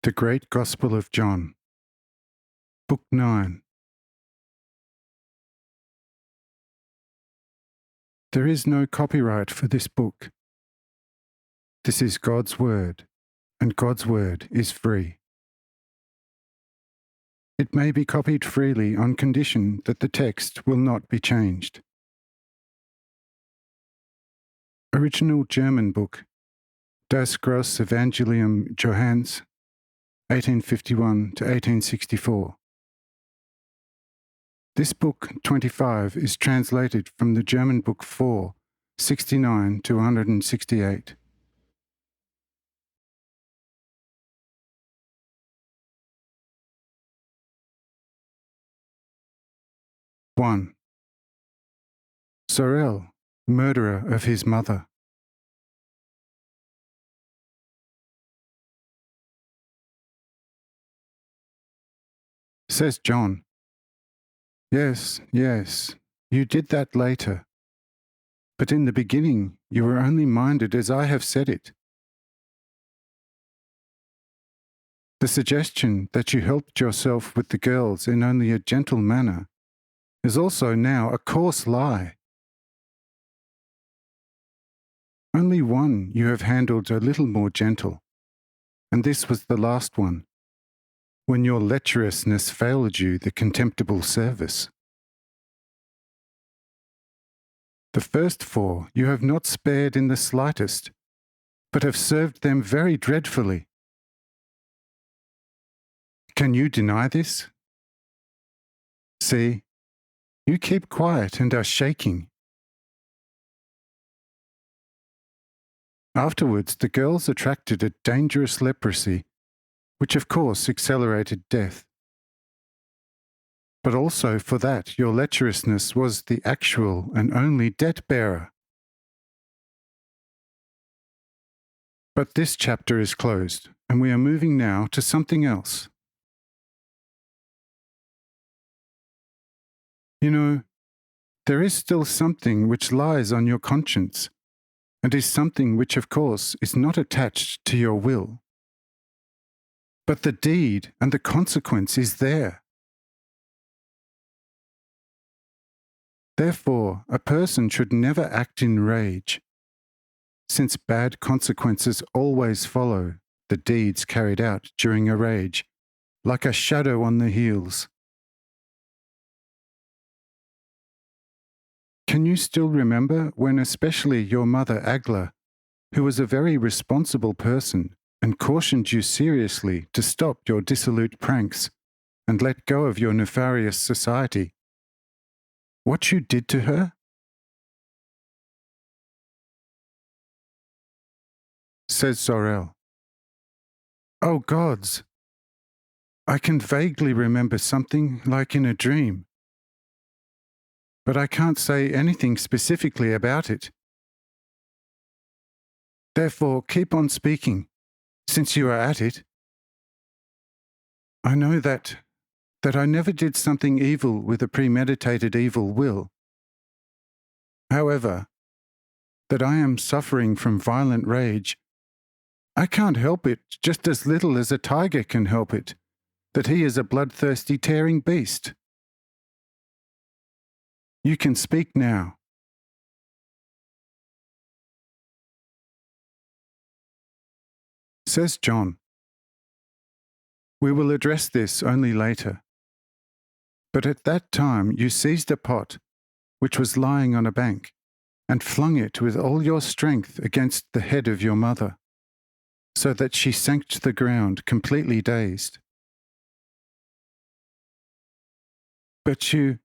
The Great Gospel of John, Book 9. There is no copyright for this book. This is God's Word, and God's Word is free. It may be copied freely on condition that the text will not be changed. Original German book, Das Grosse Evangelium Johannes, 1851 to 1864. This book 25 is translated from the German book 4, 69 to 168. One. Sorel, murderer of his mother. Says John, Yes, you did that later. But in the beginning you were only minded as I have said it. The suggestion that you helped yourself with the girls in only a gentle manner is also now a coarse lie. Only one you have handled a little more gentle, and this was the last one, when your lecherousness failed you the contemptible service. The first 4 you have not spared in the slightest, but have served them very dreadfully. Can you deny this? See, you keep quiet and are shaking. Afterwards, the girls attracted a dangerous leprosy, which of course accelerated death. But also for that your lecherousness was the actual and only debt-bearer. But this chapter is closed, and we are moving now to something else. You know, there is still something which lies on your conscience, and is something which of course is not attached to your will. But the deed and the consequence is there. Therefore, a person should never act in rage, since bad consequences always follow the deeds carried out during a rage, like a shadow on the heels. Can you still remember when especially your mother Agla, who was a very responsible person and cautioned you seriously to stop your dissolute pranks and let go of your nefarious society, what you did to her? Says Sorel, Oh gods! I can vaguely remember something like in a dream, but I can't say anything specifically about it. Therefore, keep on speaking, since you are at it. I know that I never did something evil with a premeditated evil will. However, that I am suffering from violent rage, I can't help it just as little as a tiger can help it, that he is a bloodthirsty tearing beast. You can speak now. Says John, We will address this only later. But at that time you seized a pot, which was lying on a bank, and flung it with all your strength against the head of your mother, so that she sank to the ground completely dazed. But you,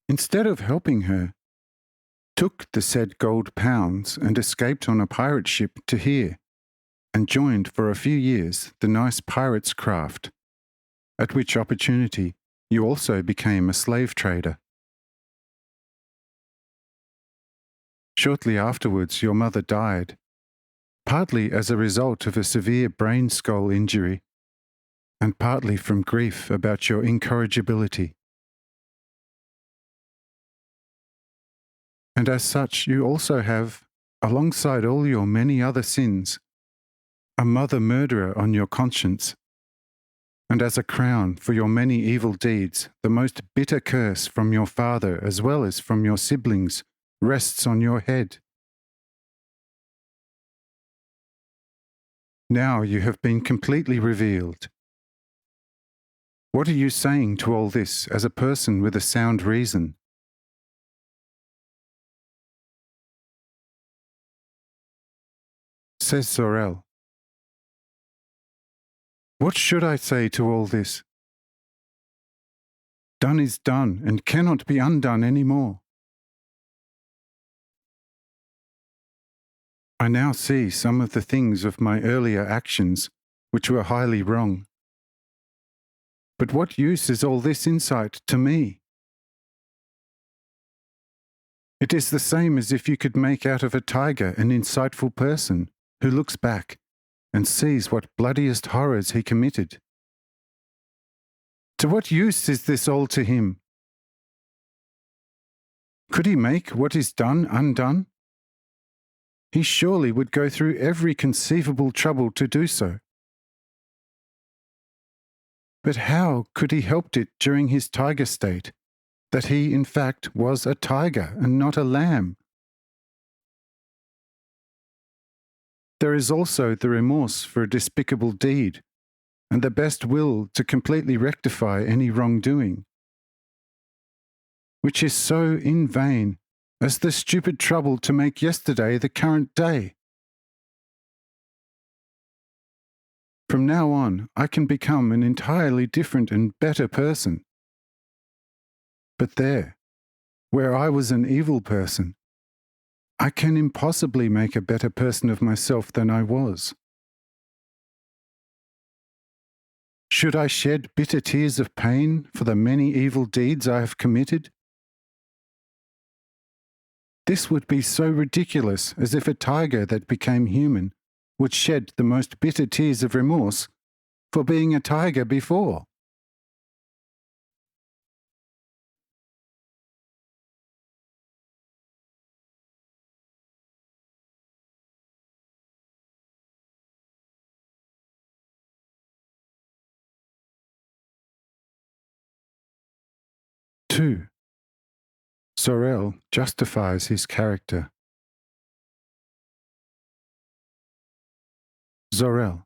instead of helping her, took the said gold pounds and escaped on a pirate ship to here, and joined for a few years the nice pirate's craft, at which opportunity you also became a slave trader. Shortly afterwards your mother died, partly as a result of a severe brain skull injury, and partly from grief about your incorrigibility. And as such you also have, alongside all your many other sins, a mother murderer on your conscience, and as a crown for your many evil deeds, the most bitter curse from your father as well as from your siblings rests on your head. Now you have been completely revealed. What are you saying to all this as a person with a sound reason? Says Sorel. What should I say to all this? Done is done and cannot be undone any more. I now see some of the things of my earlier actions which were highly wrong. But what use is all this insight to me? It is the same as if you could make out of a tiger an insightful person who looks back and sees what bloodiest horrors he committed. To what use is this all to him? Could he make what is done undone? He surely would go through every conceivable trouble to do so. But how could he help it during his tiger state, that he in fact was a tiger and not a lamb? There is also the remorse for a despicable deed, and the best will to completely rectify any wrongdoing, which is so in vain as the stupid trouble to make yesterday the current day. From now on, I can become an entirely different and better person. But there, where I was an evil person, I can impossibly make a better person of myself than I was. Should I shed bitter tears of pain for the many evil deeds I have committed? This would be so ridiculous as if a tiger that became human would shed the most bitter tears of remorse for being a tiger before. Two. Sorel justifies his character. Sorel.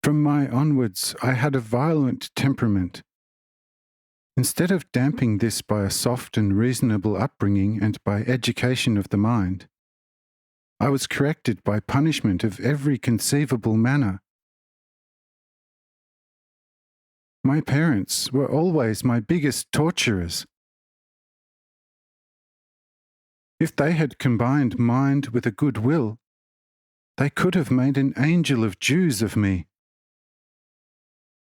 From my onwards, I had a violent temperament. Instead of damping this by a soft and reasonable upbringing and by education of the mind, I was corrected by punishment of every conceivable manner. My parents were always my biggest torturers. If they had combined mind with a good will, they could have made an angel of Jews of me.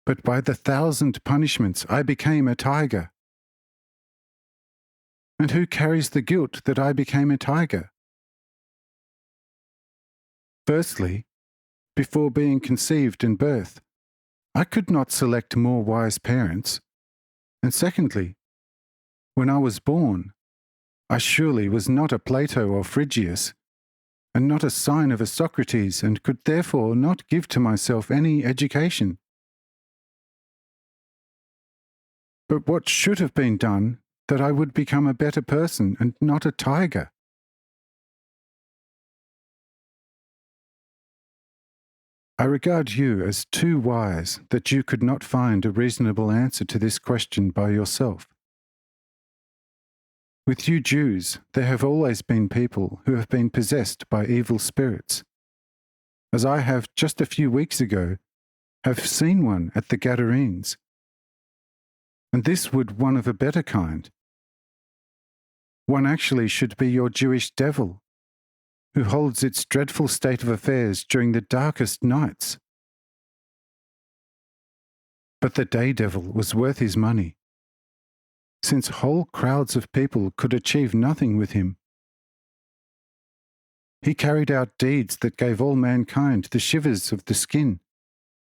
But by the 1,000 punishments I became a tiger. And who carries the guilt that I became a tiger? Firstly, before being conceived in birth, I could not select more wise parents, and secondly, when I was born, I surely was not a Plato or Phrygius, and not a sign of a Socrates, and could therefore not give to myself any education. But what should have been done that I would become a better person and not a tiger? I regard you as too wise that you could not find a reasonable answer to this question by yourself. With you Jews, there have always been people who have been possessed by evil spirits, as I have just a few weeks ago have seen one at the Gadarenes. And this would one of a better kind. One actually should be your Jewish devil, who holds its dreadful state of affairs during the darkest nights. But the day devil was worth his money, since whole crowds of people could achieve nothing with him. He carried out deeds that gave all mankind the shivers of the skin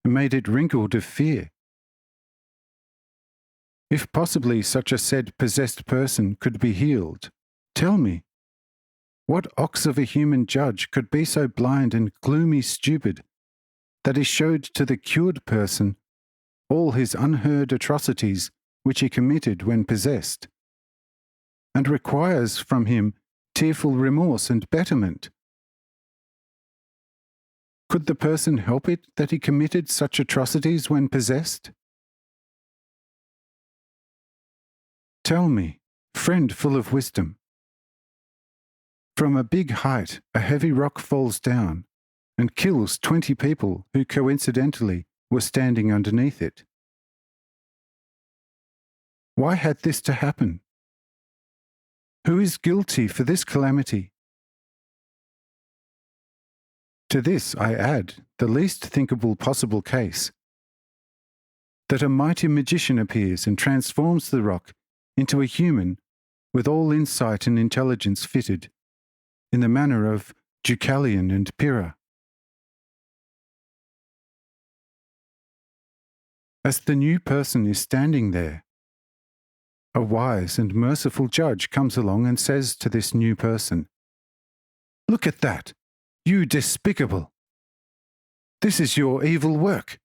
and made it wrinkled of fear. If possibly such a said possessed person could be healed, tell me, what ox of a human judge could be so blind and gloomy stupid that he showed to the cured person all his unheard atrocities which he committed when possessed, and requires from him tearful remorse and betterment? Could the person help it that he committed such atrocities when possessed? Tell me, friend full of wisdom. From a big height, a heavy rock falls down and kills 20 people who coincidentally were standing underneath it. Why had this to happen? Who is guilty for this calamity? To this I add the least thinkable possible case, that a mighty magician appears and transforms the rock into a human with all insight and intelligence fitted, in the manner of Deucalion and Pyrrha. As the new person is standing there, a wise and merciful judge comes along and says to this new person, "Look at that, you despicable! This is your evil work.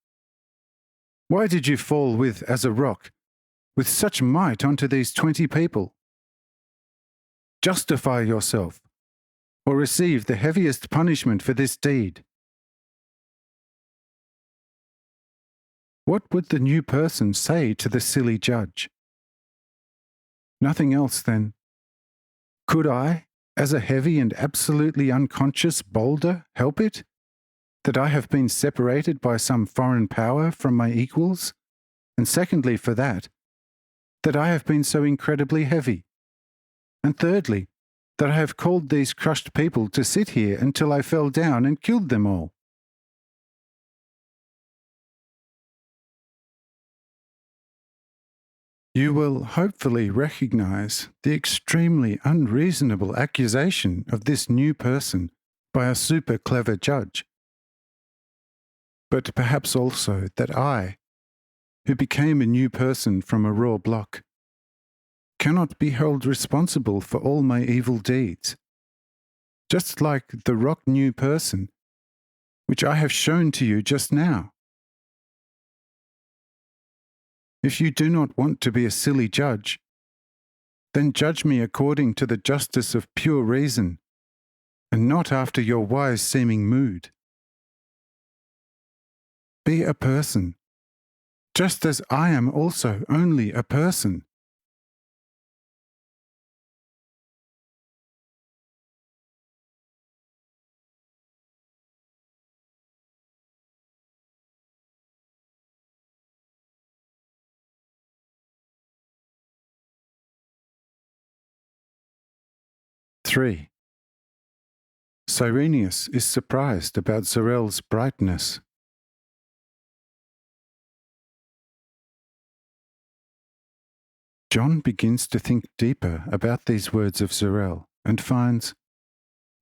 Why did you fall as a rock, with such might onto these 20 people? Justify yourself, or receive the heaviest punishment for this deed." What would the new person say to the silly judge? Nothing else, then. Could I, as a heavy and absolutely unconscious boulder, help it, that I have been separated by some foreign power from my equals, and secondly for that I have been so incredibly heavy, and thirdly, that I have called these crushed people to sit here until I fell down and killed them all? You will hopefully recognize the extremely unreasonable accusation of this new person by a super clever judge, but perhaps also that I, who became a new person from a raw block, cannot be held responsible for all my evil deeds, just like the rock new person, which I have shown to you just now. If you do not want to be a silly judge, then judge me according to the justice of pure reason, and not after your wise-seeming mood. Be a person, just as I am also only a person. Three. Cyrenius is surprised about Zarel's brightness. John begins to think deeper about these words of Zarel and finds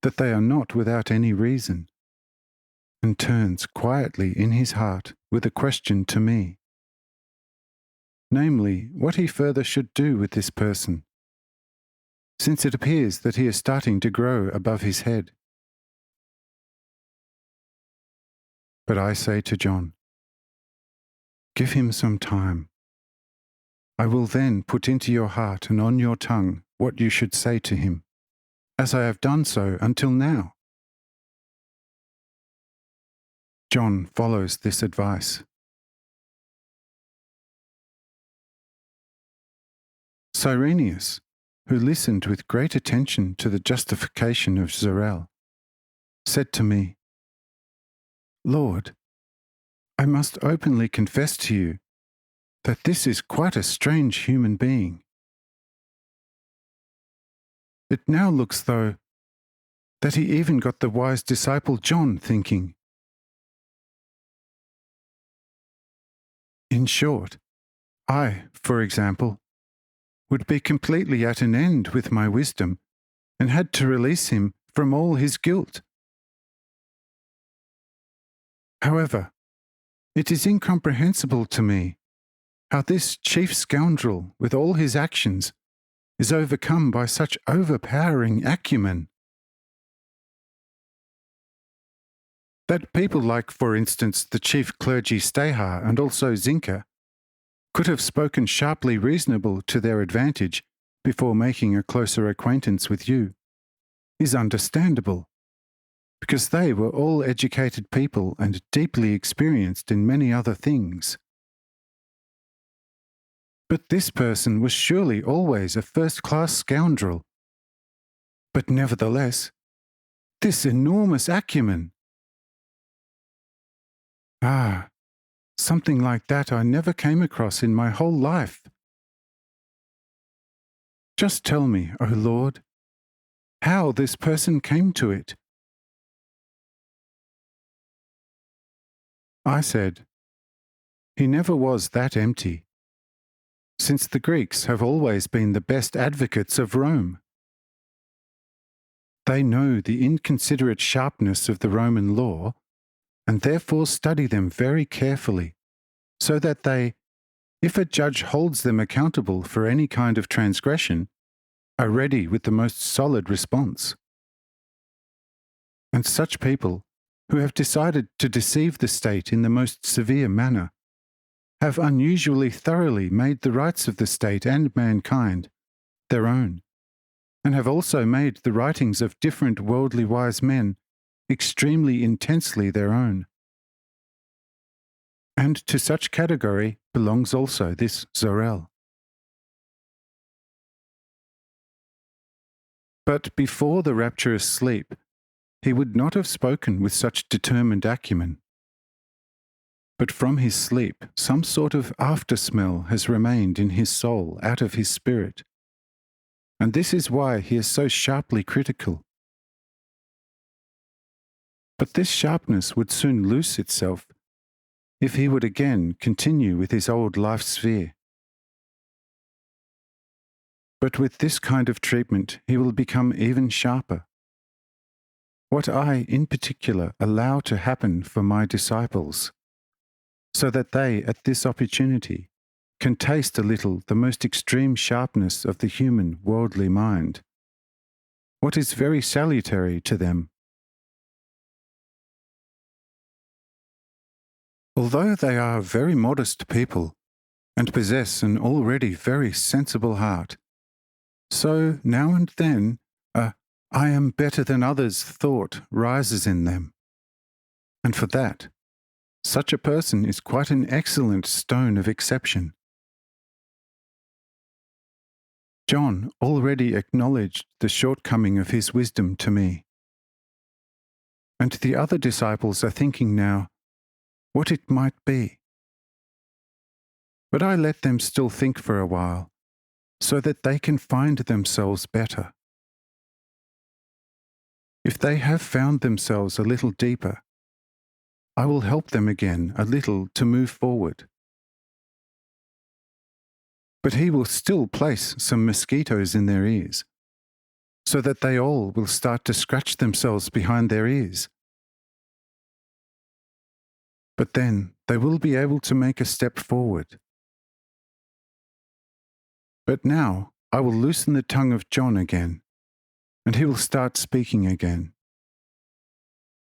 that they are not without any reason, and turns quietly in his heart with a question to me, namely, what he further should do with this person, since it appears that he is starting to grow above his head. But I say to John, give him some time. I will then put into your heart and on your tongue what you should say to him, as I have done so until now. John follows this advice. Cyrenius, who listened with great attention to the justification of Zarel, said to me, "Lord, I must openly confess to you that this is quite a strange human being. It now looks though that he even got the wise disciple John thinking. In short, I, for example, would be completely at an end with my wisdom and had to release him from all his guilt. However, it is incomprehensible to me how this chief scoundrel, with all his actions, is overcome by such overpowering acumen. That people like, for instance, the chief clergy Stehar and also Zinka could have spoken sharply reasonable to their advantage before making a closer acquaintance with you is understandable, because they were all educated people and deeply experienced in many other things. But this person was surely always a first-class scoundrel. But nevertheless, this enormous acumen! Ah, something like that I never came across in my whole life. Just tell me, O Lord, how this person came to it. I said, he never was that empty, since the Greeks have always been the best advocates of Rome. They know the inconsiderate sharpness of the Roman law, and therefore study them very carefully, so that they, if a judge holds them accountable for any kind of transgression, are ready with the most solid response. And such people, who have decided to deceive the state in the most severe manner, have unusually thoroughly made the rights of the state and mankind their own, and have also made the writings of different worldly wise men extremely intensely their own. And to such category belongs also this Zorel. But before the rapturous sleep, he would not have spoken with such determined acumen. But from his sleep, some sort of after-smell has remained in his soul out of his spirit, and this is why he is so sharply critical. But this sharpness would soon loose itself if he would again continue with his old life sphere. But with this kind of treatment he will become even sharper. What I, in particular, allow to happen for my disciples, so that they, at this opportunity, can taste a little the most extreme sharpness of the human worldly mind, what is very salutary to them. Although they are very modest people, and possess an already very sensible heart, so now and then I am better than others thought rises in them, and for that, such a person is quite an excellent stone of exception. John already acknowledged the shortcoming of his wisdom to me, and the other disciples are thinking now what it might be. But I let them still think for a while, so that they can find themselves better. If they have found themselves a little deeper, I will help them again a little to move forward. But he will still place some mosquitoes in their ears, so that they all will start to scratch themselves behind their ears. But then they will be able to make a step forward. But now I will loosen the tongue of John again, and he will start speaking again.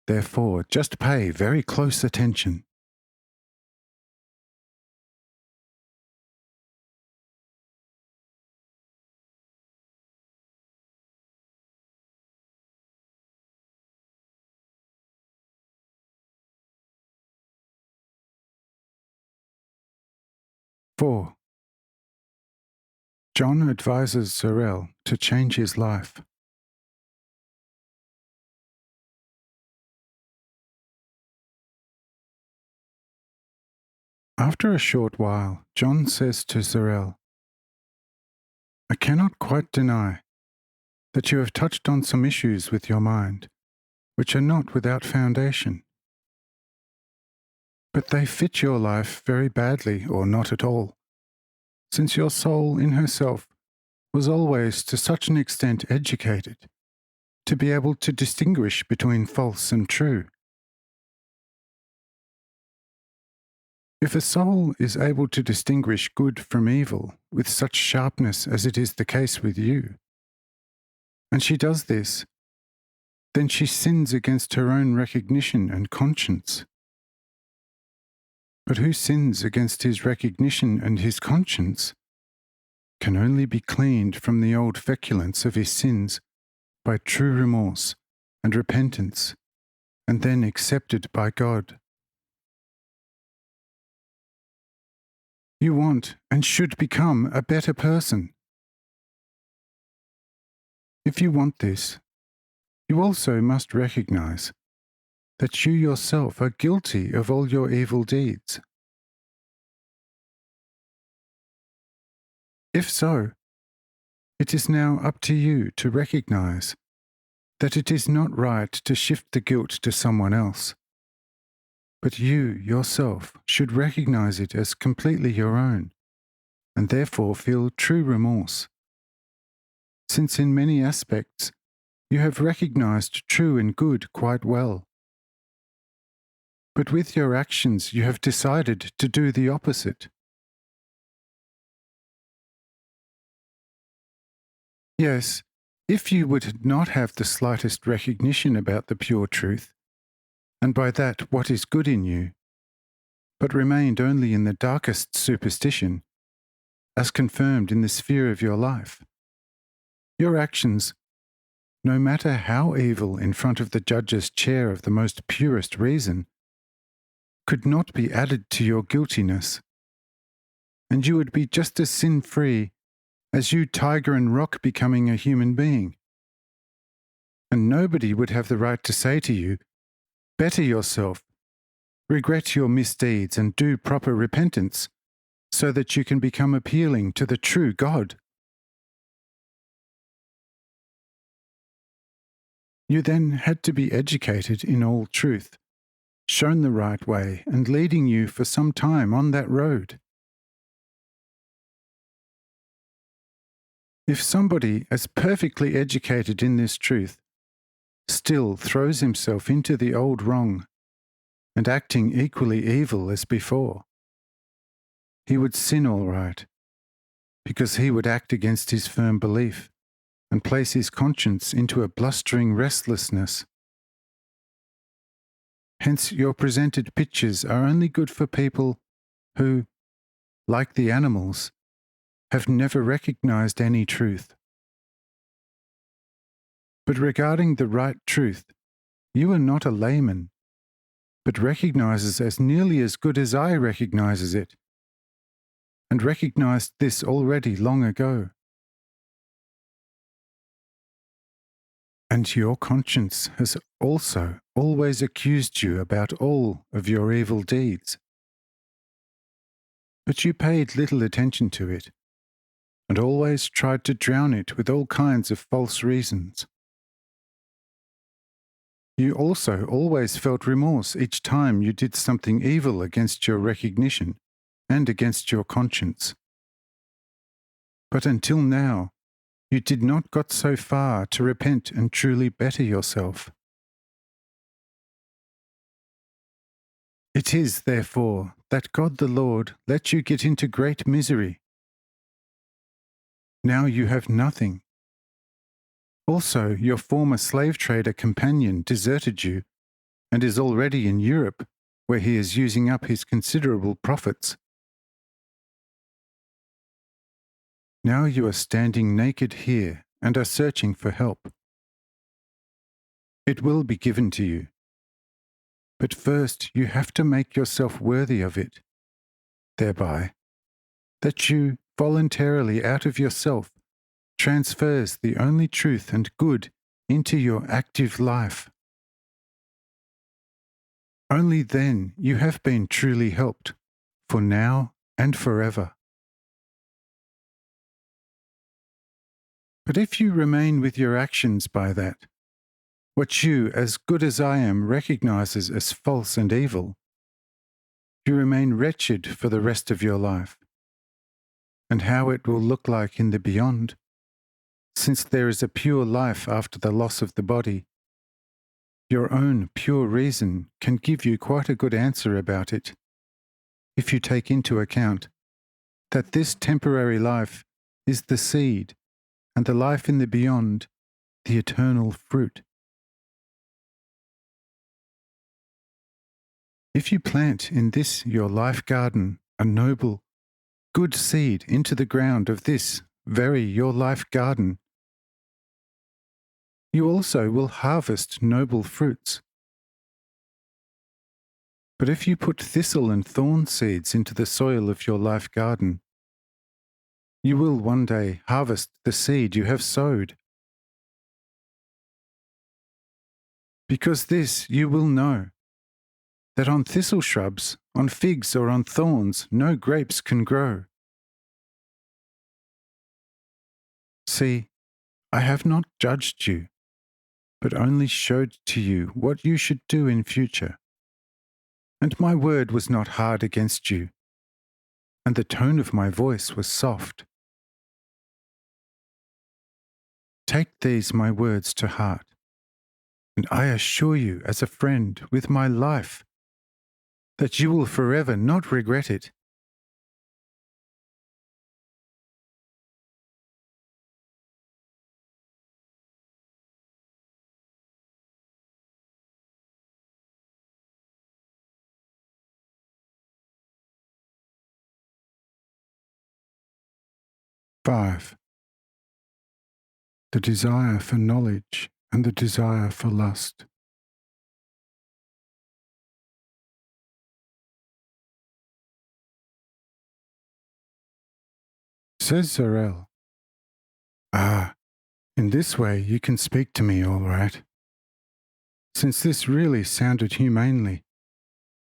Therefore, just pay very close attention. "4. John advises Zorel to change his life. After a short while, John says to Zorel, I cannot quite deny that you have touched on some issues with your mind, which are not without foundation. But they fit your life very badly or not at all, since your soul in herself was always to such an extent educated to be able to distinguish between false and true. If a soul is able to distinguish good from evil with such sharpness as it is the case with you, and she does this, then she sins against her own recognition and conscience. But who sins against his recognition and his conscience can only be cleaned from the old feculence of his sins by true remorse and repentance, and then accepted by God. You want and should become a better person. If you want this, you also must recognize that you yourself are guilty of all your evil deeds. If so, it is now up to you to recognize that it is not right to shift the guilt to someone else, but you yourself should recognize it as completely your own, and therefore feel true remorse, since in many aspects you have recognized true and good quite well. But with your actions you have decided to do the opposite. Yes, if you would not have the slightest recognition about the pure truth, and by that what is good in you, but remained only in the darkest superstition, as confirmed in the sphere of your life, your actions, no matter how evil in front of the judge's chair of the most purest reason, could not be added to your guiltiness, and you would be just as sin-free as you tiger and rock becoming a human being. And nobody would have the right to say to you, better yourself, regret your misdeeds and do proper repentance, so that you can become appealing to the true God. You then had to be educated in all truth, shown the right way, and leading you for some time on that road. If somebody as perfectly educated in this truth still throws himself into the old wrong and acting equally evil as before, he would sin all right, because he would act against his firm belief and place his conscience into a blustering restlessness. Hence your presented pictures are only good for people who, like the animals, have never recognized any truth. But regarding the right truth, you are not a layman, but recognizes as nearly as good as I recognizes it, and recognized this already long ago. And your conscience has also always accused you about all of your evil deeds. But you paid little attention to it, and always tried to drown it with all kinds of false reasons. You also always felt remorse each time you did something evil against your recognition and against your conscience. But until now, you did not got so far to repent and truly better yourself. It is, therefore, that God the Lord let you get into great misery. Now you have nothing. Also, your former slave trader companion deserted you and is already in Europe, where he is using up his considerable profits. Now you are standing naked here and are searching for help. It will be given to you. But first you have to make yourself worthy of it, thereby, that you, voluntarily out of yourself, transfers the only truth and good into your active life. Only then you have been truly helped, for now and forever. But if you remain with your actions by that, what you, as good as I am, recognizes as false and evil, you remain wretched for the rest of your life. And how it will look like in the beyond, since there is a pure life after the loss of the body, your own pure reason can give you quite a good answer about it, if you take into account that this temporary life is the seed, and the life in the beyond, the eternal fruit. if you plant in this your life garden a noble, good seed into the ground of this very your life garden, you also will harvest noble fruits. But if you put thistle and thorn seeds into the soil of your life garden, you will one day harvest the seed you have sowed. Because this you will know, that on thistle shrubs, on figs or on thorns, no grapes can grow. See, I have not judged you, but only showed to you what you should do in future. And my word was not hard against you, and the tone of my voice was soft. Take these my words to heart, and I assure you as a friend with my life that you will forever not regret it. (5) The desire for knowledge and the desire for lust. Says Zarel, "Ah, in this way you can speak to me all right, since this really sounded humanely,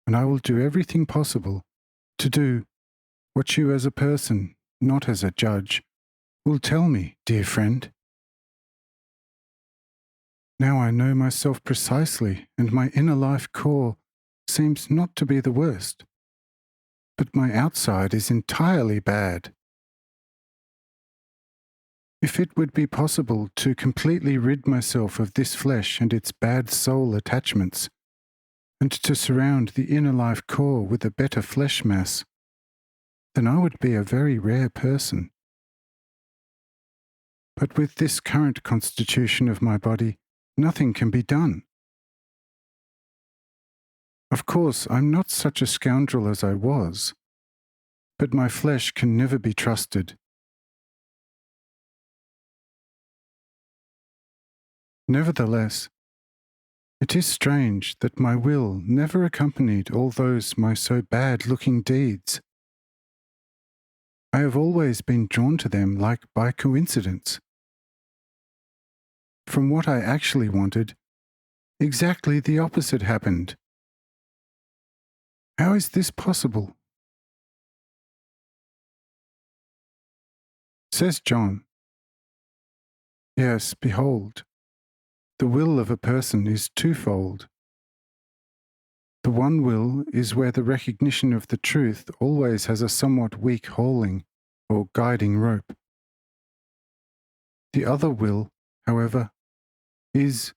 and I will do everything possible to do what you as a person, not as a judge, will tell me, dear friend. Now I know myself precisely, and my inner life core seems not to be the worst, but my outside is entirely bad. If it would be possible to completely rid myself of this flesh and its bad soul attachments, and to surround the inner life core with a better flesh mass, then I would be a very rare person. But with this current constitution of my body, nothing can be done. Of course, I'm not such a scoundrel as I was, but my flesh can never be trusted. Nevertheless, it is strange that my will never accompanied all those my so bad-looking deeds. I have always been drawn to them like by coincidence. From what I actually wanted, exactly the opposite happened. How is this possible?" Says John, "Yes, behold, the will of a person is twofold. The one will is where the recognition of the truth always has a somewhat weak hauling or guiding rope. The other will, however, is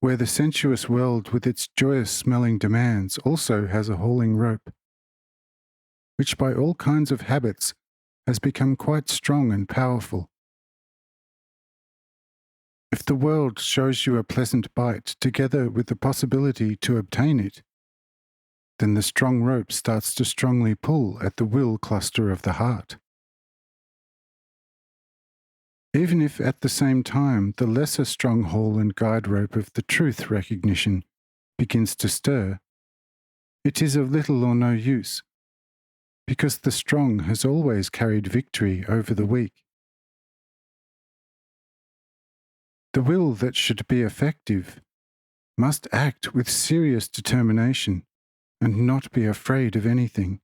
where the sensuous world with its joyous-smelling demands also has a hauling rope, which by all kinds of habits has become quite strong and powerful. If the world shows you a pleasant bite together with the possibility to obtain it, then the strong rope starts to strongly pull at the will cluster of the heart. Even if at the same time the lesser strong haul and guide rope of the truth recognition begins to stir, it is of little or no use, because the strong has always carried victory over the weak. The will that should be effective must act with serious determination and not be afraid of anything.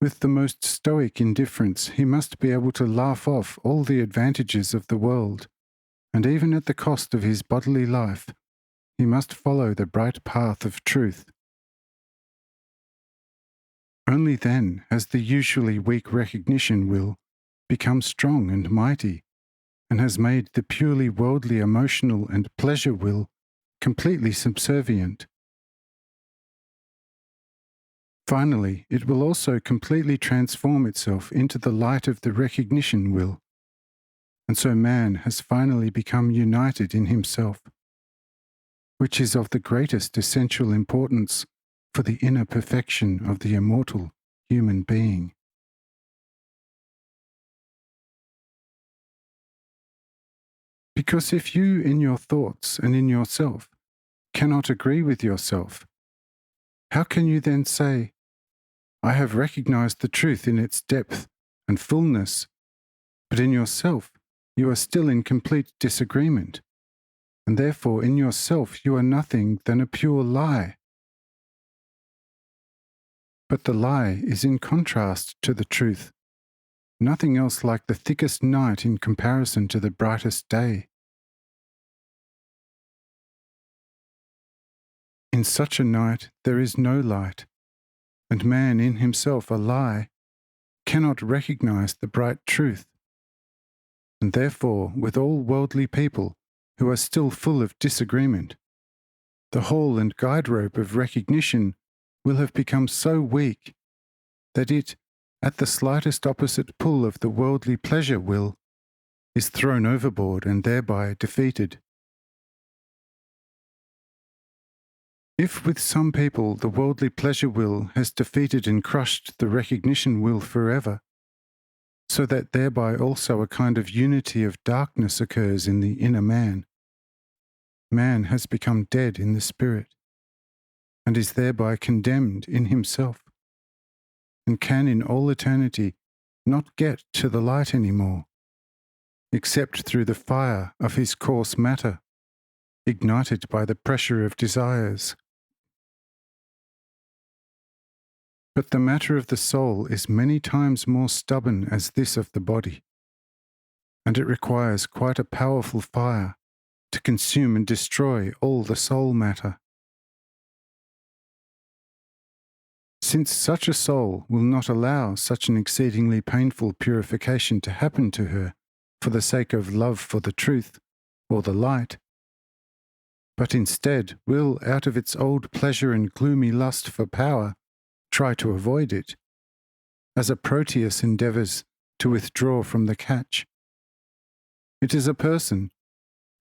With the most stoic indifference, he must be able to laugh off all the advantages of the world, and even at the cost of his bodily life, he must follow the bright path of truth. Only then has the usually weak recognition will become strong and mighty, and has made the purely worldly emotional and pleasure will completely subservient. Finally, it will also completely transform itself into the light of the recognition will, and so man has finally become united in himself. which is of the greatest essential importance for the inner perfection of the immortal human being. Because if you in your thoughts and in yourself cannot agree with yourself, how can you then say, I have recognized the truth in its depth and fullness, but in yourself you are still in complete disagreement, and therefore in yourself you are nothing than a pure lie? But the lie is in contrast to the truth, nothing else like the thickest night in comparison to the brightest day. In such a night there is no light, and man in himself a lie cannot recognize the bright truth. And therefore, with all worldly people who are still full of disagreement, the hall and guide rope of recognition will have become so weak that it, at the slightest opposite pull of the worldly pleasure will, is thrown overboard and thereby defeated. If with some people the worldly pleasure will has defeated and crushed the recognition will forever, so that thereby also a kind of unity of darkness occurs in the inner man, man has become dead in the spirit, and is thereby condemned in himself, and can in all eternity not get to the light any more, except through the fire of his coarse matter, ignited by the pressure of desires. But the matter of the soul is many times more stubborn as this of the body, and it requires quite a powerful fire to consume and destroy all the soul matter. Since such a soul will not allow such an exceedingly painful purification to happen to her for the sake of love for the truth or the light, but instead will, out of its old pleasure and gloomy lust for power, try to avoid it, as a Proteus endeavours to withdraw from the catch. It is a person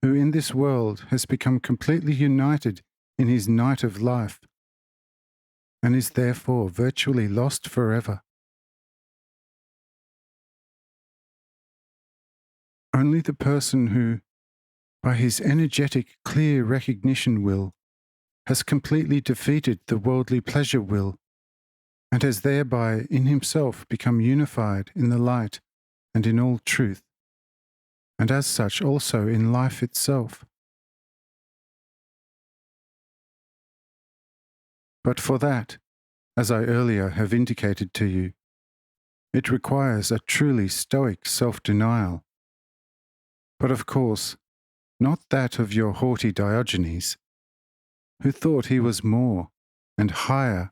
who in this world has become completely united in his night of life, and is therefore virtually lost forever. Only the person who, by his energetic, clear recognition will, has completely defeated the worldly pleasure will, and has thereby in himself become unified in the light and in all truth, and as such also in life itself. But for that, as I earlier have indicated to you, it requires a truly stoic self-denial. But of course, not that of your haughty Diogenes, who thought he was more and higher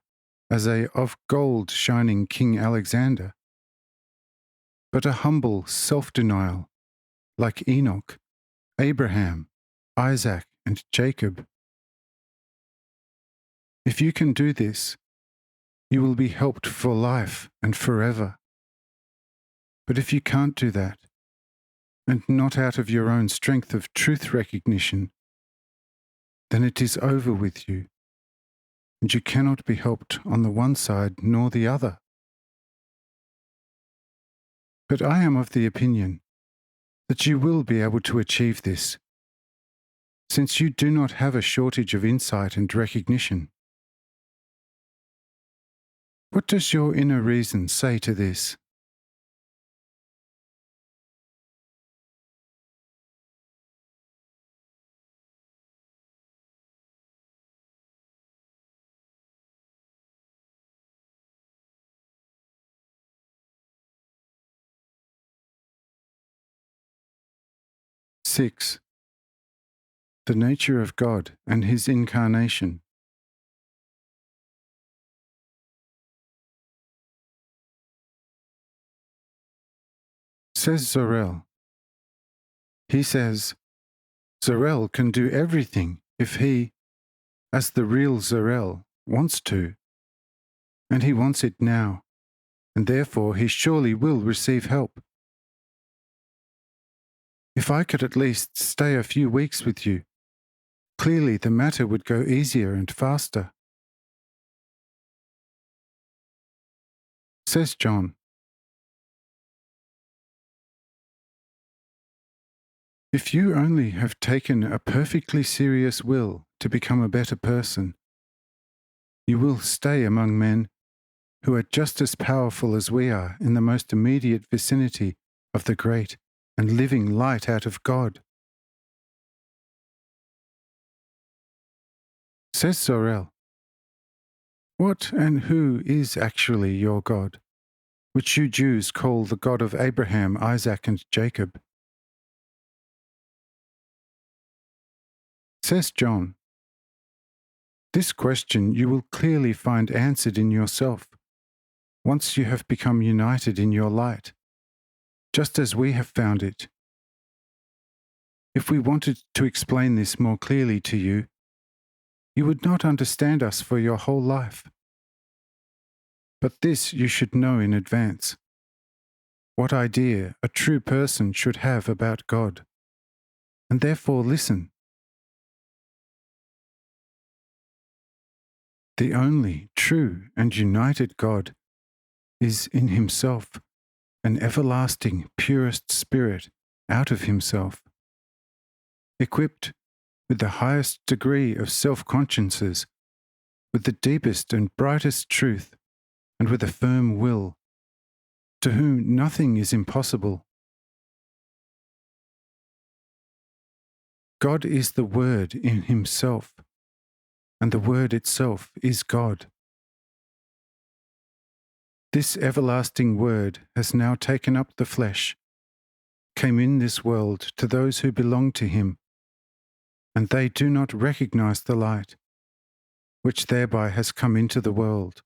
as a of gold shining King Alexander, but a humble self-denial, like Enoch, Abraham, Isaac, and Jacob. If you can do this, you will be helped for life and forever. But if you can't do that, and not out of your own strength of truth recognition, then it is over with you, and you cannot be helped on the one side nor the other. But I am of the opinion that you will be able to achieve this, since you do not have a shortage of insight and recognition. What does your inner reason say to this? (6) The nature of God and His incarnation. Says Zorel. He says, Zorel can do everything if he, as the real Zorel, wants to, and he wants it now, and therefore he surely will receive help. If I could at least stay a few weeks with you, clearly the matter would go easier and faster. Says John, if you only have taken a perfectly serious will to become a better person, you will stay among men who are just as powerful as we are in the most immediate vicinity of the great and living light out of God. Says Sorel, what and who is actually your God, which you Jews call the God of Abraham, Isaac, and Jacob? Says John, this question you will clearly find answered in yourself, once you have become united in your light, just as we have found it. If we wanted to explain this more clearly to you, you would not understand us for your whole life. But this you should know in advance, what idea a true person should have about God, and therefore listen. The only true and united God is in himself an everlasting purest spirit out of himself, equipped with the highest degree of self-consciences, with the deepest and brightest truth, and with a firm will, to whom nothing is impossible. God is the Word in himself, and the Word itself is God. This everlasting Word has now taken up the flesh, came in this world to those who belong to him, and they do not recognize the light, which thereby has come into the world.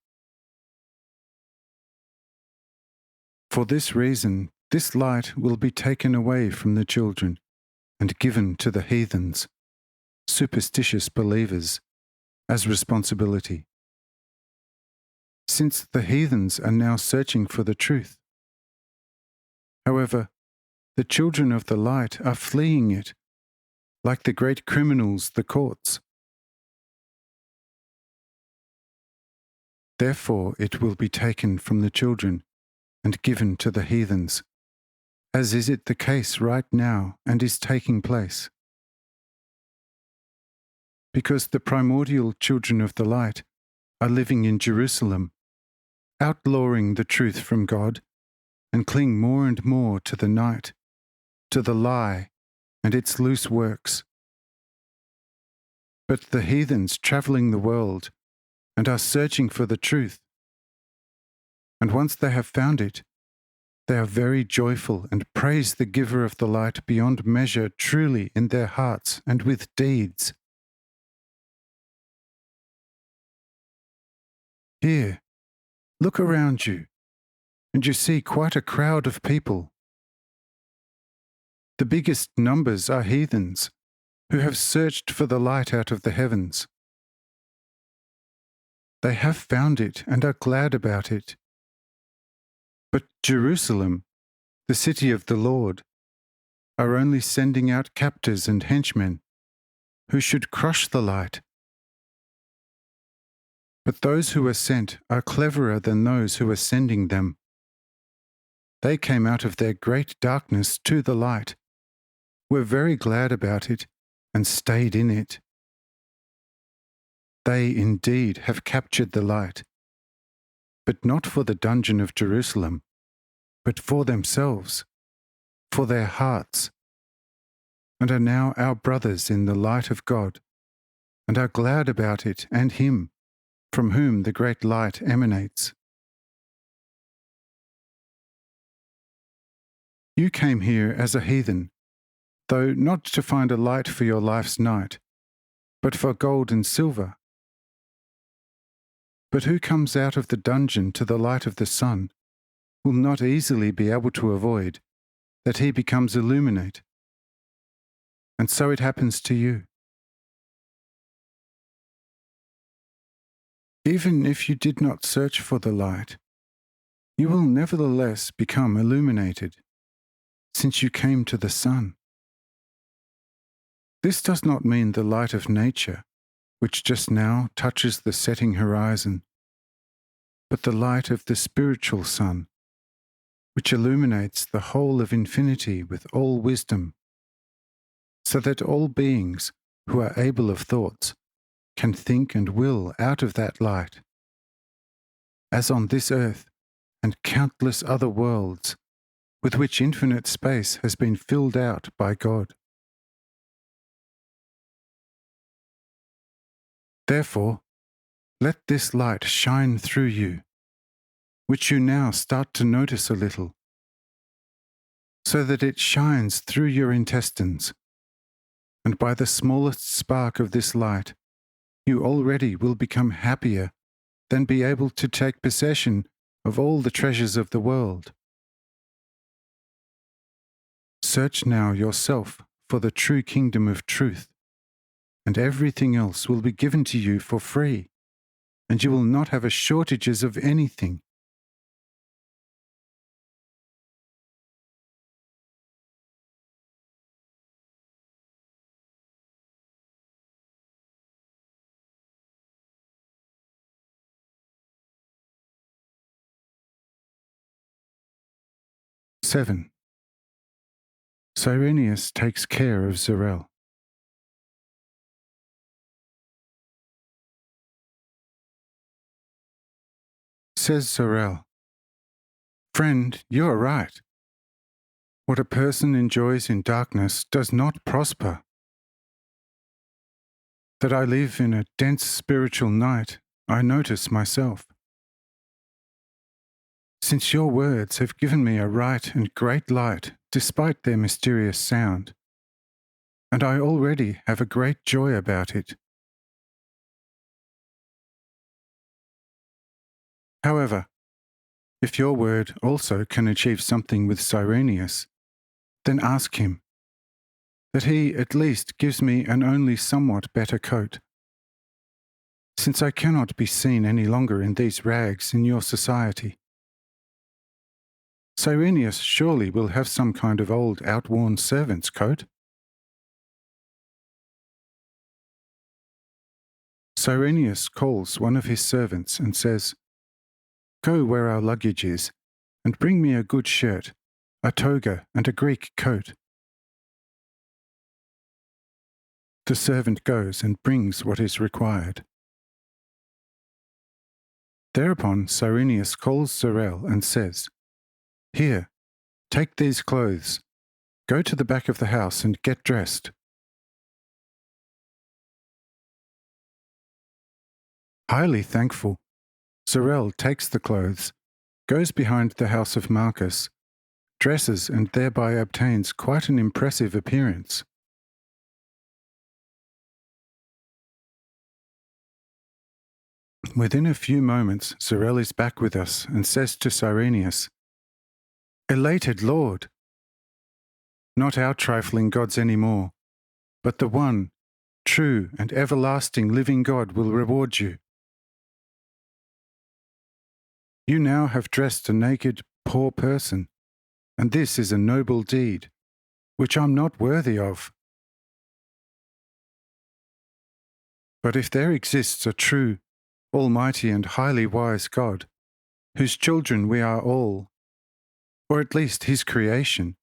For this reason, this light will be taken away from the children and given to the heathens, superstitious believers, as responsibility, since the heathens are now searching for the truth. However, the children of the light are fleeing it, like the great criminals, the courts. Therefore it will be taken from the children and given to the heathens, as is it the case right now and is taking place. Because the primordial children of the light are living in Jerusalem, outlawing the truth from God, and cling more and more to the night, to the lie and its loose works. But the heathens travelling the world and are searching for the truth, and once they have found it, they are very joyful and praise the giver of the light beyond measure truly in their hearts and with deeds. Here, look around you, and you see quite a crowd of people. The biggest numbers are heathens, who have searched for the light out of the heavens. They have found it and are glad about it. But Jerusalem, the city of the Lord, are only sending out captors and henchmen, who should crush the light. But those who are sent are cleverer than those who are sending them. They came out of their great darkness to the light, were very glad about it, and stayed in it. They indeed have captured the light, but not for the dungeon of Jerusalem, but for themselves, for their hearts, and are now our brothers in the light of God, and are glad about it and him, from whom the great light emanates. You came here as a heathen, though not to find a light for your life's night, but for gold and silver. But who comes out of the dungeon to the light of the sun will not easily be able to avoid that he becomes illuminate. And so it happens to you. Even if you did not search for the light, you will nevertheless become illuminated, since you came to the sun. This does not mean the light of nature, which just now touches the setting horizon, but the light of the spiritual sun, which illuminates the whole of infinity with all wisdom, so that all beings who are able of thoughts can think and will out of that light, as on this earth and countless other worlds with which infinite space has been filled out by God. Therefore, let this light shine through you, which you now start to notice a little, so that it shines through your intestines, and by the smallest spark of this light, you already will become happier than be able to take possession of all the treasures of the world. Search now yourself for the true kingdom of truth, and everything else will be given to you for free, and you will not have a shortages of anything. (7) Cyrenius takes care of Zarel. Says Zarel, "Friend, you are right. What a person enjoys in darkness does not prosper. That I live in a dense spiritual night, I notice myself. Since your words have given me a right and great light despite their mysterious sound, and I already have a great joy about it. However, if your word also can achieve something with Cyrenius, then ask him, that he at least gives me an only somewhat better coat, since I cannot be seen any longer in these rags in your society. Cyrenius surely will have some kind of old outworn servant's coat." Cyrenius calls one of his servants and says, "Go where our luggage is, and bring me a good shirt, a toga, and a Greek coat." The servant goes and brings what is required. Thereupon Cyrenius calls Zarel and says, "Here, take these clothes, go to the back of the house and get dressed." Highly thankful, Zarel takes the clothes, goes behind the house of Marcus, dresses and thereby obtains quite an impressive appearance. Within a few moments, Zarel is back with us and says to Cyrenius, "Elated Lord, not our trifling gods any more, but the one, true and everlasting living God will reward you. You now have dressed a naked, poor person, and this is a noble deed, which I'm not worthy of. But if there exists a true, almighty and highly wise God, whose children we are all, or at least his creation,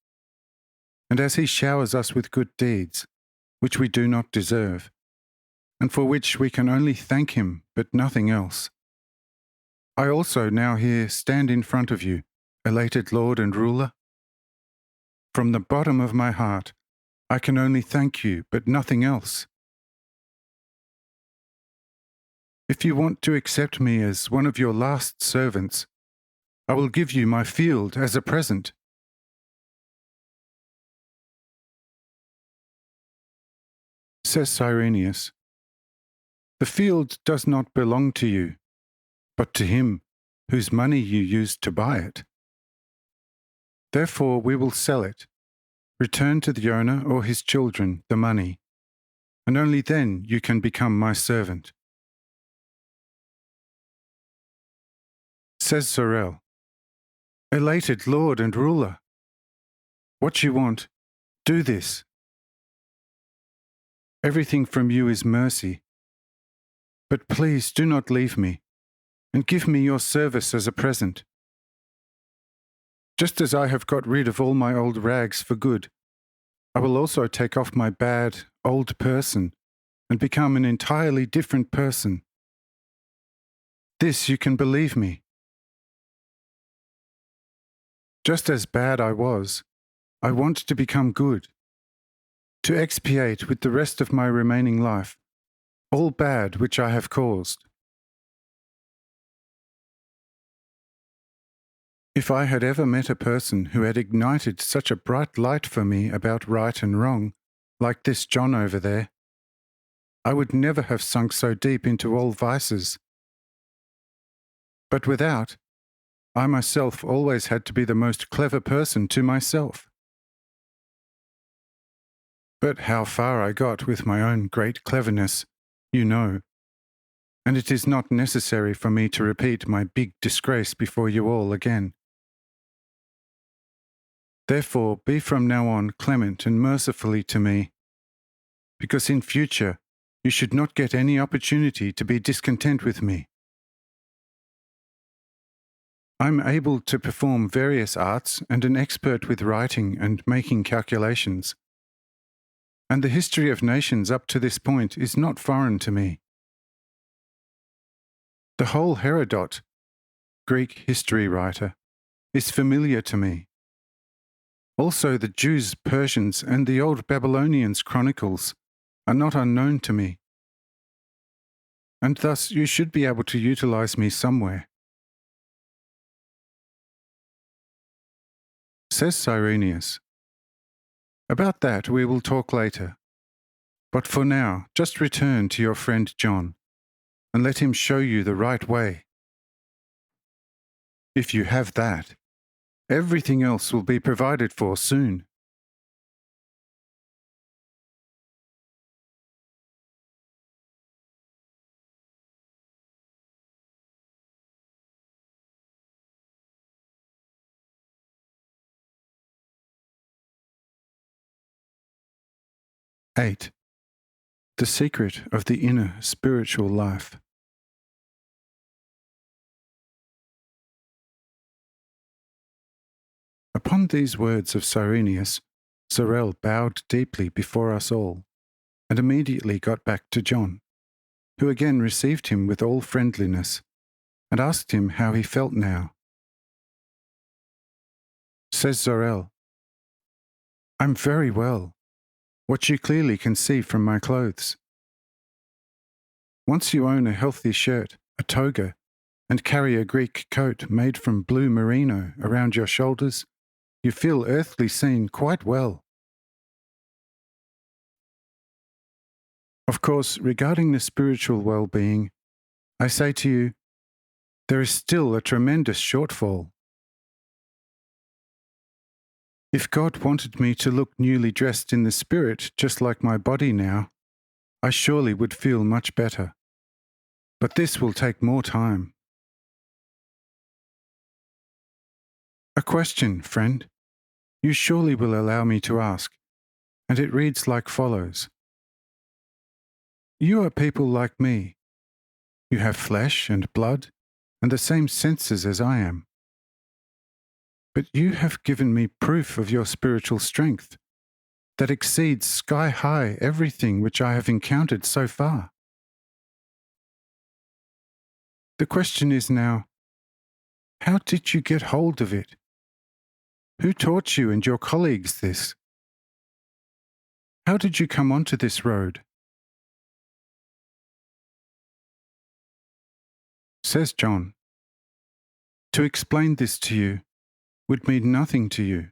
and as he showers us with good deeds, which we do not deserve, and for which we can only thank him but nothing else, I also now here stand in front of you, elated Lord and ruler. From the bottom of my heart, I can only thank you but nothing else. If you want to accept me as one of your last servants, I will give you my field as a present." Says Cyrenius, "The field does not belong to you, but to him whose money you used to buy it. Therefore we will sell it, return to the owner or his children the money, and only then you can become my servant." Says Zarel, "Elated Lord and ruler, what you want, do this." Everything from you is mercy. But please do not leave me, and give me your service as a present. Just as I have got rid of all my old rags for good, I will also take off my bad, old person and become an entirely different person. This you can believe me. Just as bad I was, I want to become good, to expiate with the rest of my remaining life all bad which I have caused. If I had ever met a person who had ignited such a bright light for me about right and wrong, like this John over there, I would never have sunk so deep into all vices. But without, I myself always had to be the most clever person to myself. But how far I got with my own great cleverness, you know, and it is not necessary for me to repeat my big disgrace before you all again. Therefore, be from now on clement and mercifully to me, because in future you should not get any opportunity to be discontent with me. I am able to perform various arts and an expert with writing and making calculations, and the history of nations up to this point is not foreign to me. The whole Herodot, Greek history writer, is familiar to me. Also the Jews, Persians, and the old Babylonians' chronicles are not unknown to me. And thus you should be able to utilize me somewhere. Says Cyrenius, about that we will talk later. But for now, just return to your friend John, and let him show you the right way. If you have that, everything else will be provided for soon. (8) The secret of the inner spiritual life. Upon these words of Cyrenius, Sorel bowed deeply before us all, and immediately got back to John, who again received him with all friendliness, and asked him how he felt now. Says Sorel, I'm very well, what you clearly can see from my clothes. Once you own a healthy shirt, a toga, and carry a Greek coat made from blue merino around your shoulders, you feel earthly seen quite well. Of course, regarding the spiritual well-being, I say to you, there is still a tremendous shortfall. If God wanted me to look newly dressed in the spirit just like my body now, I surely would feel much better. But this will take more time. A question, friend, you surely will allow me to ask, and it reads like follows. You are people like me. You have flesh and blood and the same senses as I am. But you have given me proof of your spiritual strength that exceeds sky-high everything which I have encountered so far. The question is now, how did you get hold of it? Who taught you and your colleagues this? How did you come onto this road? Says John, to explain this to you would mean nothing to you.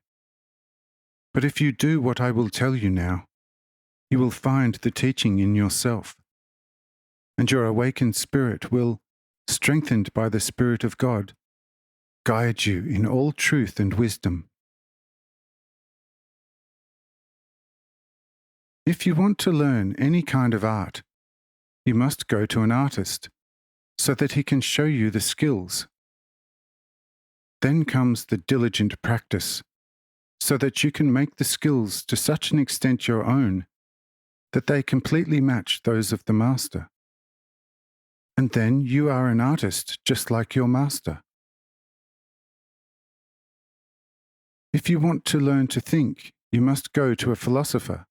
But if you do what I will tell you now, you will find the teaching in yourself, and your awakened spirit will, strengthened by the Spirit of God, guide you in all truth and wisdom. If you want to learn any kind of art, you must go to an artist, so that he can show you the skills. Then comes the diligent practice, so that you can make the skills to such an extent your own, that they completely match those of the master. And then you are an artist just like your master. If you want to learn to think, you must go to a philosopher.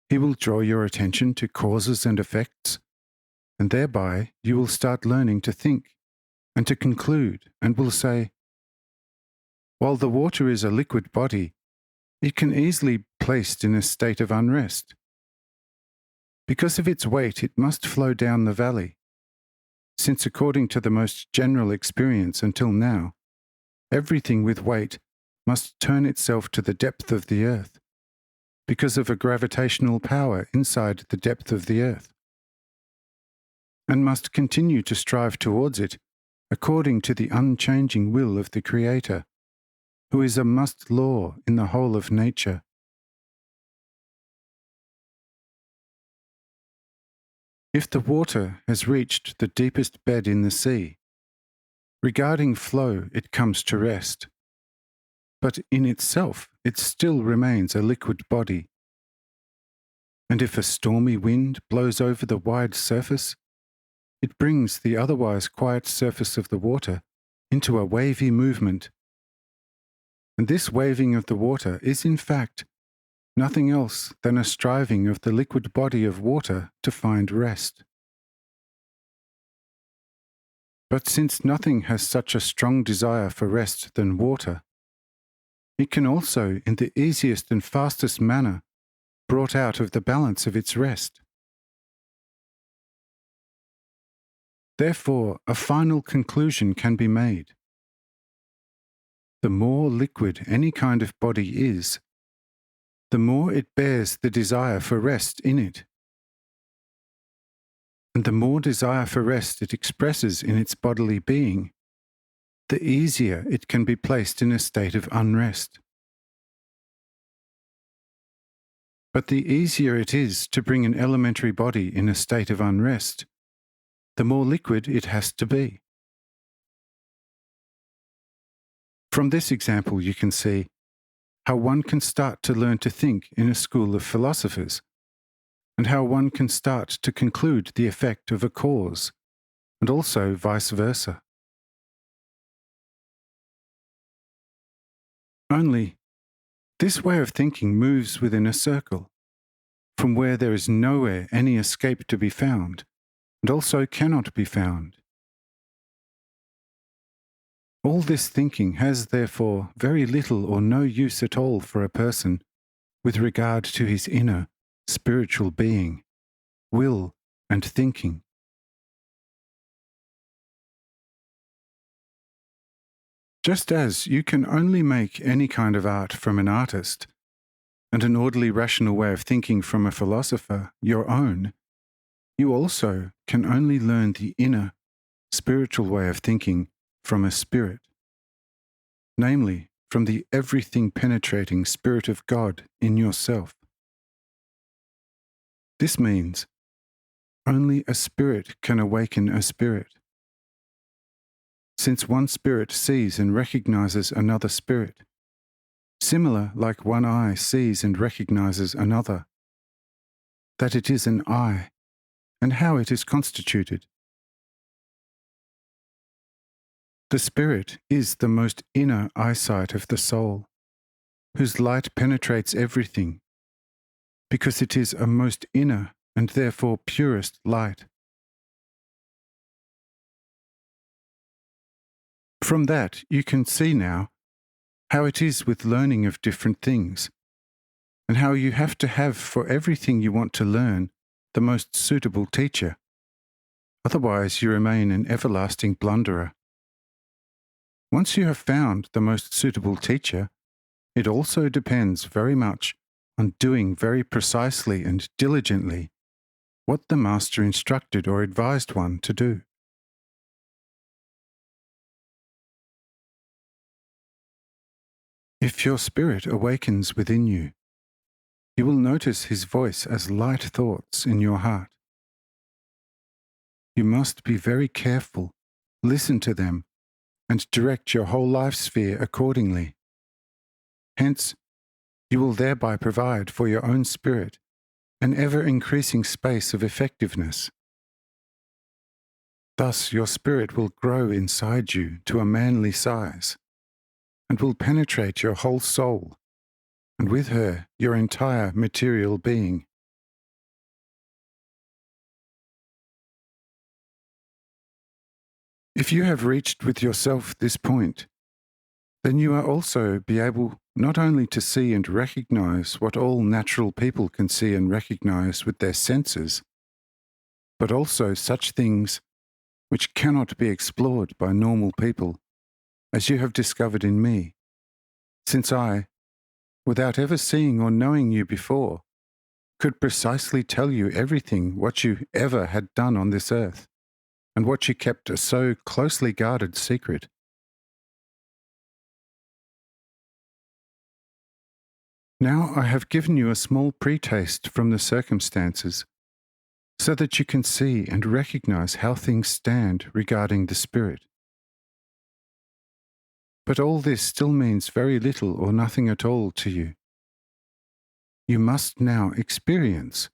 He will draw your attention to causes and effects, and thereby you will start learning to think and to conclude, and will say, while the water is a liquid body, it can easily be placed in a state of unrest. Because of its weight, it must flow down the valley, since according to the most general experience until now, everything with weight must turn itself to the depth of the earth, because of a gravitational power inside the depth of the earth, and must continue to strive towards it according to the unchanging will of the Creator, who is a must law in the whole of nature. If the water has reached the deepest bed in the sea, regarding flow it comes to rest, but in itself it still remains a liquid body. And if a stormy wind blows over the wide surface, it brings the otherwise quiet surface of the water into a wavy movement. And this waving of the water is in fact nothing else than a striving of the liquid body of water to find rest. But since nothing has such a strong desire for rest than water, it can also, in the easiest and fastest manner, brought out of the balance of its rest. Therefore, a final conclusion can be made. The more liquid any kind of body is, the more it bears the desire for rest in it. And the more desire for rest it expresses in its bodily being, the easier it can be placed in a state of unrest. But the easier it is to bring an elementary body in a state of unrest, the more liquid it has to be. From this example you can see how one can start to learn to think in a school of philosophers, and how one can start to conclude the effect of a cause, and also vice versa. Only, this way of thinking moves within a circle, from where there is nowhere any escape to be found, and also cannot be found. All this thinking has therefore very little or no use at all for a person with regard to his inner, spiritual being, will, and thinking. Just as you can only make any kind of art from an artist, and an orderly rational way of thinking from a philosopher your own, you also can only learn the inner, spiritual way of thinking from a spirit, namely from the everything-penetrating Spirit of God in yourself. This means only a spirit can awaken a spirit, since one spirit sees and recognizes another spirit, similar like one eye sees and recognizes another, that it is an eye, and how it is constituted. The spirit is the most inner eyesight of the soul, whose light penetrates everything, because it is a most inner and therefore purest light. From that you can see now how it is with learning of different things, and how you have to have for everything you want to learn the most suitable teacher. Otherwise you remain an everlasting blunderer. Once you have found the most suitable teacher, it also depends very much on doing very precisely and diligently what the master instructed or advised one to do. If your spirit awakens within you, you will notice his voice as light thoughts in your heart. You must be very careful, listen to them, and direct your whole life sphere accordingly. Hence, you will thereby provide for your own spirit an ever-increasing space of effectiveness. Thus your spirit will grow inside you to a manly size, and will penetrate your whole soul, and with her your entire material being. If you have reached with yourself this point, then you are also be able not only to see and recognize what all natural people can see and recognize with their senses, but also such things which cannot be explored by normal people, as you have discovered in me, since I, without ever seeing or knowing you before, could precisely tell you everything what you ever had done on this earth, and what you kept a so closely guarded secret. Now I have given you a small pre-taste from the circumstances, so that you can see and recognize how things stand regarding the spirit. But all this still means very little or nothing at all to you. You must now experience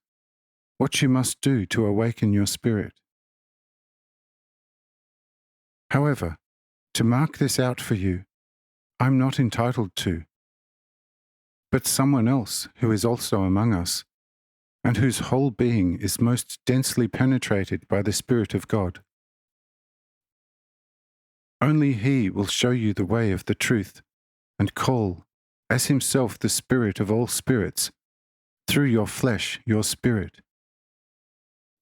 what you must do to awaken your spirit. However, to mark this out for you, I'm not entitled to, but someone else who is also among us, and whose whole being is most densely penetrated by the Spirit of God. Only He will show you the way of the truth, and call, as Himself the Spirit of all spirits, through your flesh your spirit.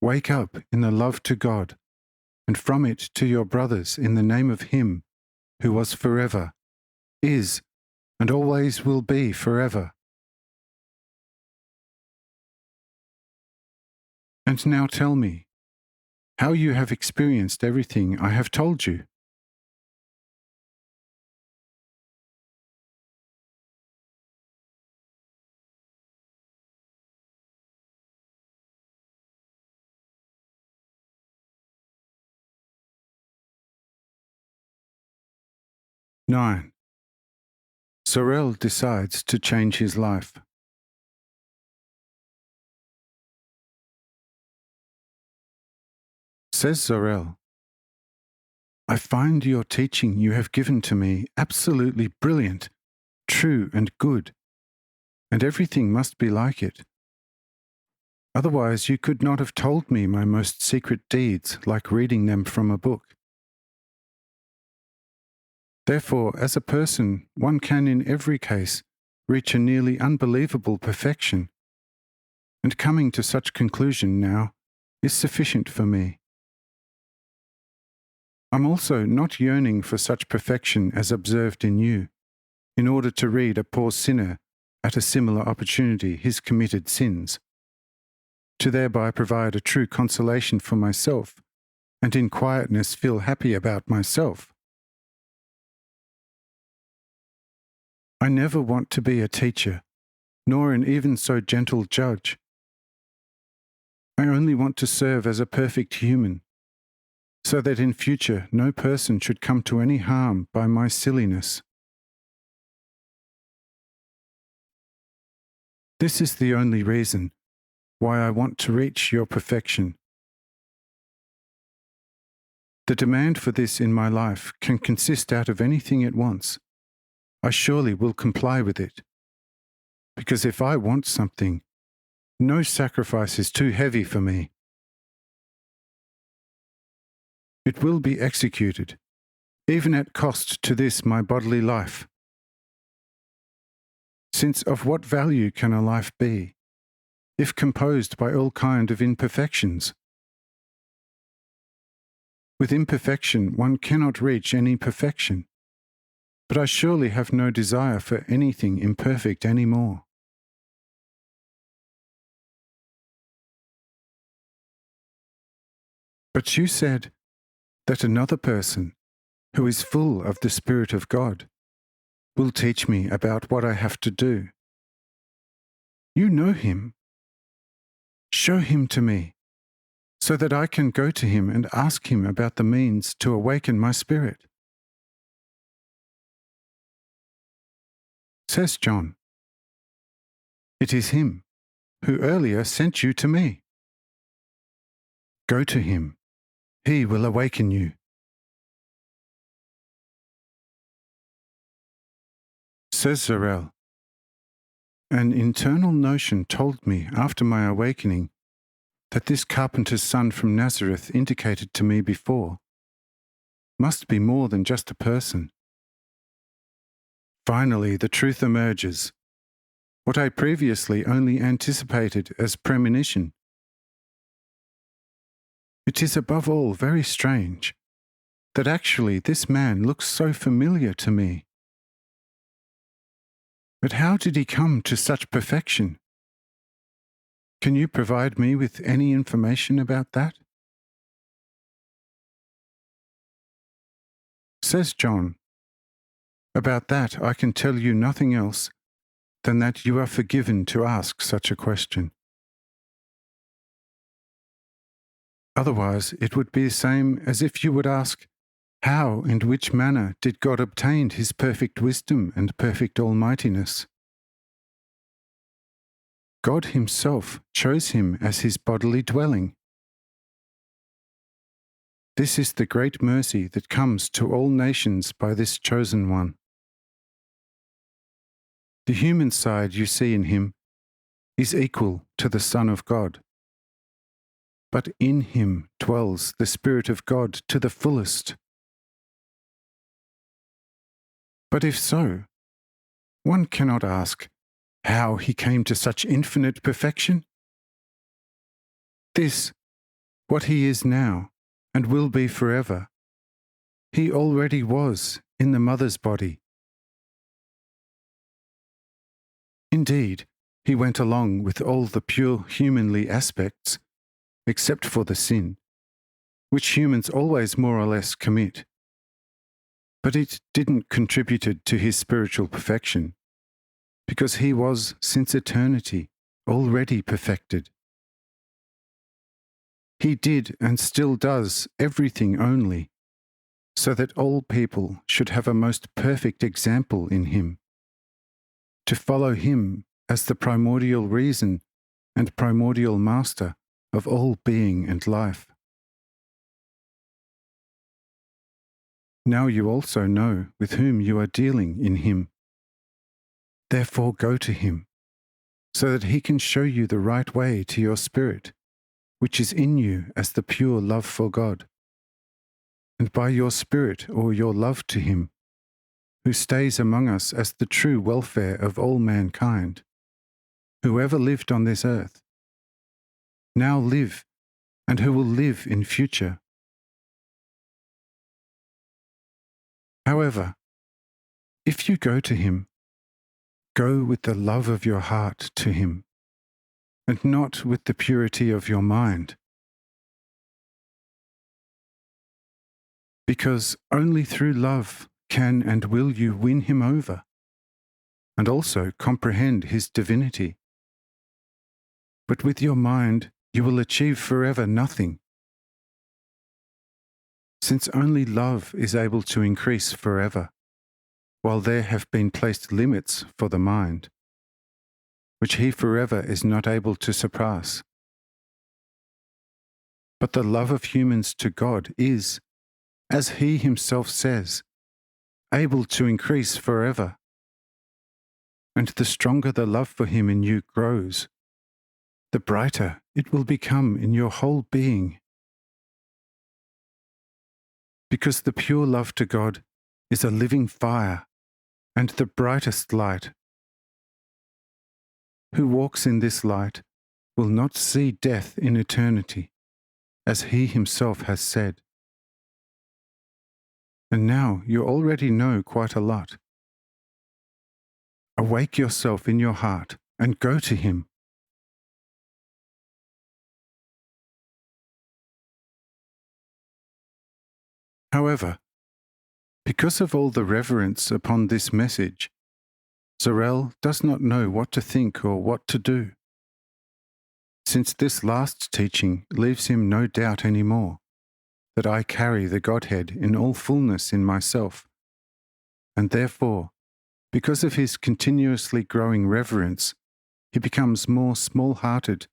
Wake up in the love to God, and from it to your brothers in the name of Him who was forever, is, and always will be forever. And now tell me, how you have experienced everything I have told you. (9) Sorel decides to change his life. Says Sorel, I find your teaching you have given to me absolutely brilliant, true and good, and everything must be like it. Otherwise you could not have told me my most secret deeds like reading them from a book. Therefore, as a person, one can in every case reach a nearly unbelievable perfection, and coming to such conclusion now is sufficient for me. I'm also not yearning for such perfection as observed in you, in order to read a poor sinner at a similar opportunity his committed sins, to thereby provide a true consolation for myself, and in quietness feel happy about myself. I never want to be a teacher, nor an even so gentle judge. I only want to serve as a perfect human, so that in future no person should come to any harm by my silliness. This is the only reason why I want to reach your perfection. The demand for this in my life can consist out of anything it wants. I surely will comply with it, because if I want something, no sacrifice is too heavy for me. It will be executed, even at cost to this my bodily life. Since of what value can a life be, if composed by all kind of imperfections? With imperfection one cannot reach any perfection, but I surely have no desire for anything imperfect any more. But you said that another person, who is full of the Spirit of God, will teach me about what I have to do. You know him. Show him to me, so that I can go to him and ask him about the means to awaken my spirit. Says John, it is him, who earlier sent you to me. Go to him. He will awaken you. Says Zarel, an internal notion told me after my awakening that this carpenter's son from Nazareth indicated to me before must be more than just a person. Finally, the truth emerges, what I previously only anticipated as premonition. It is above all very strange that actually this man looks so familiar to me. But how did he come to such perfection? Can you provide me with any information about that? Says John, about that I can tell you nothing else than that you are forgiven to ask such a question. Otherwise, it would be the same as if you would ask, how and which manner did God obtain his perfect wisdom and perfect almightiness? God himself chose him as his bodily dwelling. This is the great mercy that comes to all nations by this chosen one. The human side you see in him is equal to the Son of God. But in him dwells the Spirit of God to the fullest. But if so, one cannot ask how he came to such infinite perfection. This, what he is now and will be forever, he already was in the mother's body. Indeed, he went along with all the pure humanly aspects, except for the sin, which humans always more or less commit. But it didn't contribute to his spiritual perfection, because he was, since eternity, already perfected. He did and still does everything only, so that all people should have a most perfect example in him, to follow him as the primordial reason and primordial master of all being and life. Now you also know with whom you are dealing in him. Therefore go to him, so that he can show you the right way to your spirit, which is in you as the pure love for God. And by your spirit or your love to him, who stays among us as the true welfare of all mankind, who ever lived on this earth, now live, and who will live in future. However, if you go to him, go with the love of your heart to him, and not with the purity of your mind. Because only through love can and will you win him over, and also comprehend his divinity. But with your mind you will achieve forever nothing, since only love is able to increase forever, while there have been placed limits for the mind, which he forever is not able to surpass. But the love of humans to God is, as he himself says, able to increase forever. And the stronger the love for him in you grows, the brighter it will become in your whole being. Because the pure love to God is a living fire and the brightest light. Who walks in this light will not see death in eternity, as he himself has said. And now you already know quite a lot. Awake yourself in your heart and go to him. However, because of all the reverence upon this message, Zarel does not know what to think or what to do, since this last teaching leaves him no doubt any more that I carry the Godhead in all fullness in myself, and therefore, because of his continuously growing reverence he becomes more small-hearted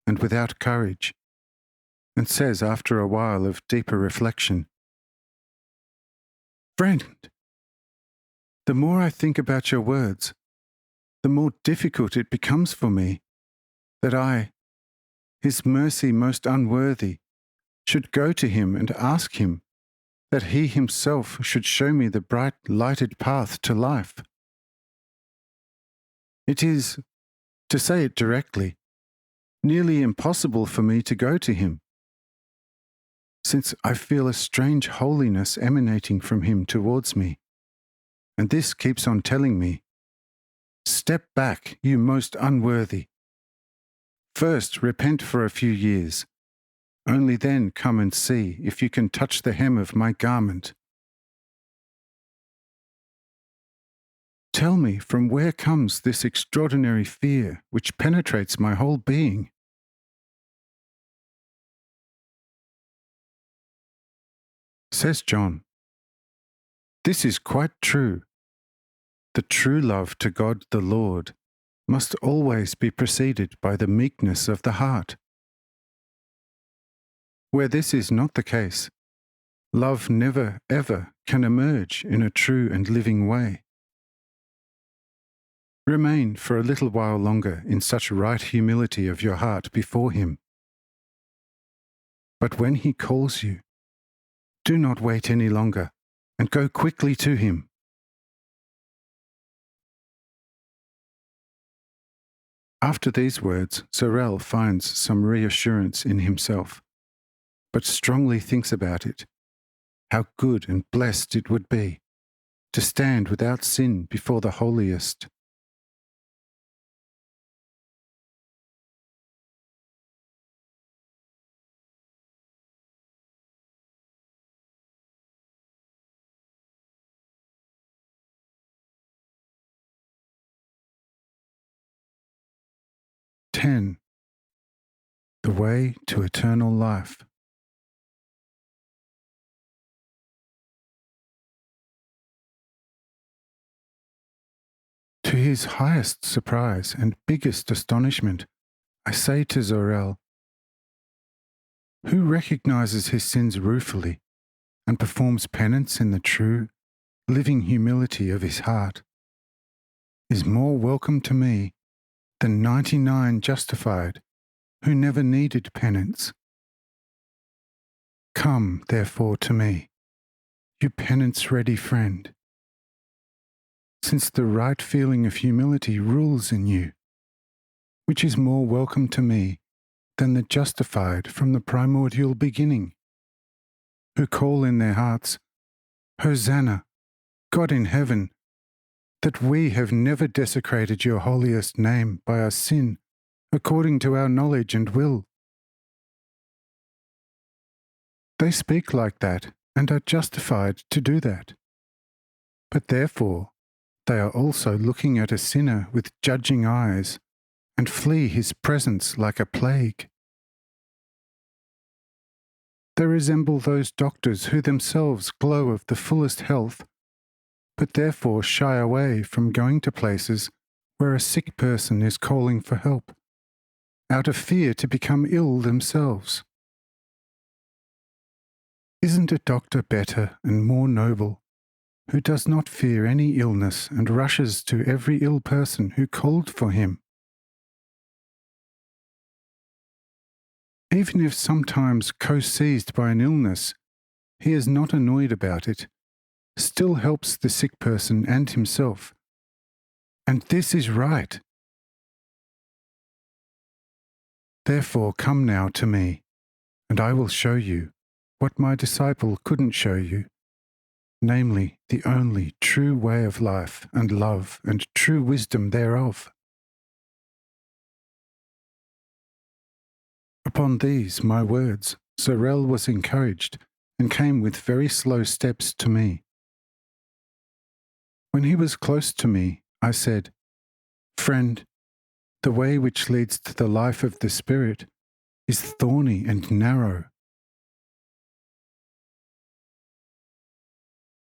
and without courage, and says after a while of deeper reflection, "Friend, the more I think about your words, the more difficult it becomes for me that I, his mercy most unworthy, should go to him and ask him that he himself should show me the bright lighted path to life. It is, to say it directly, nearly impossible for me to go to him, since I feel a strange holiness emanating from him towards me, and this keeps on telling me, 'Step back, you most unworthy. First repent for a few years, only then come and see if you can touch the hem of my garment.' Tell me from where comes this extraordinary fear which penetrates my whole being?" Says John, "This is quite true. The true love to God the Lord must always be preceded by the meekness of the heart. Where this is not the case, love never ever can emerge in a true and living way. Remain for a little while longer in such right humility of your heart before him. But when he calls you, do not wait any longer, and go quickly to him." After these words, Sorel finds some reassurance in himself, but strongly thinks about it, how good and blessed it would be to stand without sin before the holiest. "10. The way to eternal life. To his highest surprise and biggest astonishment, I say to Sorel, who recognizes his sins ruefully and performs penance in the true, living humility of his heart, is more welcome to me than 99 justified who never needed penance. Come, therefore, to me, you penance-ready friend, since the right feeling of humility rules in you, which is more welcome to me than the justified from the primordial beginning, who call in their hearts, 'Hosanna, God in heaven, that we have never desecrated your holiest name by our sin according to our knowledge and will.' They speak like that and are justified to do that. But therefore they are also looking at a sinner with judging eyes and flee his presence like a plague. They resemble those doctors who themselves glow of the fullest health, but therefore shy away from going to places where a sick person is calling for help, out of fear to become ill themselves. Isn't a doctor better and more noble, who does not fear any illness and rushes to every ill person who called for him? Even if sometimes co-seized by an illness, he is not annoyed about it, still helps the sick person and himself. And this is right. Therefore come now to me, and I will show you what my disciple couldn't show you, namely the only true way of life and love and true wisdom thereof. Upon these my words, Sorel was encouraged and came with very slow steps to me. When he was close to me, I said, "Friend, the way which leads to the life of the Spirit is thorny and narrow."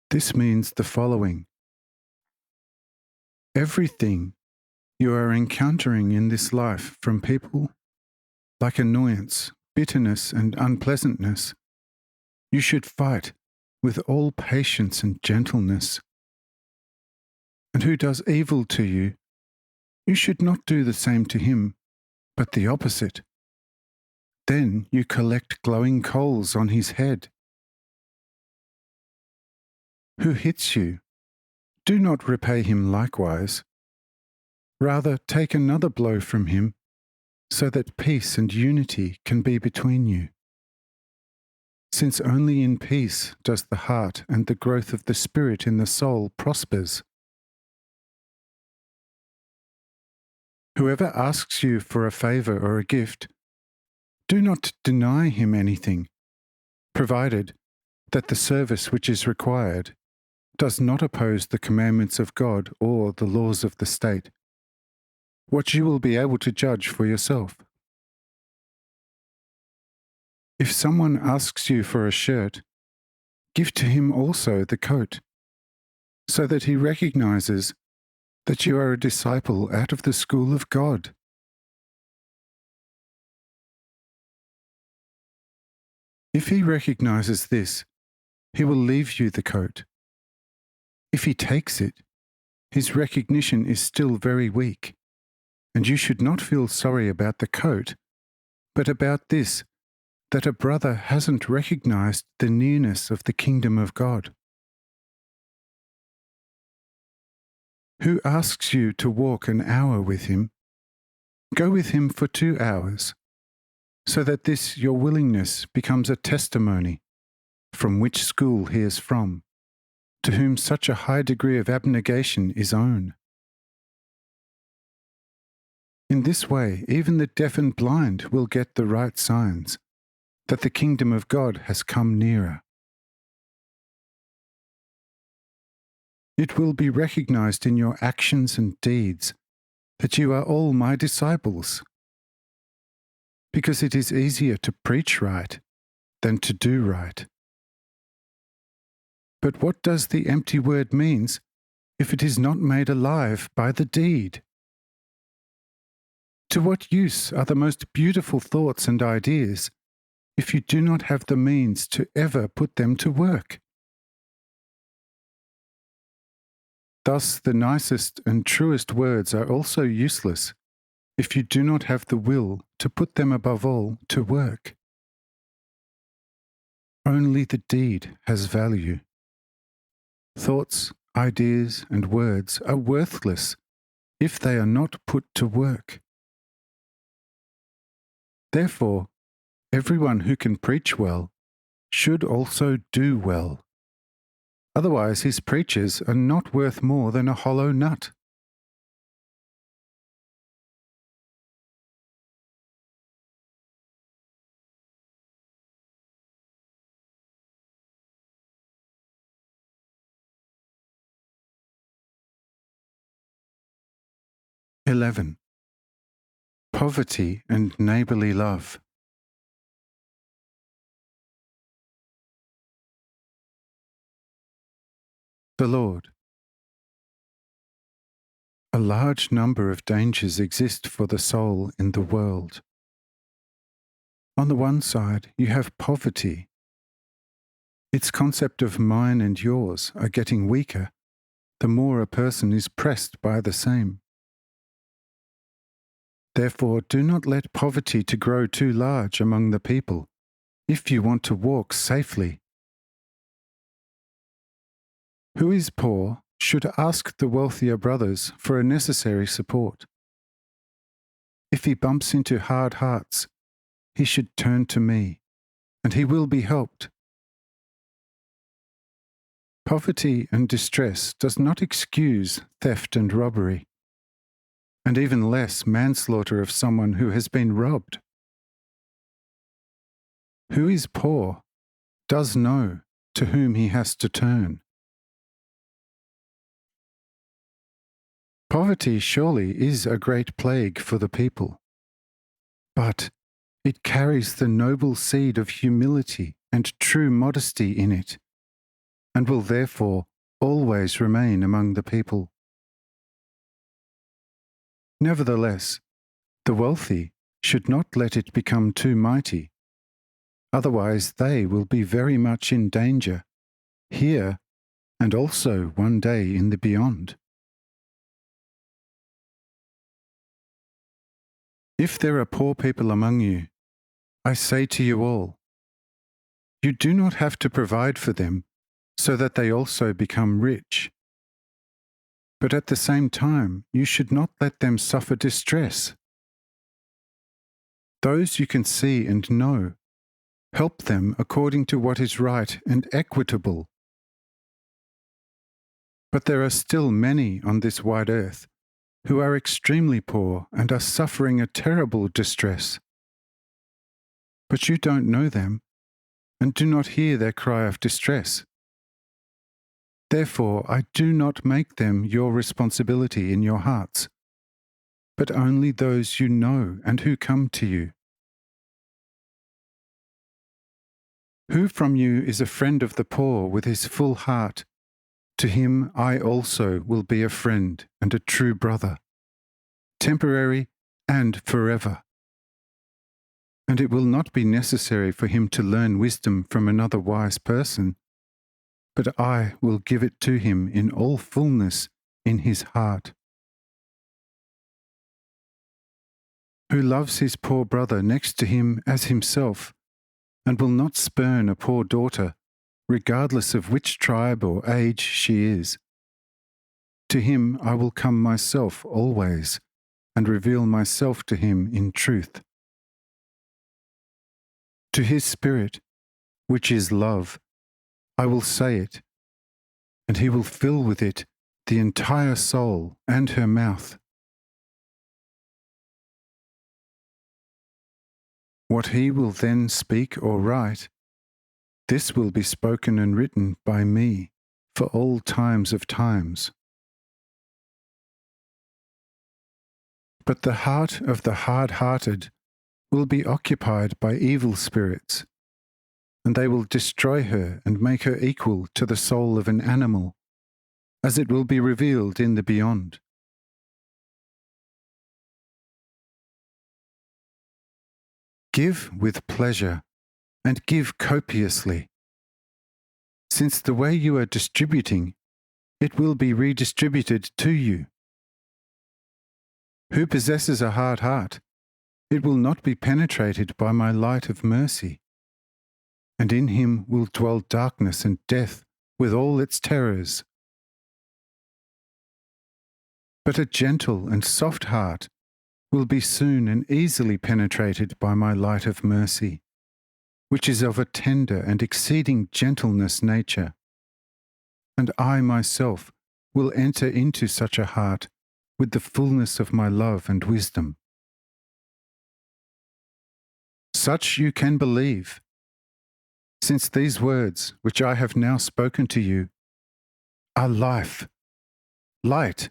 This means the following: everything, you are encountering in this life from people, like annoyance, bitterness, and unpleasantness, you should fight with all patience and gentleness. And who does evil to you, you should not do the same to him, but the opposite. Then you collect glowing coals on his head. Who hits you, do not repay him likewise. Rather, take another blow from him, so that peace and unity can be between you. Since only in peace does the heart and the growth of the Spirit in the soul prospers. Whoever asks you for a favour or a gift, do not deny him anything, provided that the service which is required does not oppose the commandments of God or the laws of the state, what you will be able to judge for yourself. If someone asks you for a shirt, give to him also the coat, so that he recognizes that you are a disciple out of the school of God. If he recognizes this, he will leave you the coat. If he takes it, his recognition is still very weak, and you should not feel sorry about the coat, but about this, that a brother hasn't recognized the nearness of the kingdom of God. Who asks you to walk an hour with him, go with him for 2 hours, so that this your willingness becomes a testimony from which school he is from, to whom such a high degree of abnegation is own. In this way, even the deaf and blind will get the right signs that the kingdom of God has come nearer. It will be recognized in your actions and deeds that you are all my disciples, because it is easier to preach right than to do right. But what does the empty word mean if it is not made alive by the deed? To what use are the most beautiful thoughts and ideas if you do not have the means to ever put them to work? Thus, the nicest and truest words are also useless if you do not have the will to put them above all to work. Only the deed has value. Thoughts, ideas, and words are worthless if they are not put to work. Therefore, everyone who can preach well should also do well. Otherwise, his preachers are not worth more than a hollow nut. (11) Poverty and neighbourly love. The Lord. A large number of dangers exist for the soul in the world. On the one side, you have poverty. Its concept of mine and yours are getting weaker the more a person is pressed by the same. Therefore, do not let poverty to grow too large among the people, if you want to walk safely. Who is poor should ask the wealthier brothers for a necessary support. If he bumps into hard hearts, he should turn to me, and he will be helped. Poverty and distress does not excuse theft and robbery, and even less manslaughter of someone who has been robbed. Who is poor does know to whom he has to turn. Poverty surely is a great plague for the people, but it carries the noble seed of humility and true modesty in it, and will therefore always remain among the people. Nevertheless, the wealthy should not let it become too mighty, otherwise they will be very much in danger, here and also one day in the beyond. If there are poor people among you, I say to you all, you do not have to provide for them so that they also become rich. But at the same time, you should not let them suffer distress. Those you can see and know, help them according to what is right and equitable. But there are still many on this wide earth who are extremely poor and are suffering a terrible distress. But you don't know them and do not hear their cry of distress. Therefore, I do not make them your responsibility in your hearts, but only those you know and who come to you. Who from you is a friend of the poor with his full heart? To him I also will be a friend and a true brother, temporary and forever. And it will not be necessary for him to learn wisdom from another wise person, but I will give it to him in all fullness in his heart. Who loves his poor brother next to him as himself, and will not spurn a poor daughter, regardless of which tribe or age she is. To him I will come myself always, and reveal myself to him in truth. To his spirit, which is love, I will say it, and he will fill with it the entire soul and her mouth. What he will then speak or write, this will be spoken and written by me for all times of times. But the heart of the hard-hearted will be occupied by evil spirits, and they will destroy her and make her equal to the soul of an animal, as it will be revealed in the beyond. Give with pleasure, and give copiously. Since the way you are distributing, it will be redistributed to you. Who possesses a hard heart, it will not be penetrated by my light of mercy, and in him will dwell darkness and death with all its terrors. But a gentle and soft heart will be soon and easily penetrated by my light of mercy, which is of a tender and exceeding gentleness nature. And I myself will enter into such a heart with the fullness of my love and wisdom. Such you can believe, since these words which I have now spoken to you are life, light,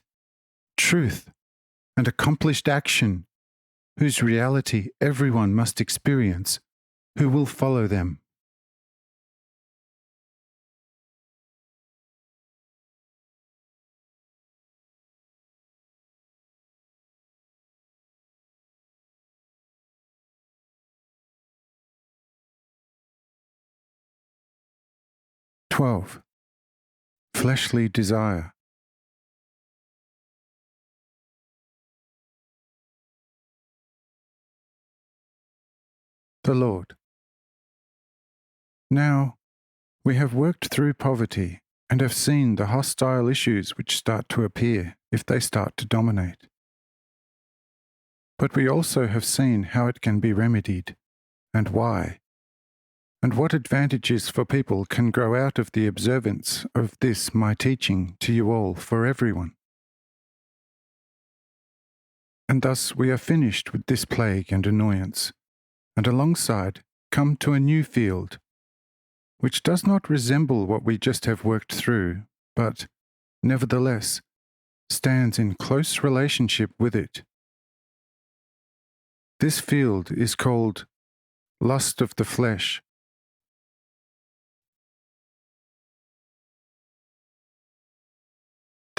truth, and accomplished action, whose reality everyone must experience who will follow them. Fleshly desire. The Lord. Now, we have worked through poverty and have seen the hostile issues which start to appear if they start to dominate. But we also have seen how it can be remedied, and why, and what advantages for people can grow out of the observance of this my teaching to you all for everyone. And thus we are finished with this plague and annoyance, and alongside come to a new field, which does not resemble what we just have worked through, but, nevertheless, stands in close relationship with it. This field is called lust of the flesh.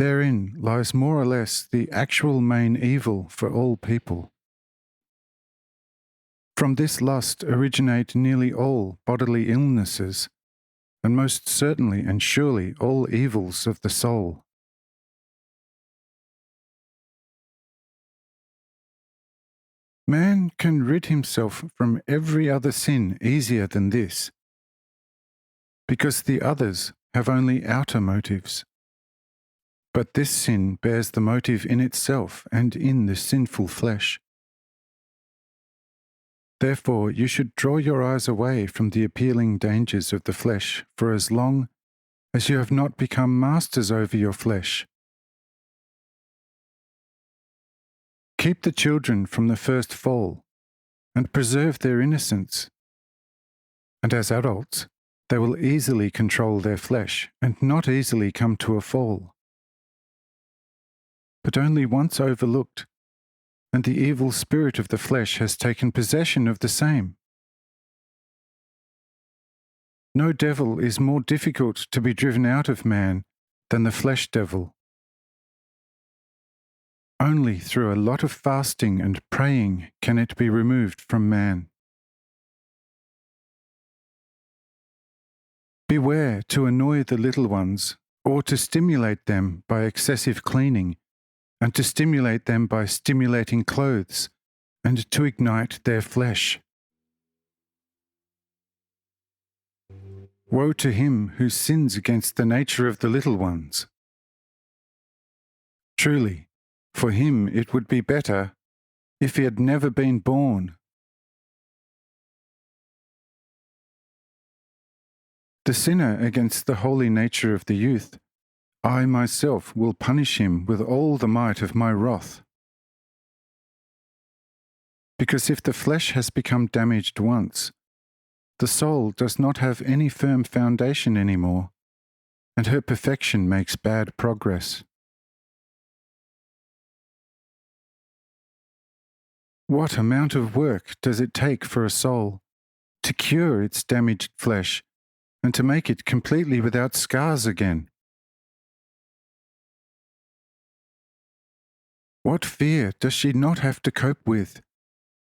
Therein lies more or less the actual main evil for all people. From this lust originate nearly all bodily illnesses, and most certainly and surely all evils of the soul. Man can rid himself from every other sin easier than this, because the others have only outer motives. But this sin bears the motive in itself and in the sinful flesh. Therefore, you should draw your eyes away from the appealing dangers of the flesh for as long as you have not become masters over your flesh. Keep the children from the first fall, and preserve their innocence. And as adults, they will easily control their flesh and not easily come to a fall. But only once overlooked, and the evil spirit of the flesh has taken possession of the same. No devil is more difficult to be driven out of man than the flesh devil. Only through a lot of fasting and praying can it be removed from man. Beware to annoy the little ones, or to stimulate them by excessive cleaning, and to stimulate them by stimulating clothes, and to ignite their flesh. Woe to him who sins against the nature of the little ones. Truly, for him it would be better if he had never been born. The sinner against the holy nature of the youth, I myself will punish him with all the might of my wrath. Because if the flesh has become damaged once, the soul does not have any firm foundation anymore, and her perfection makes bad progress. What amount of work does it take for a soul to cure its damaged flesh and to make it completely without scars again? What fear does she not have to cope with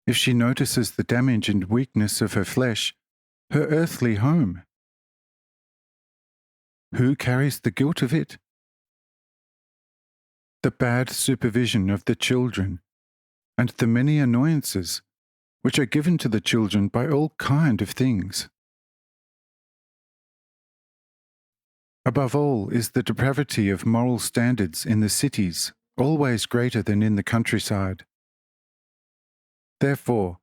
if she notices the damage and weakness of her flesh, her earthly home? Who carries the guilt of it? The bad supervision of the children, and the many annoyances which are given to the children by all kind of things. Above all is the depravity of moral standards in the cities, always greater than in the countryside. Therefore,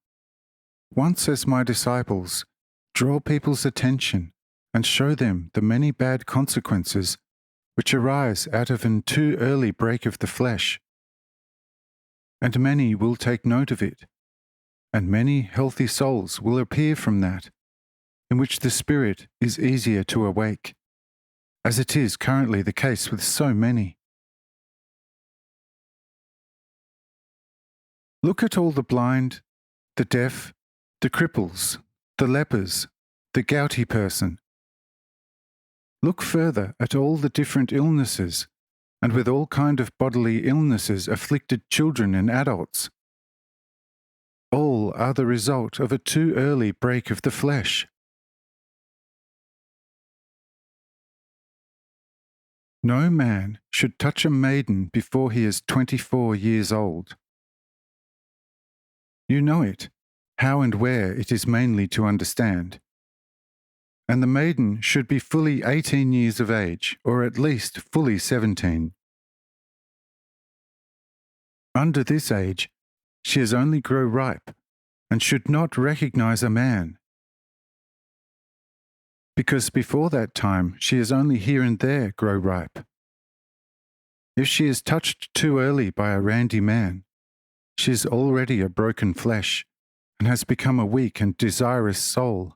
once as my disciples, draw people's attention and show them the many bad consequences which arise out of an too early break of the flesh. And many will take note of it, and many healthy souls will appear from that, in which the spirit is easier to awake, as it is currently the case with so many. Look at all the blind, the deaf, the cripples, the lepers, the gouty person. Look further at all the different illnesses, and with all kind of bodily illnesses afflicted children and adults. All are the result of a too early break of the flesh. No man should touch a maiden before he is 24 years old. You know it, how and where it is mainly to understand. And the maiden should be fully 18 years of age, or at least fully 17. Under this age, she is only grow ripe, and should not recognize a man. Because before that time she is only here and there grow ripe. If she is touched too early by a randy man, she is already a broken flesh, and has become a weak and desirous soul.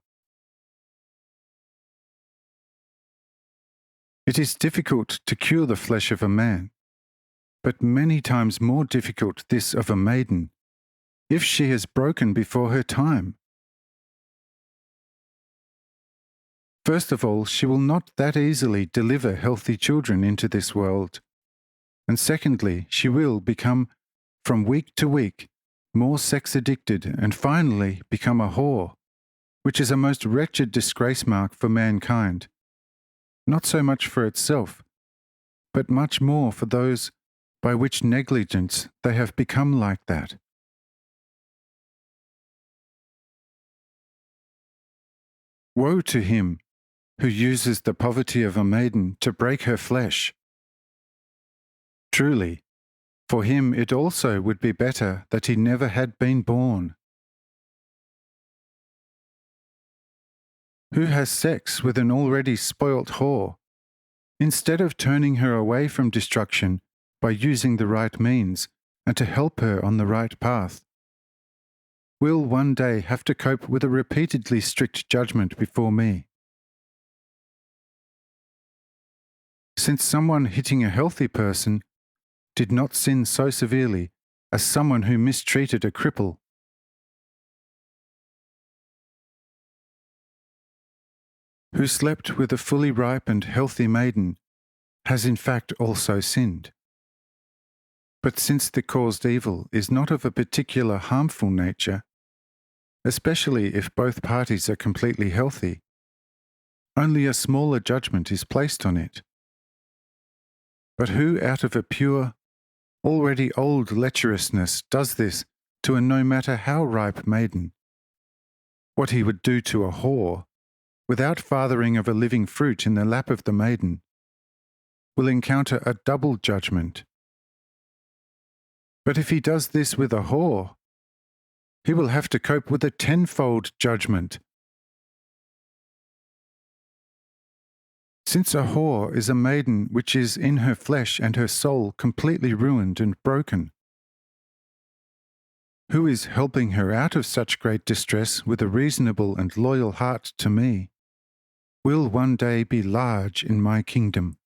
It is difficult to cure the flesh of a man, but many times more difficult this of a maiden, if she has broken before her time. First of all, she will not that easily deliver healthy children into this world, and secondly, she will become, from week to week, more sex-addicted and finally become a whore, which is a most wretched disgrace mark for mankind, not so much for itself, but much more for those by which negligence they have become like that. Woe to him who uses the poverty of a maiden to break her flesh. Truly, for him it also would be better that he never had been born. Who has sex with an already spoilt whore, instead of turning her away from destruction by using the right means and to help her on the right path, will one day have to cope with a repeatedly strict judgment before me. Since someone hitting a healthy person did not sin so severely as someone who mistreated a cripple. Who slept with a fully ripened, healthy maiden has in fact also sinned. But since the caused evil is not of a particular harmful nature, especially if both parties are completely healthy, only a smaller judgment is placed on it. But who out of a pure, already old lecherousness does this to a no matter how ripe maiden? What he would do to a whore, without fathering of a living fruit in the lap of the maiden, will encounter a double judgment. But if he does this with a whore, he will have to cope with a tenfold judgment. Since a whore is a maiden which is in her flesh and her soul completely ruined and broken, who is helping her out of such great distress with a reasonable and loyal heart to me, will one day be large in my kingdom.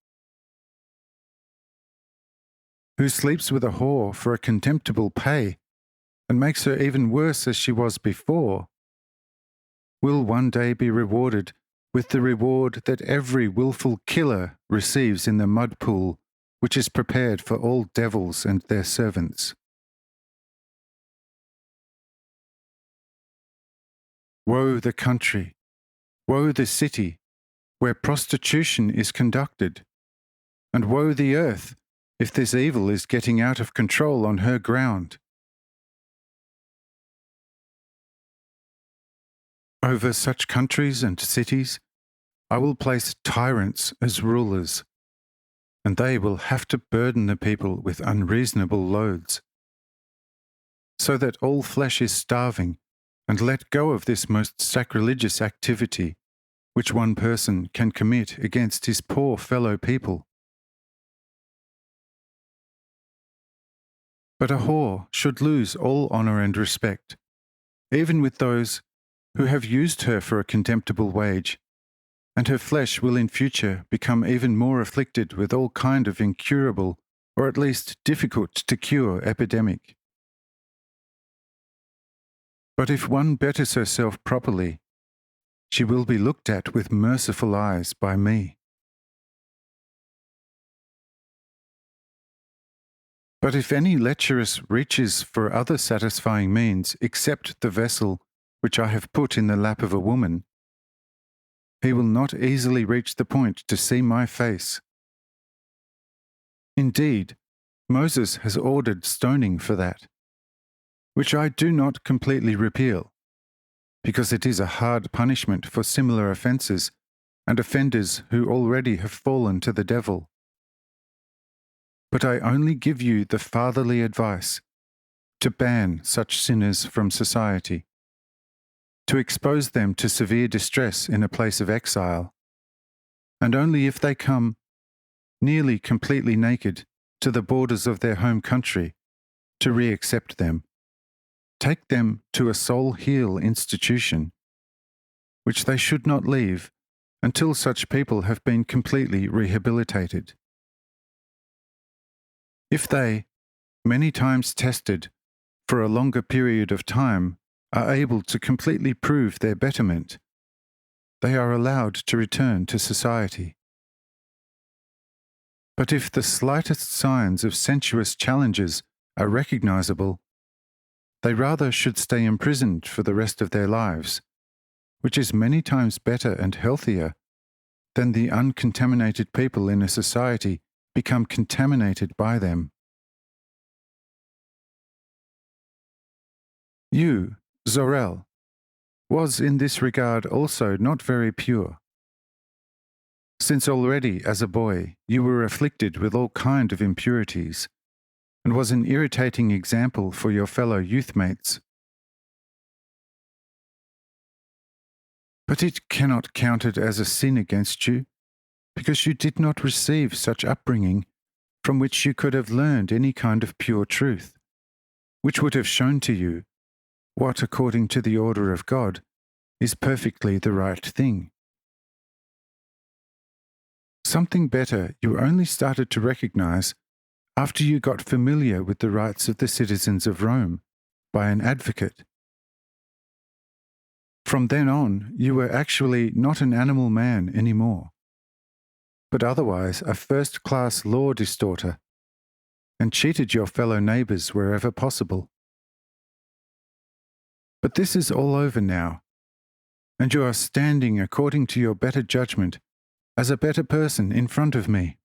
Who sleeps with a whore for a contemptible pay, and makes her even worse as she was before, will one day be rewarded with the reward that every willful killer receives in the mud pool which is prepared for all devils and their servants. Woe the country, woe the city, where prostitution is conducted, and woe the earth if this evil is getting out of control on her ground. Over such countries and cities, I will place tyrants as rulers, and they will have to burden the people with unreasonable loads, so that all flesh is starving and let go of this most sacrilegious activity which one person can commit against his poor fellow people. But a whore should lose all honour and respect, even with those who have used her for a contemptible wage, and her flesh will in future become even more afflicted with all kind of incurable, or at least difficult to cure epidemic. But if one betters herself properly, she will be looked at with merciful eyes by me. But if any lecherous reaches for other satisfying means except the vessel which I have put in the lap of a woman, he will not easily reach the point to see my face. Indeed, Moses has ordered stoning for that, which I do not completely repeal, because it is a hard punishment for similar offences and offenders who already have fallen to the devil. But I only give you the fatherly advice to ban such sinners from society, to expose them to severe distress in a place of exile, and only if they come, nearly completely naked, to the borders of their home country, to re-accept them. Take them to a soul-heal institution, which they should not leave until such people have been completely rehabilitated. If they, many times tested, for a longer period of time, are able to completely prove their betterment, they are allowed to return to society. But if the slightest signs of sensuous challenges are recognizable, they rather should stay imprisoned for the rest of their lives, which is many times better and healthier than the uncontaminated people in a society become contaminated by them. You, Zorel, was in this regard also not very pure, since already as a boy you were afflicted with all kind of impurities, and was an irritating example for your fellow youth-mates. But it cannot count it as a sin against you, because you did not receive such upbringing from which you could have learned any kind of pure truth, which would have shown to you what, according to the order of God, is perfectly the right thing. Something better you only started to recognize after you got familiar with the rights of the citizens of Rome by an advocate. From then on, you were actually not an animal man anymore, but otherwise a first-class law distorter, and cheated your fellow neighbours wherever possible. But this is all over now, and you are standing according to your better judgment as a better person in front of me.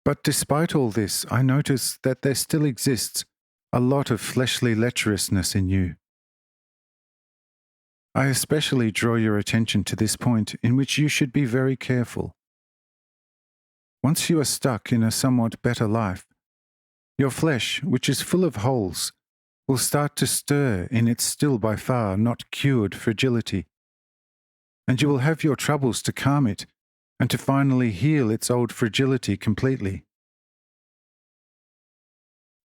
But despite all this, I notice that there still exists a lot of fleshly lecherousness in you. I especially draw your attention to this point in which you should be very careful. Once you are stuck in a somewhat better life, your flesh, which is full of holes, will start to stir in its still by far not cured fragility, and you will have your troubles to calm it and to finally heal its old fragility completely.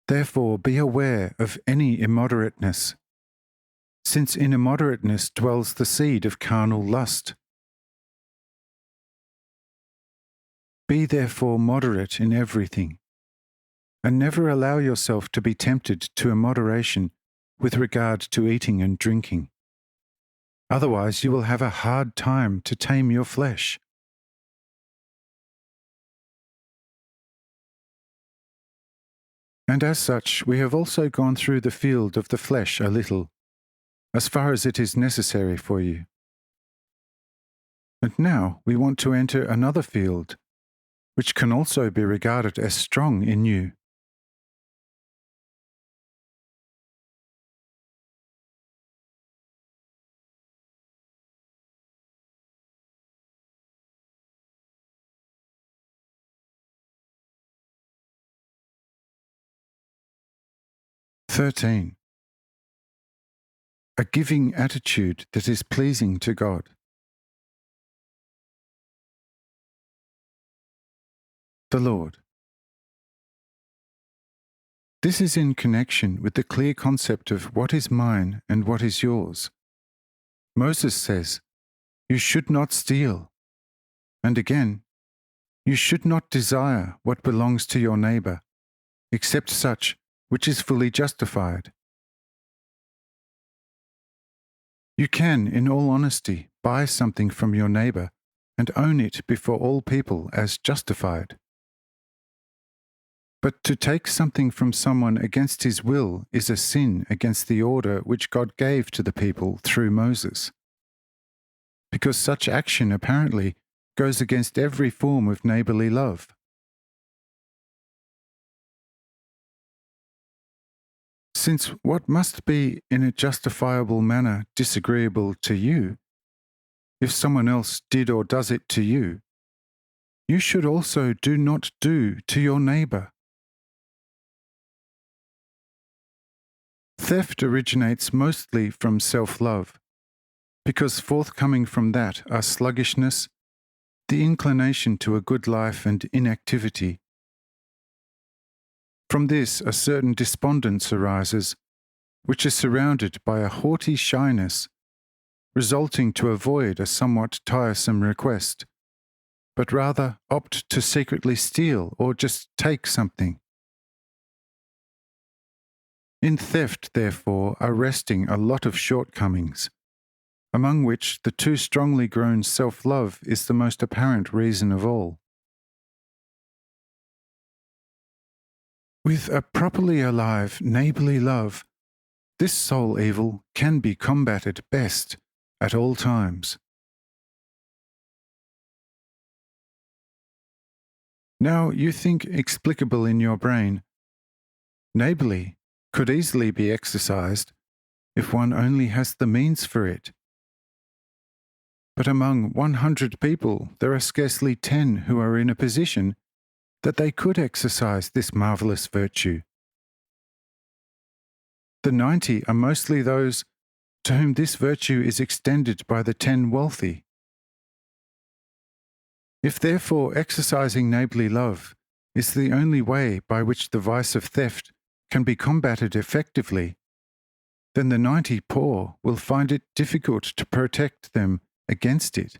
Therefore, be aware of any immoderateness, since in immoderateness dwells the seed of carnal lust. Be therefore moderate in everything, and never allow yourself to be tempted to immoderation with regard to eating and drinking. Otherwise, you will have a hard time to tame your flesh. And as such, we have also gone through the field of the flesh a little, as far as it is necessary for you. And now we want to enter another field, which can also be regarded as strong in you. (13) A giving attitude that is pleasing to God. The Lord. This is in connection with the clear concept of what is mine and what is yours. Moses says, "You should not steal." And again, "You should not desire what belongs to your neighbour, except such which is fully justified." You can, in all honesty, buy something from your neighbour and own it before all people as justified. But to take something from someone against his will is a sin against the order which God gave to the people through Moses, because such action apparently goes against every form of neighbourly love. Since what must be in a justifiable manner disagreeable to you, if someone else did or does it to you, you should also do not do to your neighbour. Theft originates mostly from self-love, because forthcoming from that are sluggishness, the inclination to a good life and inactivity. From this a certain despondence arises, which is surrounded by a haughty shyness, resulting to avoid a somewhat tiresome request, but rather opt to secretly steal or just take something. In theft, therefore, are resting a lot of shortcomings, among which the too strongly grown self-love is the most apparent reason of all. With a properly alive neighbourly love, this soul evil can be combated best at all times. Now you think explicable in your brain, neighbourly could easily be exercised if one only has the means for it. But among 100 people, there are scarcely 10 who are in a position that they could exercise this marvellous virtue. The 90 are mostly those to whom this virtue is extended by the 10 wealthy. If therefore exercising neighbourly love is the only way by which the vice of theft can be combated effectively, then the 90 poor will find it difficult to protect them against it,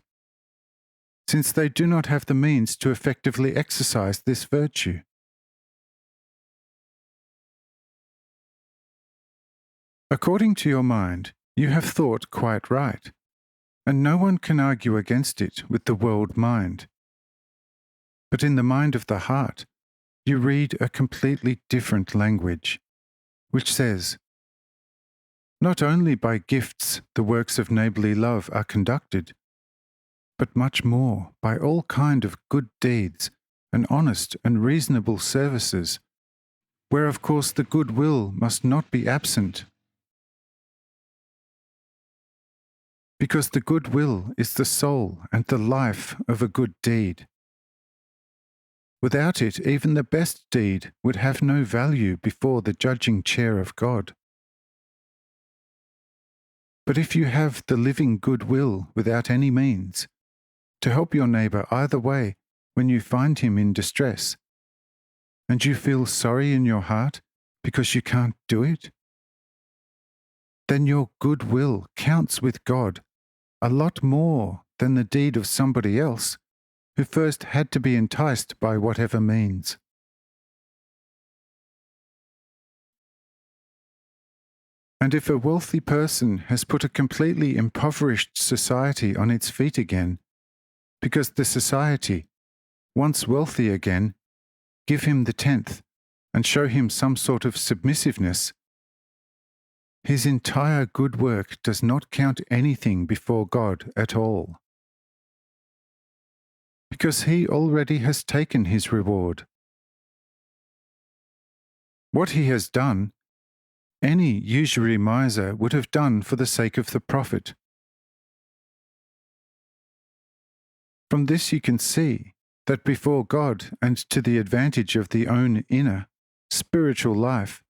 since they do not have the means to effectively exercise this virtue. According to your mind, you have thought quite right, and no one can argue against it with the world mind. But in the mind of the heart, you read a completely different language, which says, not only by gifts the works of neighbourly love are conducted, but much more by all kind of good deeds and honest and reasonable services, where of course the good will must not be absent, because the good will is the soul and the life of a good deed. Without it, even the best deed would have no value before the judging chair of God. But if you have the living good will without any means, to help your neighbour either way when you find him in distress, and you feel sorry in your heart because you can't do it, then your good will counts with God a lot more than the deed of somebody else who first had to be enticed by whatever means. And if a wealthy person has put a completely impoverished society on its feet again, because the society, once wealthy again, give him the 10th and show him some sort of submissiveness, his entire good work does not count anything before God at all, because he already has taken his reward. What he has done, any usury miser would have done for the sake of the profit. From this you can see that before God and to the advantage of the own inner, spiritual life,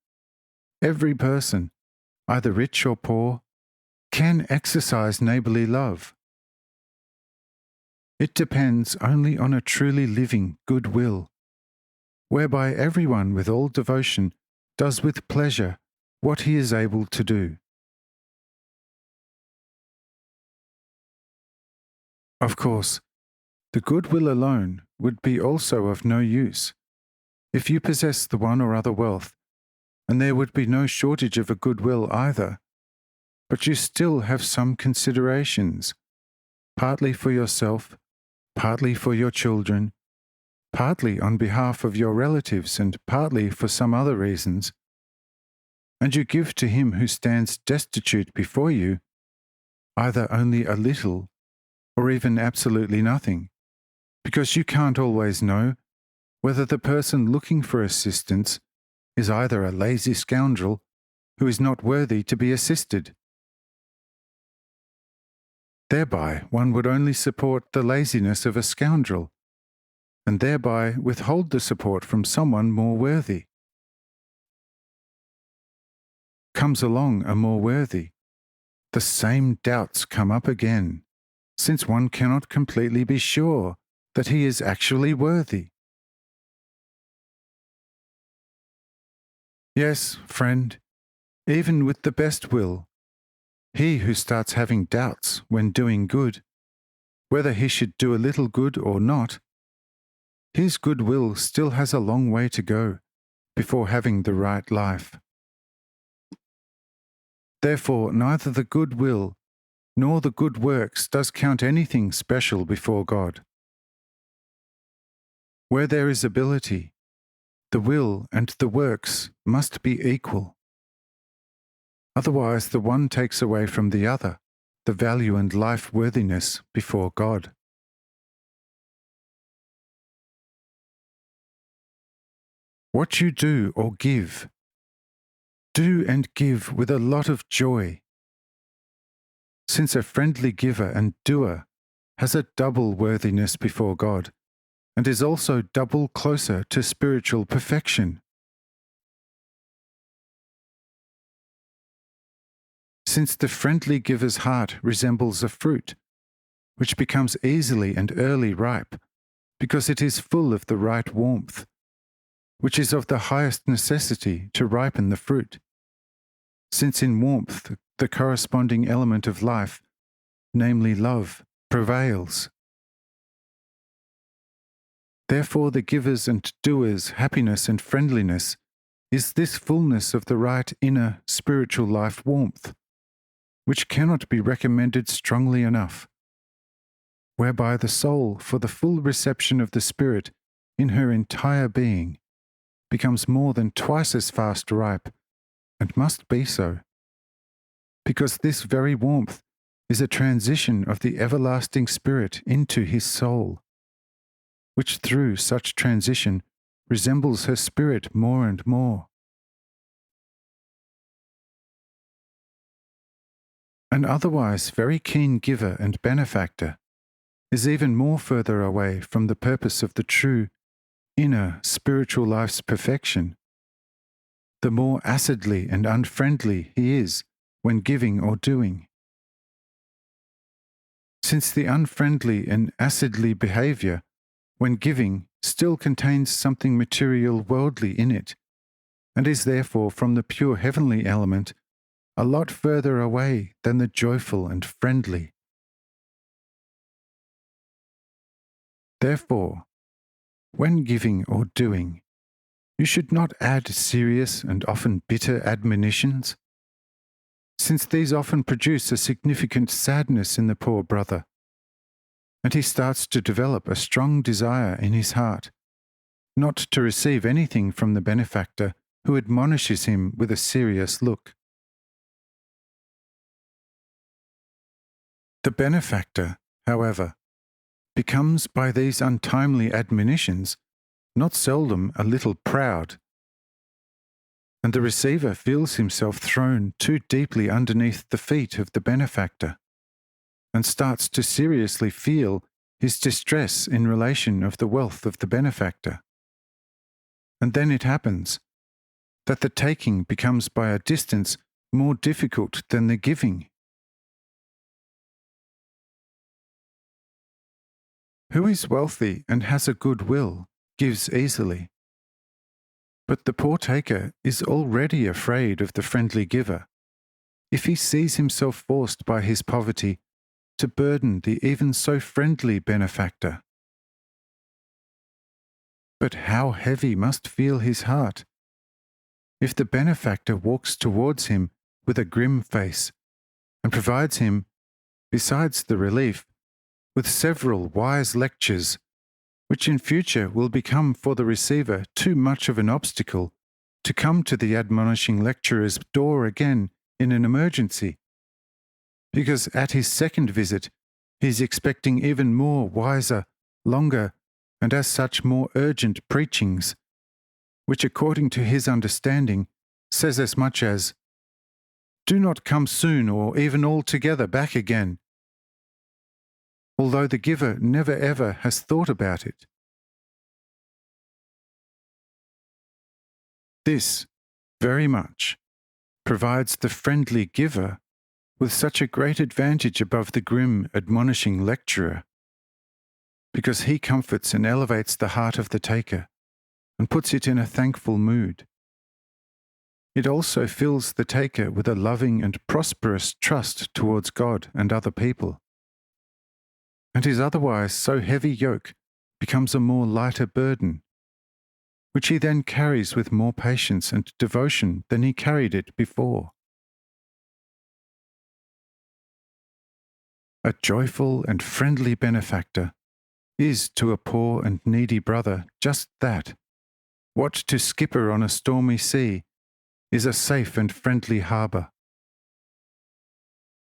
every person, either rich or poor, can exercise neighbourly love. It depends only on a truly living good will, whereby everyone with all devotion does with pleasure what he is able to do. Of course, the good will alone would be also of no use. If you possess the one or other wealth, and there would be no shortage of a good will either, but you still have some considerations, partly for yourself, partly for your children, partly on behalf of your relatives, and partly for some other reasons, and you give to him who stands destitute before you either only a little or even absolutely nothing, because you can't always know whether the person looking for assistance is either a lazy scoundrel who is not worthy to be assisted. Thereby one would only support the laziness of a scoundrel, and thereby withhold the support from someone more worthy. Comes along a more worthy, the same doubts come up again, since one cannot completely be sure that he is actually worthy. Yes, friend, even with the best will, he who starts having doubts when doing good, whether he should do a little good or not, his good will still has a long way to go before having the right life. Therefore, neither the good will nor the good works does count anything special before God. Where there is ability, the will and the works must be equal. Otherwise, the one takes away from the other the value and life-worthiness before God. What you do or give, do and give with a lot of joy, since a friendly giver and doer has a double worthiness before God, and is also double closer to spiritual perfection. Since the friendly giver's heart resembles a fruit, which becomes easily and early ripe, because it is full of the right warmth, which is of the highest necessity to ripen the fruit, since in warmth the corresponding element of life, namely love, prevails. Therefore the giver's and doer's happiness and friendliness is this fullness of the right inner spiritual life warmth, which cannot be recommended strongly enough, whereby the soul, for the full reception of the Spirit in her entire being, becomes more than twice as fast ripe, and must be so, because this very warmth is a transition of the everlasting Spirit into his soul, which through such transition resembles her spirit more and more. An otherwise very keen giver and benefactor is even more further away from the purpose of the true, inner spiritual life's perfection, the more acidly and unfriendly he is when giving or doing. Since the unfriendly and acidly behaviour when giving still contains something material worldly in it, and is therefore from the pure heavenly element a lot further away than the joyful and friendly. Therefore, when giving or doing, you should not add serious and often bitter admonitions, since these often produce a significant sadness in the poor brother, and he starts to develop a strong desire in his heart, not to receive anything from the benefactor who admonishes him with a serious look. The benefactor, however, becomes by these untimely admonitions not seldom a little proud, and the receiver feels himself thrown too deeply underneath the feet of the benefactor, and starts to seriously feel his distress in relation of the wealth of the benefactor. And then it happens that the taking becomes by a distance more difficult than the giving. Who is wealthy and has a good will gives easily. But the poor taker is already afraid of the friendly giver, if he sees himself forced by his poverty to burden the even so friendly benefactor. But how heavy must feel his heart, if the benefactor walks towards him with a grim face, and provides him, besides the relief, with several wise lectures, which in future will become for the receiver too much of an obstacle to come to the admonishing lecturer's door again in an emergency, because at his second visit he is expecting even more wiser, longer, and as such more urgent preachings, which according to his understanding says as much as, "Do not come soon or even altogether back again," although the giver never ever has thought about it. This, very much, provides the friendly giver with such a great advantage above the grim admonishing lecturer, because he comforts and elevates the heart of the taker, and puts it in a thankful mood. It also fills the taker with a loving and prosperous trust towards God and other people, and his otherwise so heavy yoke becomes a more lighter burden, which he then carries with more patience and devotion than he carried it before. A joyful and friendly benefactor is to a poor and needy brother just that. What to skipper on a stormy sea is a safe and friendly harbour.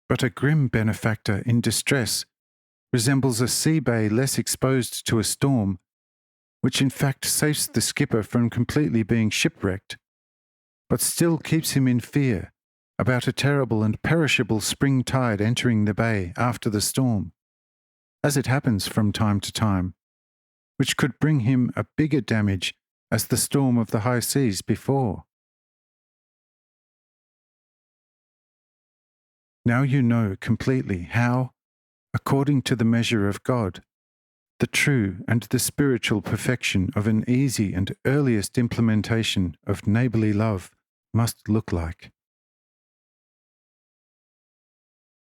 But a grim benefactor in distress resembles a sea bay less exposed to a storm, which in fact saves the skipper from completely being shipwrecked, but still keeps him in fear about a terrible and perishable spring tide entering the bay after the storm, as it happens from time to time, which could bring him a bigger damage as the storm of the high seas before. Now you know completely how, according to the measure of God, the true and the spiritual perfection of an easy and earliest implementation of neighbourly love must look like.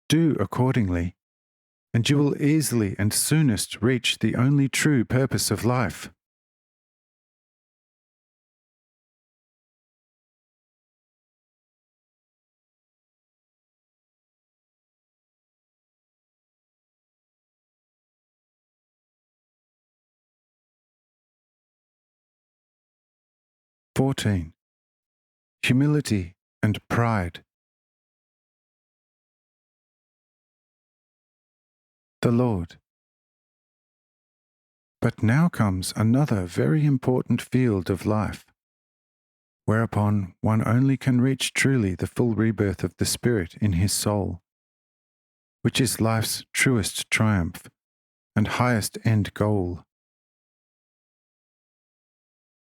Do accordingly, and you will easily and soonest reach the only true purpose of life. (14) Humility and pride. The Lord. But now comes another very important field of life, whereupon one only can reach truly the full rebirth of the Spirit in his soul, which is life's truest triumph and highest end goal.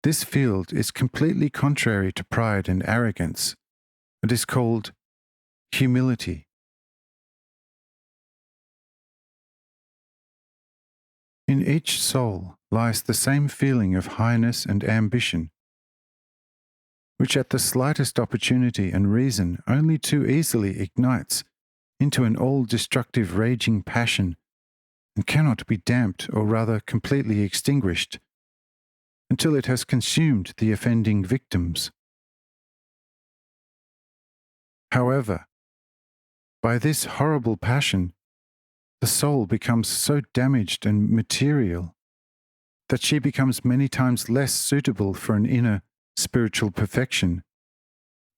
This field is completely contrary to pride and arrogance, and is called humility. In each soul lies the same feeling of highness and ambition, which at the slightest opportunity and reason only too easily ignites into an all-destructive raging passion, and cannot be damped or rather completely extinguished until it has consumed the offending victims. However, by this horrible passion, the soul becomes so damaged and material that she becomes many times less suitable for an inner spiritual perfection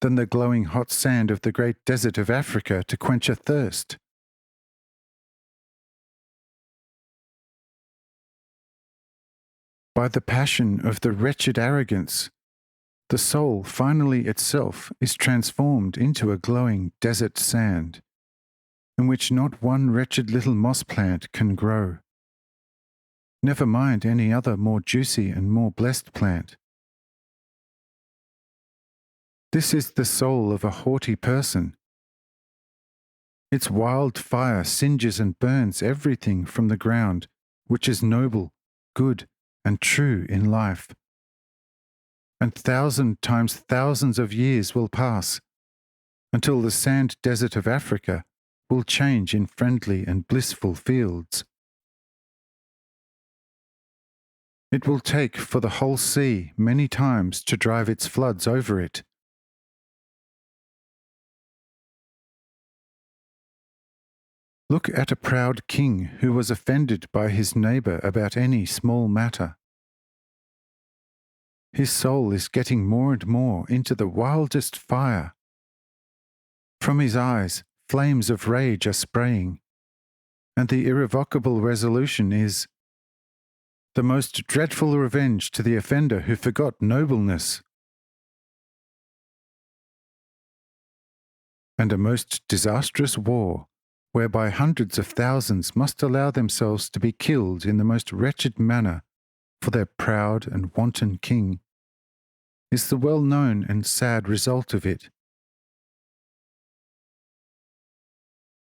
than the glowing hot sand of the great desert of Africa to quench a thirst. By the passion of the wretched arrogance, the soul finally itself is transformed into a glowing desert sand, in which not one wretched little moss plant can grow. Never mind any other more juicy and more blessed plant. This is the soul of a haughty person. Its wild fire singes and burns everything from the ground which is noble, good, and true in life. And 1,000 times thousands of years will pass until the sand desert of Africa will change in friendly and blissful fields. It will take for the whole sea many times to drive its floods over it. Look at a proud king who was offended by his neighbour about any small matter. His soul is getting more and more into the wildest fire. From his eyes, flames of rage are spraying, and the irrevocable resolution is the most dreadful revenge to the offender who forgot nobleness, and a most disastrous war, whereby hundreds of thousands must allow themselves to be killed in the most wretched manner for their proud and wanton king, is the well-known and sad result of it.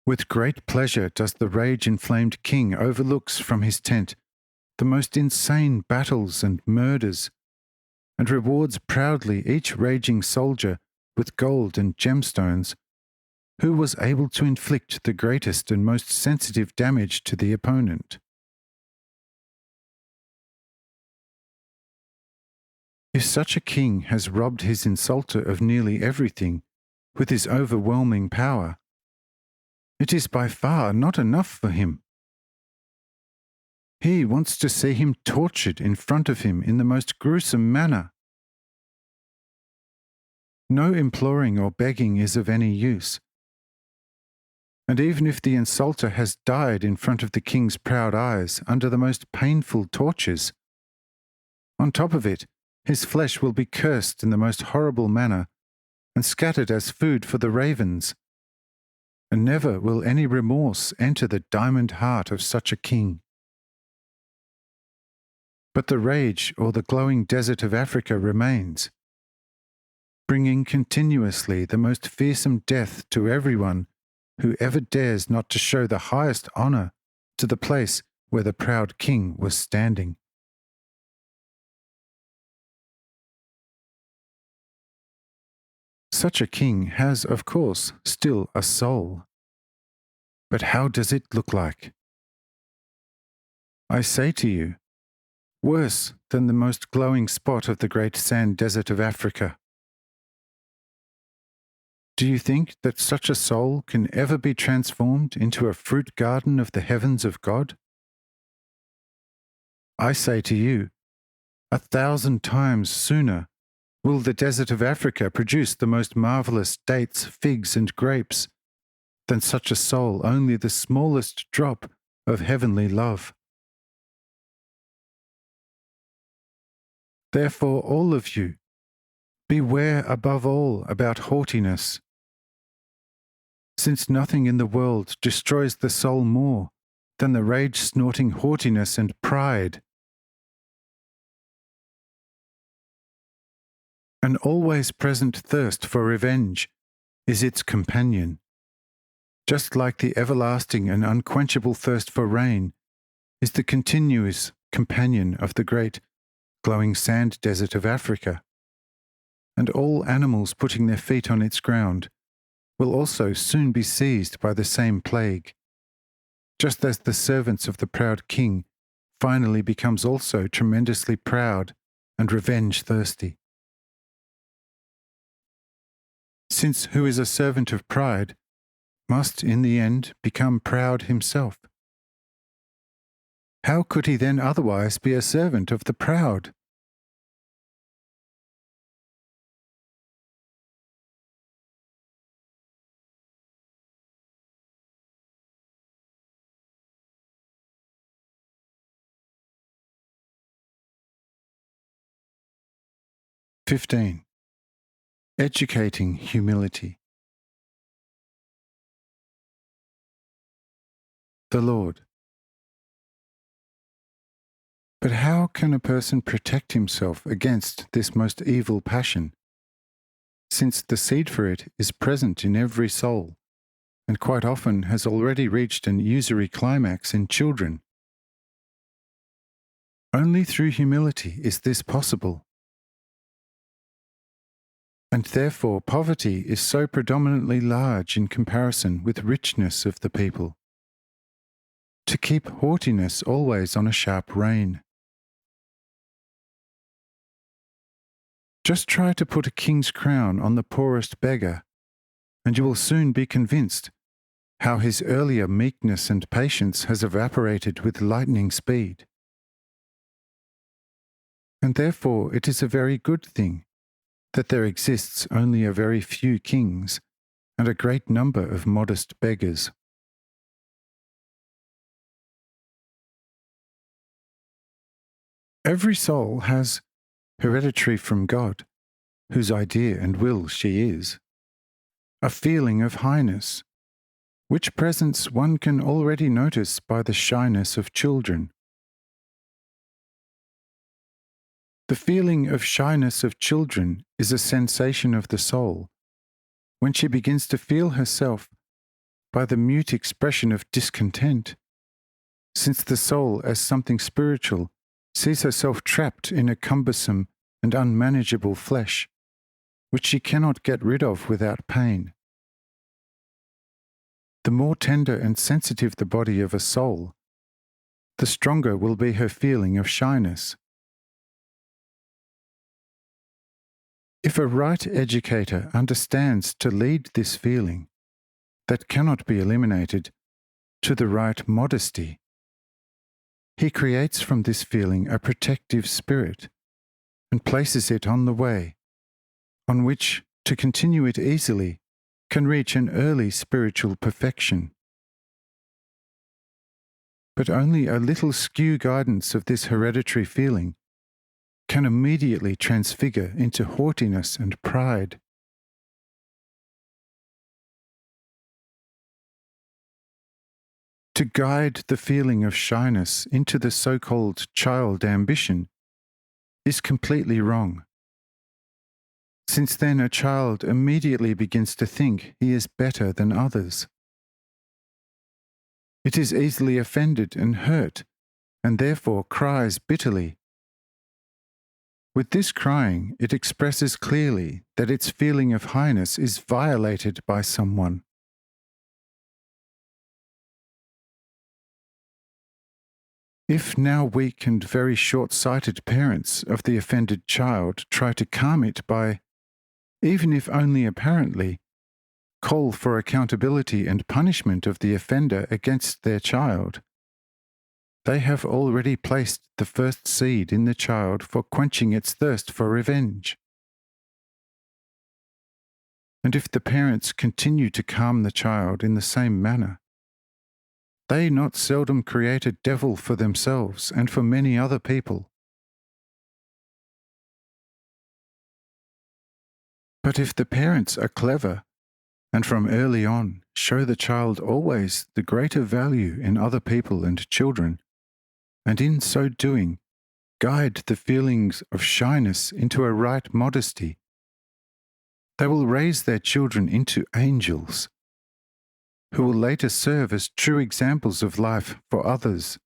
With great pleasure does the rage-inflamed king overlooks from his tent the most insane battles and murders, and rewards proudly each raging soldier with gold and gemstones, who was able to inflict the greatest and most sensitive damage to the opponent. If such a king has robbed his insulter of nearly everything with his overwhelming power, It is by far not enough for him. He wants to see him tortured in front of him in the most gruesome manner. No imploring or begging is of any use. And even if the insulter has died in front of the king's proud eyes under the most painful tortures, on top of it, his flesh will be cursed in the most horrible manner and scattered as food for the ravens. And never will any remorse enter the diamond heart of such a king. But the rage or the glowing desert of Africa remains, bringing continuously the most fearsome death to everyone who ever dares not to show the highest honour to the place where the proud king was standing. Such a king has, of course, still a soul. But how does it look like? I say to you, worse than the most glowing spot of the great sand desert of Africa. Do you think that such a soul can ever be transformed into a fruit garden of the heavens of God? I say to you, 1,000 times sooner will the desert of Africa produce the most marvellous dates, figs, and grapes than such a soul only the smallest drop of heavenly love. Therefore, all of you, beware above all about haughtiness, since nothing in the world destroys the soul more than the rage-snorting haughtiness and pride. An always present thirst for revenge is its companion, just like the everlasting and unquenchable thirst for rain is the continuous companion of the great glowing sand desert of Africa. And all animals putting their feet on its ground will also soon be seized by the same plague, just as the servants of the proud king finally becomes also tremendously proud and revenge-thirsty. Since who is a servant of pride must in the end become proud himself. How could he then otherwise be a servant of the proud? (15) Educating humility. The Lord. But how can a person protect himself against this most evil passion, since the seed for it is present in every soul, and quite often has already reached an usury climax in children? Only through humility is this possible. And therefore poverty is so predominantly large in comparison with richness of the people, to keep haughtiness always on a sharp rein. Just try to put a king's crown on the poorest beggar, and you will soon be convinced how his earlier meekness and patience has evaporated with lightning speed. And therefore it is a very good thing that there exists only a very few kings and a great number of modest beggars. Every soul has, hereditary from God, whose idea and will she is, a feeling of highness, which presence one can already notice by the shyness of children. The feeling of shyness of children is a sensation of the soul, when she begins to feel herself by the mute expression of discontent, since the soul as something spiritual sees herself trapped in a cumbersome and unmanageable flesh, which she cannot get rid of without pain. The more tender and sensitive the body of a soul, the stronger will be her feeling of shyness. If a right educator understands to lead this feeling, that cannot be eliminated, to the right modesty. He creates from this feeling a protective spirit and places it on the way, on which, to continue it easily, can reach an early spiritual perfection. But only a little skew guidance of this hereditary feeling can immediately transfigure into haughtiness and pride. To guide the feeling of shyness into the so-called child ambition is completely wrong, since then a child immediately begins to think he is better than others. It is easily offended and hurt, and therefore cries bitterly. With this crying, it expresses clearly that its feeling of highness is violated by someone. If now weak and very short-sighted parents of the offended child try to calm it by, even if only apparently, call for accountability and punishment of the offender against their child, they have already placed the first seed in the child for quenching its thirst for revenge. And if the parents continue to calm the child in the same manner, they not seldom create a devil for themselves and for many other people. But if the parents are clever, and from early on show the child always the greater value in other people and children, and in so doing guide the feelings of shyness into a right modesty, they will raise their children into angels, who will later serve as true examples of life for others,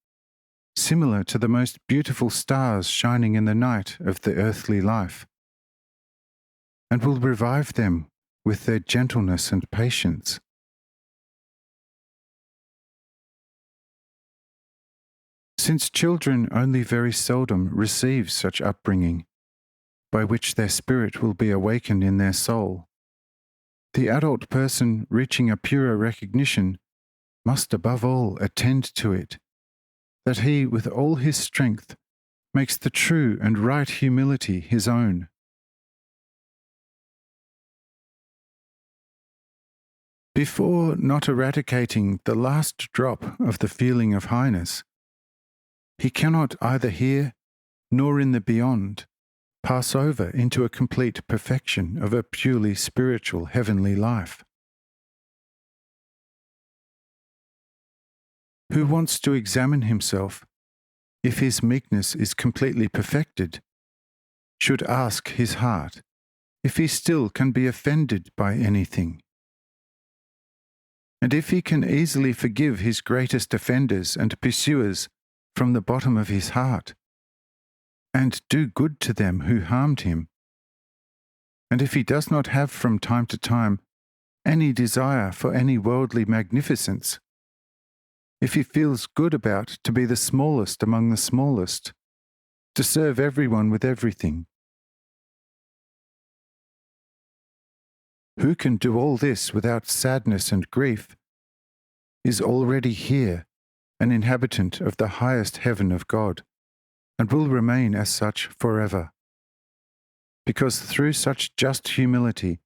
similar to the most beautiful stars shining in the night of the earthly life, and will revive them with their gentleness and patience. Since children only very seldom receive such upbringing, by which their spirit will be awakened in their soul, the adult person reaching a purer recognition must above all attend to it, that he with all his strength makes the true and right humility his own. Before not eradicating the last drop of the feeling of highness, he cannot either here nor in the beyond pass over into a complete perfection of a purely spiritual heavenly life. Who wants to examine himself if his meekness is completely perfected, should ask his heart if he still can be offended by anything. And if he can easily forgive his greatest offenders and pursuers from the bottom of his heart, and do good to them who harmed him, and if he does not have from time to time any desire for any worldly magnificence, if he feels good about to be the smallest among the smallest, to serve everyone with everything, who can do all this without sadness and grief, is already here an inhabitant of the highest heaven of God, and will remain as such forever. Because through such just humility,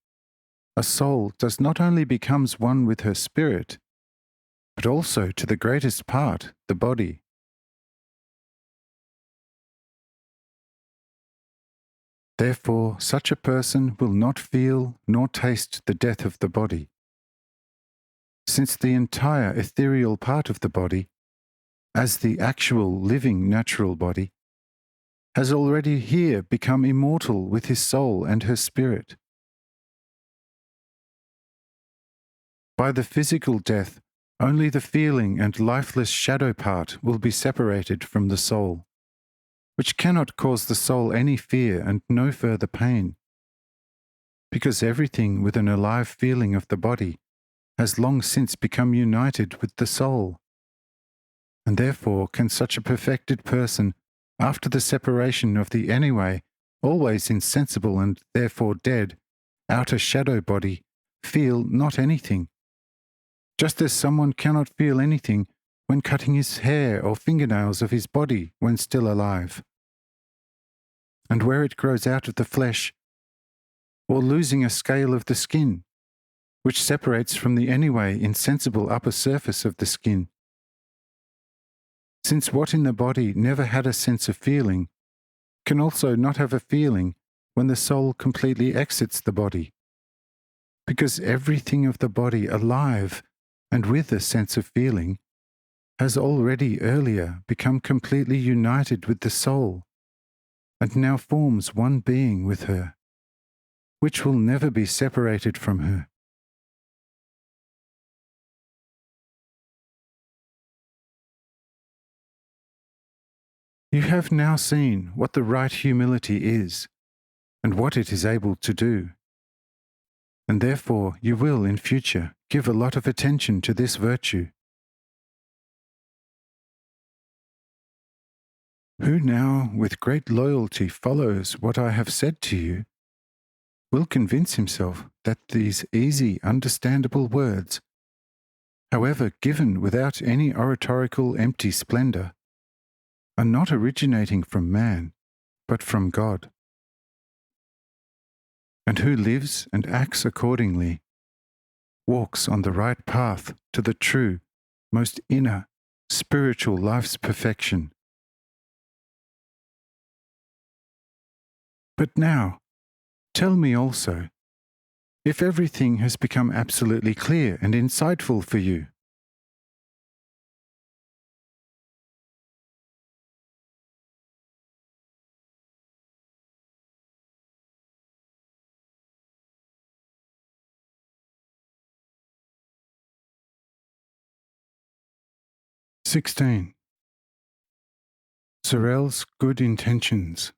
a soul does not only becomes one with her spirit, but also to the greatest part the body. Therefore, such a person will not feel nor taste the death of the body, since the entire ethereal part of the body, as the actual living natural body, has already here become immortal with his soul and her spirit. By the physical death, only the feeling and lifeless shadow part will be separated from the soul, which cannot cause the soul any fear and no further pain, because everything with an alive feeling of the body has long since become united with the soul. And therefore can such a perfected person, after the separation of the anyway always insensible and therefore dead outer shadow body, feel not anything, just as someone cannot feel anything when cutting his hair or fingernails of his body when still alive. And where it grows out of the flesh, or losing a scale of the skin, which separates from the anyway insensible upper surface of the skin. Since what in the body never had a sense of feeling, can also not have a feeling when the soul completely exits the body, because everything of the body alive and with a sense of feeling has already earlier become completely united with the soul, and now forms one being with her, which will never be separated from her. You have now seen what the right humility is, and what it is able to do, and therefore you will in future give a lot of attention to this virtue. Who now with great loyalty follows what I have said to you, will convince himself that these easy, understandable words, however given without any oratorical empty splendour, are not originating from man, but from God. And who lives and acts accordingly, walks on the right path to the true, most inner, spiritual life's perfection. But now, tell me also, if everything has become absolutely clear and insightful for you. (16) Sorel's good intentions.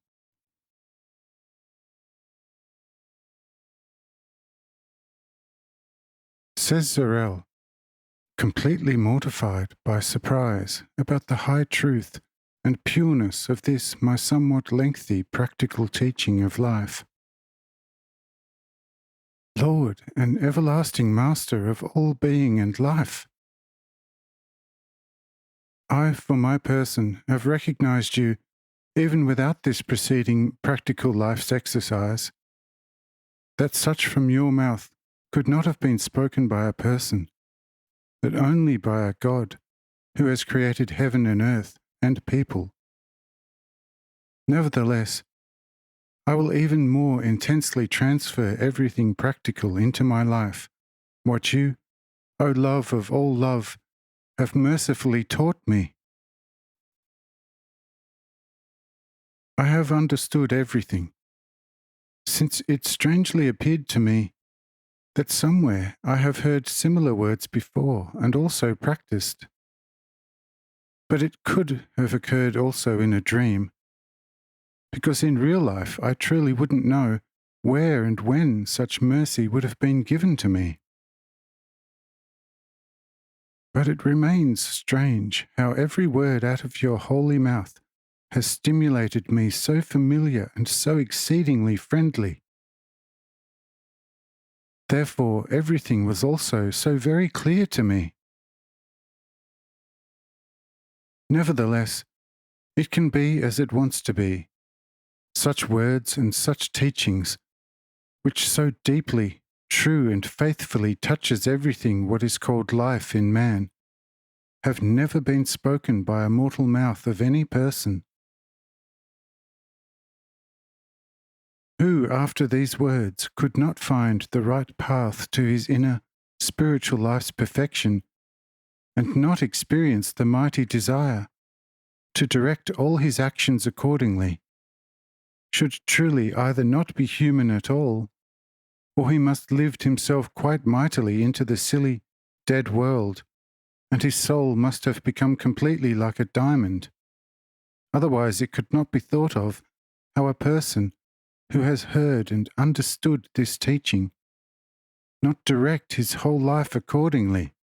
Says Sorel, completely mortified by surprise about the high truth and pureness of this my somewhat lengthy practical teaching of life. Lord and everlasting Master of all being and life, I, for my person, have recognized you even without this preceding practical life's exercise, that such from your mouth could not have been spoken by a person, but only by a God who has created heaven and earth and people. Nevertheless, I will even more intensely transfer everything practical into my life, what you, O love of all love, have mercifully taught me. I have understood everything, since it strangely appeared to me that somewhere I have heard similar words before and also practiced. But it could have occurred also in a dream, because in real life I truly wouldn't know where and when such mercy would have been given to me. But it remains strange how every word out of your holy mouth has stimulated me so familiar and so exceedingly friendly. Therefore everything was also so very clear to me. Nevertheless, it can be as it wants to be. Such words and such teachings, which so deeply, true and faithfully touches everything what is called life in man, have never been spoken by a mortal mouth of any person. Who, after these words, could not find the right path to his inner, spiritual life's perfection, and not experience the mighty desire to direct all his actions accordingly, should truly either not be human at all, or he must lift himself quite mightily into the silly, dead world, and his soul must have become completely like a diamond. Otherwise it could not be thought of how a person who has heard and understood this teaching not direct his whole life accordingly,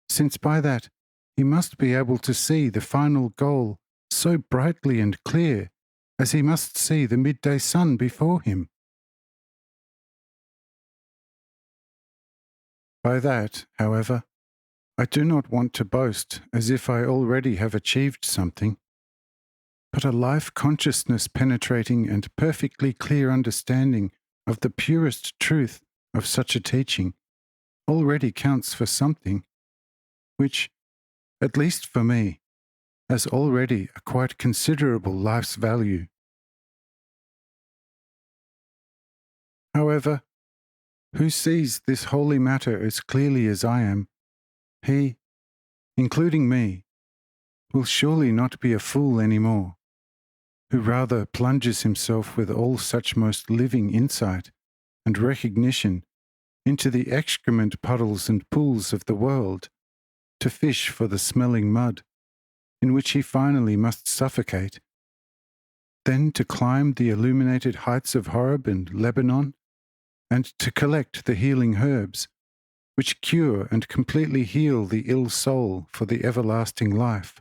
since by that he must be able to see the final goal so brightly and clear as he must see the midday sun before him. By that, however, I do not want to boast as if I already have achieved something, but a life consciousness penetrating and perfectly clear understanding of the purest truth of such a teaching already counts for something, which, at least for me, has already a quite considerable life's value. However, who sees this holy matter as clearly as I am, he, including me, will surely not be a fool any more, who rather plunges himself with all such most living insight and recognition into the excrement puddles and pools of the world to fish for the smelling mud, in which he finally must suffocate, then to climb the illuminated heights of Horeb and Lebanon, and to collect the healing herbs, which cure and completely heal the ill soul for the everlasting life.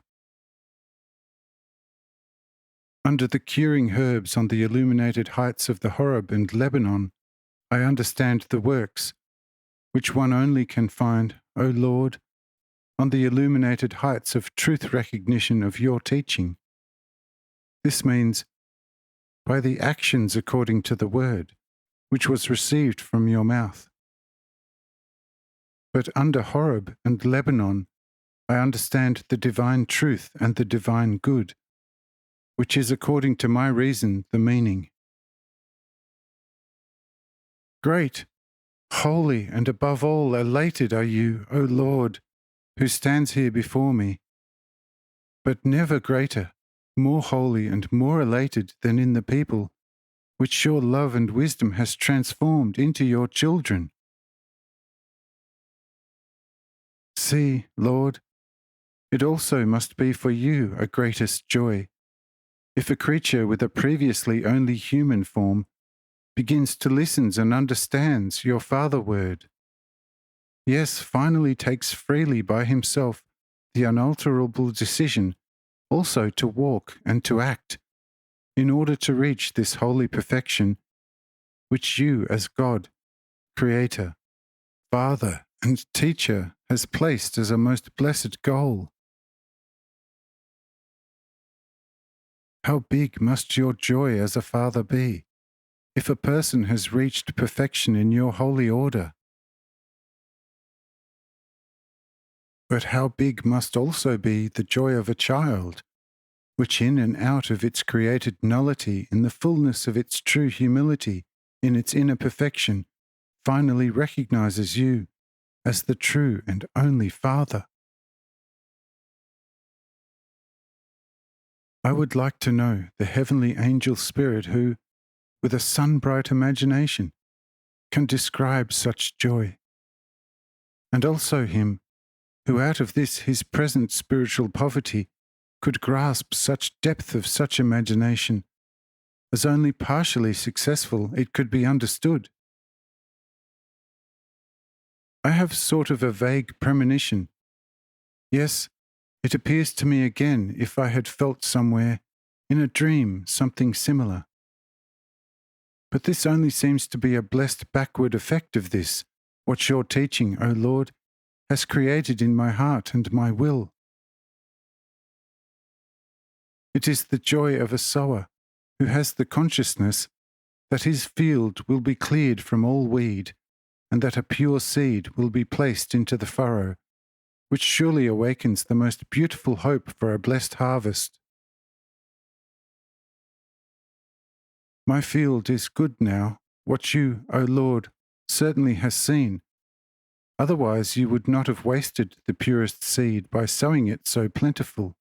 Under the curing herbs on the illuminated heights of the Horeb and Lebanon, I understand the works, which one only can find, O Lord, on the illuminated heights of truth recognition of your teaching. This means, by the actions according to the word, which was received from your mouth. But under Horeb and Lebanon, I understand the divine truth and the divine good, which is according to my reason the meaning. Great, holy, and above all elated are you, O Lord, who stands here before me, but never greater, more holy and more elated than in the people, which your love and wisdom has transformed into your children. See, Lord, it also must be for you a greatest joy, if a creature with a previously only human form begins to listen and understands your Father word. Yes, finally takes freely by himself the unalterable decision also to walk and to act, in order to reach this holy perfection, which you as God, Creator, Father, and Teacher has placed as a most blessed goal. How big must your joy as a father be, if a person has reached perfection in your holy order? But how big must also be the joy of a child, which in and out of its created nullity, in the fullness of its true humility, in its inner perfection, finally recognizes you as the true and only Father. I would like to know the heavenly angel spirit who, with a sun-bright imagination, can describe such joy, and also him who out of this his present spiritual poverty could grasp such depth of such imagination, as only partially successful it could be understood. I have sort of a vague premonition. Yes, it appears to me again if I had felt somewhere, in a dream, something similar. But this only seems to be a blessed backward effect of this, what your teaching, O Lord, has created in my heart and my will. It is the joy of a sower who has the consciousness that his field will be cleared from all weed, and that a pure seed will be placed into the furrow, which surely awakens the most beautiful hope for a blessed harvest. My field is good now, what you, O Lord, certainly has seen. Otherwise you would not have wasted the purest seed by sowing it so plentiful.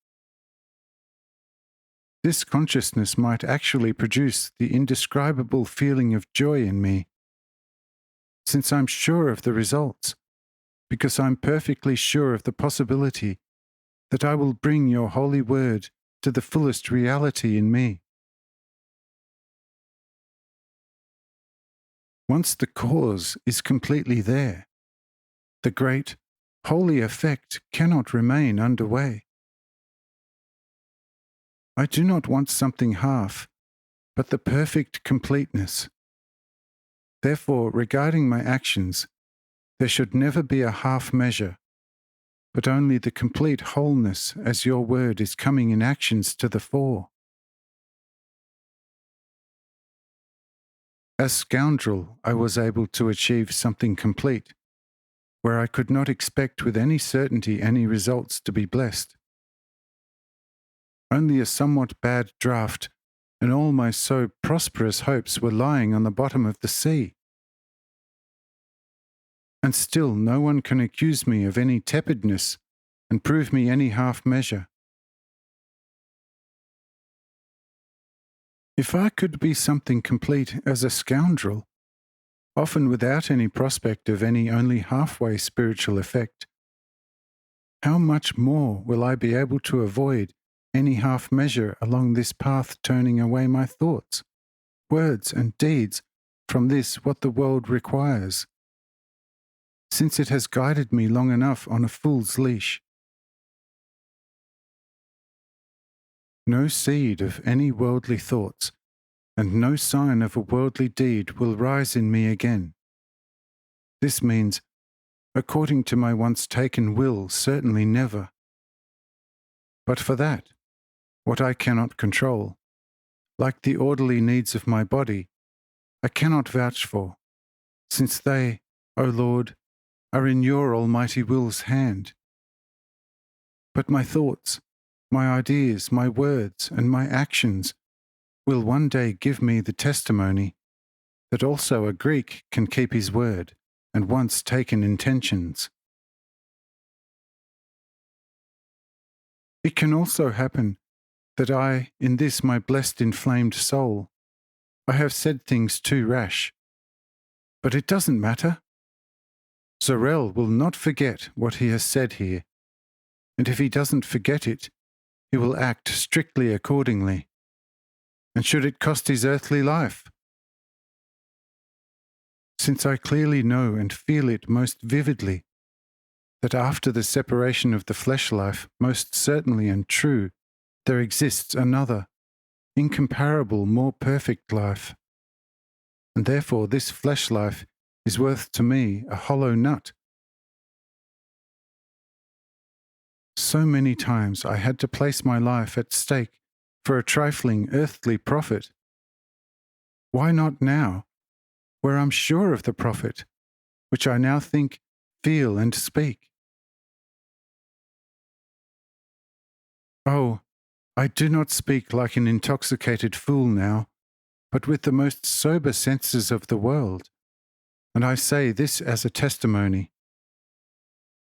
This consciousness might actually produce the indescribable feeling of joy in me, since I'm sure of the results, because I'm perfectly sure of the possibility that I will bring your holy word to the fullest reality in me. Once the cause is completely there, the great, holy effect cannot remain underway. I do not want something half, but the perfect completeness. Therefore, regarding my actions, there should never be a half measure, but only the complete wholeness as your word is coming in actions to the fore. As scoundrel, I was able to achieve something complete, where I could not expect with any certainty any results to be blessed. Only a somewhat bad draught, and all my so prosperous hopes were lying on the bottom of the sea. And still no one can accuse me of any tepidness and prove me any half measure. If I could be something complete as a scoundrel, often without any prospect of any only halfway spiritual effect, how much more will I be able to avoid any half measure along this path, turning away my thoughts, words and deeds from this what the world requires, since it has guided me long enough on a fool's leash. No seed of any worldly thoughts and no sign of a worldly deed will rise in me again. This means, according to my once taken will, certainly never. But for that, what I cannot control, like the orderly needs of my body, I cannot vouch for, since they, O Lord, are in your almighty will's hand. But my thoughts, my ideas, my words, and my actions will one day give me the testimony that also a Greek can keep his word and once taken intentions. It can also happen that I, in this my blessed inflamed soul, I have said things too rash. But it doesn't matter. Zorel will not forget what he has said here, and if he doesn't forget it, he will act strictly accordingly. And should it cost his earthly life? Since I clearly know and feel it most vividly, that after the separation of the flesh life, most certainly and true, there exists another, incomparable, more perfect life. And therefore this flesh life is worth to me a hollow nut. So many times I had to place my life at stake for a trifling earthly profit. Why not now, where I'm sure of the profit, which I now think, feel, and speak? Oh, I do not speak like an intoxicated fool now, but with the most sober senses of the world, and I say this as a testimony,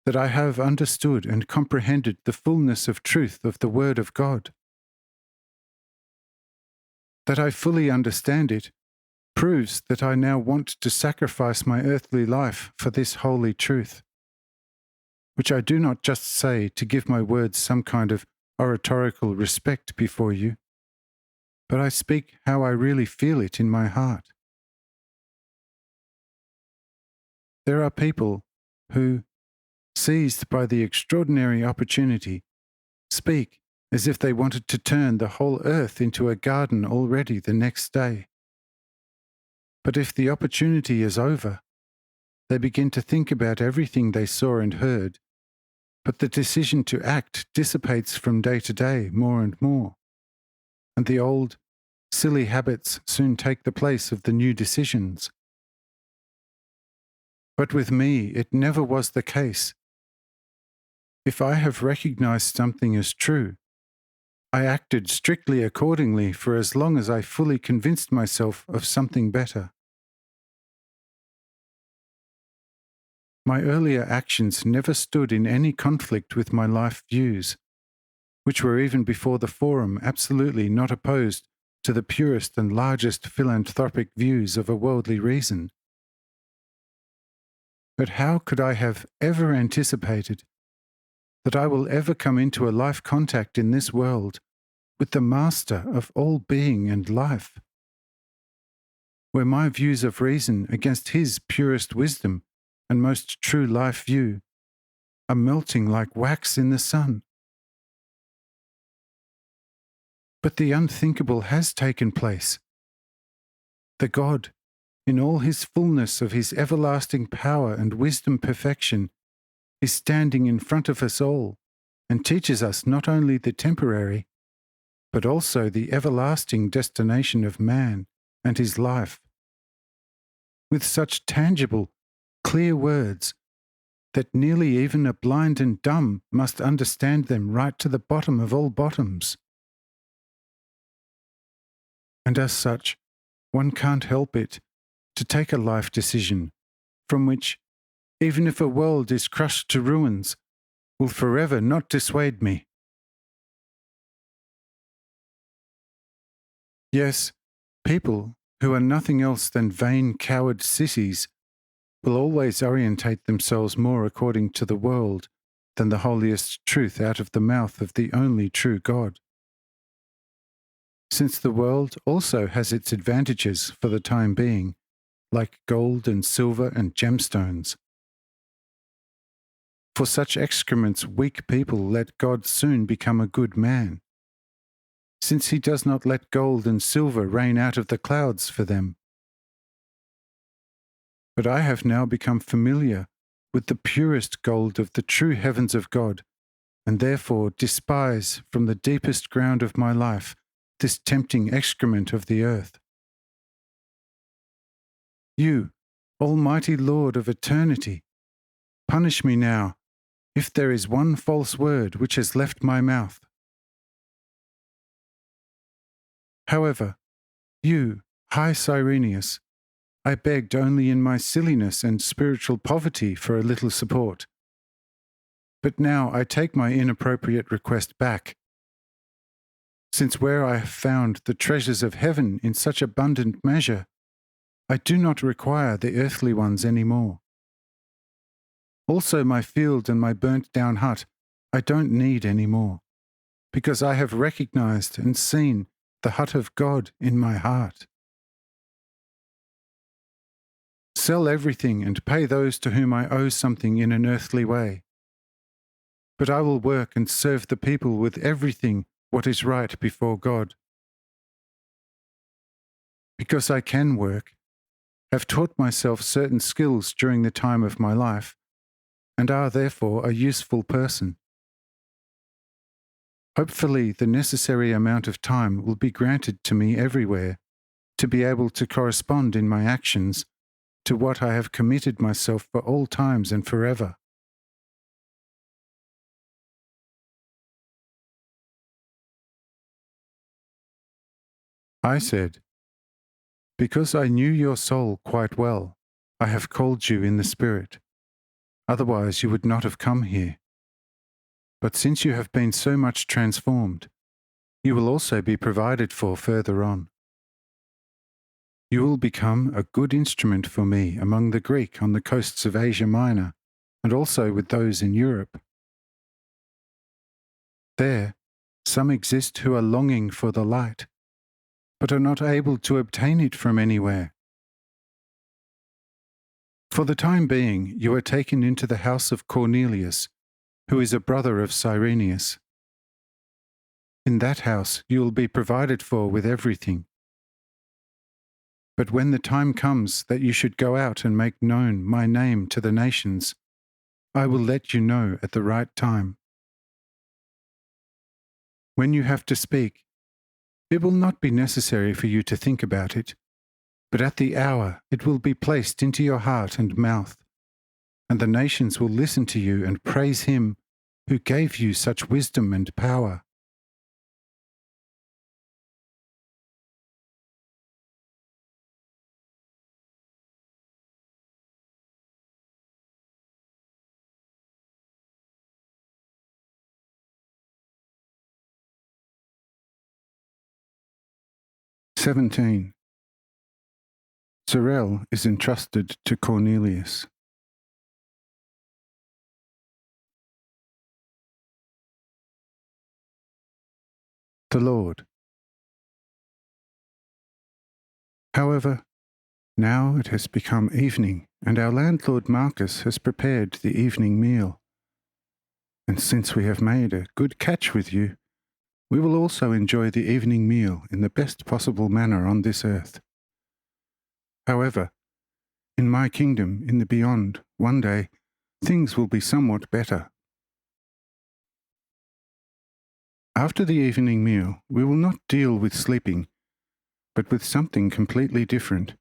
that I have understood and comprehended the fullness of truth of the Word of God. That I fully understand it proves that I now want to sacrifice my earthly life for this holy truth, which I do not just say to give my words some kind of oratorical respect before you, but I speak how I really feel it in my heart. There are people who, seized by the extraordinary opportunity, speak as if they wanted to turn the whole earth into a garden already the next day. But if the opportunity is over, they begin to think about everything they saw and heard, but the decision to act dissipates from day to day more and more, and the old, silly habits soon take the place of the new decisions. But with me it never was the case. If I have recognized something as true, I acted strictly accordingly for as long as I fully convinced myself of something better. My earlier actions never stood in any conflict with my life views, which were even before the Forum absolutely not opposed to the purest and largest philanthropic views of a worldly reason. But how could I have ever anticipated that I will ever come into a life contact in this world with the Master of all being and life, where my views of reason against his purest wisdom and most true life view are melting like wax in the sun? But the unthinkable has taken place. The God, in all his fullness of his everlasting power and wisdom perfection, is standing in front of us all and teaches us not only the temporary, but also the everlasting destination of man and his life, with such tangible, clear words that nearly even a blind and dumb must understand them right to the bottom of all bottoms. And as such, one can't help it to take a life decision from which, even if a world is crushed to ruins, will forever not dissuade me. Yes, people who are nothing else than vain coward sissies will always orientate themselves more according to the world than the holiest truth out of the mouth of the only true God. Since the world also has its advantages for the time being, like gold and silver and gemstones. For such excrements weak people let God soon become a good man, since he does not let gold and silver rain out of the clouds for them. But I have now become familiar with the purest gold of the true heavens of God, and therefore despise from the deepest ground of my life this tempting excrement of the earth. You, Almighty Lord of eternity, punish me now, if there is one false word which has left my mouth. However, you, high Cyrenius, I begged only in my silliness and spiritual poverty for a little support. But now I take my inappropriate request back, since where I have found the treasures of heaven in such abundant measure, I do not require the earthly ones any more. Also my field and my burnt-down hut I don't need any more, because I have recognized and seen the hut of God in my heart. Sell everything and pay those to whom I owe something in an earthly way. But I will work and serve the people with everything what is right before God. Because I can work, have taught myself certain skills during the time of my life, and are therefore a useful person. Hopefully the necessary amount of time will be granted to me everywhere to be able to correspond in my actions to what I have committed myself for all times and forever. I said, because I knew your soul quite well, I have called you in the Spirit. Otherwise you would not have come here. But since you have been so much transformed, you will also be provided for further on. You will become a good instrument for me among the Greek on the coasts of Asia Minor, and also with those in Europe. There, some exist who are longing for the light, but are not able to obtain it from anywhere. For the time being, you are taken into the house of Cornelius, who is a brother of Cyrenius. In that house you will be provided for with everything. But when the time comes that you should go out and make known my name to the nations, I will let you know at the right time. When you have to speak, it will not be necessary for you to think about it, but at the hour it will be placed into your heart and mouth, and the nations will listen to you and praise him who gave you such wisdom and power. "17. Sorel is entrusted to Cornelius. The Lord. However, now it has become evening, and our landlord Marcus has prepared the evening meal. And since we have made a good catch with you, we will also enjoy the evening meal in the best possible manner on this earth. However, in my kingdom, in the beyond, one day, things will be somewhat better. After the evening meal, we will not deal with sleeping, but with something completely different.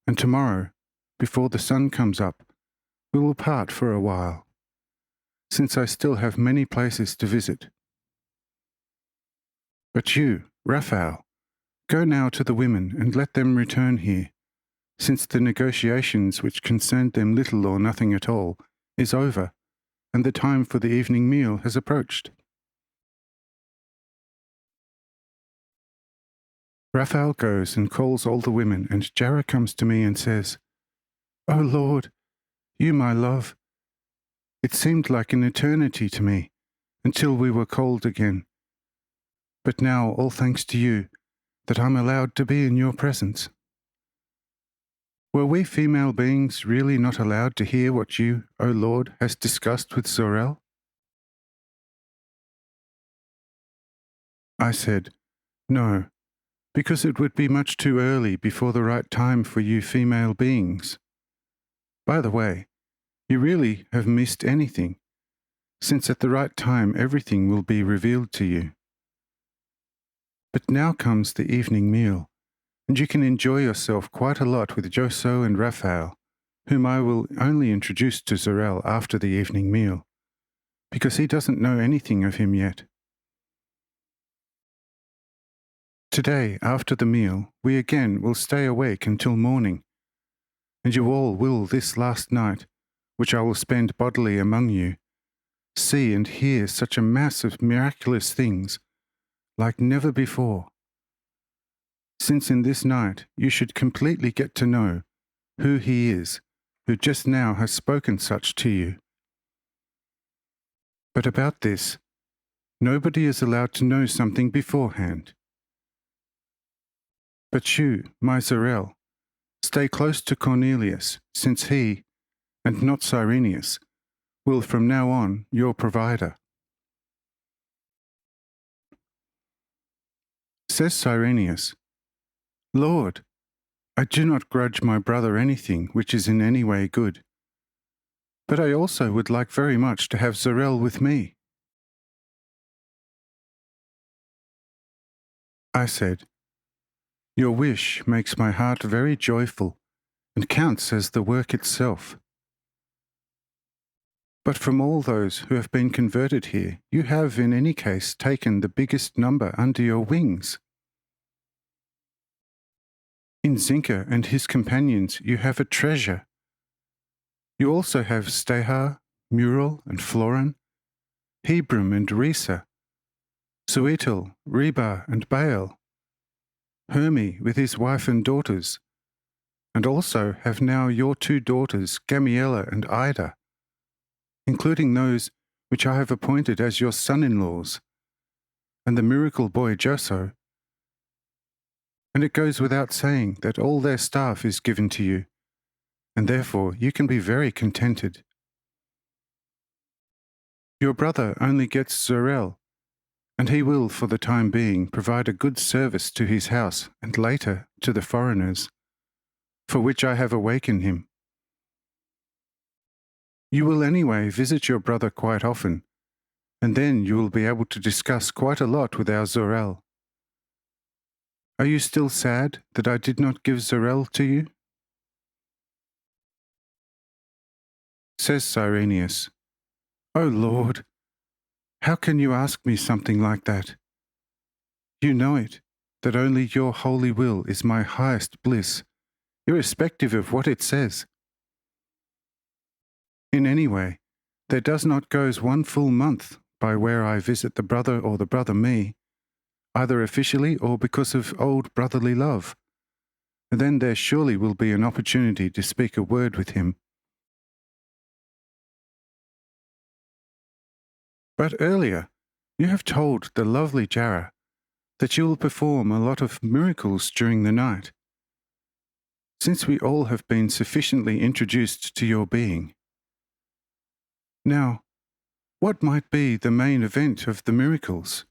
And tomorrow, before the sun comes up, we will part for a while, since I still have many places to visit. But you, Raphael, go now to the women and let them return here, since the negotiations which concerned them little or nothing at all is over, and the time for the evening meal has approached. Raphael goes and calls all the women, and Jara comes to me and says, "O Lord, you my love, it seemed like an eternity to me, until we were called again. But now, all thanks to you, that I'm allowed to be in your presence. Were we female beings really not allowed to hear what you, O Lord, has discussed with Zorel?" I said, "No, because it would be much too early before the right time for you female beings. By the way, you really have missed anything, since at the right time everything will be revealed to you. But now comes the evening meal, and you can enjoy yourself quite a lot with Joso and Raphael, whom I will only introduce to Zorel after the evening meal, because he doesn't know anything of him yet. Today, after the meal, we again will stay awake until morning, and you all will this last night, which I will spend bodily among you, see and hear such a mass of miraculous things like never before, since in this night you should completely get to know who he is who just now has spoken such to you. But about this, nobody is allowed to know something beforehand. But you, my Zorel, stay close to Cornelius, since he, and not Cyrenius, will from now on your provider." Says Cyrenius, "Lord, I do not grudge my brother anything which is in any way good, but I also would like very much to have Zorel with me." I said, "Your wish makes my heart very joyful and counts as the work itself. But from all those who have been converted here, you have in any case taken the biggest number under your wings. In Zinka and his companions you have a treasure. You also have Stehar, Mural and Florin, Hebron and Risa, Suetel, Reba and Baal, Hermi with his wife and daughters, and also have now your 2 daughters, Gamiela and Ida, including those which I have appointed as your son-in-laws, and the miracle boy Joso. And it goes without saying that all their staff is given to you, and therefore you can be very contented. Your brother only gets Zorel, and he will, for the time being, provide a good service to his house and later to the foreigners, for which I have awakened him. You will anyway visit your brother quite often, and then you will be able to discuss quite a lot with our Zorel. Are you still sad that I did not give Zorel to you?" Says Cyrenius, "O Lord, how can you ask me something like that? You know it, that only your holy will is my highest bliss, irrespective of what it says. In any way, there does not goes 1 full month by where I visit the brother or the brother me, either officially or because of old brotherly love, and then there surely will be an opportunity to speak a word with him. But earlier, you have told the lovely Jara that you will perform a lot of miracles during the night. Since we all have been sufficiently introduced to your being. Now, what might be the main event of the miracles?"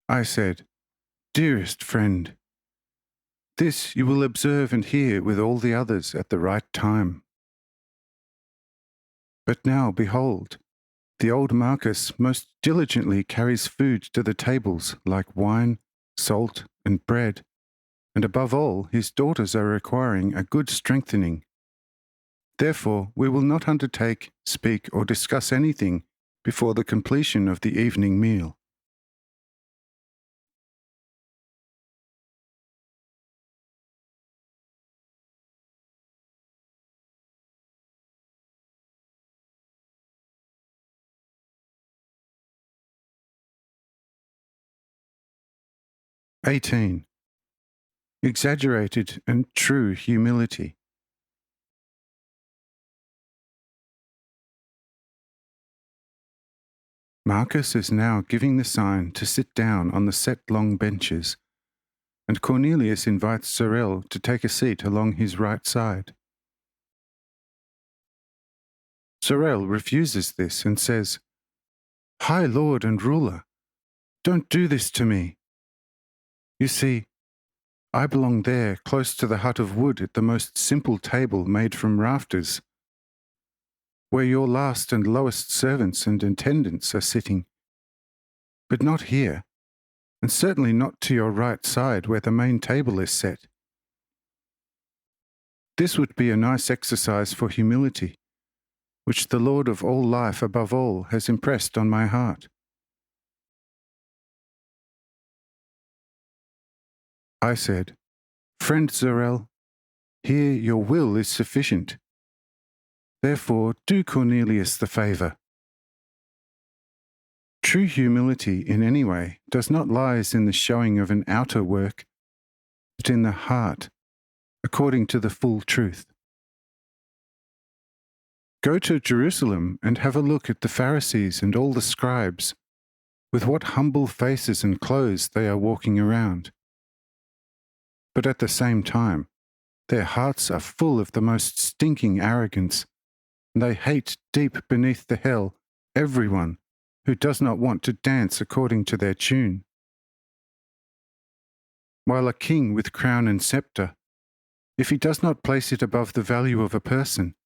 I said, "Dearest friend, This you will observe and hear with all the others at the right time. But now, behold, the old Marcus most diligently carries food to the tables like wine, salt, and bread, and above all, his daughters are requiring a good strengthening. Therefore, we will not undertake, speak, or discuss anything before the completion of the evening meal. (18) Exaggerated and true humility. Marcus is now giving the sign to sit down on the set long benches, and Cornelius invites Sorel to take a seat along his right side. Sorel refuses this and says, "High Lord and ruler, don't do this to me. You see, I belong there close to the hut of wood at the most simple table made from rafters, where your last and lowest servants and attendants are sitting, but not here, and certainly not to your right side where the main table is set. This would be a nice exercise for humility, which the Lord of all life above all has impressed on my heart." I said, "Friend Sorel, here your will is sufficient. Therefore do Cornelius the favour." True humility in any way does not lie in the showing of an outer work, but in the heart, according to the full truth. Go to Jerusalem and have a look at the Pharisees and all the scribes, with what humble faces and clothes they are walking around. But at the same time, their hearts are full of the most stinking arrogance, and they hate deep beneath the hell everyone who does not want to dance according to their tune. While a king with crown and sceptre, if he does not place it above the value of a person,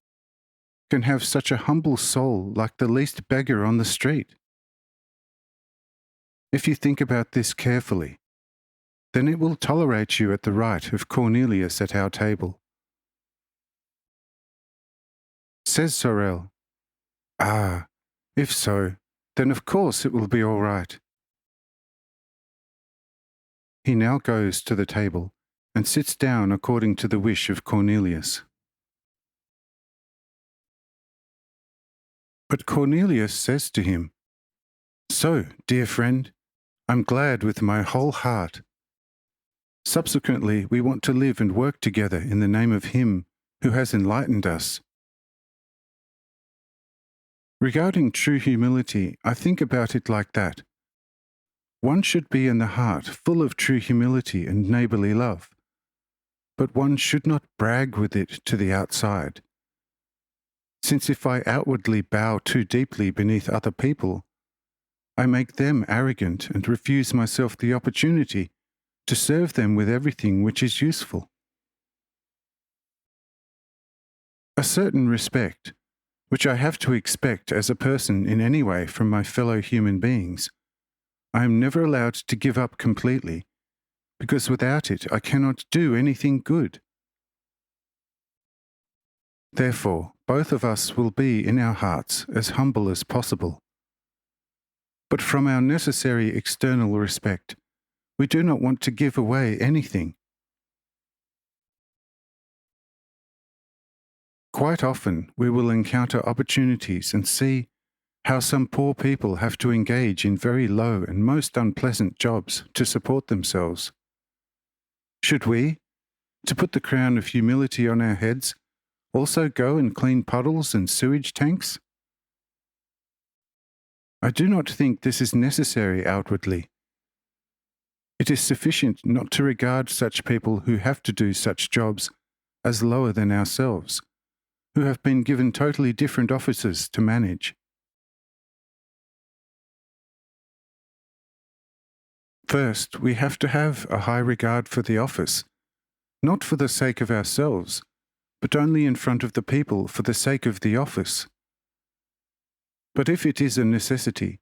can have such a humble soul like the least beggar on the street. If you think about this carefully, then it will tolerate you at the right of Cornelius at our table. Says Sorel, "Ah, if so, then of course it will be all right." He now goes to the table and sits down according to the wish of Cornelius. But Cornelius says to him, "So, dear friend, I'm glad with my whole heart. Subsequently, we want to live and work together in the name of Him who has enlightened us." Regarding true humility, I think about it like that. One should be in the heart full of true humility and neighbourly love, but one should not brag with it to the outside. Since if I outwardly bow too deeply beneath other people, I make them arrogant and refuse myself the opportunity to serve them with everything which is useful. A certain respect, which I have to expect as a person in any way from my fellow human beings, I am never allowed to give up completely, because without it I cannot do anything good. Therefore, both of us will be in our hearts as humble as possible. But from our necessary external respect, we do not want to give away anything. Quite often we will encounter opportunities and see how some poor people have to engage in very low and most unpleasant jobs to support themselves. Should we, to put the crown of humility on our heads, also go and clean puddles and sewage tanks? I do not think this is necessary outwardly. It is sufficient not to regard such people who have to do such jobs as lower than ourselves, who have been given totally different offices to manage. First, we have to have a high regard for the office, not for the sake of ourselves, but only in front of the people for the sake of the office. But if it is a necessity,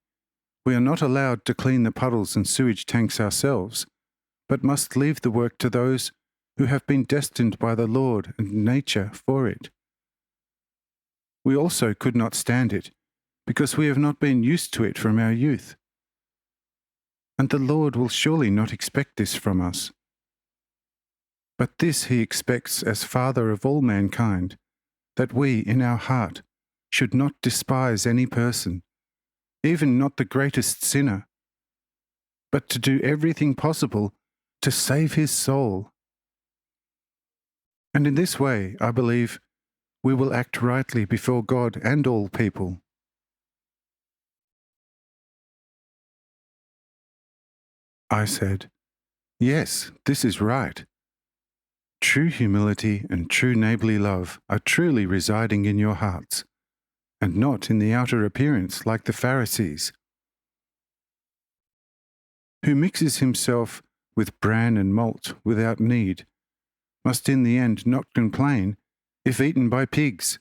we are not allowed to clean the puddles and sewage tanks ourselves, but must leave the work to those who have been destined by the Lord and nature for it. We also could not stand it, because we have not been used to it from our youth. And the Lord will surely not expect this from us. But this he expects as Father of all mankind, that we, in our heart, should not despise any person, even not the greatest sinner, but to do everything possible to save his soul. And in this way, I believe, we will act rightly before God and all people. I said, "Yes, this is right. True humility and true neighbourly love are truly residing in your hearts, and not in the outer appearance like the Pharisees. Who mixes himself with bran and malt without need, must in the end not complain if eaten by pigs."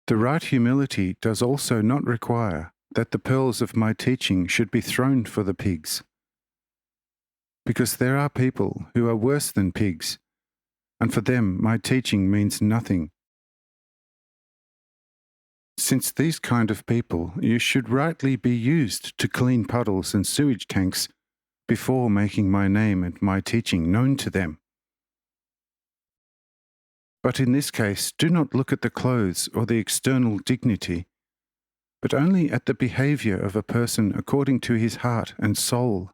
The right humility does also not require that the pearls of my teaching should be thrown for the pigs, because there are people who are worse than pigs, and for them my teaching means nothing. Since these kind of people you should rightly be used to clean puddles and sewage tanks before making my name and my teaching known to them. But in this case, do not look at the clothes or the external dignity, but only at the behaviour of a person according to his heart and soul.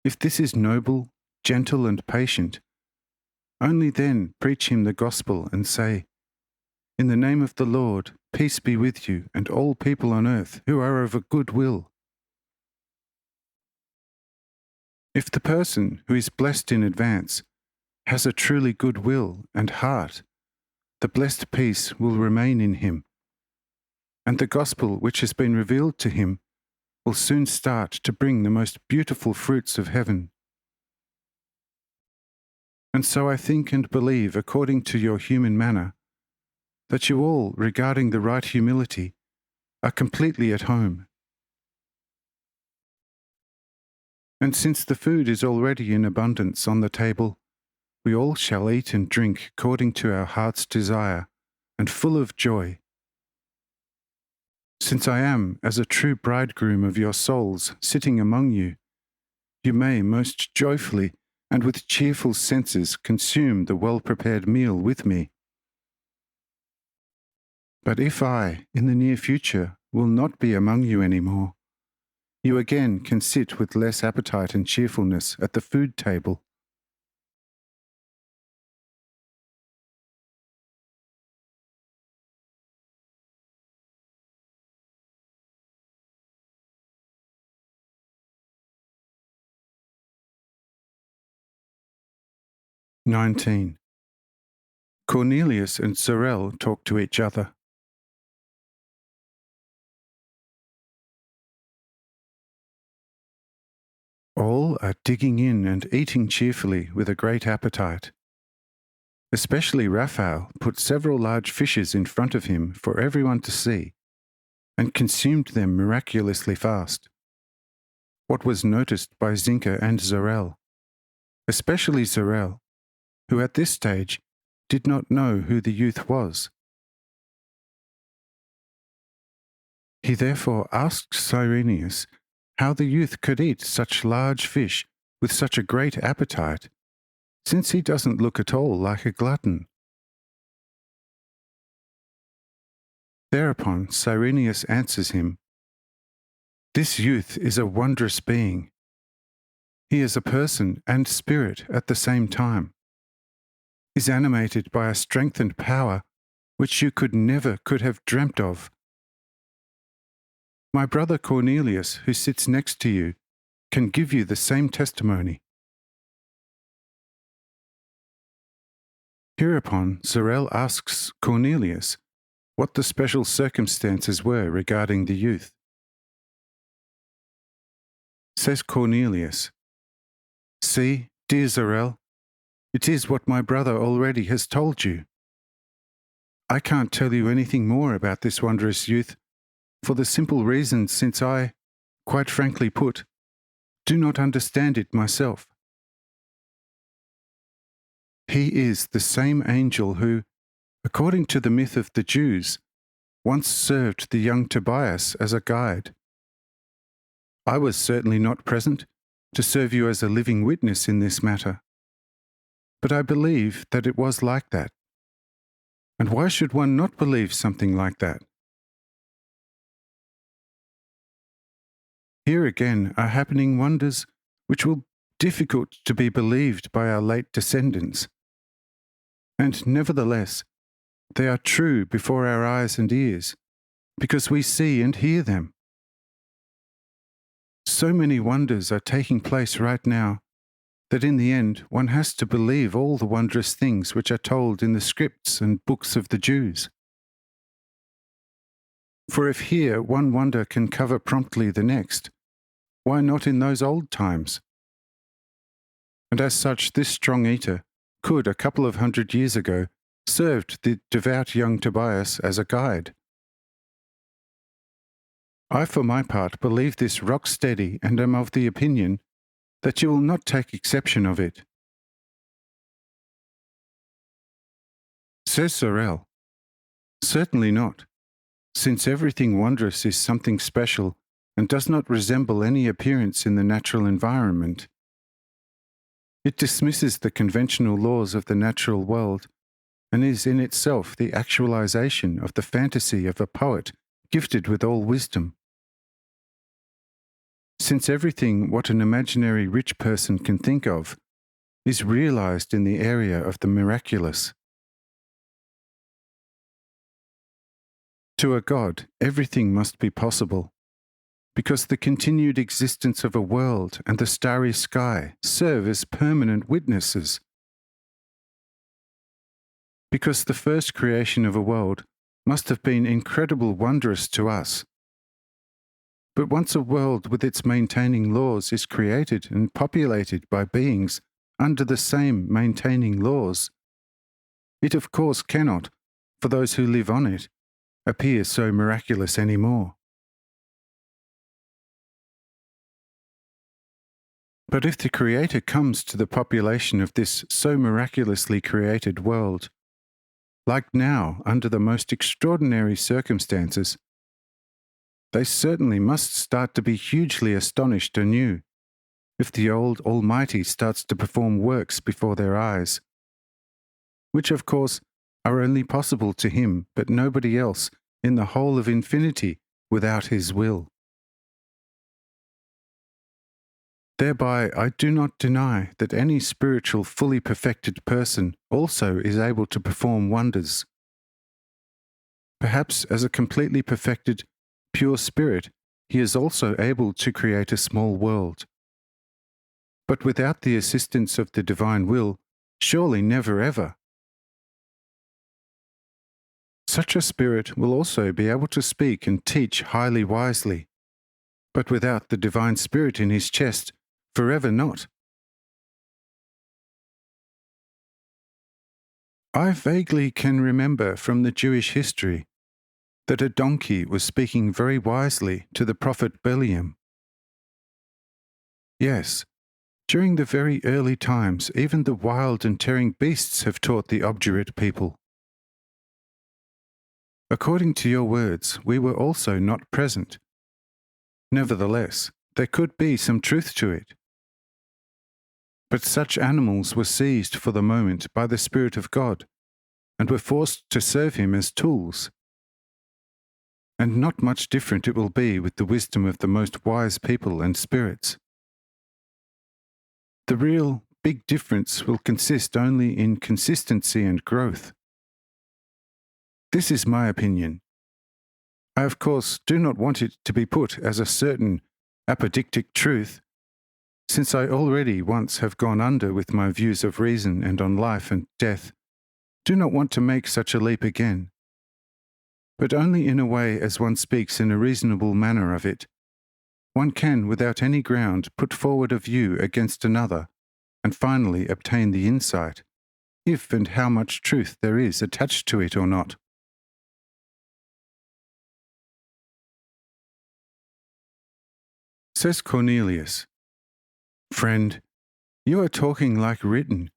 If this is noble, gentle, and patient, only then preach him the gospel and say, "In the name of the Lord, peace be with you and all people on earth who are of a good will." If the person who is blessed in advance has a truly good will and heart, the blessed peace will remain in him, and the gospel which has been revealed to him will soon start to bring the most beautiful fruits of heaven. And so I think and believe, according to your human manner, that you all, regarding the right humility, are completely at home. And since the food is already in abundance on the table, we all shall eat and drink according to our heart's desire, and full of joy. Since I am, as a true bridegroom of your souls, sitting among you, you may most joyfully and with cheerful senses consume the well-prepared meal with me. But if I, in the near future, will not be among you any more, you again can sit with less appetite and cheerfulness at the food table. "19. Cornelius and Sorel talk to each other. All are digging in and eating cheerfully with a great appetite. Especially Raphael put several large fishes in front of him for everyone to see, and consumed them miraculously fast. What was noticed by Zinka and Zorel, especially Zorel, who at this stage did not know who the youth was. He therefore asked Cyrenius how the youth could eat such large fish with such a great appetite, since he doesn't look at all like a glutton. Thereupon Cyrenius answers him, "This youth is a wondrous being. He is a person and spirit at the same time, is animated by a strength and power which you never could have dreamt of. My brother Cornelius, who sits next to you, can give you the same testimony." Hereupon Zorel asks Cornelius what the special circumstances were regarding the youth. Says Cornelius, "See, dear Zarel, it is what my brother already has told you. I can't tell you anything more about this wondrous youth, for the simple reason since I, quite frankly put, do not understand it myself. He is the same angel who, according to the myth of the Jews, once served the young Tobias as a guide. I was certainly not present to serve you as a living witness in this matter, but I believe that it was like that. And why should one not believe something like that? Here again are happening wonders which will be difficult to be believed by our late descendants. And nevertheless, they are true before our eyes and ears, because we see and hear them. So many wonders are taking place right now that in the end one has to believe all the wondrous things which are told in the scripts and books of the Jews. For if here one wonder can cover promptly the next, why not in those old times? And as such, this strong eater could, a couple of 100 years ago, served the devout young Tobias as a guide. I, for my part, believe this rock steady and am of the opinion that you will not take exception of it. Says Sorel, "Certainly not, since everything wondrous is something special and does not resemble any appearance in the natural environment. It dismisses the conventional laws of the natural world and is in itself the actualization of the fantasy of a poet gifted with all wisdom. Since everything what an imaginary rich person can think of is realized in the area of the miraculous. To a god, everything must be possible, because the continued existence of a world and the starry sky serve as permanent witnesses. Because the first creation of a world must have been incredibly wondrous to us. But once a world with its maintaining laws is created and populated by beings under the same maintaining laws, it of course cannot, for those who live on it, appear so miraculous anymore. But if the Creator comes to the population of this so miraculously created world, like now under the most extraordinary circumstances, they certainly must start to be hugely astonished anew if the old Almighty starts to perform works before their eyes, which of course are only possible to Him but nobody else in the whole of infinity without His will. Thereby I do not deny that any spiritual fully perfected person also is able to perform wonders. Perhaps as a completely perfected, pure spirit, he is also able to create a small world. But without the assistance of the divine will, surely never ever. Such a spirit will also be able to speak and teach highly wisely, but without the divine spirit in his chest, forever not. I vaguely can remember from the Jewish history that a donkey was speaking very wisely to the prophet Balaam. Yes, during the very early times, even the wild and tearing beasts have taught the obdurate people. According to your words, we were also not present. Nevertheless, there could be some truth to it. But such animals were seized for the moment by the Spirit of God and were forced to serve Him as tools. And not much different it will be with the wisdom of the most wise people and spirits. The real big difference will consist only in consistency and growth. This is my opinion. I, of course, do not want it to be put as a certain apodictic truth, since I already once have gone under with my views of reason and on life and death, do not want to make such a leap again, but only in a way as one speaks in a reasonable manner of it, one can, without any ground, put forward a view against another, and finally obtain the insight, if and how much truth there is attached to it or not. Says Cornelius, "Friend, you are talking like written,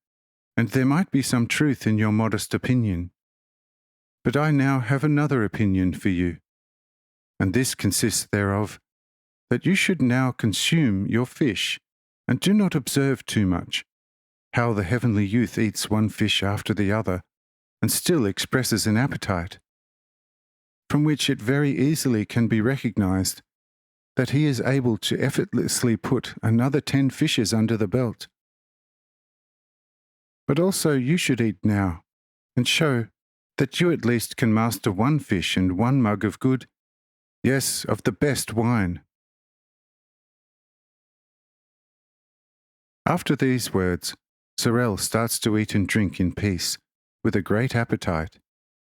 and there might be some truth in your modest opinion. But I now have another opinion for you, and this consists thereof, that you should now consume your fish, and do not observe too much, how the heavenly youth eats one fish after the other, and still expresses an appetite, from which it very easily can be recognized that he is able to effortlessly put another 10 fishes under the belt. But also you should eat now, and show that you at least can master one fish and one mug of good, yes, of the best wine." After these words, Sorel starts to eat and drink in peace, with a great appetite,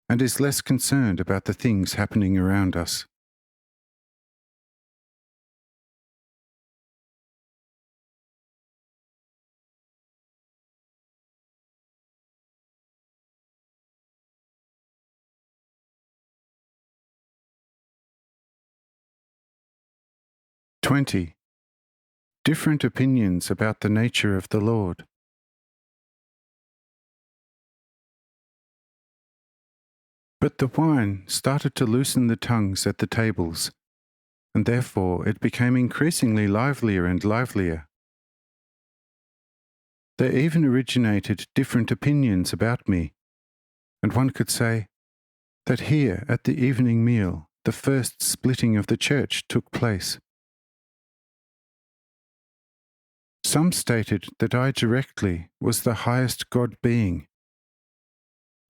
and is less concerned about the things happening around us. (20) Different opinions about the nature of the Lord. But the wine started to loosen the tongues at the tables, and therefore it became increasingly livelier and livelier. There even originated different opinions about me, and one could say that here at the evening meal the first splitting of the church took place. Some stated that I directly was the highest God being,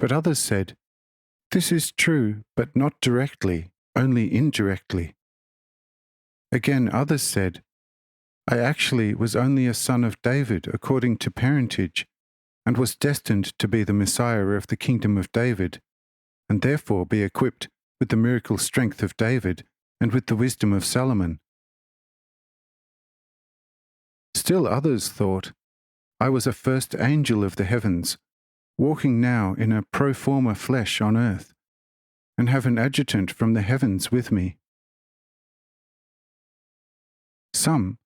but others said, "This is true, but not directly, only indirectly." Again, others said, "I actually was only a son of David according to parentage, and was destined to be the Messiah of the kingdom of David, and therefore be equipped with the miracle strength of David and with the wisdom of Solomon." Still others thought I was a first angel of the heavens, walking now in a pro forma flesh on earth, and have an adjutant from the heavens with me. Some,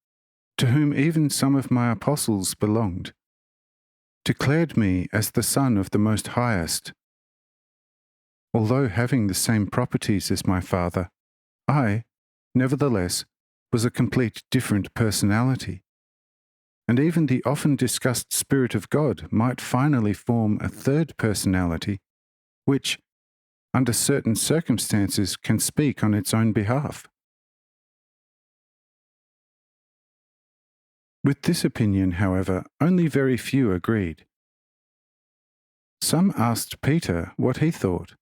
to whom even some of my apostles belonged, declared me as the Son of the Most Highest. Although having the same properties as my Father, I, nevertheless, was a complete different personality, and even the often discussed Spirit of God might finally form a third personality, which, under certain circumstances, can speak on its own behalf. With this opinion, however, only very few agreed. Some asked Peter what he thought.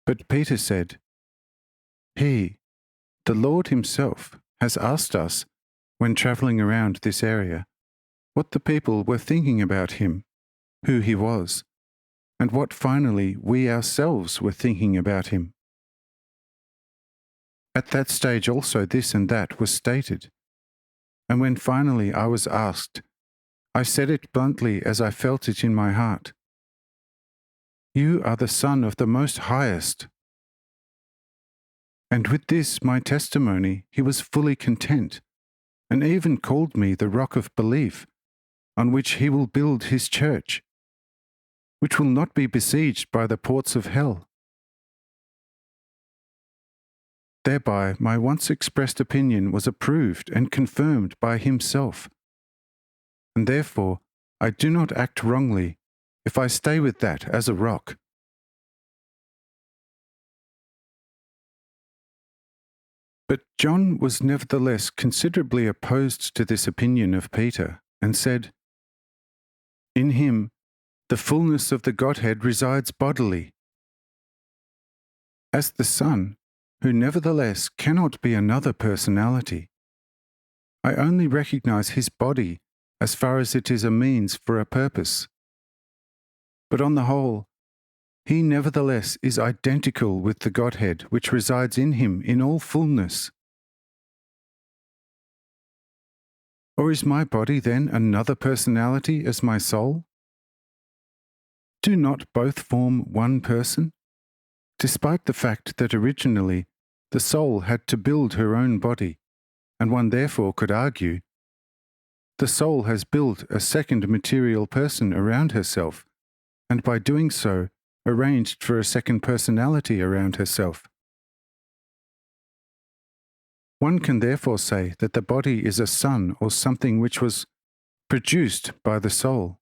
But Peter said, "He, the Lord himself, has asked us, when travelling around this area, what the people were thinking about him, who he was, and what finally we ourselves were thinking about him." At that stage also this and that was stated, and when finally I was asked, I said it bluntly as I felt it in my heart: "You are the Son of the Most Highest." And with this my testimony he was fully content, and even called me the rock of belief, on which he will build his church, which will not be besieged by the ports of hell. Thereby my once expressed opinion was approved and confirmed by himself, and therefore I do not act wrongly if I stay with that as a rock. But John was nevertheless considerably opposed to this opinion of Peter, and said, "In him the fullness of the Godhead resides bodily. As the Son, who nevertheless cannot be another personality, I only recognize his body as far as it is a means for a purpose. But on the whole, he nevertheless is identical with the Godhead which resides in him in all fullness. Or is my body then another personality as my soul? Do not both form one person? Despite the fact that originally the soul had to build her own body, and one therefore could argue, the soul has built a second material person around herself, and by doing so arranged for a second personality around herself. One can therefore say that the body is a son or something which was produced by the soul.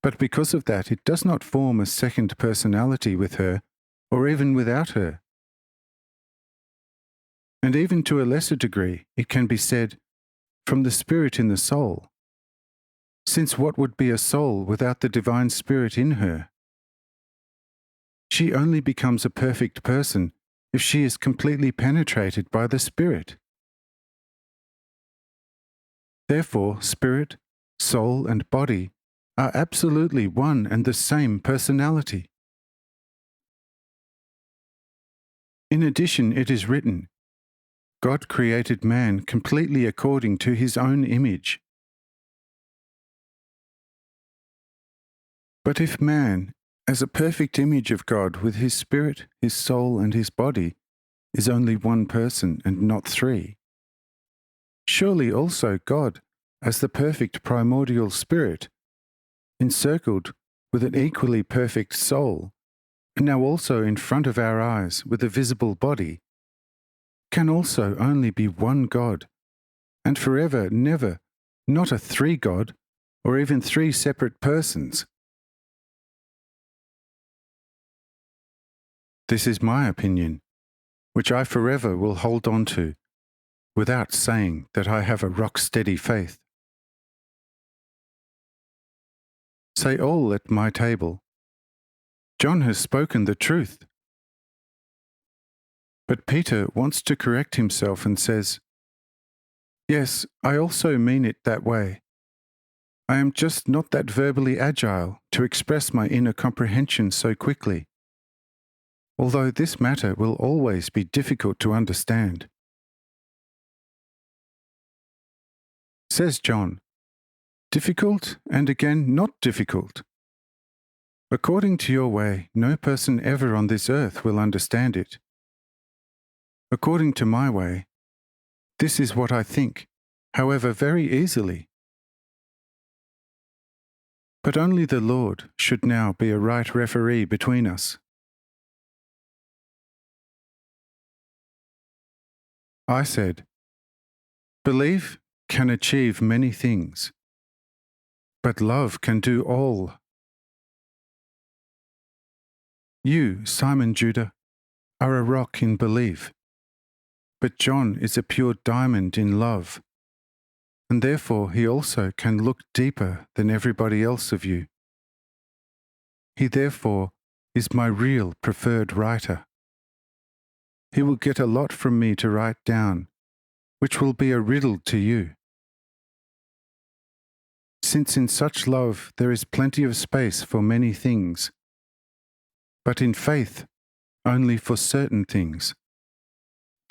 But because of that, it does not form a second personality with her, or even without her. And even to a lesser degree, it can be said, from the spirit in the soul, since what would be a soul without the divine spirit in her? She only becomes a perfect person if she is completely penetrated by the Spirit. Therefore, spirit, soul, and body are absolutely one and the same personality. In addition, it is written, God created man completely according to his own image. But if man, as a perfect image of God with his spirit, his soul, and his body, is only one person and not three, surely also God, as the perfect primordial spirit, encircled with an equally perfect soul, and now also in front of our eyes with a visible body, can also only be one God, and forever never, not a three-God, or even three separate persons. This is my opinion, which I forever will hold on to, without saying that I have a rock-steady faith. Say all at my table, John has spoken the truth. But Peter wants to correct himself and says, yes, I also mean it that way. I am just not that verbally agile to express my inner comprehension so quickly, although this matter will always be difficult to understand. Says John, difficult and again not difficult. According to your way, no person ever on this earth will understand it. According to my way, this is what I think, however very easily. But only the Lord should now be a right referee between us. I said, belief can achieve many things, but love can do all. You, Simon Judah, are a rock in belief, but John is a pure diamond in love, and therefore he also can look deeper than everybody else of you. He therefore is my real preferred writer. He will get a lot from me to write down, which will be a riddle to you. Since in such love there is plenty of space for many things, but in faith only for certain things.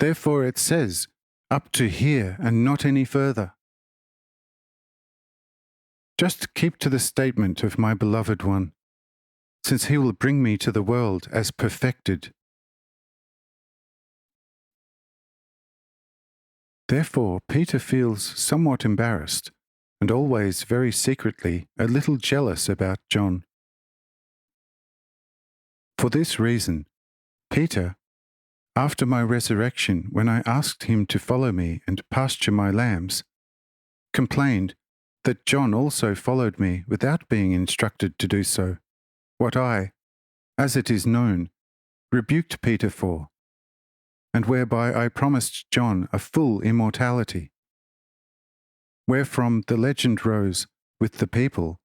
Therefore it says, up to here and not any further. Just keep to the statement of my beloved one, since he will bring me to the world as perfected. Therefore Peter feels somewhat embarrassed, and always very secretly a little jealous about John. For this reason, Peter, after my resurrection, when I asked him to follow me and pasture my lambs, complained that John also followed me without being instructed to do so, what I, as it is known, rebuked Peter for, and whereby I promised John a full immortality. Wherefrom the legend rose with the people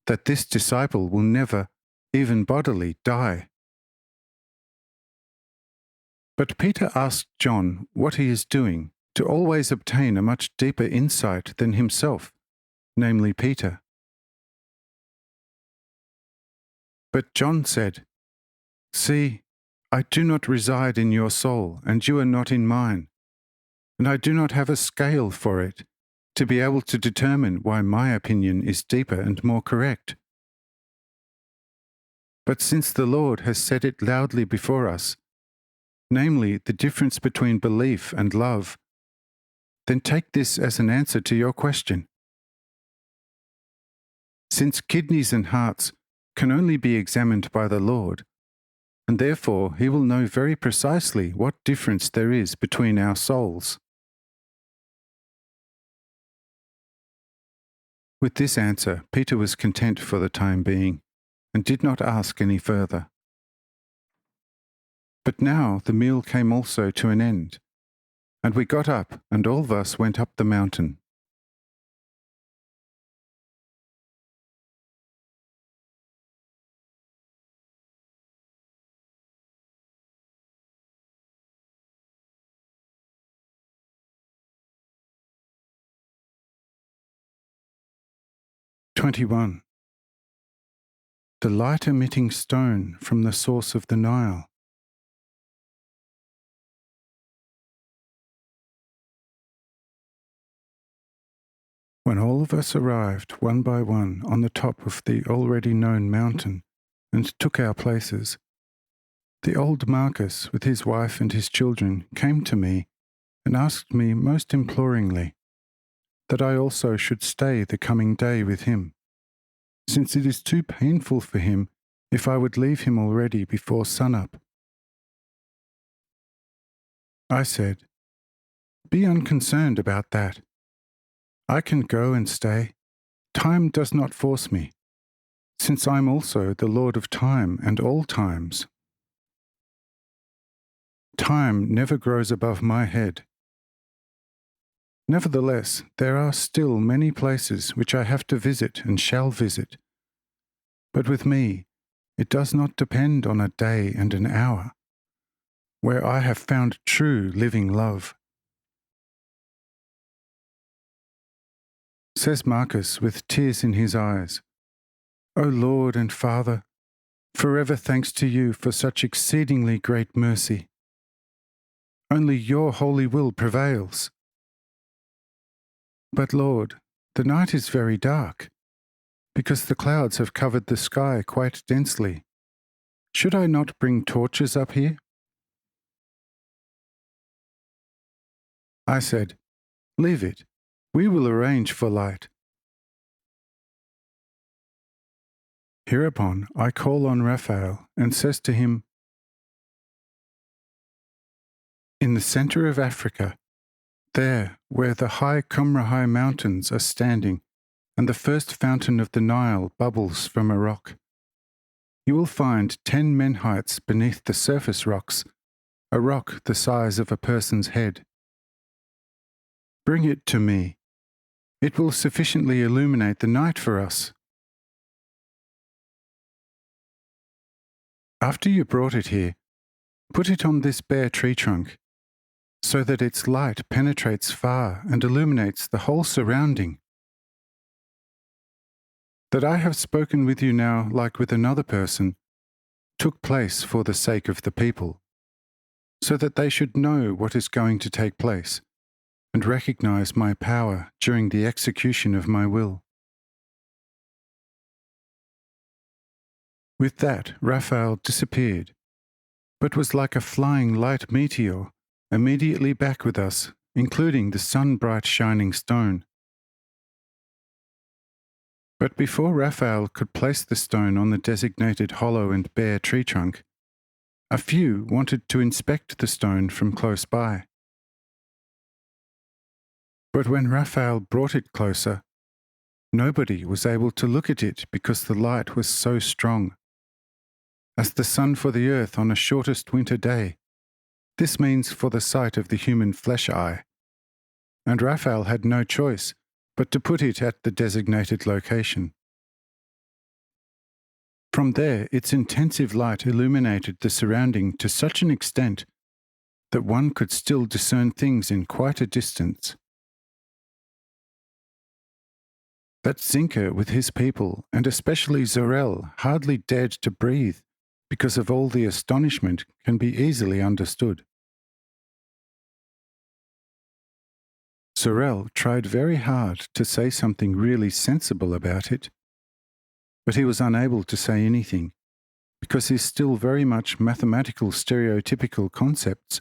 that this disciple will never, even bodily, die. But Peter asked John what he is doing to always obtain a much deeper insight than himself, namely Peter. But John said, see, I do not reside in your soul, and you are not in mine, and I do not have a scale for it, to be able to determine why my opinion is deeper and more correct. But since the Lord has said it loudly before us, namely the difference between belief and love, then take this as an answer to your question. Since kidneys and hearts can only be examined by the Lord, and therefore he will know very precisely what difference there is between our souls. With this answer, Peter was content for the time being, and did not ask any further. But now the meal came also to an end, and we got up, and all of us went up the mountain. "21. The light-emitting stone from the source of the Nile. When all of us arrived, one by one, on the top of the already known mountain, and took our places, the old Marcus, with his wife and his children, came to me and asked me most imploringly that I also should stay the coming day with him, since it is too painful for him if I would leave him already before sunup. I said, "Be unconcerned about that. I can go and stay. Time does not force me, since I am also the Lord of time and all times. Time never grows above my head. Nevertheless, there are still many places which I have to visit and shall visit. But with me, it does not depend on a day and an hour, where I have found true living love." Says Marcus with tears in his eyes, "O Lord and Father, forever thanks to you for such exceedingly great mercy. Only your holy will prevails. But Lord, the night is very dark, because the clouds have covered the sky quite densely. Should I not bring torches up here?" I said, "Leave it. We will arrange for light." Hereupon I call on Raphael and says to him, "In the center of Africa, there where the high Qumrahai mountains are standing and the first fountain of the Nile bubbles from a rock, you will find 10 men heights beneath the surface rocks, a rock the size of a person's head. Bring it to me. It will sufficiently illuminate the night for us." After you brought it here, put it on this bare tree trunk, so that its light penetrates far and illuminates the whole surrounding. That I have spoken with you now like with another person took place for the sake of the people, so that they should know what is going to take place and recognize my power during the execution of my will. With that, Raphael disappeared, but was like a flying light meteor, immediately back with us, including the sun-bright shining stone. But before Raphael could place the stone on the designated hollow and bare tree trunk, a few wanted to inspect the stone from close by. But when Raphael brought it closer, nobody was able to look at it because the light was so strong. As the sun for the earth on a shortest winter day, this means for the sight of the human flesh eye, and Raphael had no choice but to put it at the designated location. From there, its intensive light illuminated the surrounding to such an extent that one could still discern things in quite a distance. That Zinka with his people, and especially Zorel, hardly dared to breathe because of all the astonishment can be easily understood. Sorel tried very hard to say something really sensible about it, but he was unable to say anything, because his still very much mathematical stereotypical concepts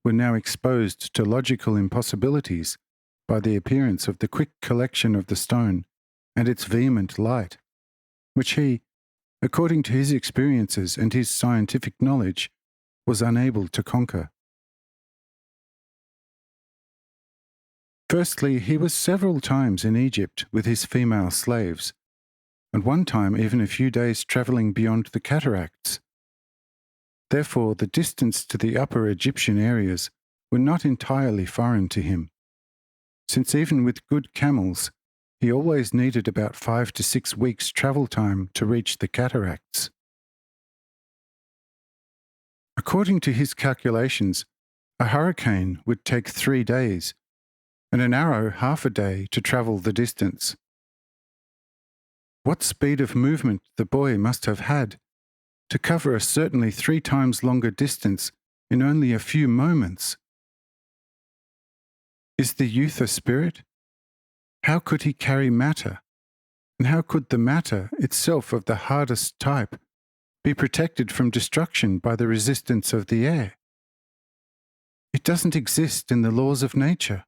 were now exposed to logical impossibilities by the appearance of the quick collection of the stone and its vehement light, which he, according to his experiences and his scientific knowledge, was unable to conquer. Firstly, he was several times in Egypt with his female slaves, and one time even a few days travelling beyond the cataracts. Therefore, the distance to the upper Egyptian areas were not entirely foreign to him, since even with good camels, he always needed about 5 to 6 weeks' travel time to reach the cataracts. According to his calculations, a hurricane would take 3 days, and an arrow half a day to travel the distance. What speed of movement the boy must have had to cover a certainly 3 times longer distance in only a few moments! Is the youth a spirit? How could he carry matter? And how could the matter, itself of the hardest type, be protected from destruction by the resistance of the air? It doesn't exist in the laws of nature.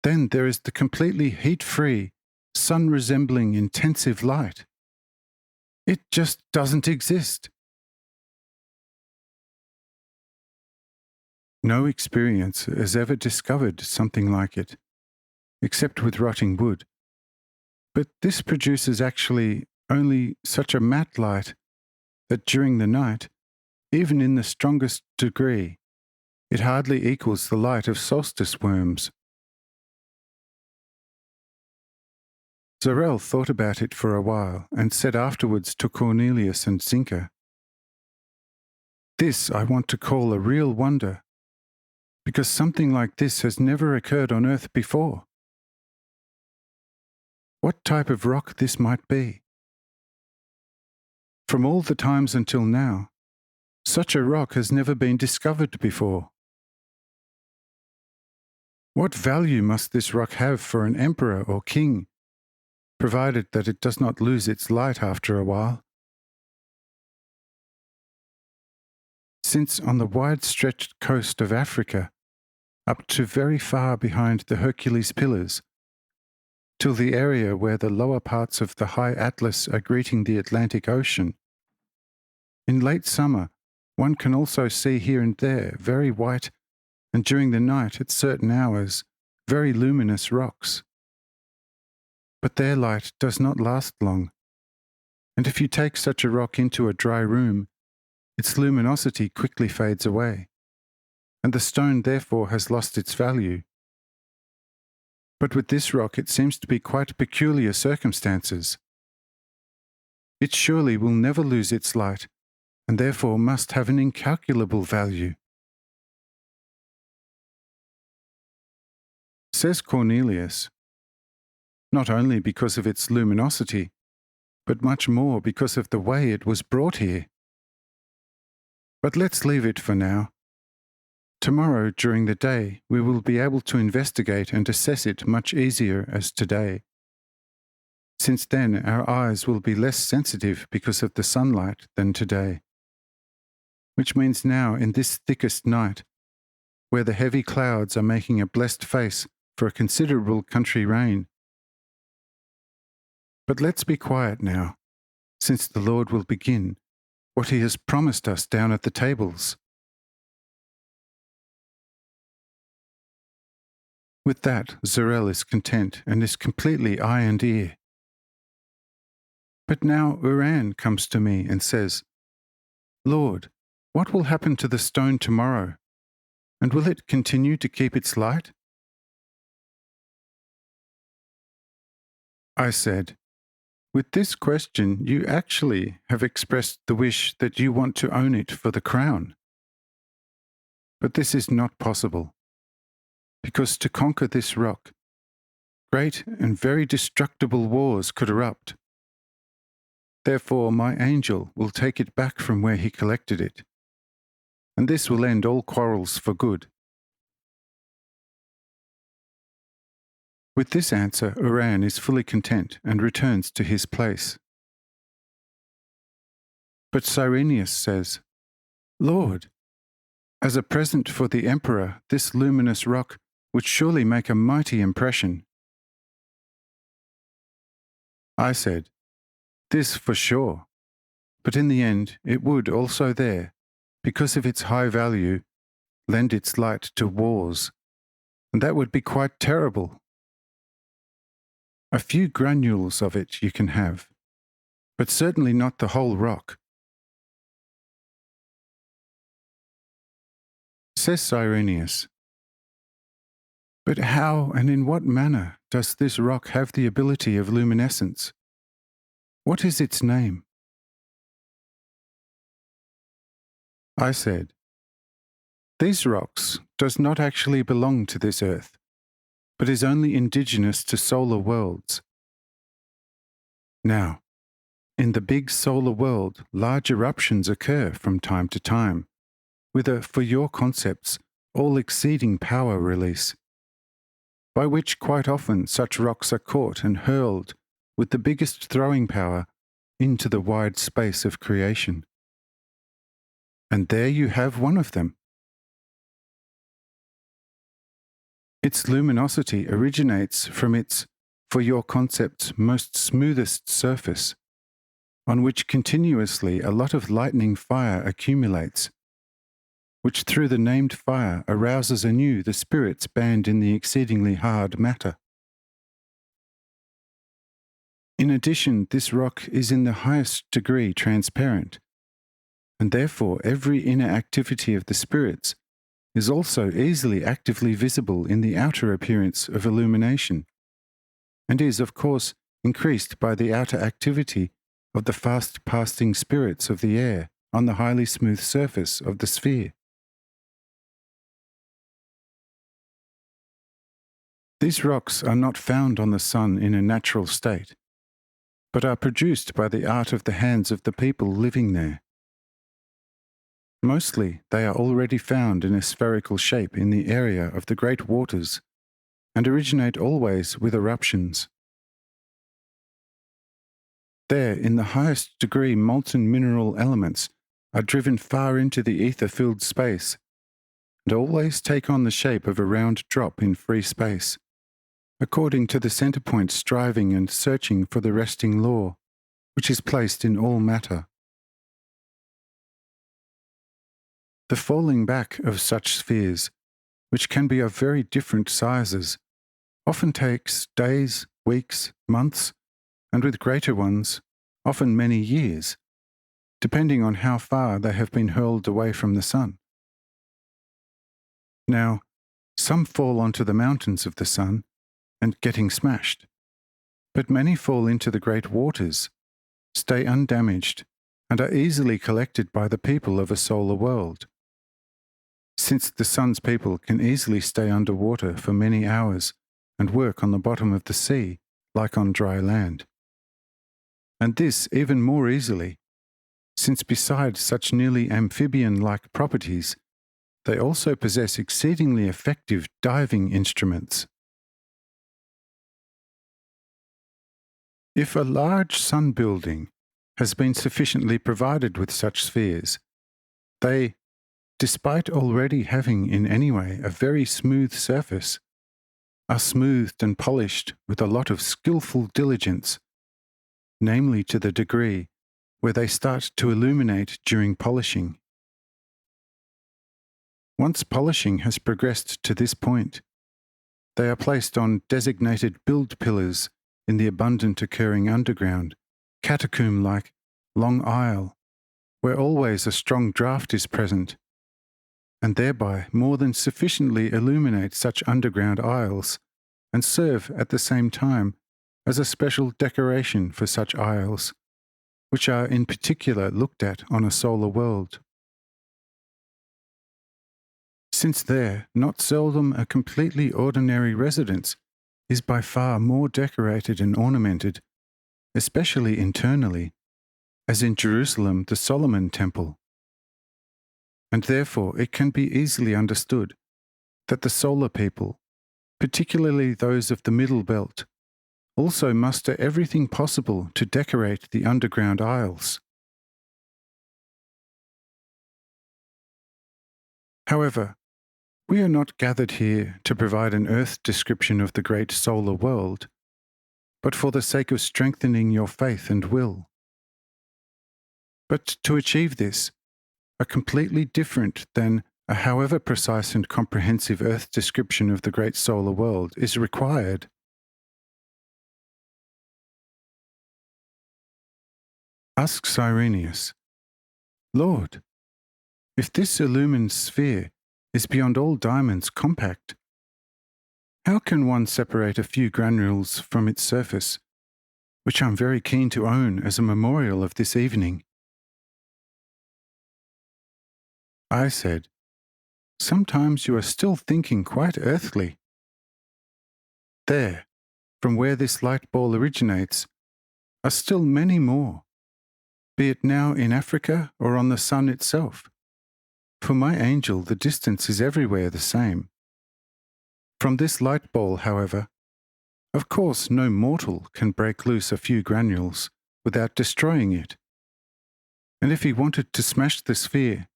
Then there is the completely heat-free, sun-resembling intensive light. It just doesn't exist. No experience has ever discovered something like it, except with rotting wood. But this produces actually only such a matte light that during the night, even in the strongest degree, it hardly equals the light of solstice worms. Sorel thought about it for a while and said afterwards to Cornelius and Zinka, "This I want to call a real wonder, because something like this has never occurred on Earth before. What type of rock this might be? From all the times until now, such a rock has never been discovered before. What value must this rock have for an emperor or king, provided that it does not lose its light after a while? Since on the wide-stretched coast of Africa, up to very far behind the Hercules Pillars, till the area where the lower parts of the high Atlas are greeting the Atlantic Ocean, in late summer one can also see here and there very white, and during the night at certain hours, very luminous rocks. But their light does not last long, and if you take such a rock into a dry room, its luminosity quickly fades away, and the stone therefore has lost its value. But with this rock it seems to be quite peculiar circumstances. It surely will never lose its light, and therefore must have an incalculable value." Says Cornelius, "Not only because of its luminosity, but much more because of the way it was brought here. But let's leave it for now. Tomorrow, during the day, we will be able to investigate and assess it much easier as today, since then our eyes will be less sensitive because of the sunlight than today. Which means now, in this thickest night, where the heavy clouds are making a blessed face for a considerable country rain. But let's be quiet now, since the Lord will begin what he has promised us down at the tables." With that, Sorel is content and is completely eye and ear. But now Uran comes to me and says, "Lord, what will happen to the stone tomorrow? And will it continue to keep its light?" I said, "With this question, you actually have expressed the wish that you want to own it for the crown. But this is not possible, because to conquer this rock, great and very destructible wars could erupt. Therefore, my angel will take it back from where he collected it, and this will end all quarrels for good. With this answer, Uran is fully content and returns to his place. But Cyrenius says, "Lord, as a present for the emperor, this luminous rock would surely make a mighty impression." I said, "This for sure, but in the end it would also there, because of its high value, lend its light to wars, and that would be quite terrible. A few granules of it you can have, but certainly not the whole rock." Says Cyrenius, "But how and in what manner does this rock have the ability of luminescence? What is its name?" I said, "These rocks does not actually belong to this earth, but is only indigenous to solar worlds. Now, in the big solar world, large eruptions occur from time to time, with a, for your concepts, all-exceeding power release, by which quite often such rocks are caught and hurled with the biggest throwing power into the wide space of creation. And there you have one of them. Its luminosity originates from its, for your concepts, most smoothest surface, on which continuously a lot of lightning fire accumulates, which through the named fire arouses anew the spirits bound in the exceedingly hard matter. In addition, this rock is in the highest degree transparent, and therefore every inner activity of the spirits is also easily actively visible in the outer appearance of illumination, and is, of course, increased by the outer activity of the fast-passing spirits of the air on the highly smooth surface of the sphere. These rocks are not found on the sun in a natural state, but are produced by the art of the hands of the people living there. Mostly they are already found in a spherical shape in the area of the great waters, and originate always with eruptions. There, in the highest degree, molten mineral elements are driven far into the ether-filled space, and always take on the shape of a round drop in free space, according to the centre point striving and searching for the resting law, which is placed in all matter. The falling back of such spheres, which can be of very different sizes, often takes days, weeks, months, and with greater ones, often many years, depending on how far they have been hurled away from the sun. Now, some fall onto the mountains of the sun, and getting smashed, but many fall into the great waters, stay undamaged, and are easily collected by the people of a solar world, since the sun's people can easily stay under water for many hours and work on the bottom of the sea, like on dry land. And this even more easily, since besides such nearly amphibian-like properties, they also possess exceedingly effective diving instruments. If a large sun building has been sufficiently provided with such spheres, they, despite already having in any way a very smooth surface, are smoothed and polished with a lot of skillful diligence, namely to the degree where they start to illuminate during polishing. Once polishing has progressed to this point, they are placed on designated build pillars in the abundant occurring underground, catacomb-like, long aisle, where always a strong draught is present, and thereby more than sufficiently illuminate such underground aisles, and serve at the same time as a special decoration for such aisles, which are in particular looked at on a solar world. Since there, not seldom a completely ordinary residence is by far more decorated and ornamented, especially internally, as in Jerusalem the Solomon Temple. And therefore it can be easily understood that the solar people, particularly those of the middle belt, also muster everything possible to decorate the underground aisles. However, we are not gathered here to provide an earth description of the great solar world, but for the sake of strengthening your faith and will. But to achieve this, a completely different than a however precise and comprehensive earth description of the great solar world is required. Asks Irenaeus, Lord, if this illumined sphere is beyond all diamonds compact, how can one separate a few granules from its surface, which I'm very keen to own as a memorial of this evening? I said, sometimes you are still thinking quite earthly. There, from where this light ball originates, are still many more, be it now in Africa or on the sun itself. For my angel, the distance is everywhere the same. From this light ball, however, of course no mortal can break loose a few granules without destroying it. And if he wanted to smash the sphere,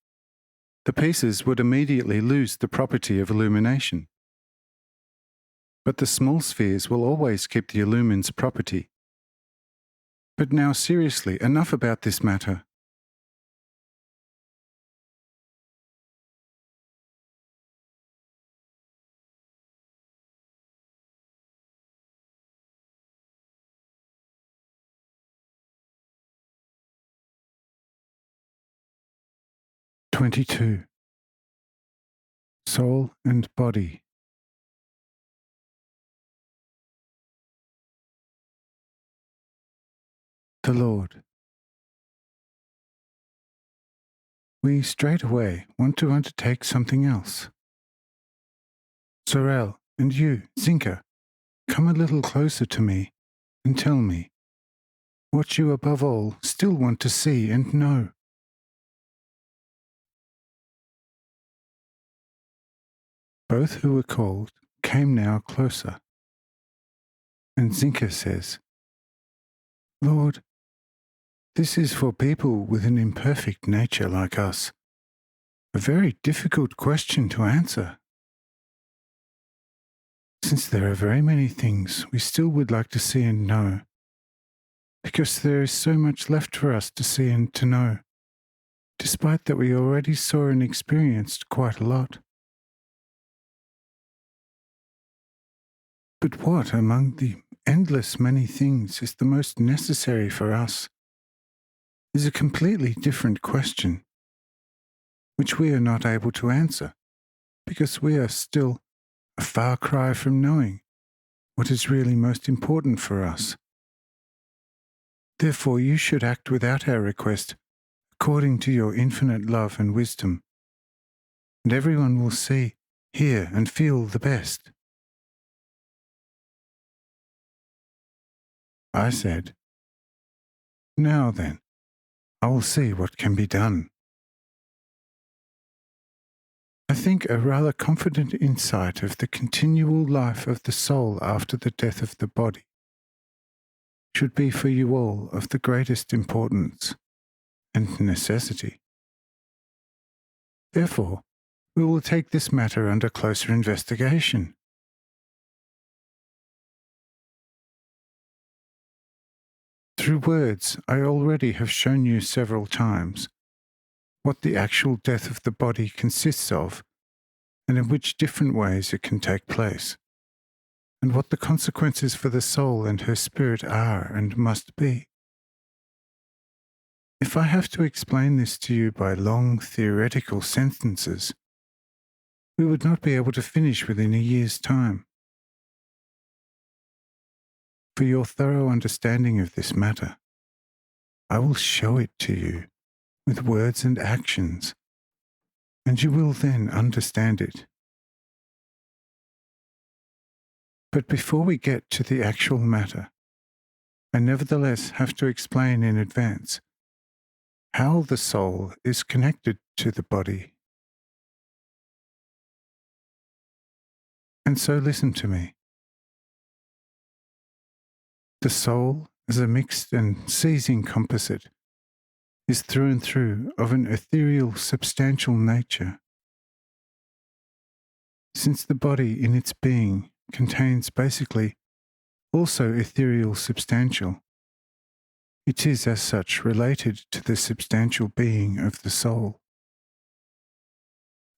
the pieces would immediately lose the property of illumination. But the small spheres will always keep the illumin's property. But now seriously, enough about this matter. (22) Soul and Body. The Lord. We straight away want to undertake something else. Sorel, and you, Zinka, come a little closer to me and tell me what you above all still want to see and know. Both who were called came now closer, and Zinka says, Lord, this is for people with an imperfect nature like us a very difficult question to answer, since there are very many things we still would like to see and know, because there is so much left for us to see and to know, despite that we already saw and experienced quite a lot. But what among the endless many things is the most necessary for us is a completely different question, which we are not able to answer, because we are still a far cry from knowing what is really most important for us. Therefore you should act without our request, according to your infinite love and wisdom, and everyone will see, hear, and feel the best. I said, Now then, I will see what can be done. I think a rather confident insight of the continual life of the soul after the death of the body should be for you all of the greatest importance and necessity. Therefore, we will take this matter under closer investigation. Through words, I already have shown you several times what the actual death of the body consists of, and in which different ways it can take place, and what the consequences for the soul and her spirit are and must be. If I have to explain this to you by long theoretical sentences, we would not be able to finish within a year's time. For your thorough understanding of this matter, I will show it to you with words and actions, and you will then understand it. But before we get to the actual matter, I nevertheless have to explain in advance how the soul is connected to the body. And so listen to me. The soul, as a mixed and seizing composite, is through and through of an ethereal, substantial nature. Since the body in its being contains basically also ethereal substantial, it is as such related to the substantial being of the soul.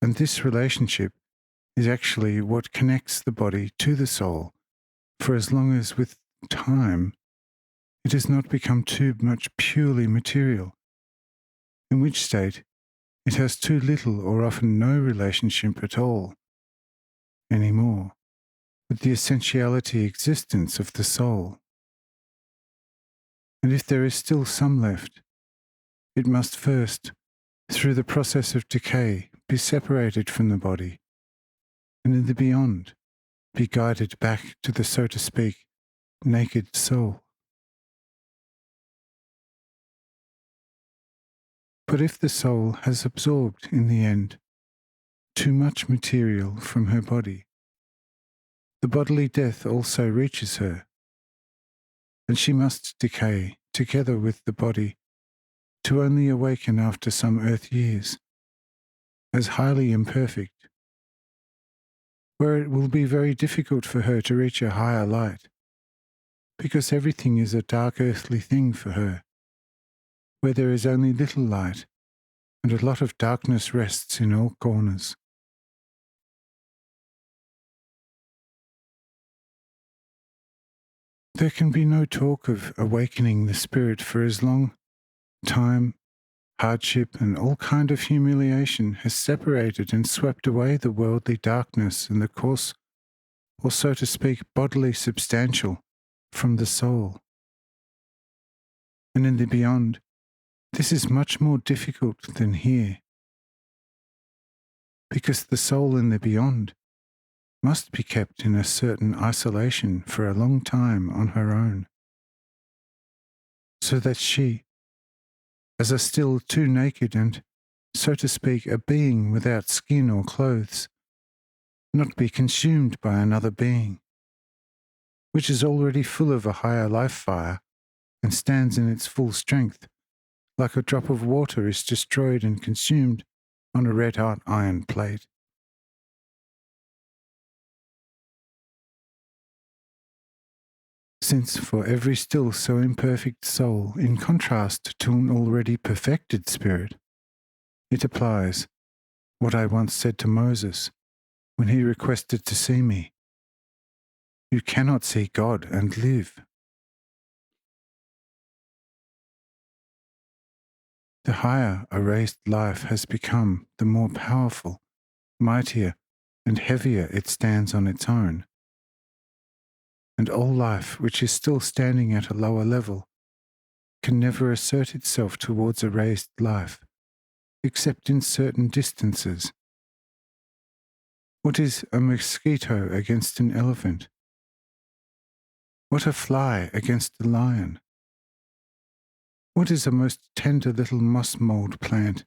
And this relationship is actually what connects the body to the soul, for as long as with time it has not become too much purely material, in which state it has too little or often no relationship at all anymore with the essentiality existence of the soul. And if there is still some left, it must first, through the process of decay, be separated from the body, and in the beyond, be guided back to the, so to speak, naked soul. But if the soul has absorbed, in the end, too much material from her body, the bodily death also reaches her, and she must decay together with the body to only awaken after some earth years, as highly imperfect, where it will be very difficult for her to reach a higher light, because everything is a dark earthly thing for her, where there is only little light, and a lot of darkness rests in all corners. There can be no talk of awakening the spirit for as long time, hardship, and all kind of humiliation has separated and swept away the worldly darkness and the coarse, or so to speak, bodily substantial from the soul. And in the beyond, this is much more difficult than here, because the soul in the beyond must be kept in a certain isolation for a long time on her own, so that she, as a still too naked and, so to speak, a being without skin or clothes, not be consumed by another being, which is already full of a higher life fire and stands in its full strength, like a drop of water is destroyed and consumed on a red-hot iron plate. Since for every still so imperfect soul, in contrast to an already perfected spirit, it applies what I once said to Moses when he requested to see me: "You cannot see God and live." The higher a raised life has become, the more powerful, mightier, and heavier it stands on its own. And all life which is still standing at a lower level can never assert itself towards a raised life, except in certain distances. What is a mosquito against an elephant? What a fly against a lion? What is a most tender little moss mould plant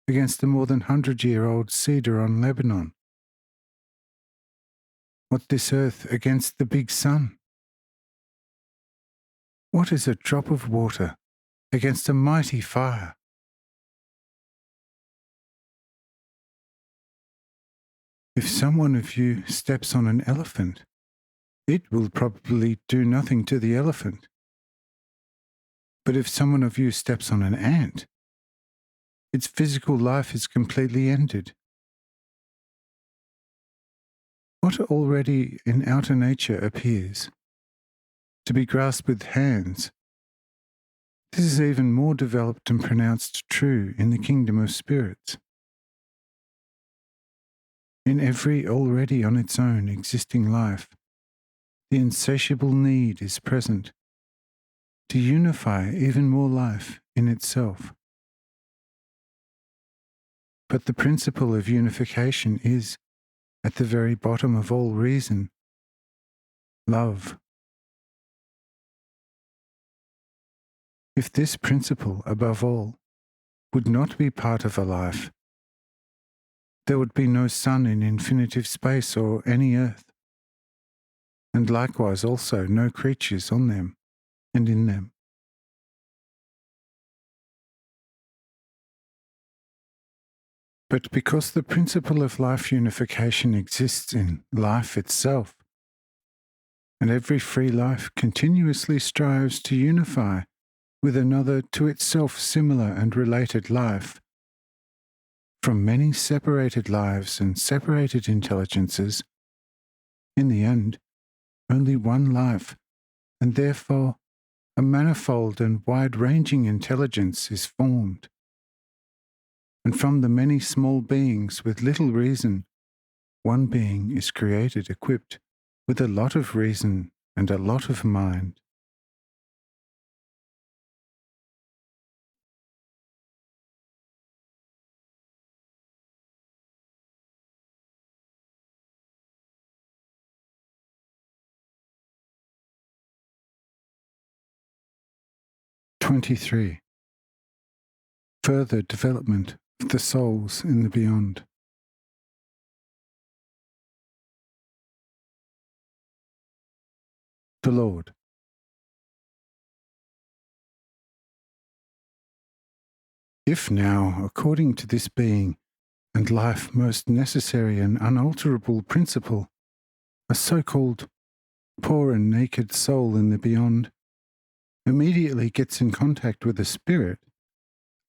against a more than 100-year-old cedar on Lebanon? What this earth against the big sun? What is a drop of water against a mighty fire? If someone of you steps on an elephant, it will probably do nothing to the elephant. But if someone of you steps on an ant, its physical life is completely ended. What already in outer nature appears to be grasped with hands, this is even more developed and pronounced true in the kingdom of spirits. In every already on its own existing life, the insatiable need is present to unify even more life in itself. But the principle of unification is, at the very bottom of all reason, love. If this principle, above all, would not be part of a life, there would be no sun in infinitive space or any earth. and likewise also no creatures on them and in them. But because the principle of life unification exists in life itself, and every free life continuously strives to unify with another to itself similar and related life, from many separated lives and separated intelligences, in the end, only one life, and therefore a manifold and wide-ranging intelligence is formed. And from the many small beings with little reason, one being is created equipped with a lot of reason and a lot of mind. (23) Further development of the souls in the beyond. The Lord. If now, according to this being and life most necessary and unalterable principle, a so-called poor and naked soul in the beyond immediately gets in contact with a spirit,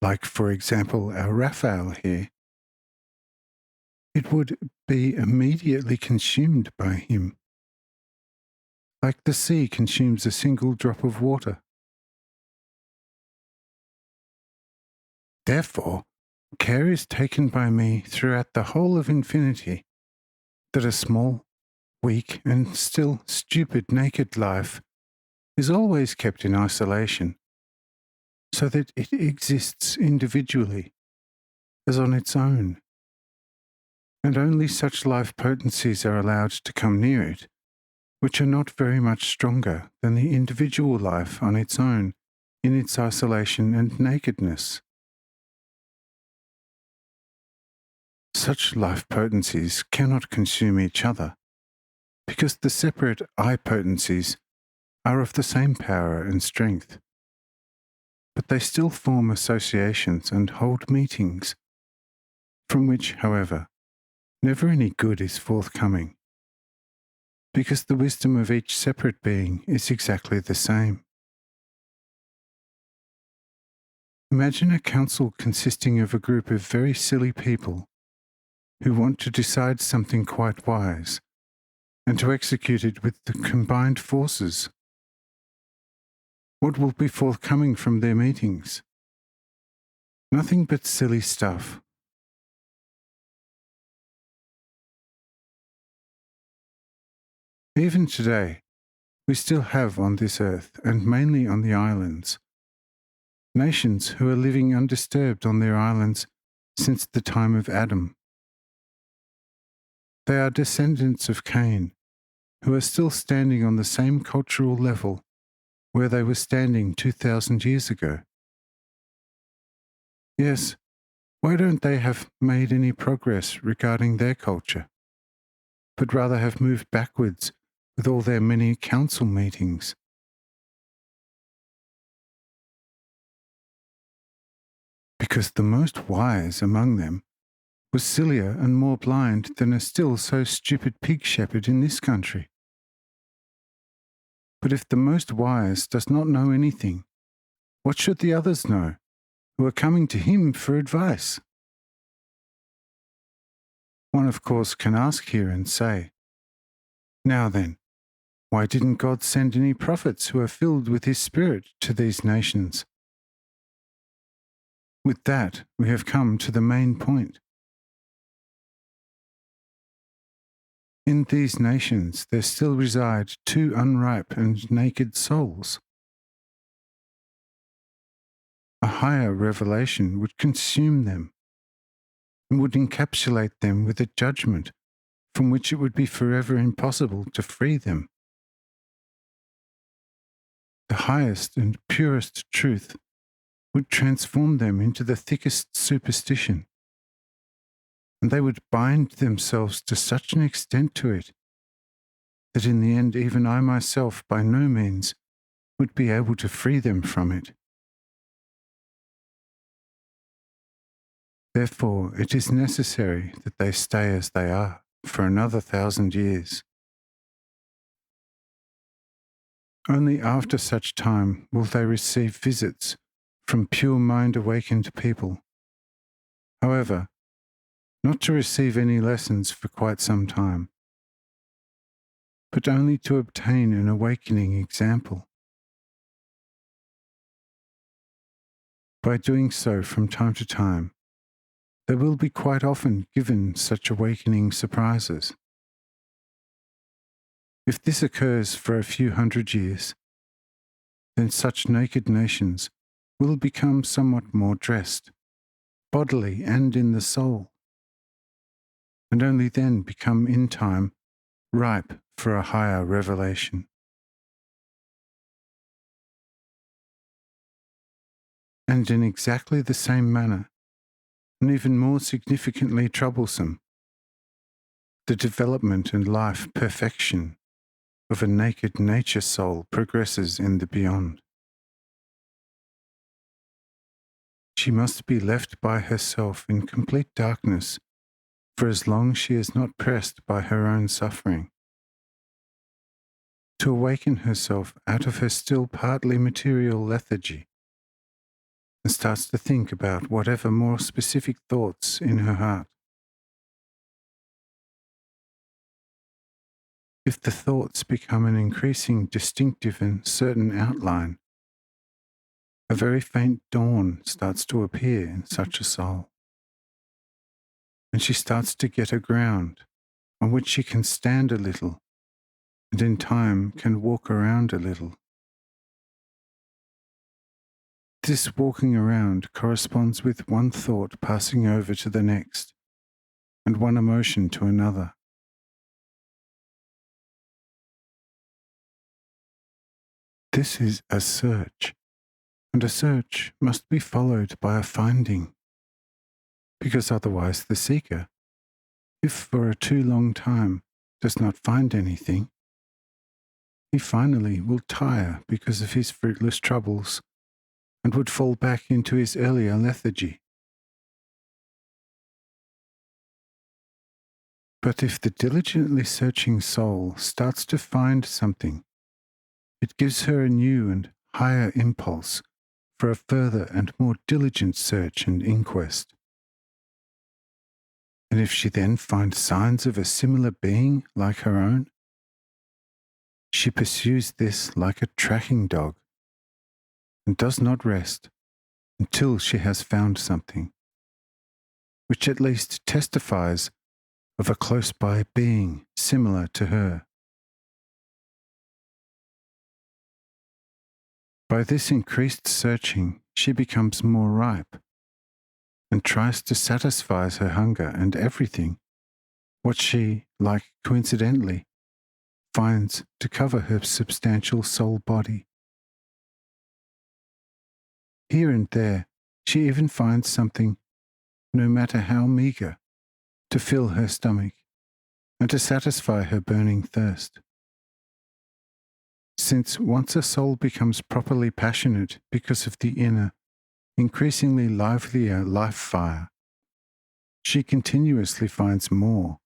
like for example our Raphael here, it would be immediately consumed by him, like the sea consumes a single drop of water. Therefore, care is taken by me throughout the whole of infinity that a small, weak, and still stupid naked life is always kept in isolation, so that it exists individually, as on its own, and only such life potencies are allowed to come near it, which are not very much stronger than the individual life on its own in its isolation and nakedness. Such life potencies cannot consume each other, because the separate I potencies are of the same power and strength, but they still form associations and hold meetings, from which, however, never any good is forthcoming, because the wisdom of each separate being is exactly the same. Imagine a council consisting of a group of very silly people who want to decide something quite wise and to execute it with the combined forces. What will be forthcoming from their meetings? Nothing but silly stuff. Even today, we still have on this earth, and mainly on the islands, nations who are living undisturbed on their islands since the time of Adam. They are descendants of Cain, who are still standing on the same cultural level where they were standing 2,000 years ago. Yes, why don't they have made any progress regarding their culture, but rather have moved backwards with all their many council meetings? Because the most wise among them was sillier and more blind than a still so stupid pig shepherd in this country. But if the most wise does not know anything, what should the others know, who are coming to him for advice? One, of course, can ask here and say, now then, why didn't God send any prophets who are filled with his Spirit to these nations? With that, we have come to the main point. In these nations there still reside two unripe and naked souls. A higher revelation would consume them and would encapsulate them with a judgment from which it would be forever impossible to free them. The highest and purest truth would transform them into the thickest superstition, and they would bind themselves to such an extent to it that in the end even I myself by no means would be able to free them from it. Therefore, it is necessary that they stay as they are for another 1,000 years. Only after such time will they receive visits from pure mind-awakened people. However, not to receive any lessons for quite some time, but only to obtain an awakening example. By doing so from time to time, they will be quite often given such awakening surprises. If this occurs for a few hundred years, then such naked nations will become somewhat more dressed, bodily and in the soul, and only then become in time ripe for a higher revelation. And in exactly the same manner, and even more significantly troublesome, the development and life perfection of a naked nature soul progresses in the beyond. She must be left by herself in complete darkness for as long as she is not pressed by her own suffering. To awaken herself out of her still partly material lethargy, and starts to think about whatever more specific thoughts in her heart. If the thoughts become an increasing distinctive and certain outline, a very faint dawn starts to appear in such a soul, and she starts to get a ground on which she can stand a little, and in time can walk around a little. This walking around corresponds with one thought passing over to the next, and one emotion to another. This is a search, and a search must be followed by a finding, because otherwise the seeker, if for a too long time does not find anything, he finally will tire because of his fruitless troubles and would fall back into his earlier lethargy. But if the diligently searching soul starts to find something, it gives her a new and higher impulse for a further and more diligent search and inquest. And if she then finds signs of a similar being like her own, she pursues this like a tracking dog and does not rest until she has found something, which at least testifies of a close-by being similar to her. By this increased searching, she becomes more ripe and tries to satisfy her hunger and everything, what she, like coincidentally, finds to cover her substantial soul body. Here and there, she even finds something, no matter how meagre, to fill her stomach and to satisfy her burning thirst. Since once a soul becomes properly passionate because of the inner, increasingly livelier life fire, she continuously finds more,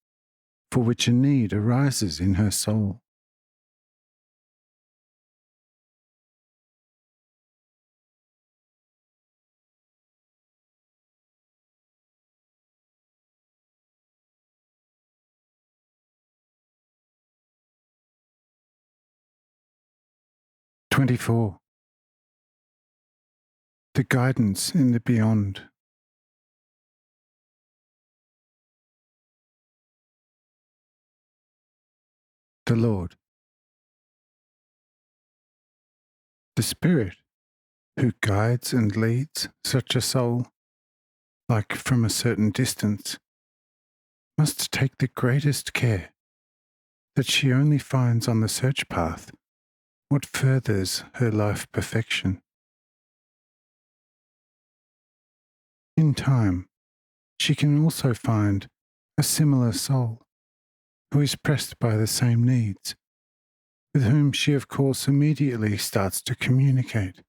for which a need arises in her soul. '24. The guidance in the beyond. The Lord. The Spirit, who guides and leads such a soul, like from a certain distance, must take the greatest care that she only finds on the search path what furthers her life perfection. In time, she can also find a similar soul who is pressed by the same needs with whom she of course immediately starts to communicate,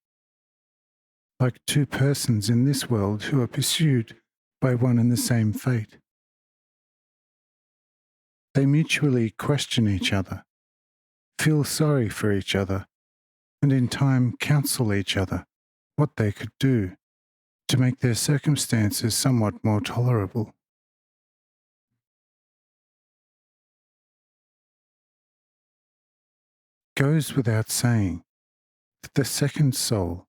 like two persons in this world who are pursued by one and the same fate. They mutually question each other, feel sorry for each other, and in time counsel each other what they could do to make their circumstances somewhat more tolerable. Goes without saying that the second soul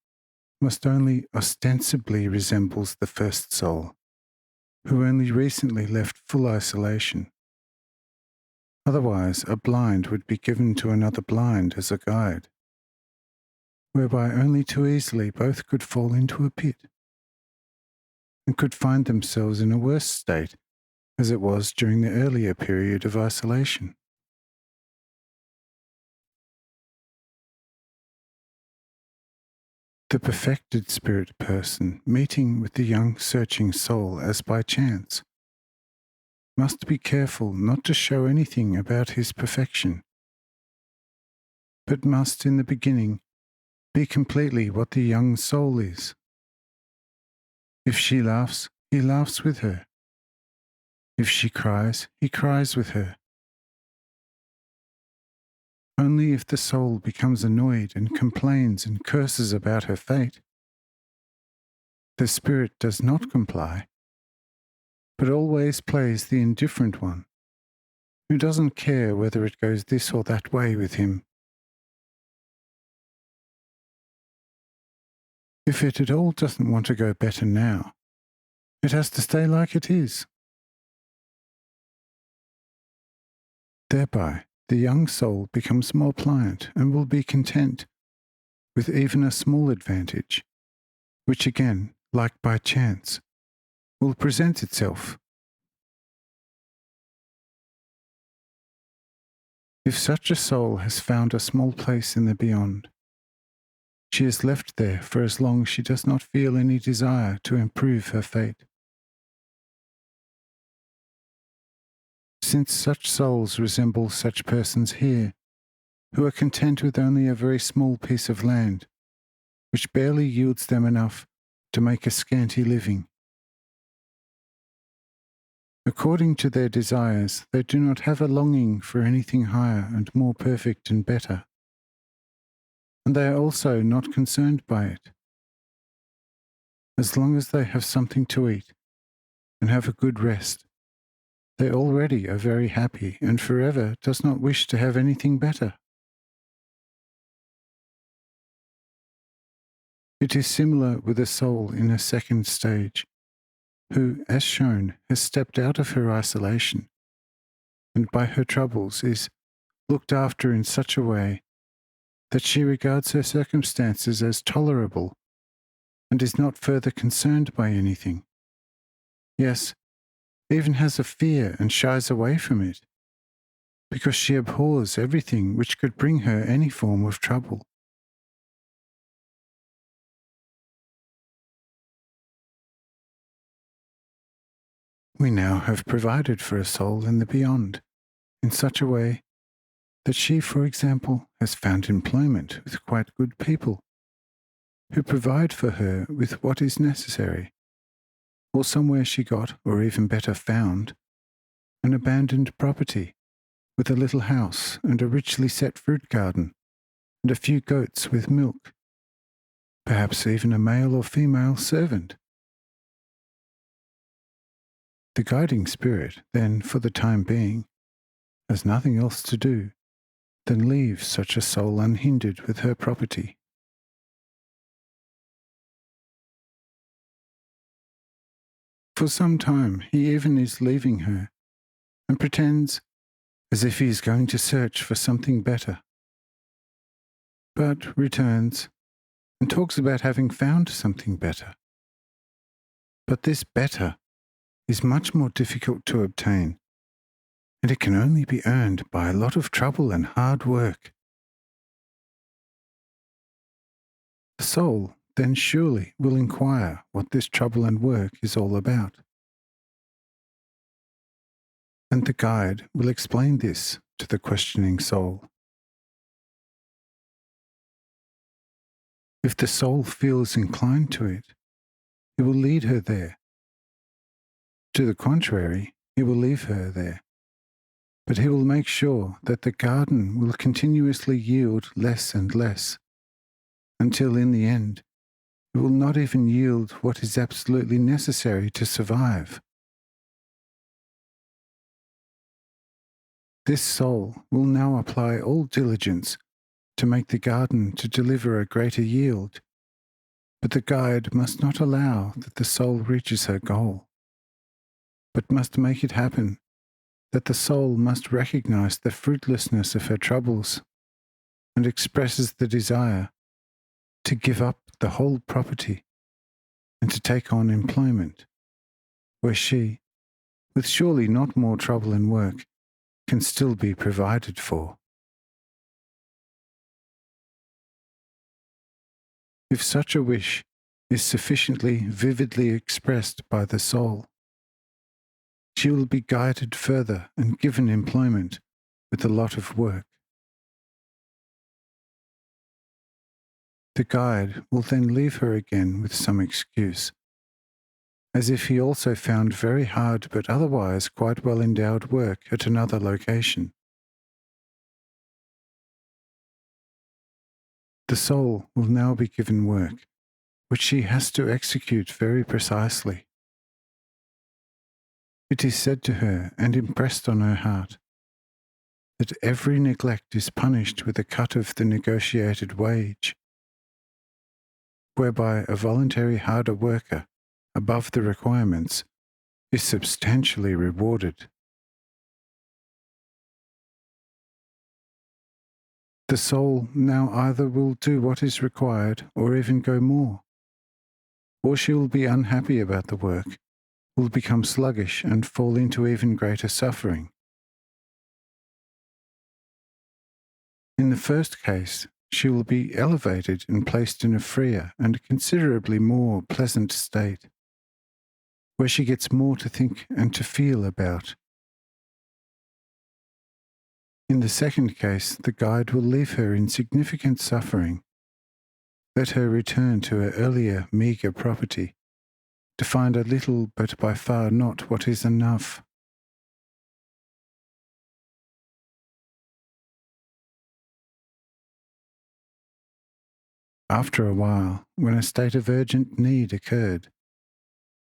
must only ostensibly resembles the first soul, who only recently left full isolation. Otherwise, a blind would be given to another blind as a guide, whereby only too easily both could fall into a pit, and could find themselves in a worse state as it was during the earlier period of isolation. The perfected spirit person, meeting with the young searching soul as by chance, must be careful not to show anything about his perfection, but must in the beginning be completely what the young soul is. If she laughs, he laughs with her. If she cries, he cries with her. Only if the soul becomes annoyed and complains and curses about her fate, the spirit does not comply, but always plays the indifferent one, who doesn't care whether it goes this or that way with him. If it at all doesn't want to go better now, it has to stay like it is. Thereby, the young soul becomes more pliant and will be content with even a small advantage, which again, like by chance, will present itself. If such a soul has found a small place in the beyond, she is left there for as long as she does not feel any desire to improve her fate. Since such souls resemble such persons here, who are content with only a very small piece of land, which barely yields them enough to make a scanty living. According to their desires, they do not have a longing for anything higher and more perfect and better, and they are also not concerned by it. As long as they have something to eat and have a good rest, they already are very happy and forever does not wish to have anything better. It is similar with a soul in a second stage, who, as shown, has stepped out of her isolation, and by her troubles is looked after in such a way that she regards her circumstances as tolerable, and is not further concerned by anything. Yes, even has a fear and shies away from it, because she abhors everything which could bring her any form of trouble. We now have provided for a soul in the beyond in such a way that she, for example, has found employment with quite good people, who provide for her with what is necessary, or somewhere she got, or even better found, an abandoned property with a little house and a richly set fruit garden and a few goats with milk, perhaps even a male or female servant. The guiding spirit, then, for the time being, has nothing else to do than leave such a soul unhindered with her property. For some time he even is leaving her, and pretends as if he is going to search for something better, but returns and talks about having found something better. But this better is much more difficult to obtain, and it can only be earned by a lot of trouble and hard work. The soul then surely will inquire what this trouble and work is all about. And the guide will explain this to the questioning soul. If the soul feels inclined to it, he will lead her there. To the contrary, he will leave her there. But he will make sure that the garden will continuously yield less and less, until in the end, it will not even yield what is absolutely necessary to survive. This soul will now apply all diligence to make the garden to deliver a greater yield, but the guide must not allow that the soul reaches her goal, but must make it happen that the soul must recognize the fruitlessness of her troubles and expresses the desire to give up the whole property and to take on employment, where she, with surely not more trouble and work, can still be provided for. If such a wish is sufficiently vividly expressed by the soul, she will be guided further and given employment with a lot of work. The guide will then leave her again with some excuse, as if he also found very hard but otherwise quite well endowed work at another location. The soul will now be given work, which she has to execute very precisely. It is said to her and impressed on her heart that every neglect is punished with a cut of the negotiated wage, whereby a voluntary harder worker above the requirements is substantially rewarded. The soul now either will do what is required or even go more, or she will be unhappy about the work, will become sluggish and fall into even greater suffering. In the first case, she will be elevated and placed in a freer and considerably more pleasant state, where she gets more to think and to feel about. In the second case, the guide will leave her in significant suffering, let her return to her earlier meagre property, to find a little but by far not what is enough. After a while, when a state of urgent need occurred,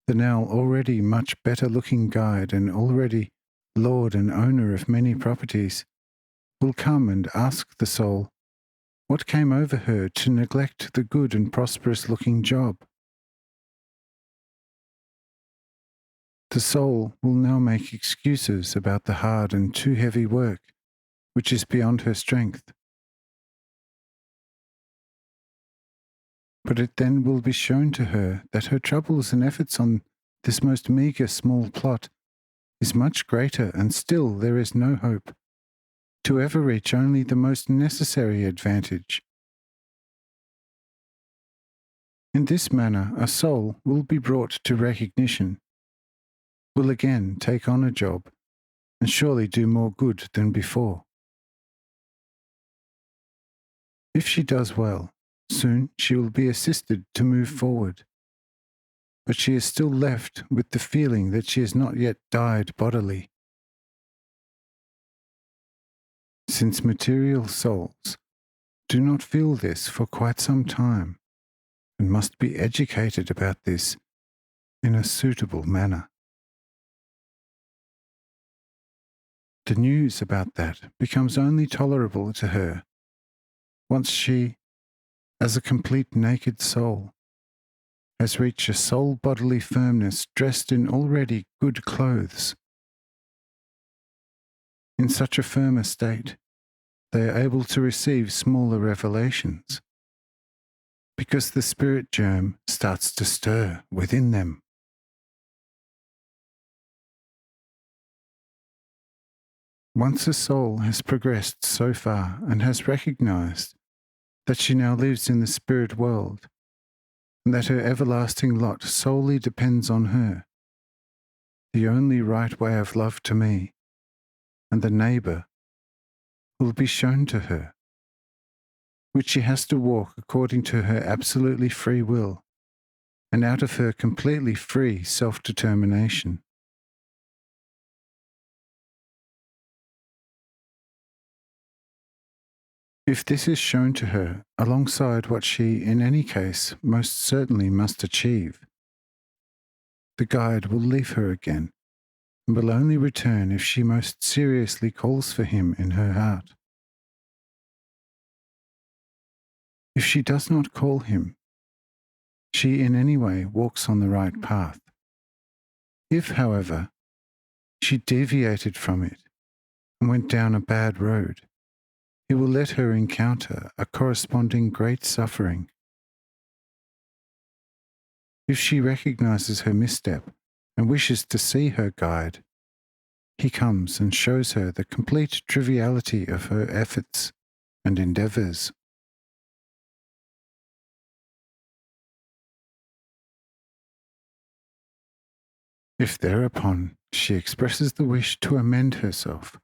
the now already much better-looking guide and already lord and owner of many properties will come and ask the soul what came over her to neglect the good and prosperous-looking job. The soul will now make excuses about the hard and too heavy work, which is beyond her strength. But it then will be shown to her that her troubles and efforts on this most meagre small plot is much greater, and still there is no hope to ever reach only the most necessary advantage. In this manner, a soul will be brought to recognition, will again take on a job, and surely do more good than before. If she does well, soon she will be assisted to move forward, but she is still left with the feeling that she has not yet died bodily. Since material souls do not feel this for quite some time, and must be educated about this in a suitable manner. The news about that becomes only tolerable to her once she, as a complete naked soul, has reached a soul bodily firmness dressed in already good clothes. In such a firmer state, they are able to receive smaller revelations, because the spirit germ starts to stir within them. Once a soul has progressed so far and has recognized that she now lives in the spirit world, and that her everlasting lot solely depends on her, the only right way of love to me, and the neighbour, will be shown to her, which she has to walk according to her absolutely free will and out of her completely free self-determination. If this is shown to her alongside what she in any case most certainly must achieve, the guide will leave her again and will only return if she most seriously calls for him in her heart. If she does not call him, she in any way walks on the right path. If, however, she deviated from it and went down a bad road, he will let her encounter a corresponding great suffering. If she recognizes her misstep and wishes to see her guide, he comes and shows her the complete triviality of her efforts and endeavors. If thereupon she expresses the wish to amend herself,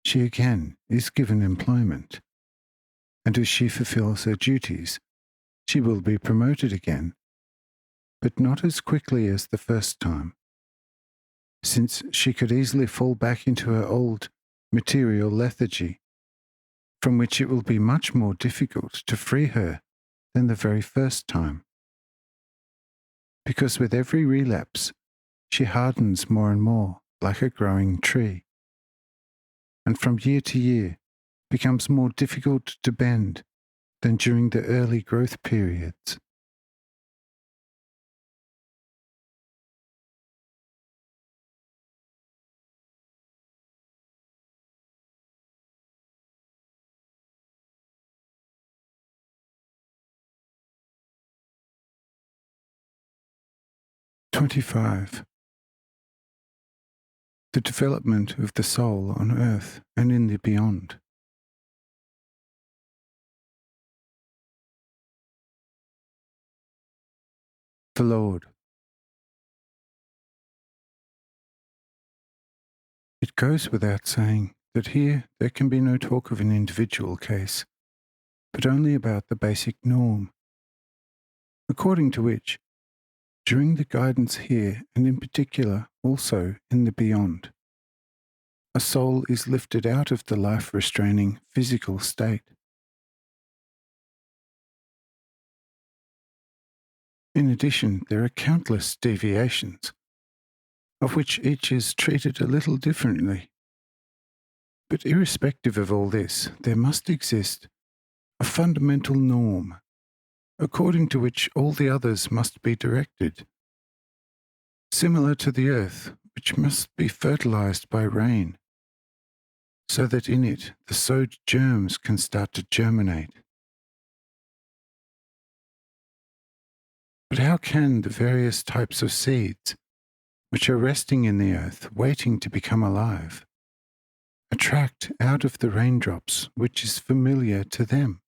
she again is given employment, and as she fulfills her duties, she will be promoted again, but not as quickly as the first time, since she could easily fall back into her old material lethargy, from which it will be much more difficult to free her than the very first time. Because with every relapse, she hardens more and more like a growing tree, and from year to year becomes more difficult to bend than during the early growth periods. ch1to50. The development of the soul on earth and in the beyond. The Lord. It goes without saying that here there can be no talk of an individual case, but only about the basic norm, according to which, during the guidance here and in particular also in the beyond, a soul is lifted out of the life-restraining physical state. In addition, there are countless deviations, of which each is treated a little differently. But irrespective of all this, there must exist a fundamental norm, according to which all the others must be directed, similar to the earth, which must be fertilized by rain, so that in it the sowed germs can start to germinate. But how can the various types of seeds, which are resting in the earth, waiting to become alive, attract out of the raindrops which is familiar to them?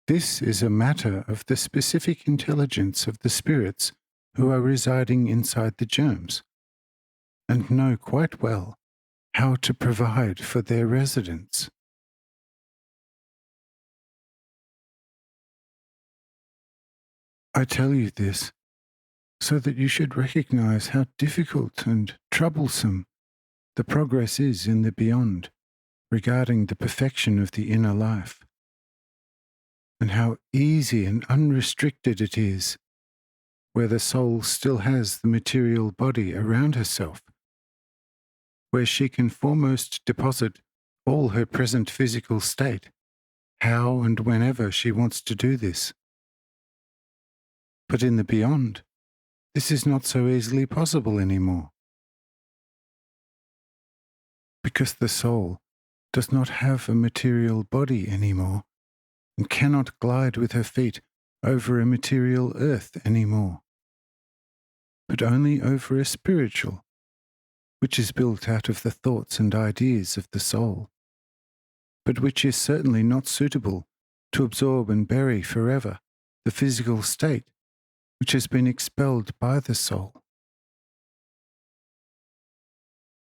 This is a matter of the specific intelligence of the spirits who are residing inside the germs, and know quite well how to provide for their residence. I tell you this so that you should recognize how difficult and troublesome the progress is in the beyond regarding the perfection of the inner life, and how easy and unrestricted it is where the soul still has the material body around herself, where she can foremost deposit all her present physical state, how and whenever she wants to do this. But in the beyond, this is not so easily possible anymore, because the soul does not have a material body anymore and cannot glide with her feet over a material earth anymore, but only over a spiritual, which is built out of the thoughts and ideas of the soul, but which is certainly not suitable to absorb and bury forever the physical state which has been expelled by the soul.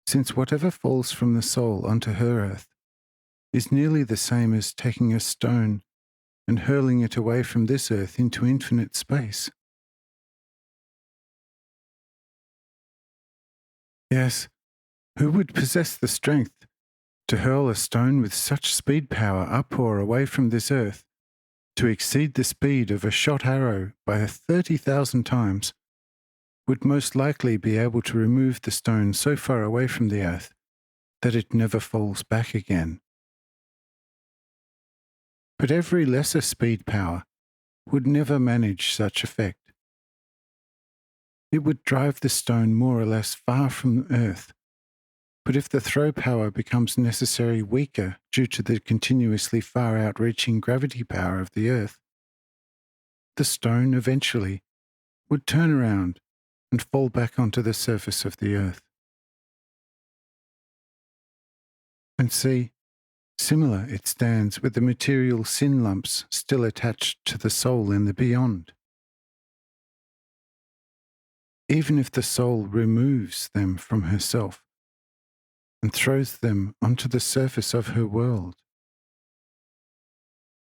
Since whatever falls from the soul onto her earth is nearly the same as taking a stone and hurling it away from this earth into infinite space. Yes, who would possess the strength to hurl a stone with such speed power up or away from this earth, to exceed the speed of a shot arrow by 30,000 times, would most likely be able to remove the stone so far away from the earth that it never falls back again. But every lesser speed power would never manage such effect. It would drive the stone more or less far from earth, but if the throw power becomes necessarily weaker due to the continuously far outreaching gravity power of the earth, the stone eventually would turn around and fall back onto the surface of the earth. And see, similar it stands with the material sin lumps still attached to the soul in the beyond. Even if the soul removes them from herself and throws them onto the surface of her world,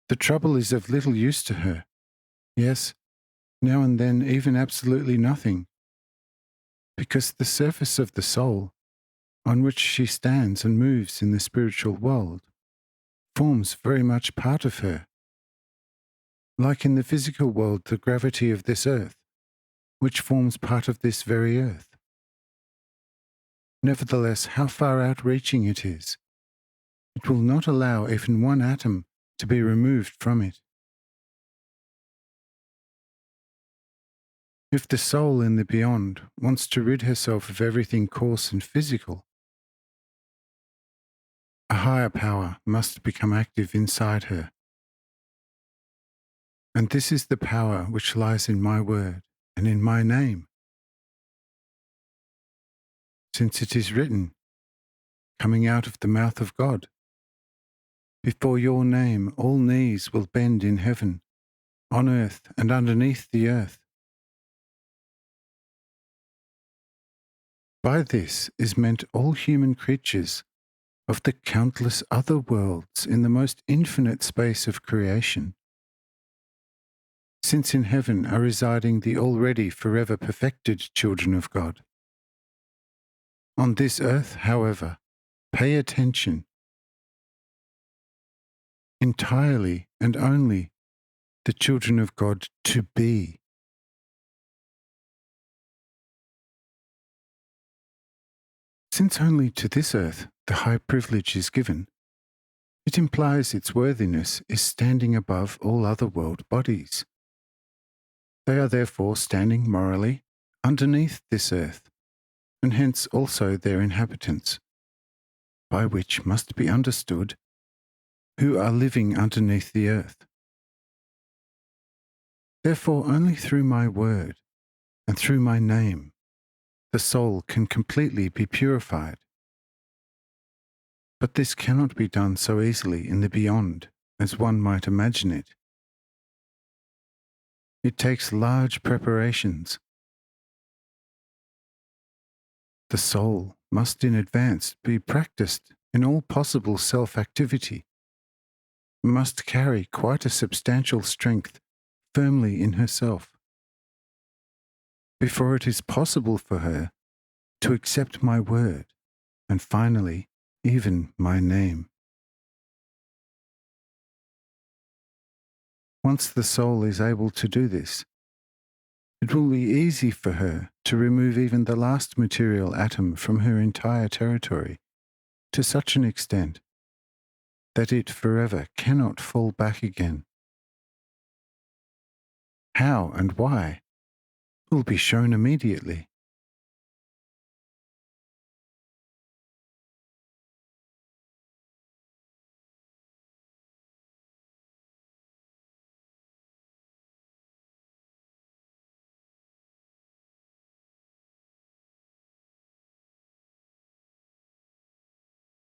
the trouble is of little use to her. Yes, now and then even absolutely nothing, because the surface of the soul, on which she stands and moves in the spiritual world, forms very much part of her. Like in the physical world, the gravity of this earth, which forms part of this very earth. Nevertheless, how far outreaching it is. It will not allow even one atom to be removed from it. If the soul in the beyond wants to rid herself of everything coarse and physical, a higher power must become active inside her. And this is the power which lies in my word and in my name. Since it is written, coming out of the mouth of God, before your name all knees will bend in heaven, on earth and underneath the earth. By this is meant all human creatures of the countless other worlds in the most infinite space of creation. Since in heaven are residing the already forever perfected children of God. On this earth, however, pay attention. Entirely and only the children of God to be. Since only to this earth the high privilege is given, it implies its worthiness is standing above all other world bodies. They are therefore standing morally underneath this earth, and hence also their inhabitants, by which must be understood who are living underneath the earth. Therefore only through my word and through my name the soul can completely be purified. But this cannot be done so easily in the beyond as one might imagine it. It takes large preparations. The soul must in advance be practiced in all possible self-activity, must carry quite a substantial strength firmly in herself, before it is possible for her to accept my word, and finally, even my name. Once the soul is able to do this, it will be easy for her to remove even the last material atom from her entire territory to such an extent that it forever cannot fall back again. How and why will be shown immediately.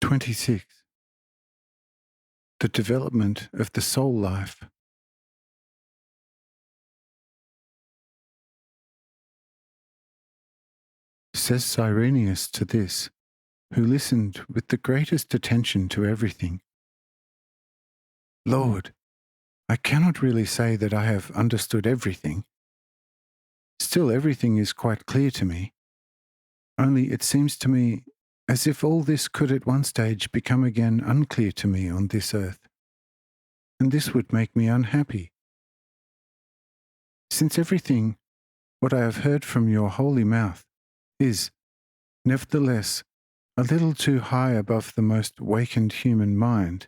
(26) The development of the soul life. Says Cyrenius to this, who listened with the greatest attention to everything, Lord, I cannot really say that I have understood everything. Still, everything is quite clear to me. Only it seems to me as if all this could at one stage become again unclear to me on this earth, and this would make me unhappy. Since everything, what I have heard from your holy mouth, is, nevertheless, a little too high above the most wakened human mind,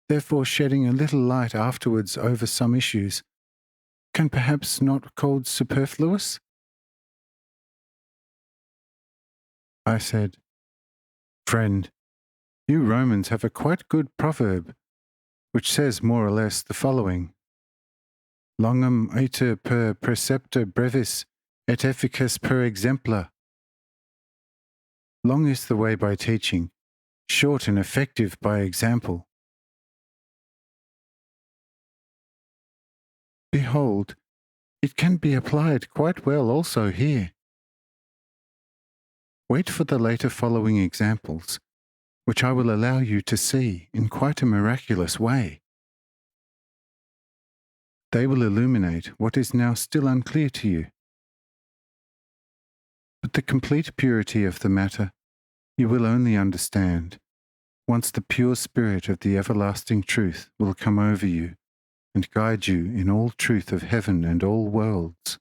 therefore shedding a little light afterwards over some issues, can perhaps not called superfluous? I said, Friend, you Romans have a quite good proverb, which says more or less the following: Longum iter per preceptor brevis, et efficace per exempla. Long is the way by teaching, short and effective by example. Behold, it can be applied quite well also here. Wait for the later following examples, which I will allow you to see in quite a miraculous way. They will illuminate what is now still unclear to you. But the complete purity of the matter you will only understand once the pure spirit of the everlasting truth will come over you and guide you in all truth of heaven and all worlds.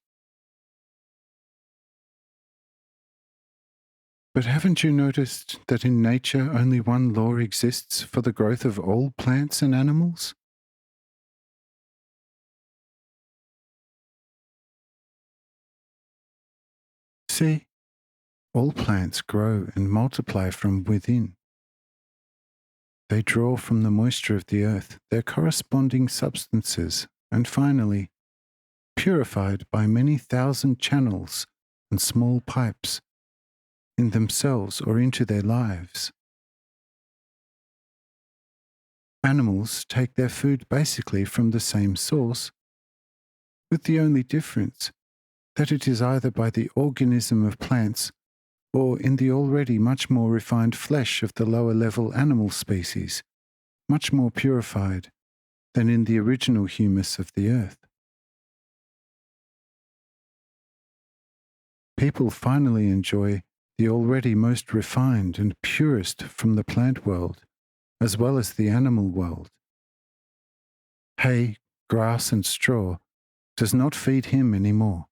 But haven't you noticed that in nature only one law exists for the growth of all plants and animals? See, all plants grow and multiply from within. They draw from the moisture of the earth their corresponding substances, and finally, purified by many thousand channels and small pipes, in themselves or into their lives. Animals take their food basically from the same source, with the only difference that it is either by the organism of plants or in the already much more refined flesh of the lower level animal species, much more purified than in the original humus of the earth. People finally enjoy the already most refined and purest from the plant world, as well as the animal world. Hay, grass, and straw does not feed him any more.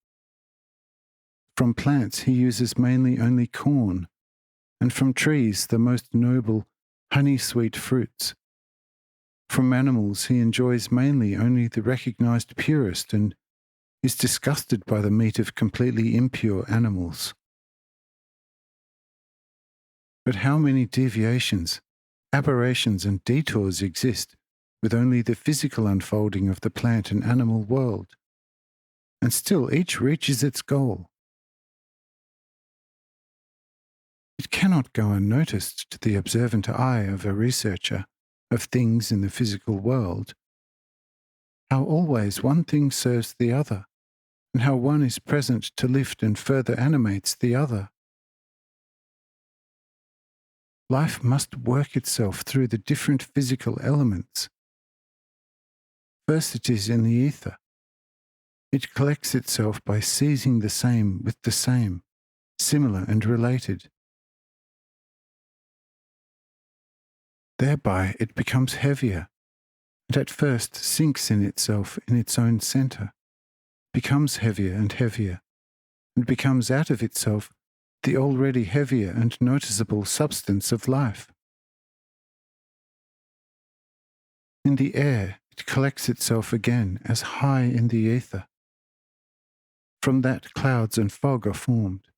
From plants he uses mainly only corn, and from trees the most noble, honey-sweet fruits. From animals he enjoys mainly only the recognized purest and is disgusted by the meat of completely impure animals. But how many deviations, aberrations, and detours exist with only the physical unfolding of the plant and animal world, and still each reaches its goal. It cannot go unnoticed to the observant eye of a researcher of things in the physical world, how always one thing serves the other, and how one is present to lift and further animates the other. Life must work itself through the different physical elements. First it is in the ether. It collects itself by seizing the same with the same, similar and related. Thereby it becomes heavier, and at first sinks in itself in its own centre, becomes heavier, and becomes out of itself the already heavier and noticeable substance of life. In the air it collects itself again as high in the ether. From that clouds and fog are formed,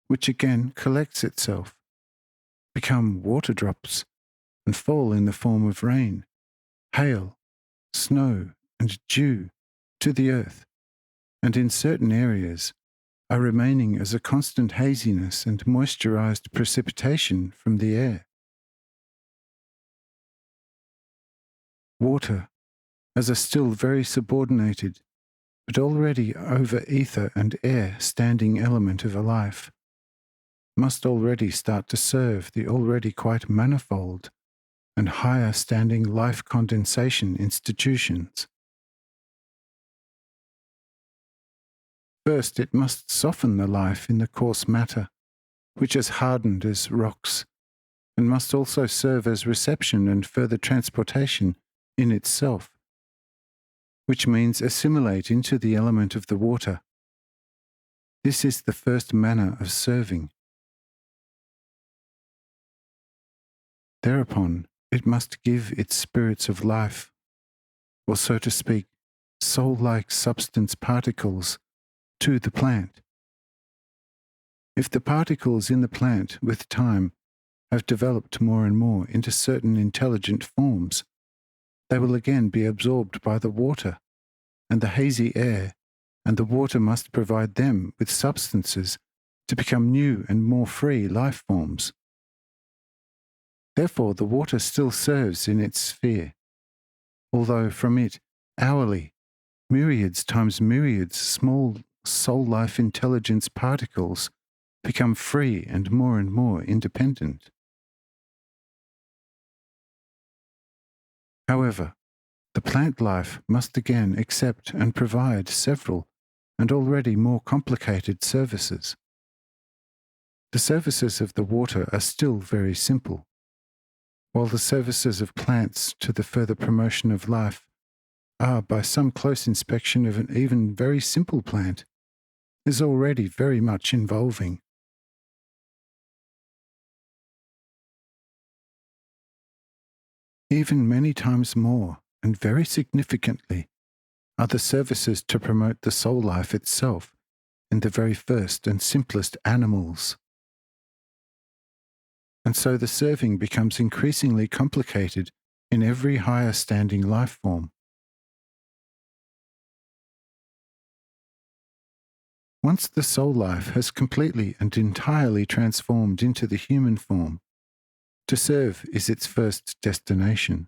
which again collects itself, become water drops, and fall in the form of rain, hail, snow, and dew to the earth, and in certain areas are remaining as a constant haziness and moisturized precipitation from the air. Water, as a still very subordinated, but already over ether and air standing element of a life, must already start to serve the already quite manifold and higher standing life condensation institutions. First, it must soften the life in the coarse matter, which is hardened as rocks, and must also serve as reception and further transportation in itself, which means assimilate into the element of the water. This is the first manner of serving. Thereupon, it must give its spirits of life, or so to speak, soul-like substance particles, to the plant. If the particles in the plant, with time, have developed more and more into certain intelligent forms, they will again be absorbed by the water and the hazy air, and the water must provide them with substances to become new and more free life forms. Therefore, the water still serves in its sphere, although from it, hourly, myriads times myriads small soul-life intelligence particles become free and more independent. However, the plant life must again accept and provide several and already more complicated services. The services of the water are still very simple, while the services of plants to the further promotion of life are, by some close inspection of an even very simple plant, is already very much involving. Even many times more, and very significantly, are the services to promote the soul life itself in the very first and simplest animals. And so the serving becomes increasingly complicated in every higher standing life form. Once the soul life has completely and entirely transformed into the human form, to serve is its first destination.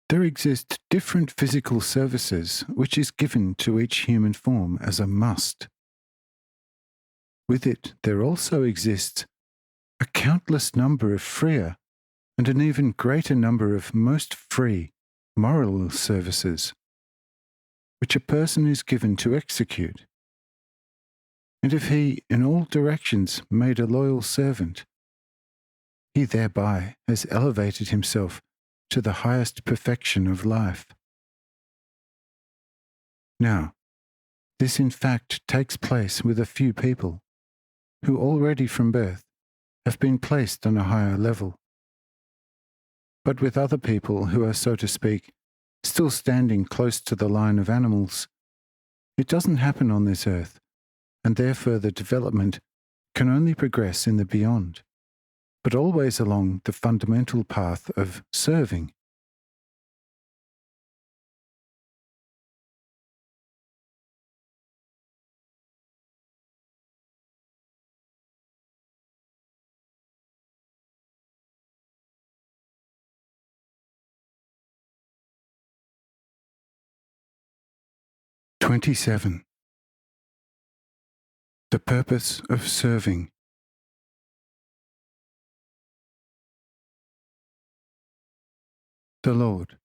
There exist different physical services which is given to each human form as a must. With it, there also exists a countless number of freer and an even greater number of most free moral services, which a person is given to execute. And if he in all directions made a loyal servant, he thereby has elevated himself to the highest perfection of life. Now, this in fact takes place with a few people, who already from birth have been placed on a higher level. But with other people who are, so to speak, still standing close to the line of animals, it doesn't happen on this earth, and their further development can only progress in the beyond, but always along the fundamental path of serving. ch1to50. The purpose of serving. The Lord.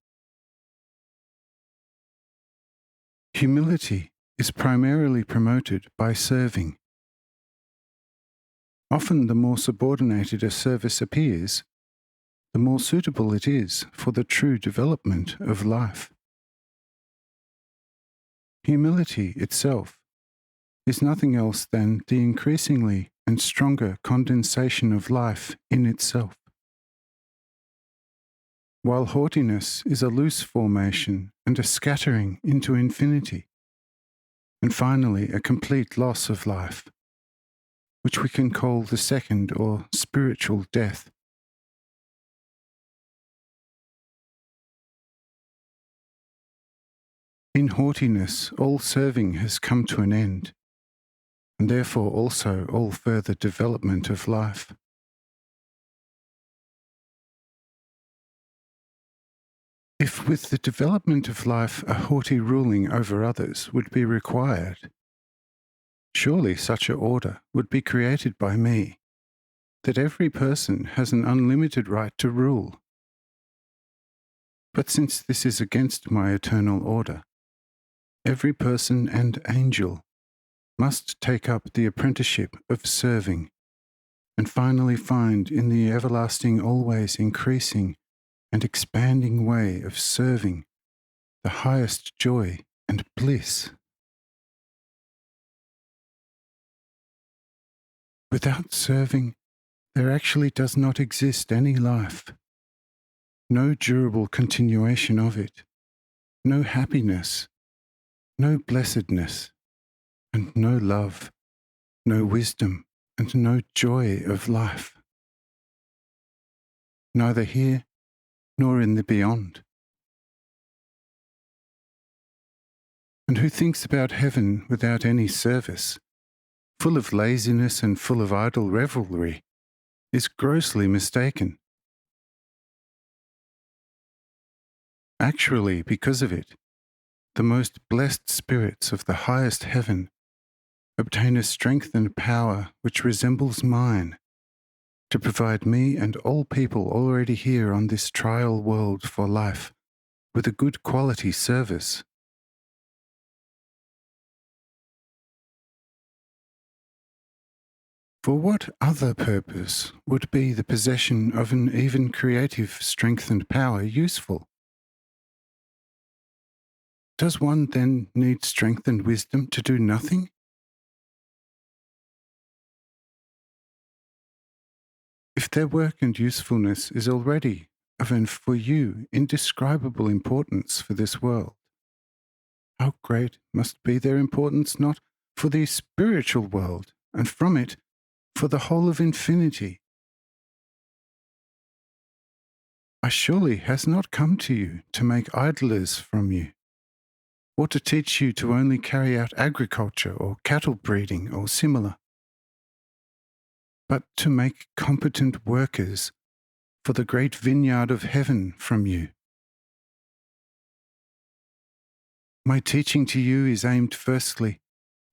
Humility is primarily promoted by serving. Often the more subordinated a service appears, the more suitable it is for the true development of life. Humility itself is nothing else than the increasingly and stronger condensation of life in itself, while haughtiness is a loose formation and a scattering into infinity, and finally a complete loss of life, which we can call the second or spiritual death. In haughtiness, all serving has come to an end, and therefore also all further development of life. If with the development of life a haughty ruling over others would be required, surely such an order would be created by me, that every person has an unlimited right to rule. But since this is against my eternal order, every person and angel must take up the apprenticeship of serving, and finally find in the everlasting, always increasing and expanding way of serving the highest joy and bliss. Without serving, there actually does not exist any life, no durable continuation of it, no happiness, no blessedness, and no love, no wisdom, and no joy of life, neither here nor in the beyond. And who thinks about heaven without any service, full of laziness and full of idle revelry, is grossly mistaken. Actually, because of it, the most blessed spirits of the highest heaven obtain a strength and power which resembles mine, to provide me and all people already here on this trial world for life with a good quality service. For what other purpose would be the possession of an even creative strength and power useful? Does one then need strength and wisdom to do nothing? If their work and usefulness is already of and for you indescribable importance for this world, how great must be their importance not for the spiritual world, and from it for the whole of infinity? I surely has not come to you to make idlers from you, or to teach you to only carry out agriculture or cattle breeding or similar, but to make competent workers for the great vineyard of heaven from you. My teaching to you is aimed firstly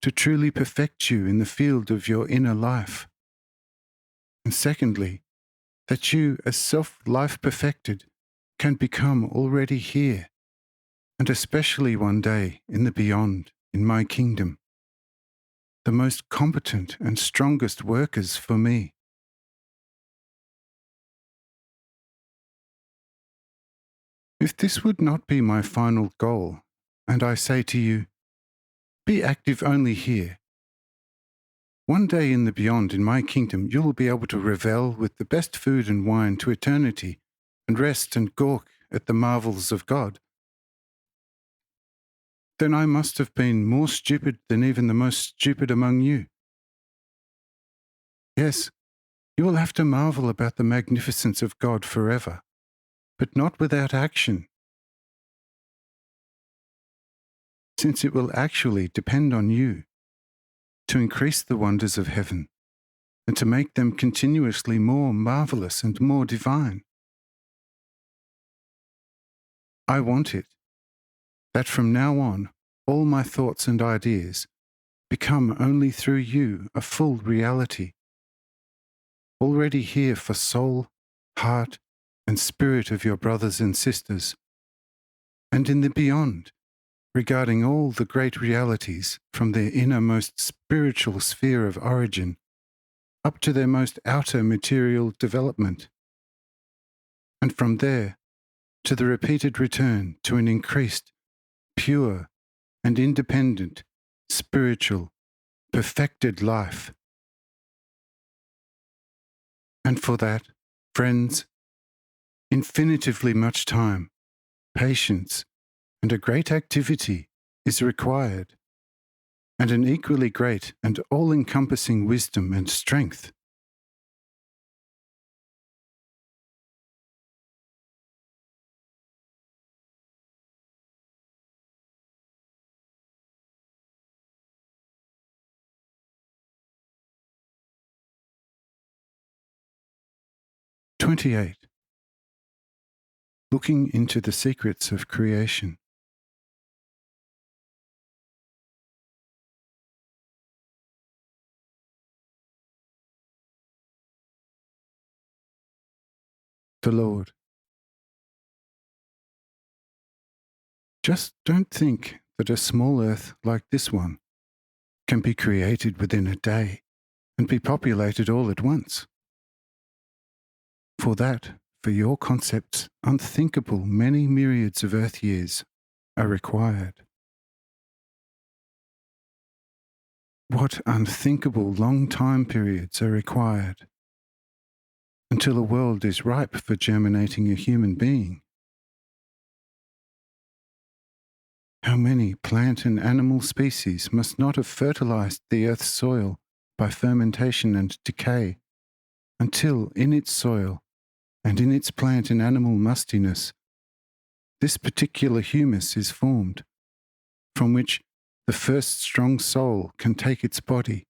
to truly perfect you in the field of your inner life, and secondly, that you, as self-life perfected, can become already here, and especially one day in the beyond, in my kingdom, the most competent and strongest workers for me. If this would not be my final goal, and I say to you, be active only here, one day in the beyond, in my kingdom, you will be able to revel with the best food and wine to eternity, and rest and gawk at the marvels of God. Then I must have been more stupid than even the most stupid among you. Yes, you will have to marvel about the magnificence of God forever, but not without action, since it will actually depend on you to increase the wonders of heaven and to make them continuously more marvelous and more divine. I want it, that from now on all my thoughts and ideas become only through you a full reality, already here for soul, heart, and spirit of your brothers and sisters, and in the beyond, regarding all the great realities from their innermost spiritual sphere of origin up to their most outer material development, and from there to the repeated return to an increased, pure, and independent, spiritual, perfected life. And for that, friends, infinitively much time, patience, and a great activity is required, and an equally great and all-encompassing wisdom and strength. ch1to50. Looking into the secrets of creation. the Lord. Just don't think that a small earth like this one can be created within a day and be populated all at once. For that, for your concepts, unthinkable many myriads of earth years are required. What unthinkable long time periods are required until a world is ripe for germinating a human being? How many plant and animal species must not have fertilized the earth's soil by fermentation and decay, until in its soil and in its plant and animal mustiness, this particular humus is formed, from which the first strong soul can take its body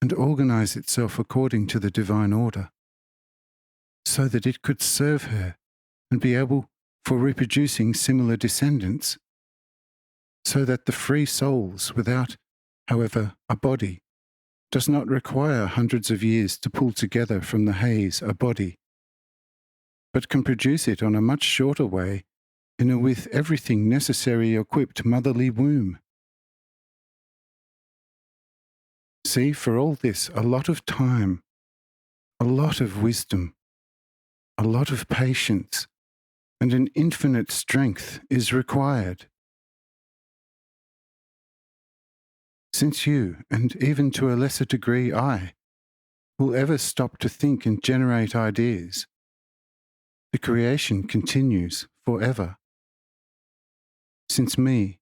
and organize itself according to the divine order, so that it could serve her and be able for reproducing similar descendants, so that the free souls without, however, a body does not require hundreds of years to pull together from the haze a body, but can produce it on a much shorter way in a with everything necessary equipped motherly womb. See, for all this, a lot of time, a lot of wisdom, a lot of patience, and an infinite strength is required. Since you, and even to a lesser degree I, will ever stop to think and generate ideas, the creation continues forever. Since me,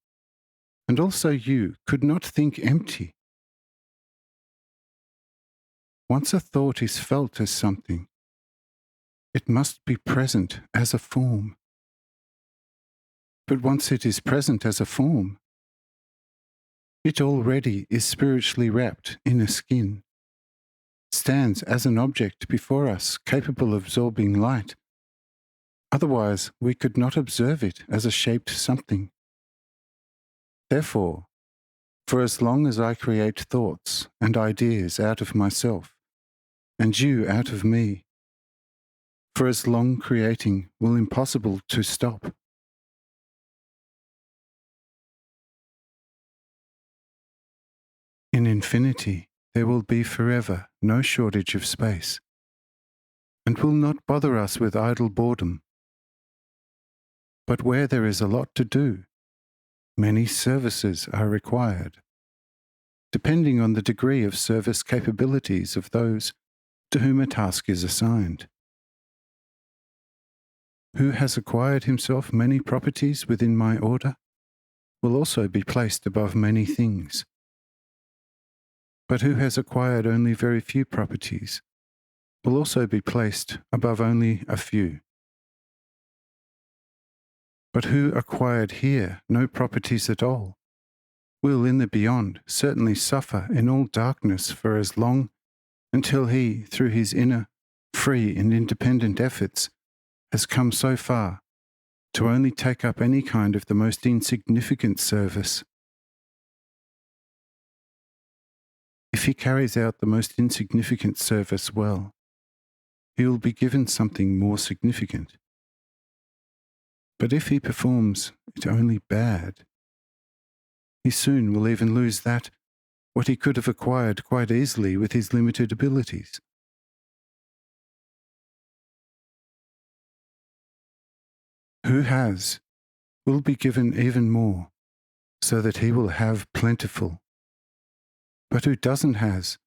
and also you, could not think empty. Once a thought is felt as something, it must be present as a form. But once it is present as a form, it already is spiritually wrapped in a skin, stands as an object before us capable of absorbing light. Otherwise, we could not observe it as a shaped something. Therefore, for as long as I create thoughts and ideas out of myself, and you out of me, for as long creating will impossible to stop. In infinity, there will be forever no shortage of space, and will not bother us with idle boredom. But where there is a lot to do, many services are required, depending on the degree of service capabilities of those to whom a task is assigned. Who has acquired himself many properties within my order will also be placed above many things. But who has acquired only very few properties will also be placed above only a few. But who acquired here no properties at all will in the beyond certainly suffer in all darkness for as long until he, through his inner, free and independent efforts, has come so far to only take up any kind of the most insignificant service. If he carries out the most insignificant service well, he will be given something more significant. But if he performs it only bad, he soon will even lose that what he could have acquired quite easily with his limited abilities. Who has will be given even more, so that he will have plentiful. But who doesn't has,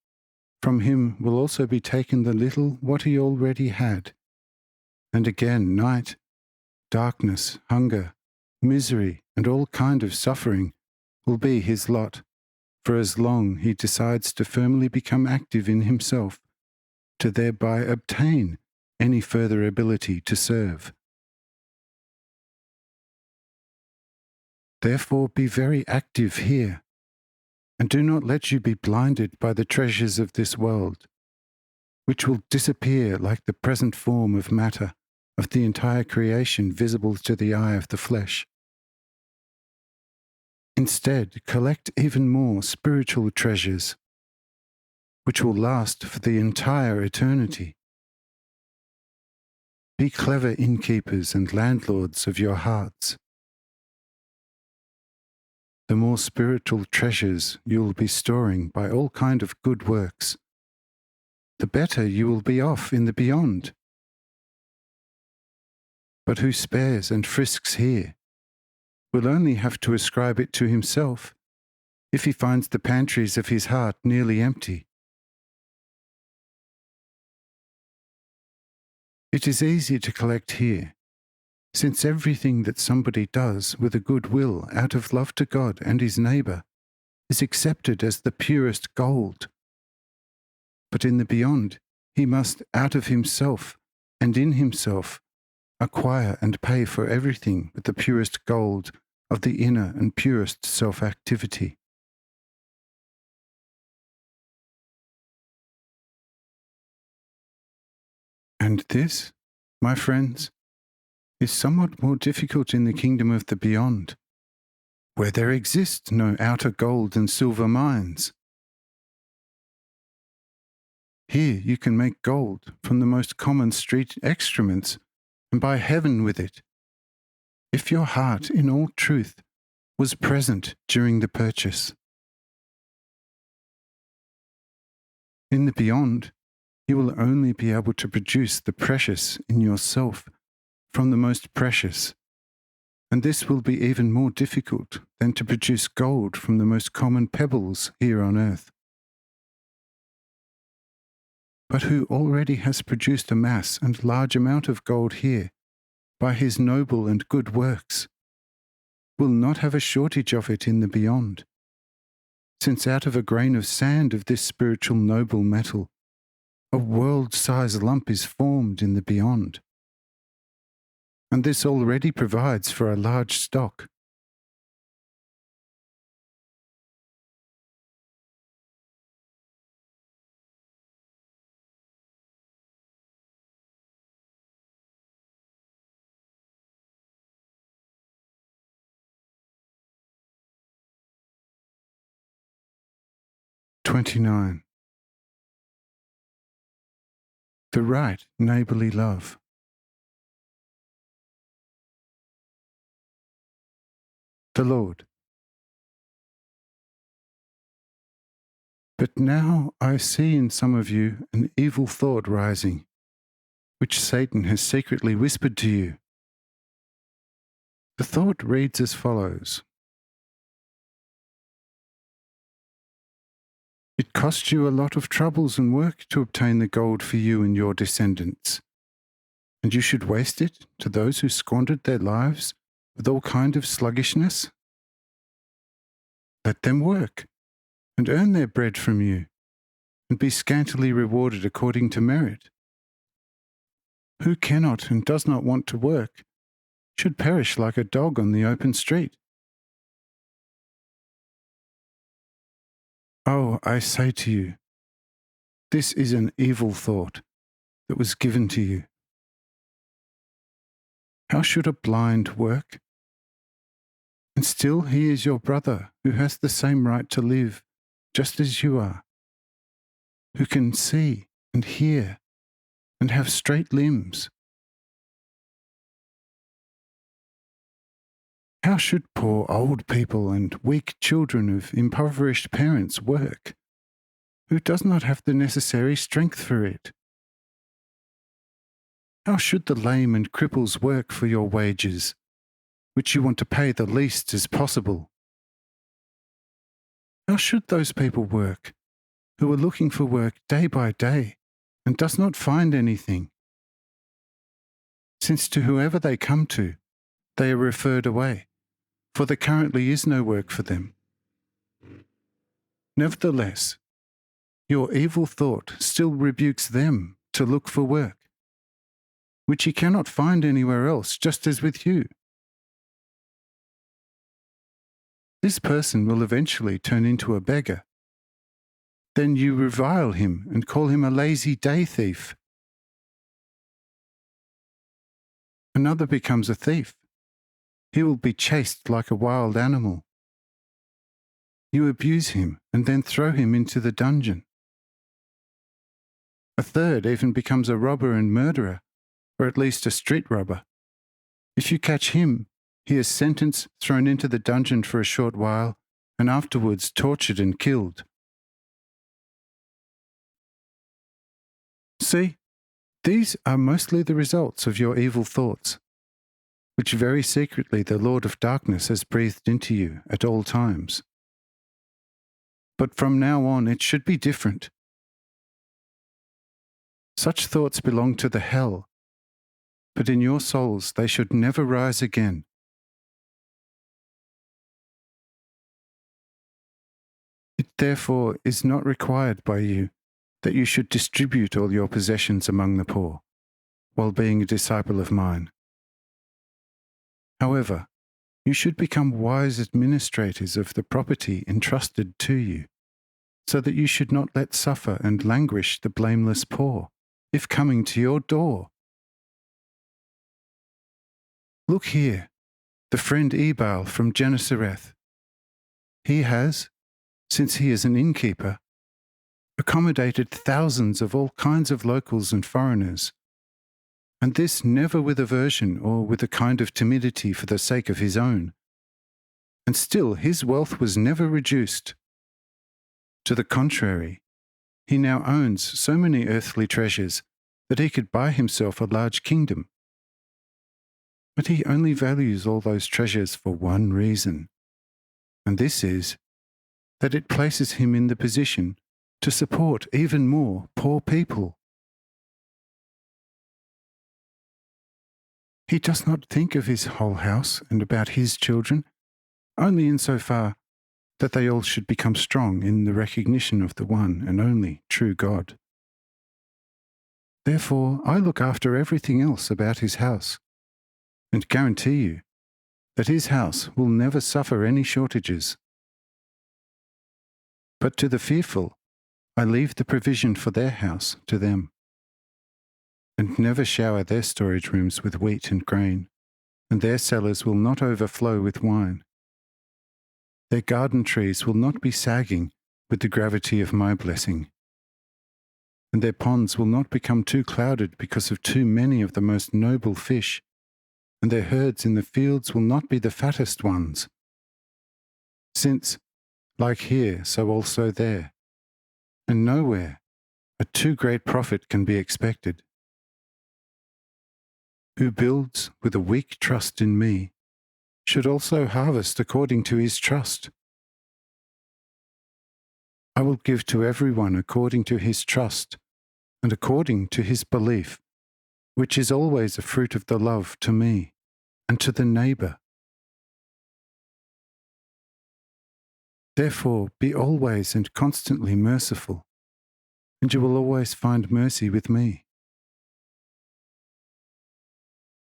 from him will also be taken the little what he already had. And again night, darkness, hunger, misery, and all kind of suffering will be his lot, for as long he decides to firmly become active in himself, to thereby obtain any further ability to serve. Therefore be very active here, and do not let you be blinded by the treasures of this world, which will disappear like the present form of matter of the entire creation visible to the eye of the flesh. Instead, collect even more spiritual treasures, which will last for the entire eternity. Be clever innkeepers and landlords of your hearts. The more spiritual treasures you will be storing by all kind of good works, the better you will be off in the beyond. But who spares and frisks here will only have to ascribe it to himself if he finds the pantries of his heart nearly empty. It is easy to collect here, since everything that somebody does with a good will out of love to God and his neighbour is accepted as the purest gold. But in the beyond, he must, out of himself and in himself, acquire and pay for everything with the purest gold of the inner and purest self-activity. And this, my friends, is somewhat more difficult in the kingdom of the beyond, where there exist no outer gold and silver mines. Here you can make gold from the most common street excrements and buy heaven with it, if your heart in all truth was present during the purchase. In the beyond, you will only be able to produce the precious in yourself from the most precious, and this will be even more difficult than to produce gold from the most common pebbles here on earth. But who already has produced a mass and large amount of gold here by his noble and good works, will not have a shortage of it in the beyond, since out of a grain of sand of this spiritual noble metal, a world-size lump is formed in the beyond. And this already provides for a large stock. "29. The right neighbourly love. The Lord. But now I see in some of you an evil thought rising, which Satan has secretly whispered to you. The thought reads as follows. It cost you a lot of troubles and work to obtain the gold for you and your descendants, and you should waste it to those who squandered their lives with all kind of sluggishness? Let them work and earn their bread from you, and be scantily rewarded according to merit. Who cannot and does not want to work should perish like a dog on the open street. Oh, I say to you, this is an evil thought that was given to you. How should a blind work? And still he is your brother who has the same right to live, just as you are, who can see and hear and have straight limbs. How should poor old people and weak children of impoverished parents work, who does not have the necessary strength for it? How should the lame and cripples work for your wages, which you want to pay the least as possible? How should those people work, who are looking for work day by day, and does not find anything? Since to whoever they come to, they are referred away, for there currently is no work for them. Nevertheless, your evil thought still rebukes them to look for work, which you cannot find anywhere else, just as with you. This person will eventually turn into a beggar. Then you revile him and call him a lazy day thief. Another becomes a thief. He will be chased like a wild animal. You abuse him and then throw him into the dungeon. A third even becomes a robber and murderer or at least a street robber. If you catch him, he is sentenced, thrown into the dungeon for a short while, and afterwards tortured and killed. See, these are mostly the results of your evil thoughts, which very secretly the Lord of Darkness has breathed into you at all times. But from now on it should be different. Such thoughts belong to the hell, but in your souls they should never rise again. It therefore is not required by you that you should distribute all your possessions among the poor, while being a disciple of mine. However, you should become wise administrators of the property entrusted to you, so that you should not let suffer and languish the blameless poor, if coming to your door. Look here, the friend Ebal from Gennesareth. He has, since he is an innkeeper, accommodated thousands of all kinds of locals and foreigners, and this never with aversion or with a kind of timidity for the sake of his own. And still his wealth was never reduced. To the contrary, he now owns so many earthly treasures that he could buy himself a large kingdom. But he only values all those treasures for one reason, and this is that it places him in the position to support even more poor people. He does not think of his whole house and about his children, only insofar that they all should become strong in the recognition of the one and only true God. Therefore, I look after everything else about his house, and guarantee you that his house will never suffer any shortages. But to the fearful, I leave the provision for their house to them, and never shower their storage rooms with wheat and grain, and their cellars will not overflow with wine. Their garden trees will not be sagging with the gravity of my blessing, and their ponds will not become too clouded because of too many of the most noble fish, and their herds in the fields will not be the fattest ones. Since, like here, so also there, and nowhere, a too great profit can be expected. Who builds with a weak trust in me should also harvest according to his trust. I will give to everyone according to his trust and according to his belief, which is always a fruit of the love to me and to the neighbour. Therefore, be always and constantly merciful, and you will always find mercy with me.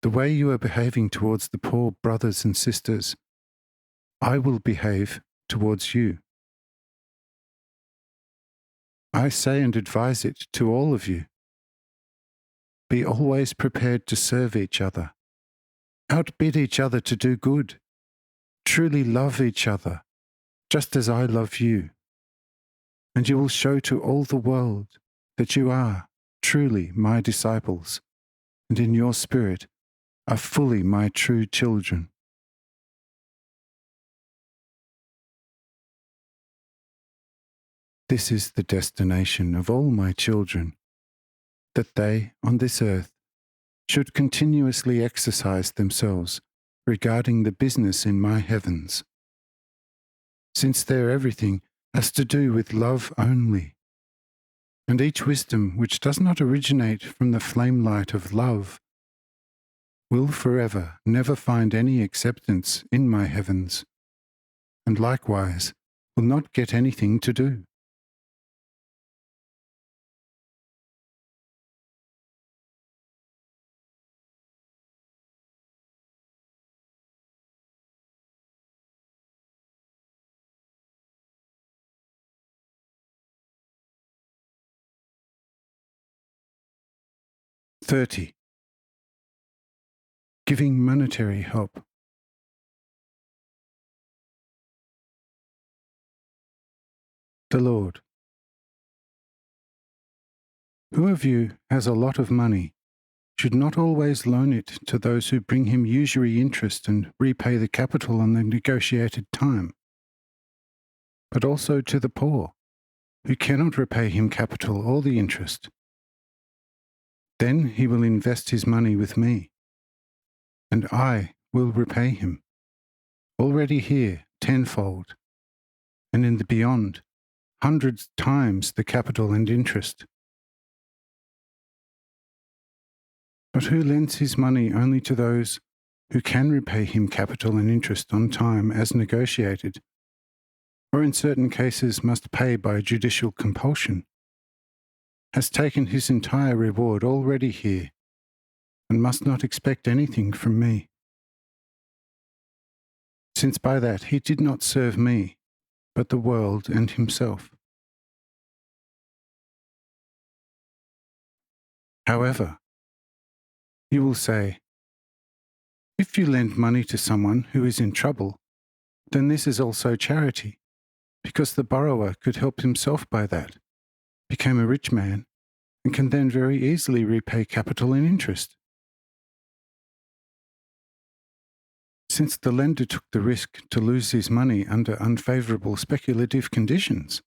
The way you are behaving towards the poor brothers and sisters, I will behave towards you. I say and advise it to all of you. Be always prepared to serve each other. Outbid each other to do good. Truly love each other, just as I love you. And you will show to all the world that you are truly my disciples, and in your spirit are fully my true children. This is the destination of all my children, that they, on this earth, should continuously exercise themselves regarding the business in my heavens, since their everything has to do with love only, and each wisdom which does not originate from the flame light of love will forever never find any acceptance in my heavens, and likewise will not get anything to do. "30. Giving monetary help. The Lord. Who of you has a lot of money should not always loan it to those who bring him usury interest and repay the capital on the negotiated time, but also to the poor, who cannot repay him capital or the interest. Then he will invest his money with me, and I will repay him, already here tenfold, and in the beyond, hundreds times the capital and interest. But who lends his money only to those who can repay him capital and interest on time as negotiated, or in certain cases must pay by judicial compulsion, has taken his entire reward already here, and must not expect anything from me, since by that he did not serve me, but the world and himself. However, you will say, if you lend money to someone who is in trouble, then this is also charity, because the borrower could help himself by that, became a rich man, and can then very easily repay capital and interest. Since the lender took the risk to lose his money under unfavourable speculative conditions.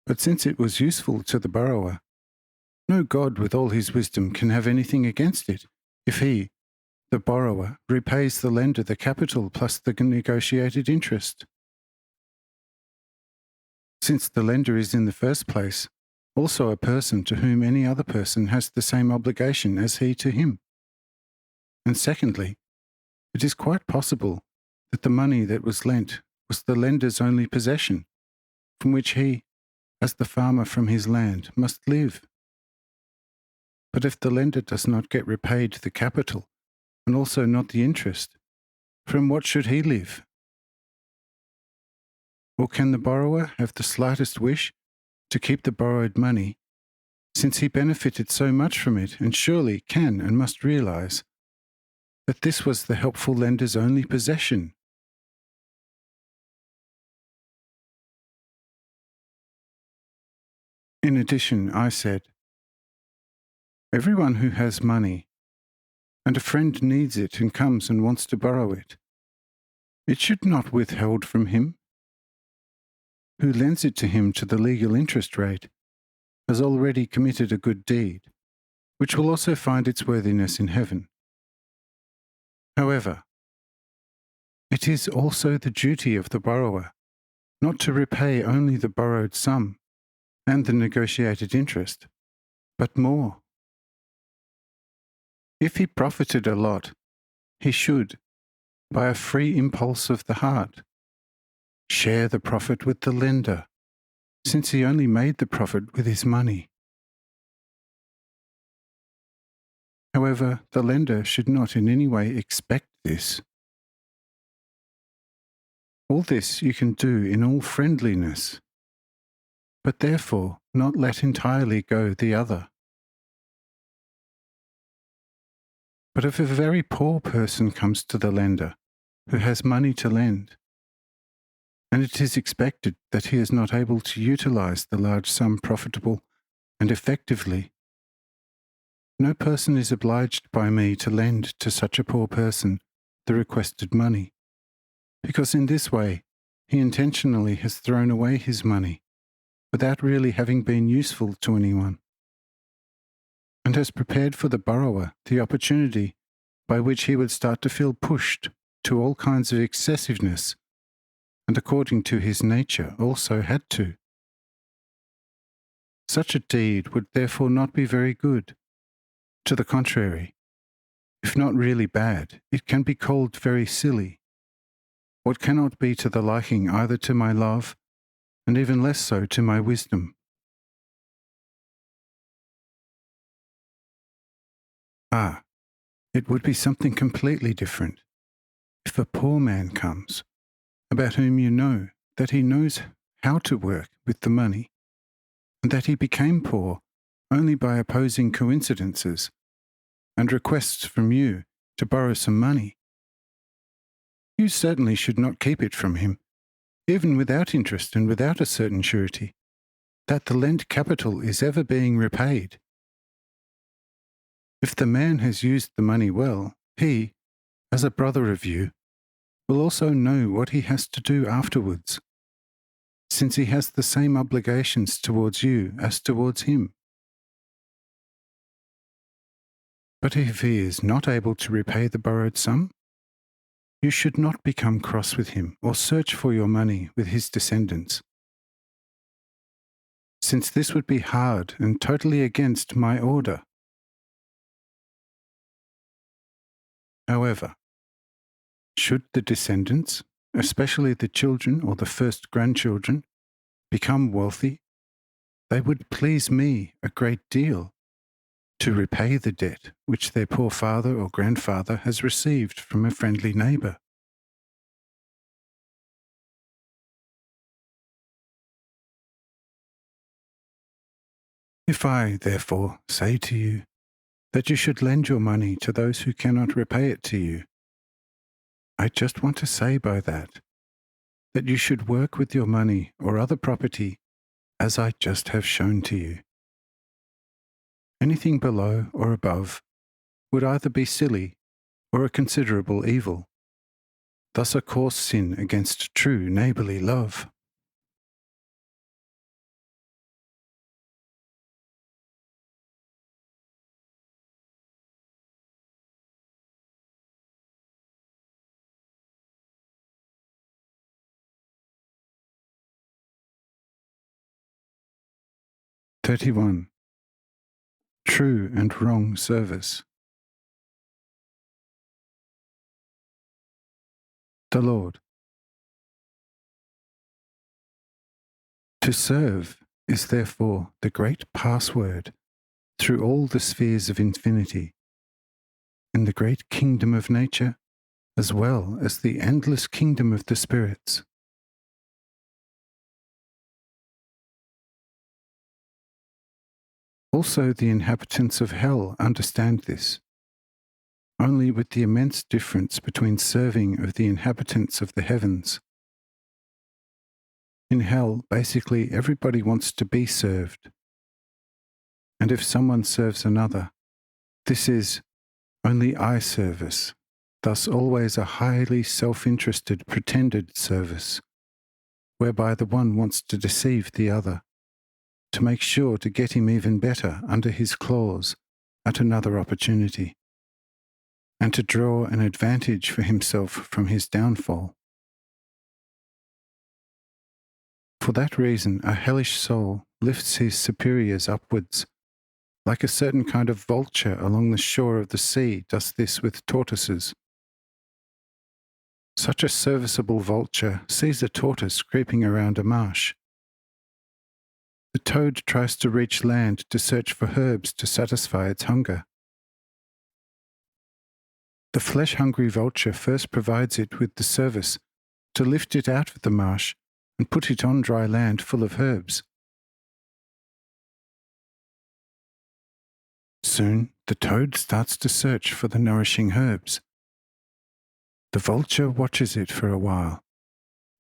But since it was useful to the borrower, no God with all his wisdom can have anything against it if he, the borrower, repays the lender the capital plus the negotiated interest. Since the lender is in the first place also a person to whom any other person has the same obligation as he to him. And secondly, it is quite possible that the money that was lent was the lender's only possession, from which he, as the farmer from his land, must live. But if the lender does not get repaid the capital, and also not the interest, from what should he live? Or can the borrower have the slightest wish to keep the borrowed money, since he benefited so much from it, and surely can and must realize that this was the helpful lender's only possession? In addition, I said, everyone who has money, and a friend needs it and comes and wants to borrow it, it should not be withheld from him. Who lends it to him to the legal interest rate has already committed a good deed, which will also find its worthiness in heaven. However, it is also the duty of the borrower not to repay only the borrowed sum and the negotiated interest, but more. If he profited a lot, he should, by a free impulse of the heart, share the profit with the lender, since he only made the profit with his money. However, the lender should not in any way expect this. All this you can do in all friendliness, but therefore not let entirely go the other. But if a very poor person comes to the lender, who has money to lend, and it is expected that he is not able to utilize the large sum profitable and effectively, no person is obliged by me to lend to such a poor person the requested money, because in this way he intentionally has thrown away his money without really having been useful to anyone, and has prepared for the borrower the opportunity by which he would start to feel pushed to all kinds of excessiveness, and according to his nature also had to. Such a deed would therefore not be very good. To the contrary, if not really bad, it can be called very silly, what cannot be to the liking either to my love, and even less so to my wisdom. It would be something completely different if a poor man comes, about whom you know that he knows how to work with the money, and that he became poor only by opposing coincidences and requests from you to borrow some money. You certainly should not keep it from him, even without interest and without a certain surety that the lent capital is ever being repaid. If the man has used the money well, he, as a brother of you, will also know what he has to do afterwards, since he has the same obligations towards you as towards him. But if he is not able to repay the borrowed sum, you should not become cross with him or search for your money with his descendants, since this would be hard and totally against my order. However, should the descendants, especially the children or the first grandchildren, become wealthy, they would please me a great deal to repay the debt which their poor father or grandfather has received from a friendly neighbour. If I, therefore, say to you that you should lend your money to those who cannot repay it to you, I just want to say by that you should work with your money or other property as I just have shown to you. Anything below or above would either be silly or a considerable evil, thus a coarse sin against true neighbourly love. (31) True and wrong service. The Lord. To serve is therefore the great password through all the spheres of infinity, in the great kingdom of nature, as well as the endless kingdom of the spirits. Also the inhabitants of hell understand this, only with the immense difference between serving of the inhabitants of the heavens. In hell, basically everybody wants to be served. And if someone serves another, this is only eye service, thus always a highly self-interested pretended service, whereby the one wants to deceive the other, to make sure to get him even better under his claws at another opportunity, and to draw an advantage for himself from his downfall. For that reason, a hellish soul lifts his superiors upwards, like a certain kind of vulture along the shore of the sea does this with tortoises. Such a serviceable vulture sees a tortoise creeping around a marsh. The toad tries to reach land to search for herbs to satisfy its hunger. The flesh-hungry vulture first provides it with the service to lift it out of the marsh and put it on dry land full of herbs. Soon the toad starts to search for the nourishing herbs. The vulture watches it for a while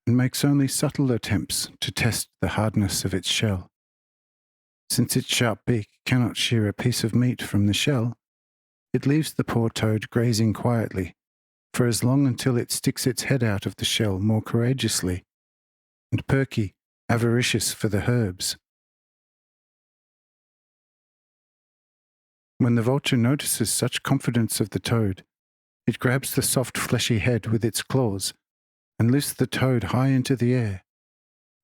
and makes only subtle attempts to test the hardness of its shell. Since its sharp beak cannot shear a piece of meat from the shell, it leaves the poor toad grazing quietly for as long until it sticks its head out of the shell more courageously, and perky, avaricious for the herbs. When the vulture notices such confidence of the toad, it grabs the soft fleshy head with its claws and lifts the toad high into the air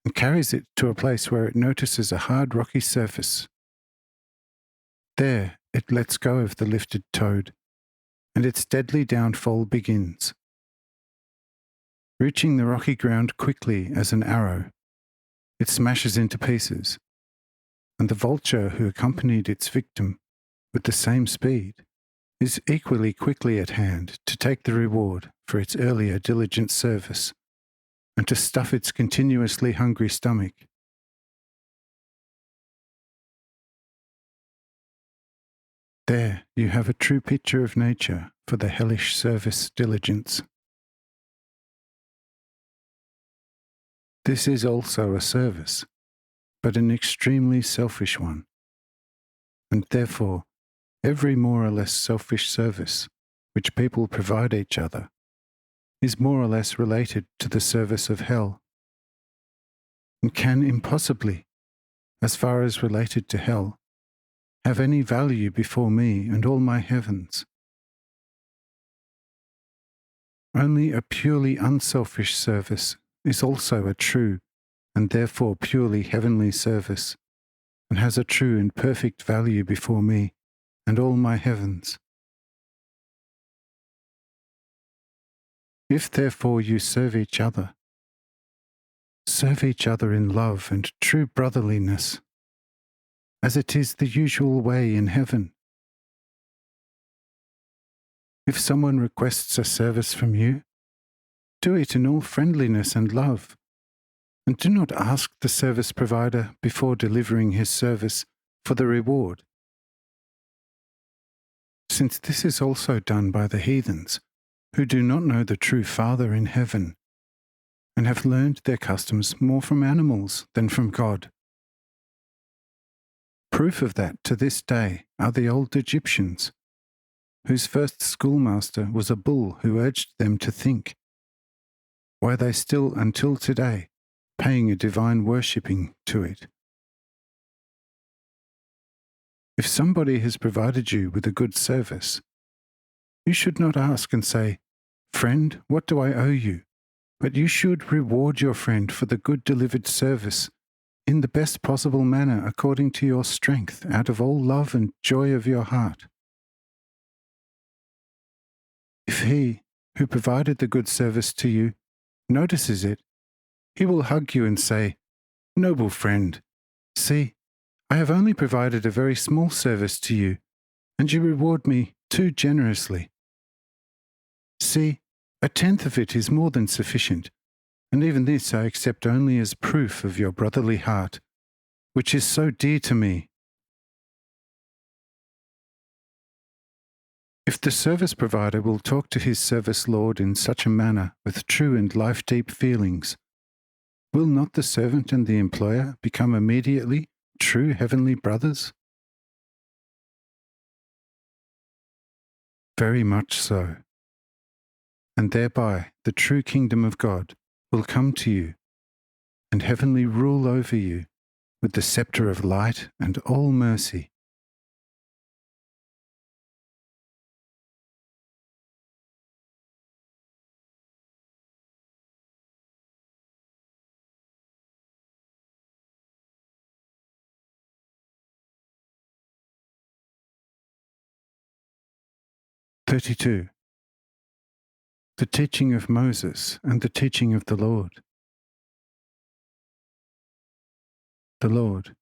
and carries it to a place where it notices a hard rocky surface. There it lets go of the lifted toad, and its deadly downfall begins. Reaching the rocky ground quickly as an arrow, it smashes into pieces, and the vulture who accompanied its victim with the same speed is equally quickly at hand to take the reward for its earlier diligent service and to stuff its continuously hungry stomach. There you have a true picture of nature for the hellish service diligence. This is also a service, but an extremely selfish one, and therefore every more or less selfish service which people provide each other is more or less related to the service of hell, and can impossibly, as far as related to hell, have any value before me and all my heavens. Only a purely unselfish service is also a true and therefore purely heavenly service, and has a true and perfect value before me and all my heavens. If therefore you serve each other in love and true brotherliness, as it is the usual way in heaven. If someone requests a service from you, do it in all friendliness and love, and do not ask the service provider before delivering his service for the reward, since this is also done by the heathens, who do not know the true Father in heaven, and have learned their customs more from animals than from God. Proof of that to this day are the old Egyptians, whose first schoolmaster was a bull who urged them to think, why they still until today paying a divine worshipping to it. If somebody has provided you with a good service, you should not ask and say, "Friend, what do I owe you?" But you should reward your friend for the good delivered service in the best possible manner according to your strength, out of all love and joy of your heart. If he, who provided the good service to you, notices it, he will hug you and say, "Noble friend, see, I have only provided a very small service to you, and you reward me too generously. See, 1/10 of it is more than sufficient, and even this I accept only as proof of your brotherly heart, which is so dear to me." If the service provider will talk to his service lord in such a manner with true and life-deep feelings, will not the servant and the employer become immediately true heavenly brothers? Very much so. And thereby the true kingdom of God will come to you, and heavenly rule over you with the sceptre of light and all mercy. (32) The teaching of Moses and the teaching of the Lord. The Lord.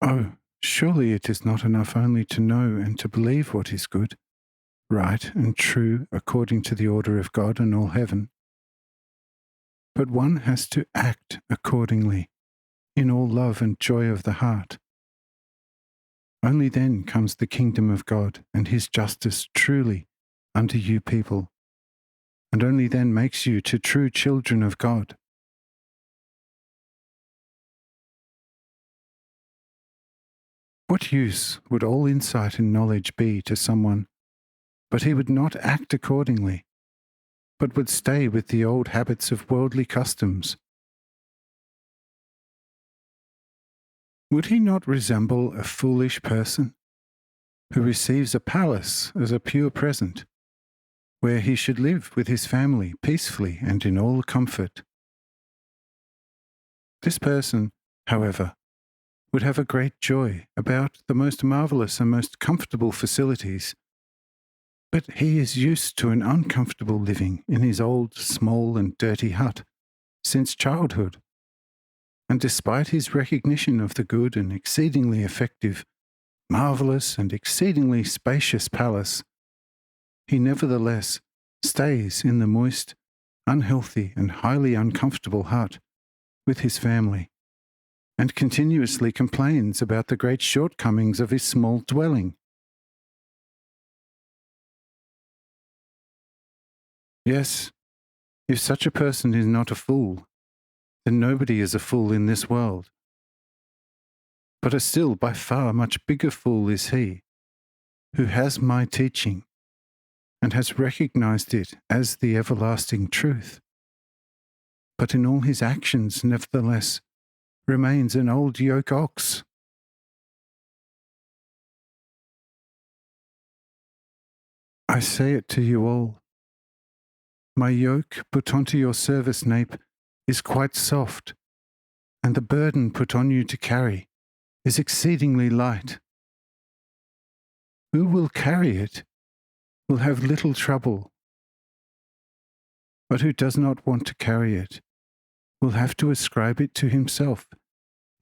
Oh, surely it is not enough only to know and to believe what is good, right and true according to the order of God and all heaven, but one has to act accordingly in all love and joy of the heart. Only then comes the kingdom of God and his justice truly unto you people, and only then makes you to true children of God. What use would all insight and knowledge be to someone, but he would not act accordingly, but would stay with the old habits of worldly customs? Would he not resemble a foolish person who receives a palace as a pure present, where he should live with his family peacefully and in all comfort? This person, however, would have a great joy about the most marvellous and most comfortable facilities, but he is used to an uncomfortable living in his old, small and dirty hut since childhood, and despite his recognition of the good and exceedingly effective, marvellous and exceedingly spacious palace, he nevertheless stays in the moist, unhealthy and highly uncomfortable hut with his family, and continuously complains about the great shortcomings of his small dwelling. Yes, if such a person is not a fool, then nobody is a fool in this world. But a still by far much bigger fool is he who has my teaching and has recognized it as the everlasting truth, but in all his actions nevertheless remains an old yoke ox. I say it to you all. My yoke put onto your service nape is quite soft, and the burden put on you to carry is exceedingly light. Who will carry it will have little trouble, but who does not want to carry it will have to ascribe it to himself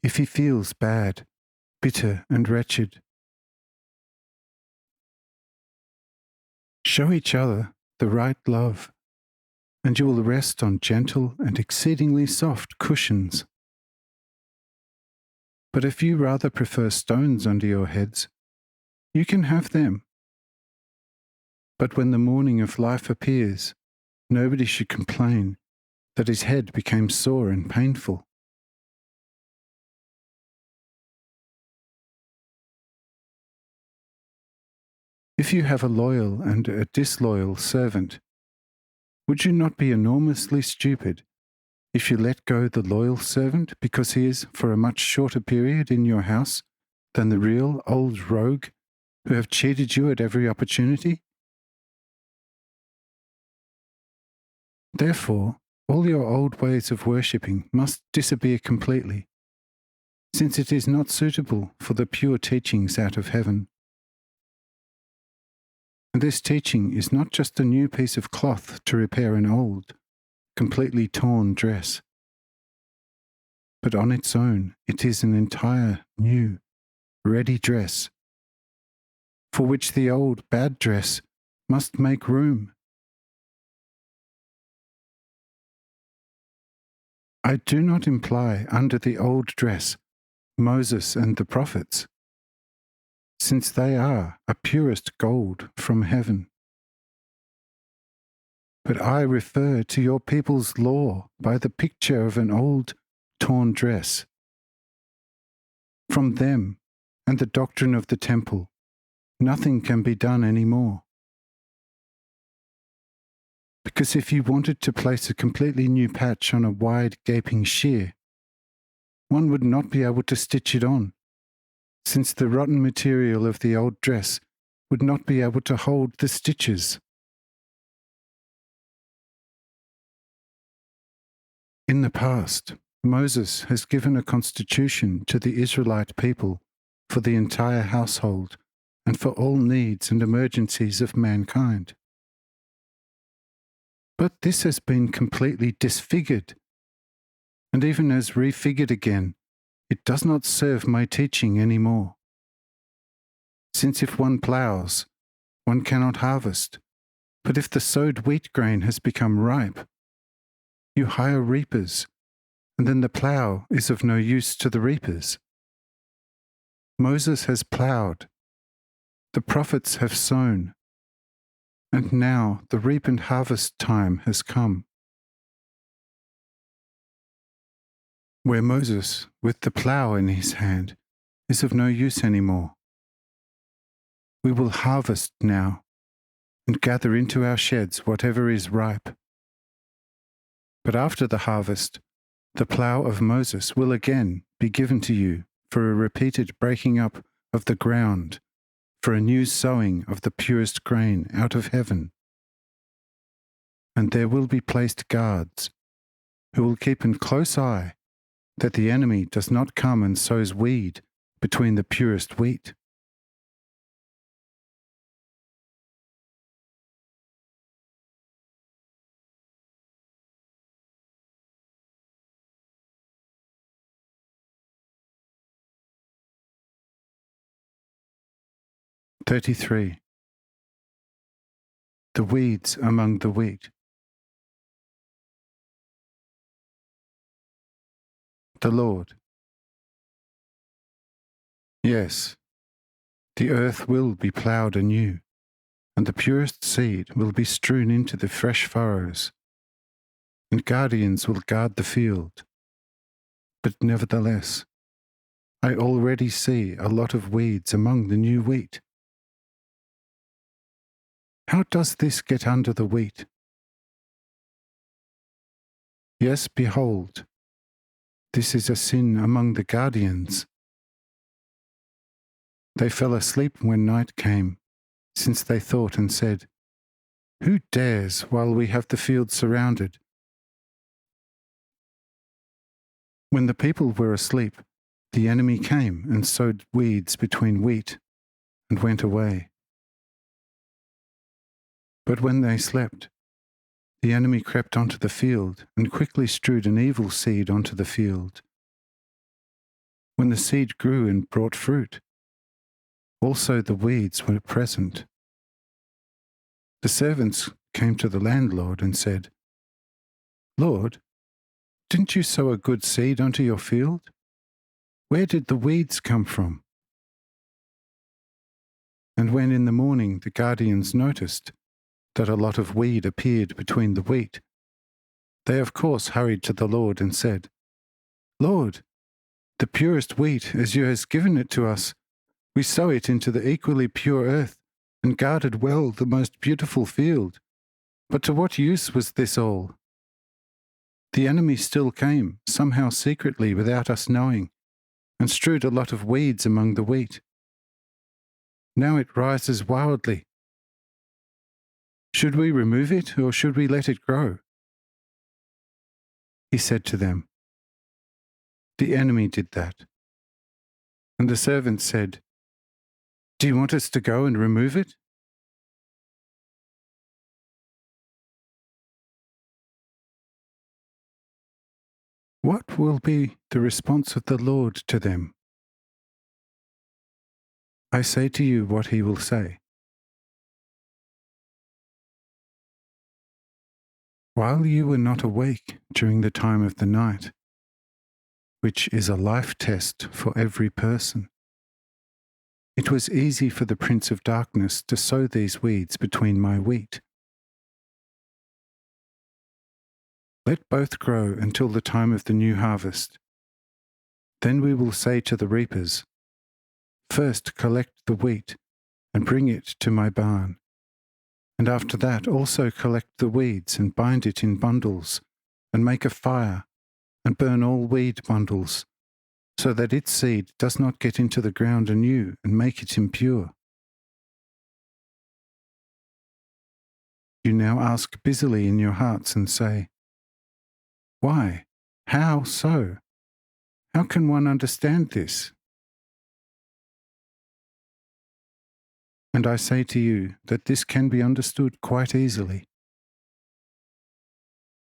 if he feels bad, bitter, and wretched. Show each other the right love, and you will rest on gentle and exceedingly soft cushions. But if you rather prefer stones under your heads, you can have them. But when the morning of life appears, nobody should complain that his head became sore and painful. If you have a loyal and a disloyal servant, would you not be enormously stupid if you let go the loyal servant because he is for a much shorter period in your house than the real old rogue who have cheated you at every opportunity? Therefore, all your old ways of worshipping must disappear completely, since it is not suitable for the pure teachings out of heaven. And this teaching is not just a new piece of cloth to repair an old, completely torn dress, but on its own it is an entire new, ready dress, for which the old bad dress must make room. I do not imply under the old dress Moses and the prophets, since they are a purest gold from heaven. But I refer to your people's law by the picture of an old torn dress. From them and the doctrine of the temple, nothing can be done any more. Because if you wanted to place a completely new patch on a wide gaping shear, one would not be able to stitch it on, since the rotten material of the old dress would not be able to hold the stitches. In the past, Moses has given a constitution to the Israelite people for the entire household and for all needs and emergencies of mankind. But this has been completely disfigured, and even as refigured again, it does not serve my teaching any more. Since if one ploughs, one cannot harvest, but if the sowed wheat grain has become ripe, you hire reapers, and then the plough is of no use to the reapers. Moses has ploughed, the prophets have sown, and now the reap and harvest time has come. Where Moses, with the plough in his hand, is of no use any more. We will harvest now, and gather into our sheds whatever is ripe. But after the harvest, the plough of Moses will again be given to you for a repeated breaking up of the ground, for a new sowing of the purest grain out of heaven. And there will be placed guards, who will keep in close eye that the enemy does not come and sows weed between the purest wheat. "33. The weeds among the wheat. The Lord. Yes, the earth will be ploughed anew, and the purest seed will be strewn into the fresh furrows, and guardians will guard the field. But nevertheless, I already see a lot of weeds among the new wheat. How does this get under the wheat? Yes, behold, this is a sin among the guardians. They fell asleep when night came, since they thought and said, "Who dares while we have the field surrounded?" When the people were asleep, the enemy came and sowed weeds between wheat and went away. But when they slept, the enemy crept onto the field and quickly strewed an evil seed onto the field. When the seed grew and brought fruit, also the weeds were present. The servants came to the landlord and said, "Lord, didn't you sow a good seed onto your field? Where did the weeds come from?" And when in the morning the guardians noticed that a lot of weed appeared between the wheat, they of course hurried to the Lord and said, "Lord, the purest wheat, as you have given it to us, we sow it into the equally pure earth and guarded well the most beautiful field. But to what use was this all? The enemy still came, somehow secretly without us knowing, and strewed a lot of weeds among the wheat. Now it rises wildly. Should we remove it, or should we let it grow?" He said to them, "The enemy did that." And the servants said, "Do you want us to go and remove it?" What will be the response of the Lord to them? I say to you what he will say. While you were not awake during the time of the night, which is a life test for every person, it was easy for the Prince of Darkness to sow these weeds between my wheat. Let both grow until the time of the new harvest. Then we will say to the reapers, "First collect the wheat and bring it to my barn, and after that also collect the weeds and bind it in bundles, and make a fire and burn all weed bundles, so that its seed does not get into the ground anew and make it impure." You now ask busily in your hearts and say, "Why? How so? How can one understand this?" And I say to you that this can be understood quite easily.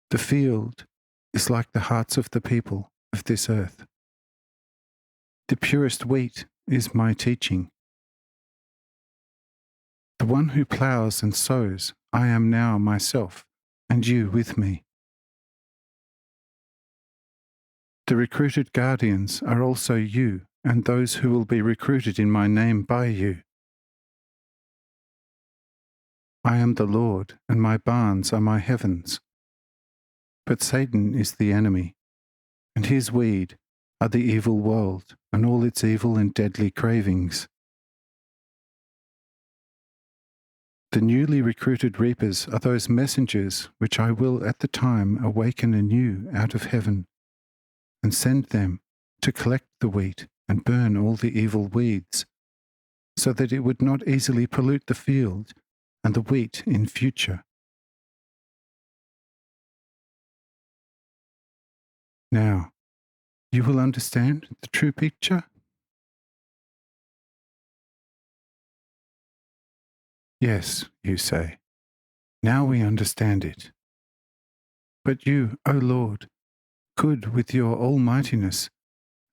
The field is like the hearts of the people of this earth. The purest wheat is my teaching. The one who ploughs and sows, I am now myself, and you with me. The recruited guardians are also you and those who will be recruited in my name by you. I am the Lord, and my barns are my heavens. But Satan is the enemy, and his weed are the evil world and all its evil and deadly cravings. The newly recruited reapers are those messengers which I will at the time awaken anew out of heaven, and send them to collect the wheat and burn all the evil weeds, so that it would not easily pollute the field and the wheat in future. Now, you will understand the true picture? Yes, you say. Now we understand it. But you, O Lord, could, with your almightiness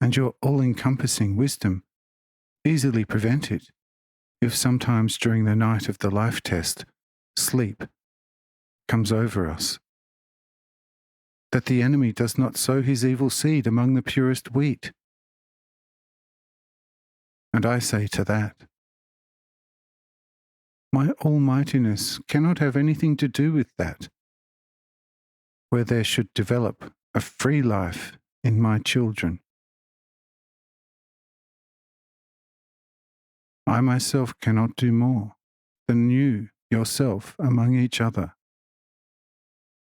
and your all-encompassing wisdom, easily prevent it, if sometimes during the night of the life test, sleep comes over us, that the enemy does not sow his evil seed among the purest wheat. And I say to that, my almightiness cannot have anything to do with that, where there should develop a free life in my children. I myself cannot do more than you yourself among each other.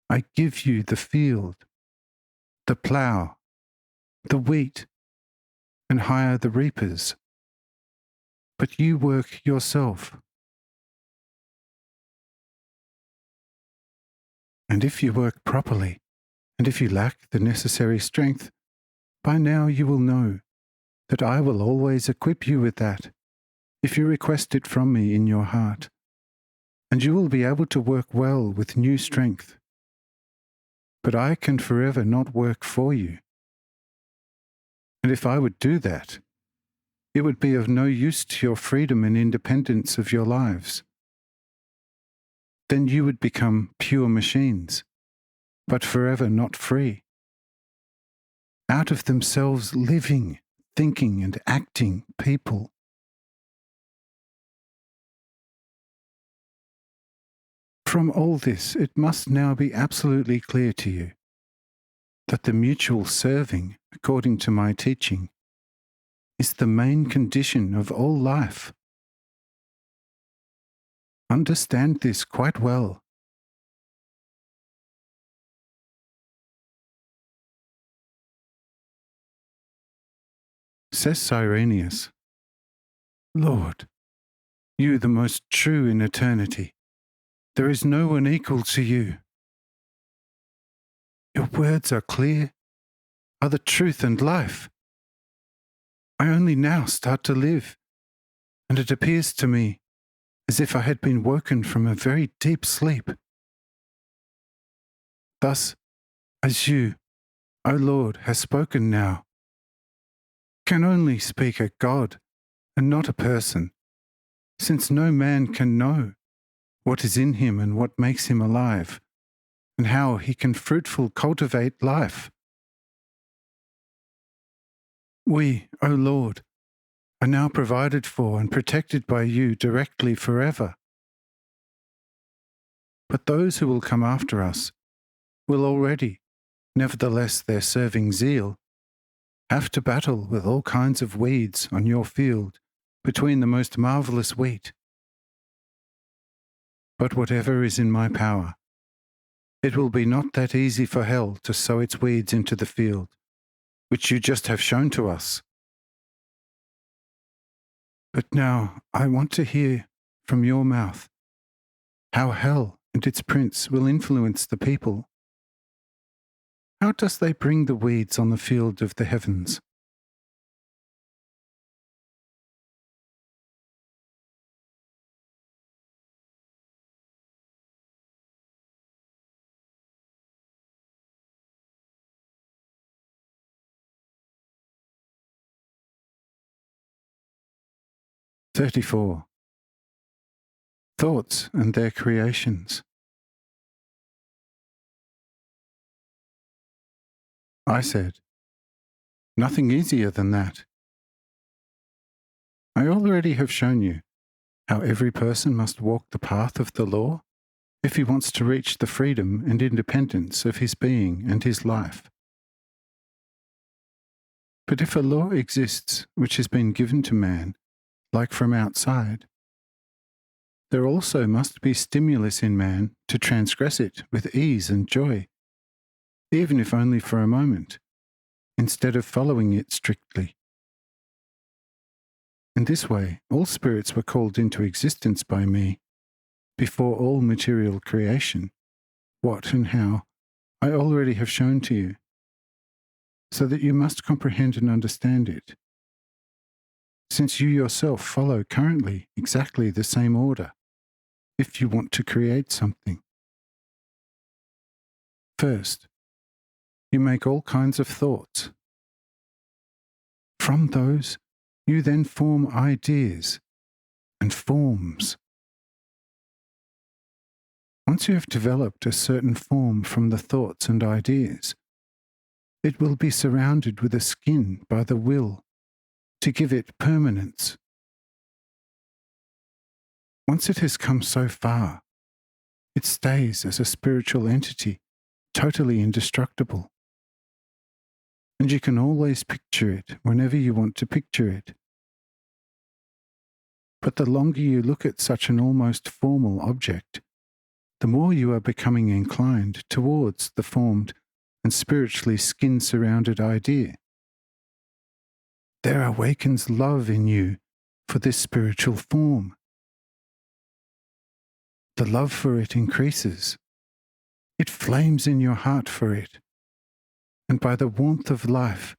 I give you the field, the plough, the wheat, and hire the reapers. But you work yourself. And if you work properly, and if you lack the necessary strength, by now you will know that I will always equip you with that, if you request it from me in your heart, and you will be able to work well with new strength. But I can forever not work for you. And if I would do that, it would be of no use to your freedom and independence of your lives. Then you would become pure machines, but forever not free. Out of themselves living, thinking and acting people. From all this, it must now be absolutely clear to you that the mutual serving, according to my teaching, is the main condition of all life. Understand this quite well. Says Cyrenius, Lord, you the most true in eternity, there is no one equal to you. Your words are clear, are the truth and life. I only now start to live, and it appears to me as if I had been woken from a very deep sleep. Thus, as you, O Lord, has spoken now, can only speak a God and not a person, since no man can know what is in him and what makes him alive, and how he can fruitful cultivate life. We, O Lord, are now provided for and protected by you directly forever. But those who will come after us will already, nevertheless their serving zeal, have to battle with all kinds of weeds on your field between the most marvellous wheat. But whatever is in my power, it will be not that easy for hell to sow its weeds into the field, which you just have shown to us. But now I want to hear from your mouth how hell and its prince will influence the people. How does they bring the weeds on the field of the heavens? (34) Thoughts and their creations. I said, nothing easier than that. I already have shown you how every person must walk the path of the law if he wants to reach the freedom and independence of his being and his life. But if a law exists which has been given to man, like from outside, there also must be stimulus in man to transgress it with ease and joy, even if only for a moment, instead of following it strictly. In this way, all spirits were called into existence by me, before all material creation. What and how, I already have shown to you, so that you must comprehend and understand it, since you yourself follow currently exactly the same order, if you want to create something. First, you make all kinds of thoughts. From those, you then form ideas and forms. Once you have developed a certain form from the thoughts and ideas, it will be surrounded with a skin by the will to give it permanence. Once it has come so far, it stays as a spiritual entity, totally indestructible. And you can always picture it whenever you want to picture it. But the longer you look at such an almost formal object, the more you are becoming inclined towards the formed and spiritually skin-surrounded idea. There awakens love in you for this spiritual form. The love for it increases. It flames in your heart for it. And by the warmth of life,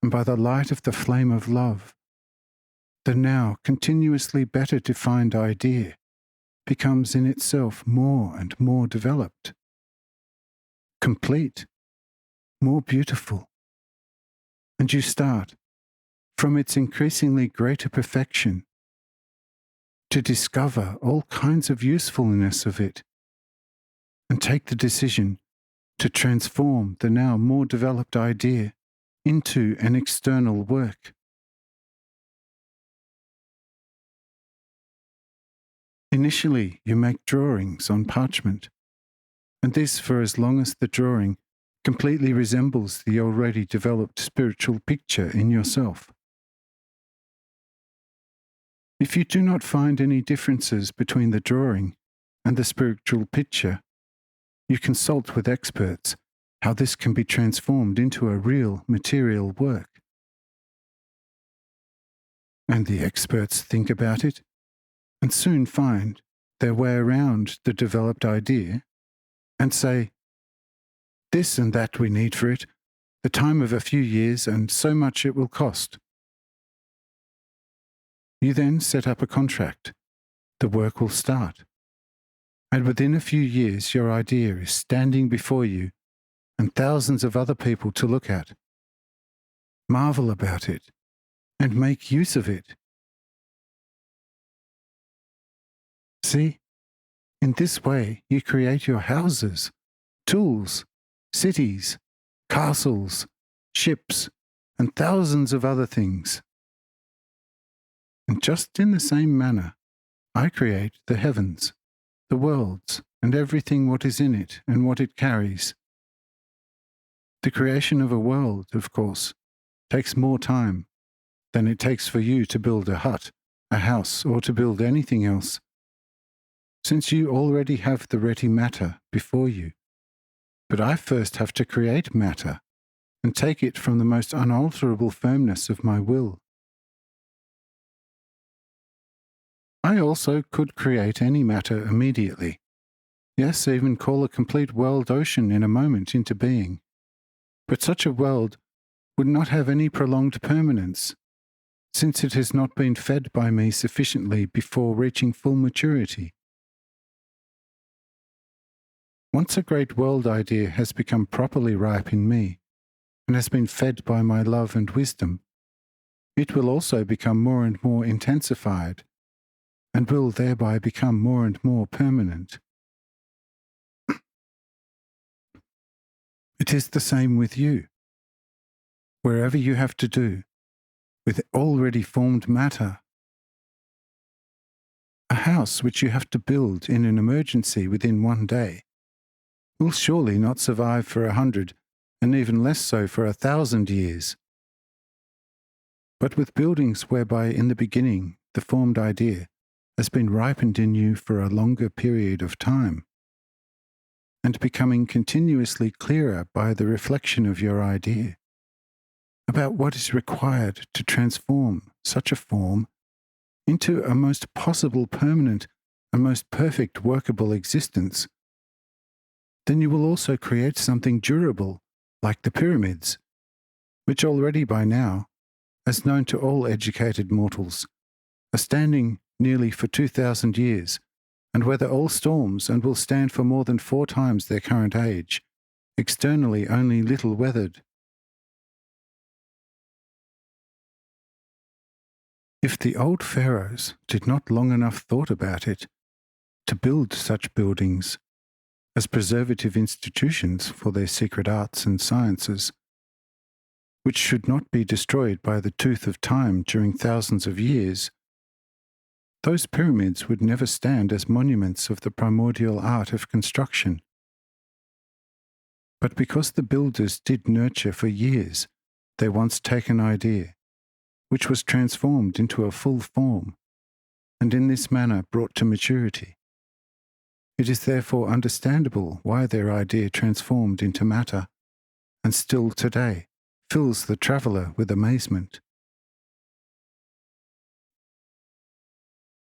and by the light of the flame of love, the now continuously better defined idea becomes in itself more and more developed, complete, more beautiful. And you start, from its increasingly greater perfection, to discover all kinds of usefulness of it, and take the decision to transform the now more developed idea into an external work. Initially, you make drawings on parchment, and this for as long as the drawing completely resembles the already developed spiritual picture in yourself. If you do not find any differences between the drawing and the spiritual picture, you consult with experts how this can be transformed into a real material work. And the experts think about it and soon find their way around the developed idea and say, this and that we need for it, the time of a few years and so much it will cost. You then set up a contract. The work will start. And within a few years your idea is standing before you and thousands of other people to look at. Marvel about it and make use of it. See, in this way you create your houses, tools, cities, castles, ships, and thousands of other things. And just in the same manner, I create the heavens, the worlds, and everything what is in it and what it carries. The creation of a world, of course, takes more time than it takes for you to build a hut, a house, or to build anything else, since you already have the ready matter before you. But I first have to create matter and take it from the most unalterable firmness of my will. I also could create any matter immediately, yes, even call a complete world ocean in a moment into being. But such a world would not have any prolonged permanence, since it has not been fed by me sufficiently before reaching full maturity. Once a great world idea has become properly ripe in me, and has been fed by my love and wisdom, it will also become more and more intensified, and will thereby become more and more permanent. It is the same with you. Wherever you have to do, with already formed matter, a house which you have to build in an emergency within one day will surely not survive for 100, and even less so for 1,000 years. But with buildings whereby in the beginning the formed idea has been ripened in you for a longer period of time, and becoming continuously clearer by the reflection of your idea about what is required to transform such a form into a most possible permanent and most perfect workable existence, then you will also create something durable like the pyramids, which already by now, as known to all educated mortals, are standing nearly for 2,000 years, and weather all storms and will stand for more than 4 times their current age, externally only little weathered. If the old pharaohs did not long enough thought about it to build such buildings as preservative institutions for their secret arts and sciences, which should not be destroyed by the tooth of time during thousands of years, those pyramids would never stand as monuments of the primordial art of construction. But because the builders did nurture for years their once taken idea, which was transformed into a full form, and in this manner brought to maturity. It is therefore understandable why their idea transformed into matter, and still today fills the traveller with amazement.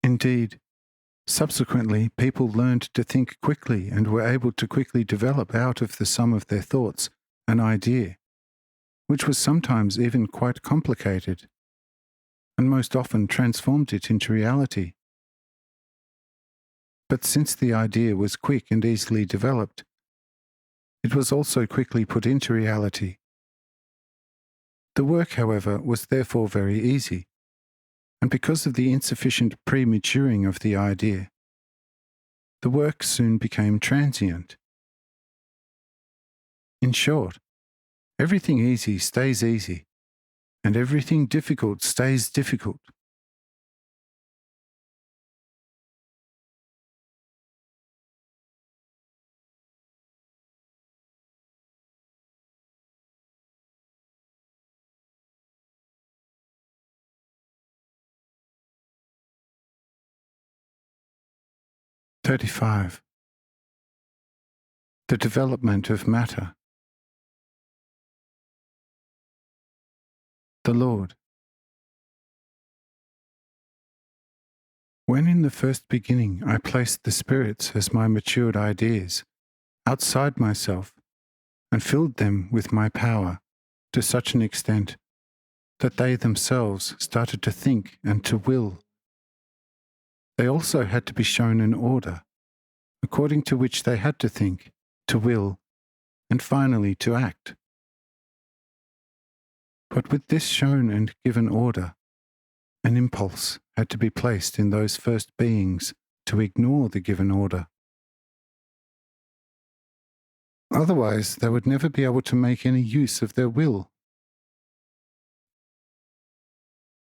Indeed, subsequently people learned to think quickly and were able to quickly develop out of the sum of their thoughts an idea, which was sometimes even quite complicated, and most often transformed it into reality. But since the idea was quick and easily developed, it was also quickly put into reality. The work, however, was therefore very easy, and because of the insufficient pre-maturing of the idea, the work soon became transient. In short, everything easy stays easy, and everything difficult stays difficult. "35. The development of matter. The Lord. When in the first beginning I placed the spirits as my matured ideas outside myself and filled them with my power to such an extent that they themselves started to think and to will, they also had to be shown an order, according to which they had to think, to will, and finally to act. But with this shown and given order, an impulse had to be placed in those first beings to ignore the given order. Otherwise, they would never be able to make any use of their will.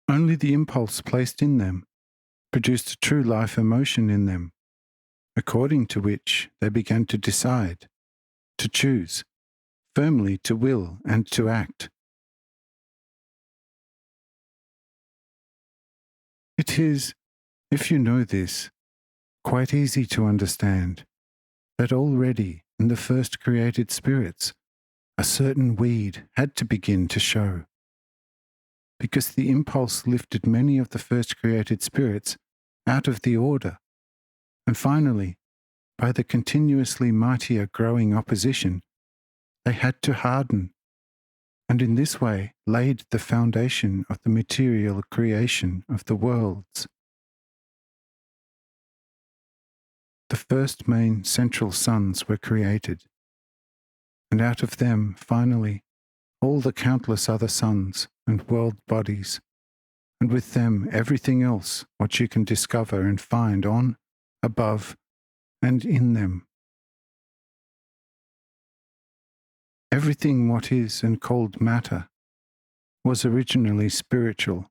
Only the impulse placed in them produced a true life emotion in them, according to which they began to decide, to choose, firmly to will and to act. It is, if you know this, quite easy to understand that already in the first created spirits, a certain weed had to begin to show, because the impulse lifted many of the first created spirits out of the order, and finally, by the continuously mightier growing opposition, they had to harden, and in this way laid the foundation of the material creation of the worlds. The first main central suns were created, and out of them, finally, all the countless other suns and world bodies, and with them everything else what you can discover and find on, above, and in them. Everything what is and called matter was originally spiritual,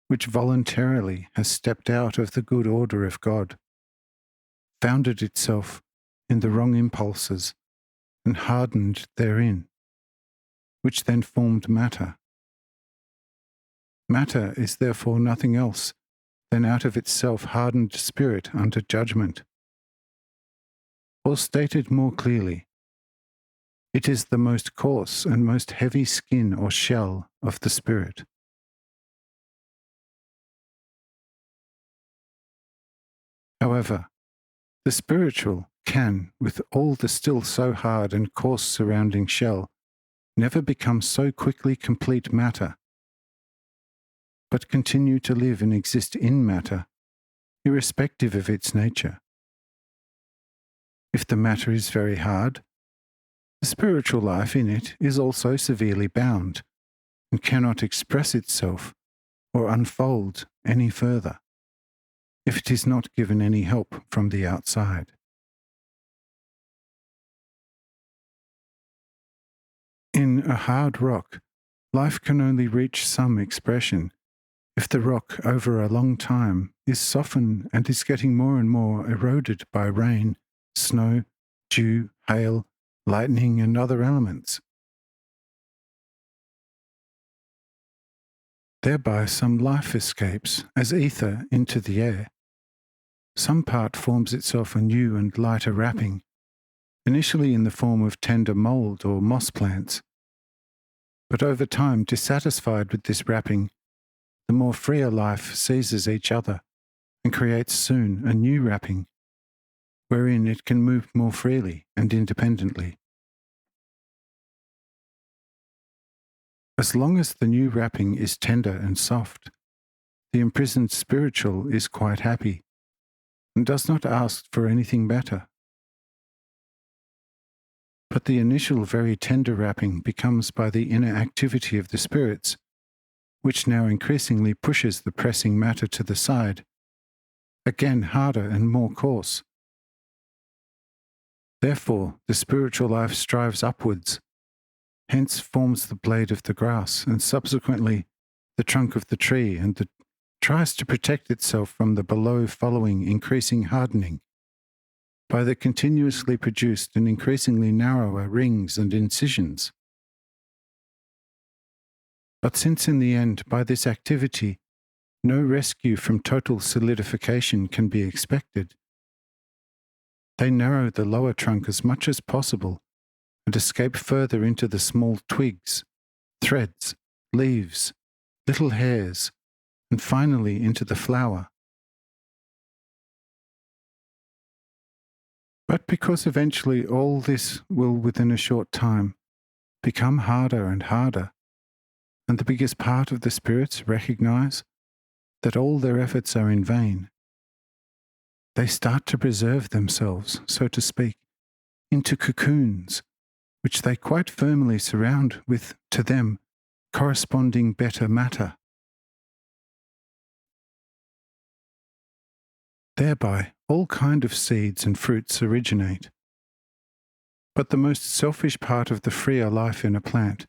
which voluntarily has stepped out of the good order of God, founded itself in the wrong impulses, and hardened therein, which then formed matter. Matter is therefore nothing else than out of itself hardened spirit under judgment. Or stated more clearly, it is the most coarse and most heavy skin or shell of the spirit. However, the spiritual can, with all the still so hard and coarse surrounding shell, never become so quickly complete matter, but continue to live and exist in matter, irrespective of its nature. If the matter is very hard, the spiritual life in it is also severely bound, and cannot express itself or unfold any further, if it is not given any help from the outside. In a hard rock, life can only reach some expression if the rock over a long time is softened and is getting more and more eroded by rain, snow, dew, hail, lightning, and other elements. Thereby some life escapes as ether into the air. Some part forms itself a new and lighter wrapping, initially in the form of tender mould or moss plants. But over time, dissatisfied with this wrapping, the more freer life seizes each other and creates soon a new wrapping, wherein it can move more freely and independently. As long as the new wrapping is tender and soft, the imprisoned spiritual is quite happy and does not ask for anything better. But the initial very tender wrapping becomes by the inner activity of the spirits, which now increasingly pushes the pressing matter to the side, again harder and more coarse. Therefore, the spiritual life strives upwards, hence forms the blade of the grass and subsequently the trunk of the tree, and tries to protect itself from the below following increasing hardening by the continuously produced and increasingly narrower rings and incisions. But since in the end, by this activity, no rescue from total solidification can be expected, they narrow the lower trunk as much as possible and escape further into the small twigs, threads, leaves, little hairs, and finally into the flower. But because eventually all this will within a short time become harder and harder, and the biggest part of the spirits recognize that all their efforts are in vain, they start to preserve themselves, so to speak, into cocoons, which they quite firmly surround with, to them, corresponding better matter. Thereby all kind of seeds and fruits originate. But the most selfish part of the freer life in a plant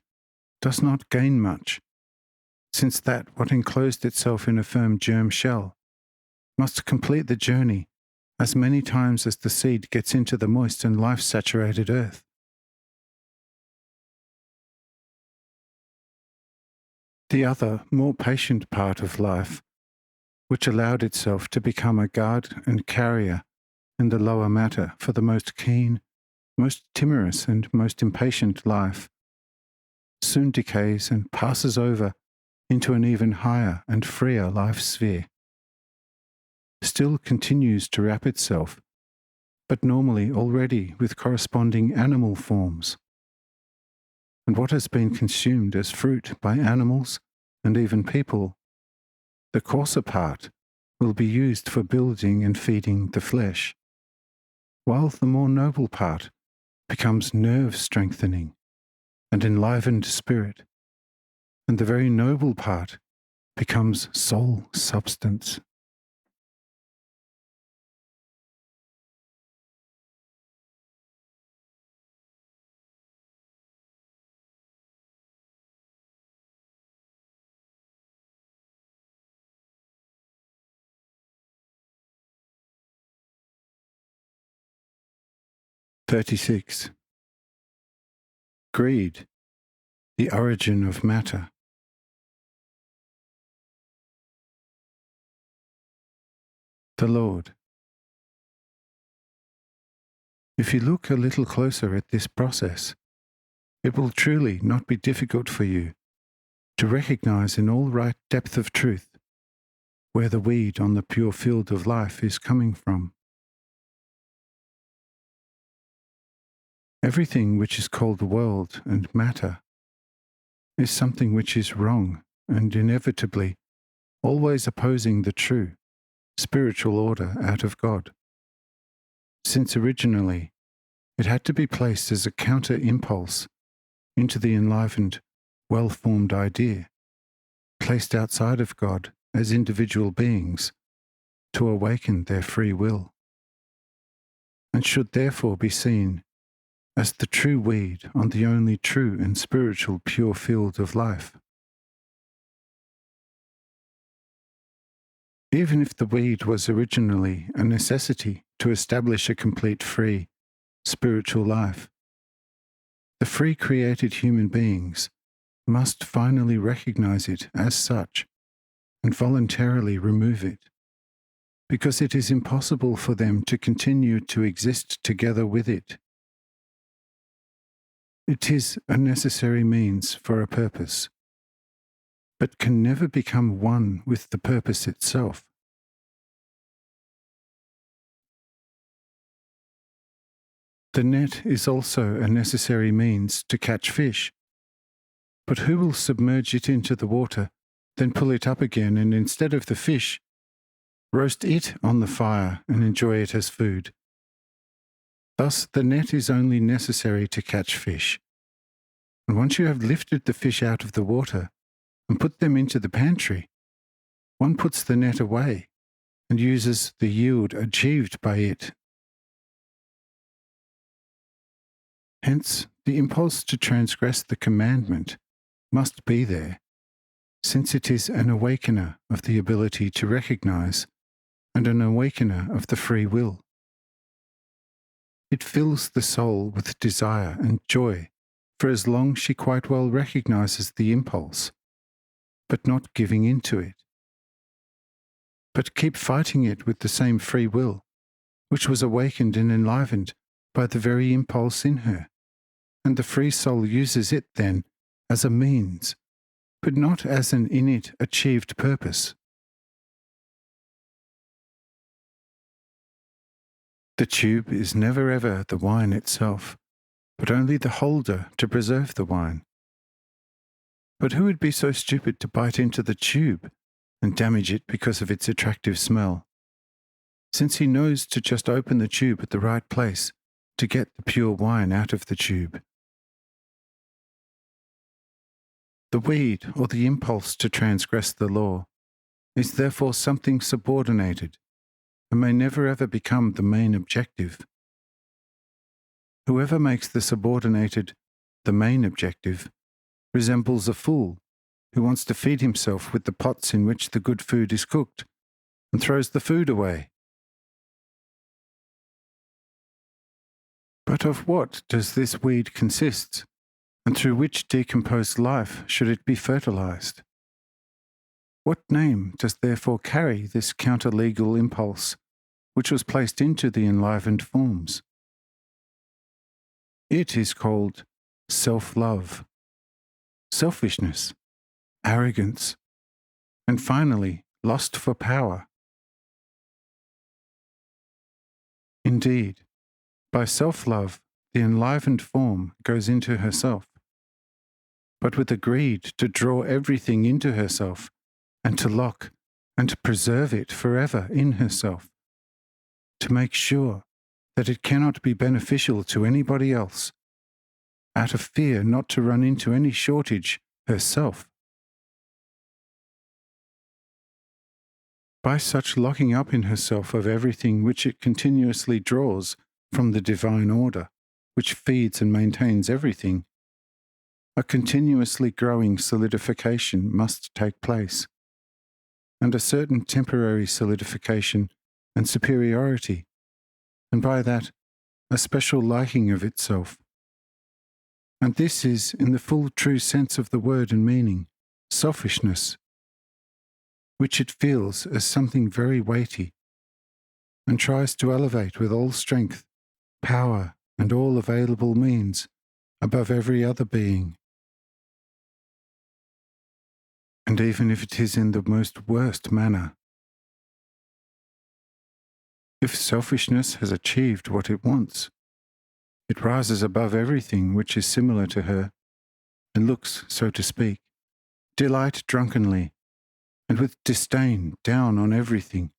does not gain much, since that what enclosed itself in a firm germ shell must complete the journey as many times as the seed gets into the moist and life-saturated earth. The other, more patient part of life, which allowed itself to become a guard and carrier in the lower matter for the most keen, most timorous and most impatient life, soon decays and passes over into an even higher and freer life sphere. Still continues to wrap itself, but normally already with corresponding animal forms. And what has been consumed as fruit by animals and even people, the coarser part will be used for building and feeding the flesh, while the more noble part becomes nerve-strengthening and enlivened spirit, and the very noble part becomes soul substance. (36) Greed, the origin of matter. The Lord. If you look a little closer at this process, it will truly not be difficult for you to recognize in all right depth of truth where the weed on the pure field of life is coming from. Everything which is called the world and matter is something which is wrong and inevitably always opposing the true, spiritual order out of God, since originally it had to be placed as a counter-impulse into the enlivened, well-formed idea, placed outside of God as individual beings to awaken their free will, and should therefore be seen as the true weed on the only true and spiritual pure field of life. Even if the weed was originally a necessity to establish a complete free, spiritual life, the free created human beings must finally recognize it as such and voluntarily remove it, because it is impossible for them to continue to exist together with it. It is a necessary means for a purpose, but can never become one with the purpose itself. The net is also a necessary means to catch fish, but who will submerge it into the water, then pull it up again, and instead of the fish, roast it on the fire and enjoy it as food? Thus, the net is only necessary to catch fish. And once you have lifted the fish out of the water and put them into the pantry, one puts the net away and uses the yield achieved by it. Hence, the impulse to transgress the commandment must be there, since it is an awakener of the ability to recognize and an awakener of the free will. It fills the soul with desire and joy for as long she quite well recognizes the impulse, but not giving in to it. But keep fighting it with the same free will, which was awakened and enlivened by the very impulse in her, and the free soul uses it then as a means, but not as an in it achieved purpose. The tube is never ever the wine itself, but only the holder to preserve the wine. But who would be so stupid to bite into the tube and damage it because of its attractive smell, since he knows to just open the tube at the right place to get the pure wine out of the tube? The weed, or the impulse to transgress the law, is therefore something subordinated, and may never ever become the main objective. Whoever makes the subordinated the main objective resembles a fool who wants to feed himself with the pots in which the good food is cooked, and throws the food away. But of what does this weed consist, and through which decomposed life should it be fertilized? What name does therefore carry this counter-legal impulse which was placed into the enlivened forms? It is called self-love, selfishness, arrogance, and finally, lust for power. Indeed, by self-love, the enlivened form goes into herself, but with a greed to draw everything into herself and to lock and to preserve it forever in herself, to make sure that it cannot be beneficial to anybody else, out of fear not to run into any shortage herself. By such locking up in herself of everything which it continuously draws from the divine order, which feeds and maintains everything, a continuously growing solidification must take place, and a certain temporary solidification and superiority, and by that a special liking of itself. And this is, in the full true sense of the word and meaning, selfishness, which it feels as something very weighty, and tries to elevate with all strength, power, and all available means above every other being. And even if it is in the most worst manner, if selfishness has achieved what it wants, it rises above everything which is similar to her, and looks, so to speak, delight drunkenly, and with disdain down on everything.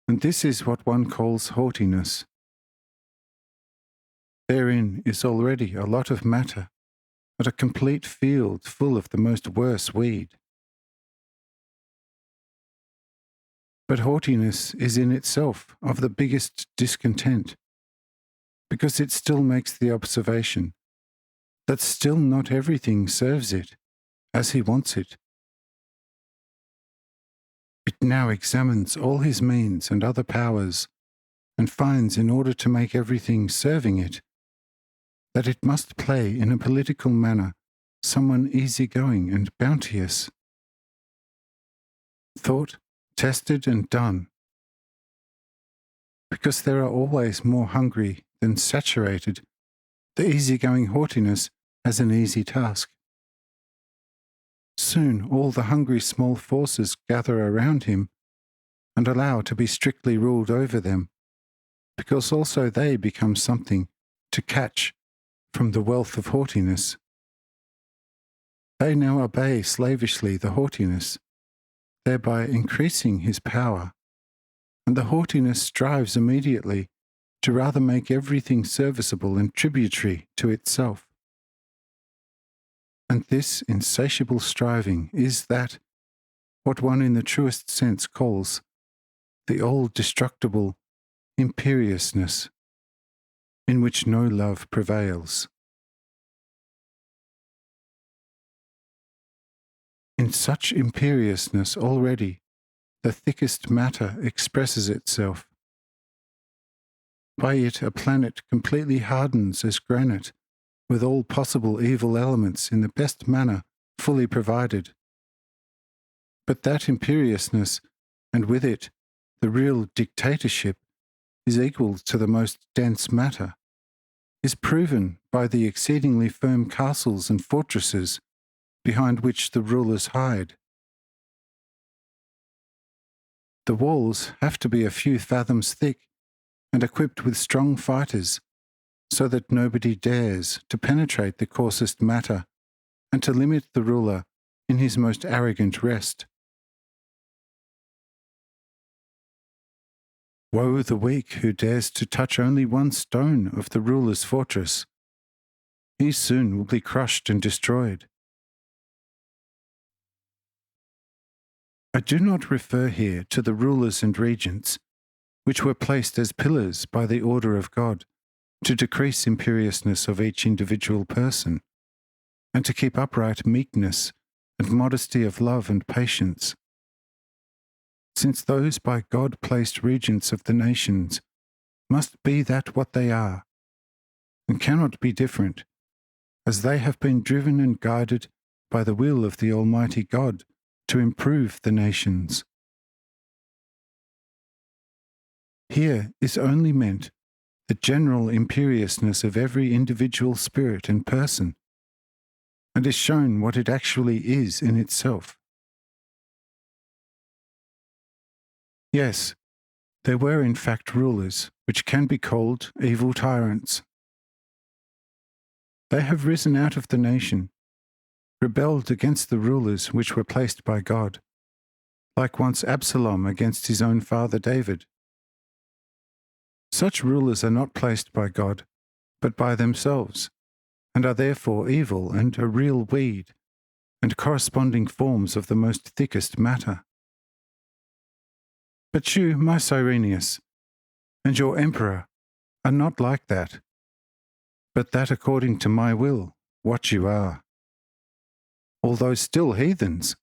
And this is what one calls haughtiness. Therein is already a lot of matter, but a complete field full of the most worse weed. But haughtiness is in itself of the biggest discontent, because it still makes the observation that still not everything serves it as he wants it. It now examines all his means and other powers, and finds, in order to make everything serving it, that it must play in a political manner someone easygoing and bounteous. Thought, tested and done, because there are always more hungry than saturated, the easygoing haughtiness has an easy task. Soon all the hungry small forces gather around him and allow to be strictly ruled over them, because also they become something to catch from the wealth of haughtiness. They now obey slavishly the haughtiness, thereby increasing his power, and the haughtiness strives immediately to rather make everything serviceable and tributary to itself. And this insatiable striving is that, what one in the truest sense calls the all-destructible imperiousness, in which no love prevails. In such imperiousness already the thickest matter expresses itself. By it a planet completely hardens as granite, with all possible evil elements in the best manner fully provided. But that imperiousness, and with it the real dictatorship, is equal to the most dense matter, is proven by the exceedingly firm castles and fortresses behind which the rulers hide. The walls have to be a few fathoms thick and equipped with strong fighters, so that nobody dares to penetrate the coarsest matter and to limit the ruler in his most arrogant rest. Woe the weak who dares to touch only one stone of the ruler's fortress. He soon will be crushed and destroyed. I do not refer here to the rulers and regents, which were placed as pillars by the order of God, to decrease imperiousness of each individual person, and to keep upright meekness and modesty of love and patience. Since those by God placed regents of the nations must be that what they are, and cannot be different, as they have been driven and guided by the will of the Almighty God to improve the nations. Here is only meant the general imperiousness of every individual spirit and person, and is shown what it actually is in itself. Yes, there were in fact rulers which can be called evil tyrants. They have risen out of the nation, rebelled against the rulers which were placed by God, like once Absalom against his own father David. Such rulers are not placed by God, but by themselves, and are therefore evil and a real weed, and corresponding forms of the most thickest matter. But you, my Cyrenius, and your emperor are not like that, but that according to my will, what you are, although still heathens.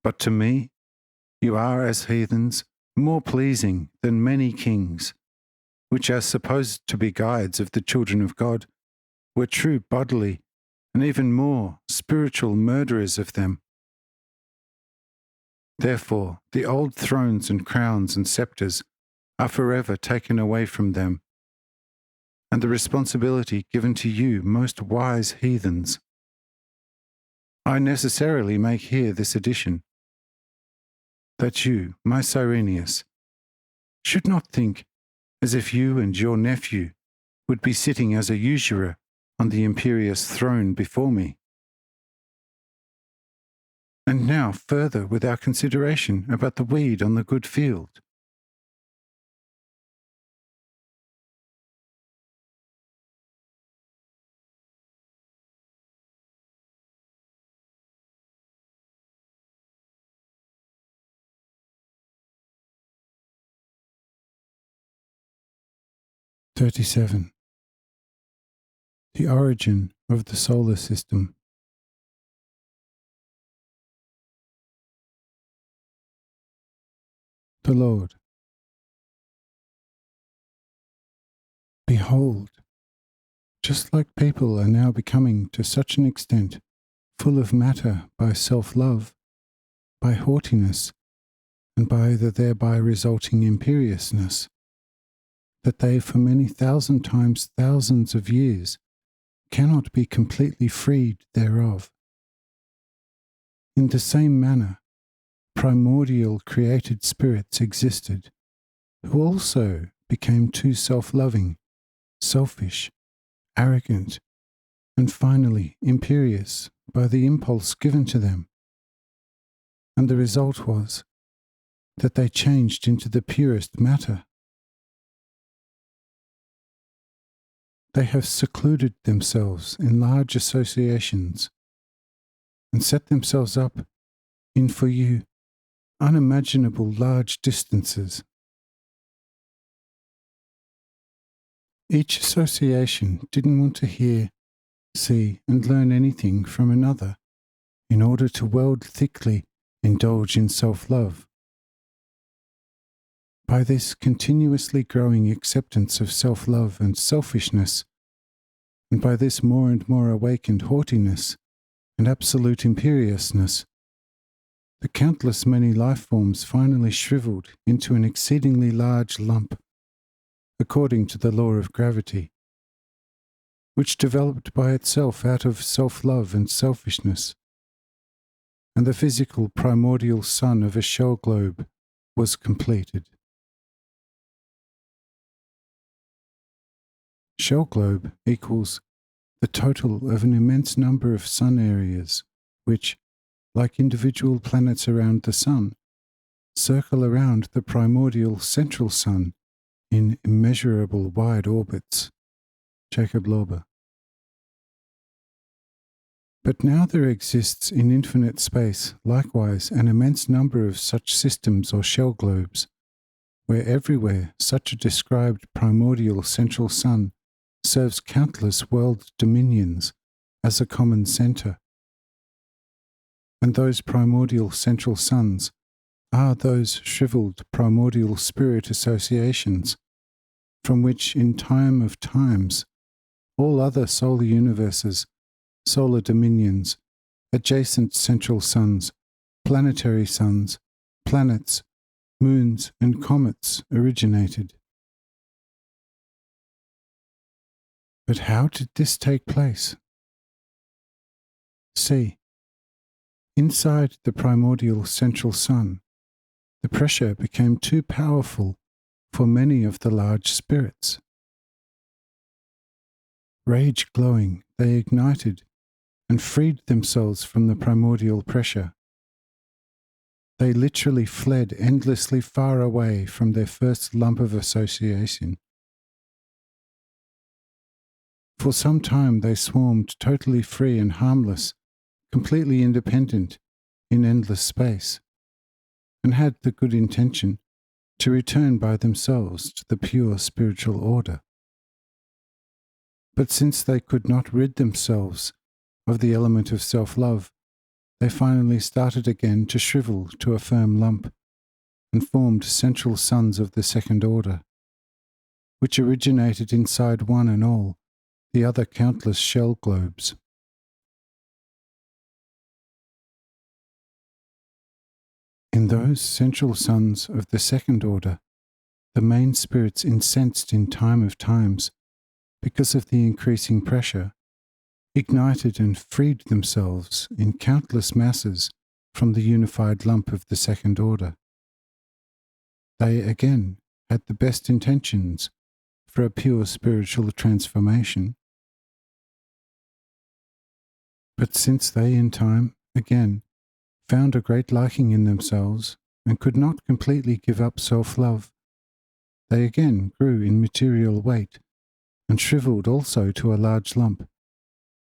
But to me, you are as heathens, more pleasing than many kings, which are supposed to be guides of the children of God, were true bodily, and even more spiritual murderers of them. Therefore, the old thrones and crowns and sceptres are forever taken away from them, and the responsibility given to you, most wise heathens. I necessarily make here this addition, that you, my Cyrenius, should not think as if you and your nephew would be sitting as a usurer on the imperious throne before me. And now further with our consideration about the weed on the good field. (37) The origin of the solar system. The Lord. Behold, Just like people are now becoming to such an extent full of matter by self-love, by haughtiness, and by the thereby resulting imperiousness, that they for many thousand times thousands of years cannot be completely freed thereof. In the same manner, primordial created spirits existed, who also became too self-loving, selfish, arrogant, and finally imperious by the impulse given to them. And the result was that they changed into the purest matter. They have secluded themselves in large associations and set themselves up in for you unimaginable large distances. Each association didn't want to hear, see, and learn anything from another in order to weld thickly indulge in self-love. By this continuously growing acceptance of self-love and selfishness, and by this more and more awakened haughtiness and absolute imperiousness, the countless many life forms finally shriveled into an exceedingly large lump, according to the law of gravity, which developed by itself out of self-love and selfishness, and the physical primordial sun of a shell globe was completed. Shell globe equals the total of an immense number of sun areas which, like individual planets around the sun, circle around the primordial central sun in immeasurable wide orbits. Jakob Lorber. But now there exists in infinite space likewise an immense number of such systems or shell globes, where everywhere such a described primordial central sun serves countless world dominions as a common centre. And those primordial central suns are those shriveled primordial spirit associations from which in time of times all other solar universes, solar dominions, adjacent central suns, planetary suns, planets, moons and comets originated. But how did this take place? See, inside the primordial central sun, the pressure became too powerful for many of the large spirits. Rage glowing, they ignited and freed themselves from the primordial pressure. They literally fled endlessly far away from their first lump of association. For some time they swarmed totally free and harmless, completely independent, in endless space, and had the good intention to return by themselves to the pure spiritual order. But since they could not rid themselves of the element of self-love, they finally started again to shrivel to a firm lump, and formed central suns of the second order, which originated inside one and all the other countless shell globes. In those central suns of the second order, the main spirits incensed in time of times, because of the increasing pressure, ignited and freed themselves in countless masses from the unified lump of the second order. They again had the best intentions for a pure spiritual transformation. But since they in time, again, found a great liking in themselves and could not completely give up self-love, they again grew in material weight and shriveled also to a large lump,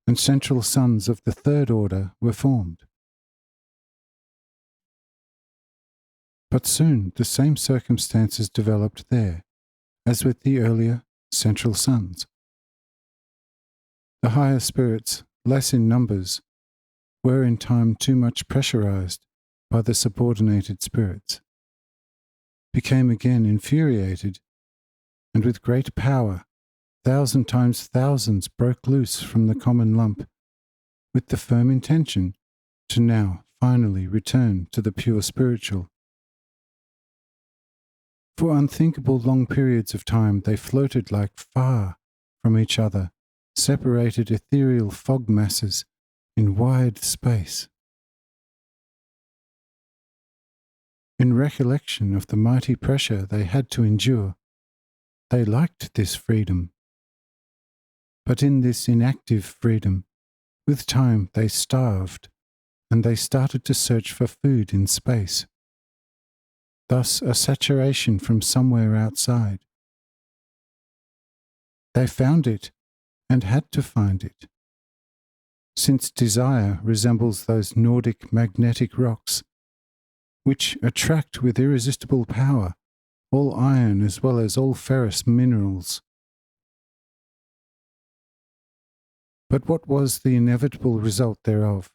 and central suns of the third order were formed. But soon the same circumstances developed there, as with the earlier central suns. The higher spirits, less in numbers, were in time too much pressurized by the subordinated spirits, became again infuriated, and with great power 1,000 times thousands broke loose from the common lump, with the firm intention to now finally return to the pure spiritual. For unthinkable long periods of time they floated like far from each other, separated ethereal fog masses in wide space. In recollection of the mighty pressure they had to endure, they liked this freedom. But in this inactive freedom, with time they starved, and they started to search for food in space. Thus a saturation from somewhere outside. They found it, and had to find it. Since desire resembles those Nordic magnetic rocks, which attract with irresistible power all iron as well as all ferrous minerals. But what was the inevitable result thereof?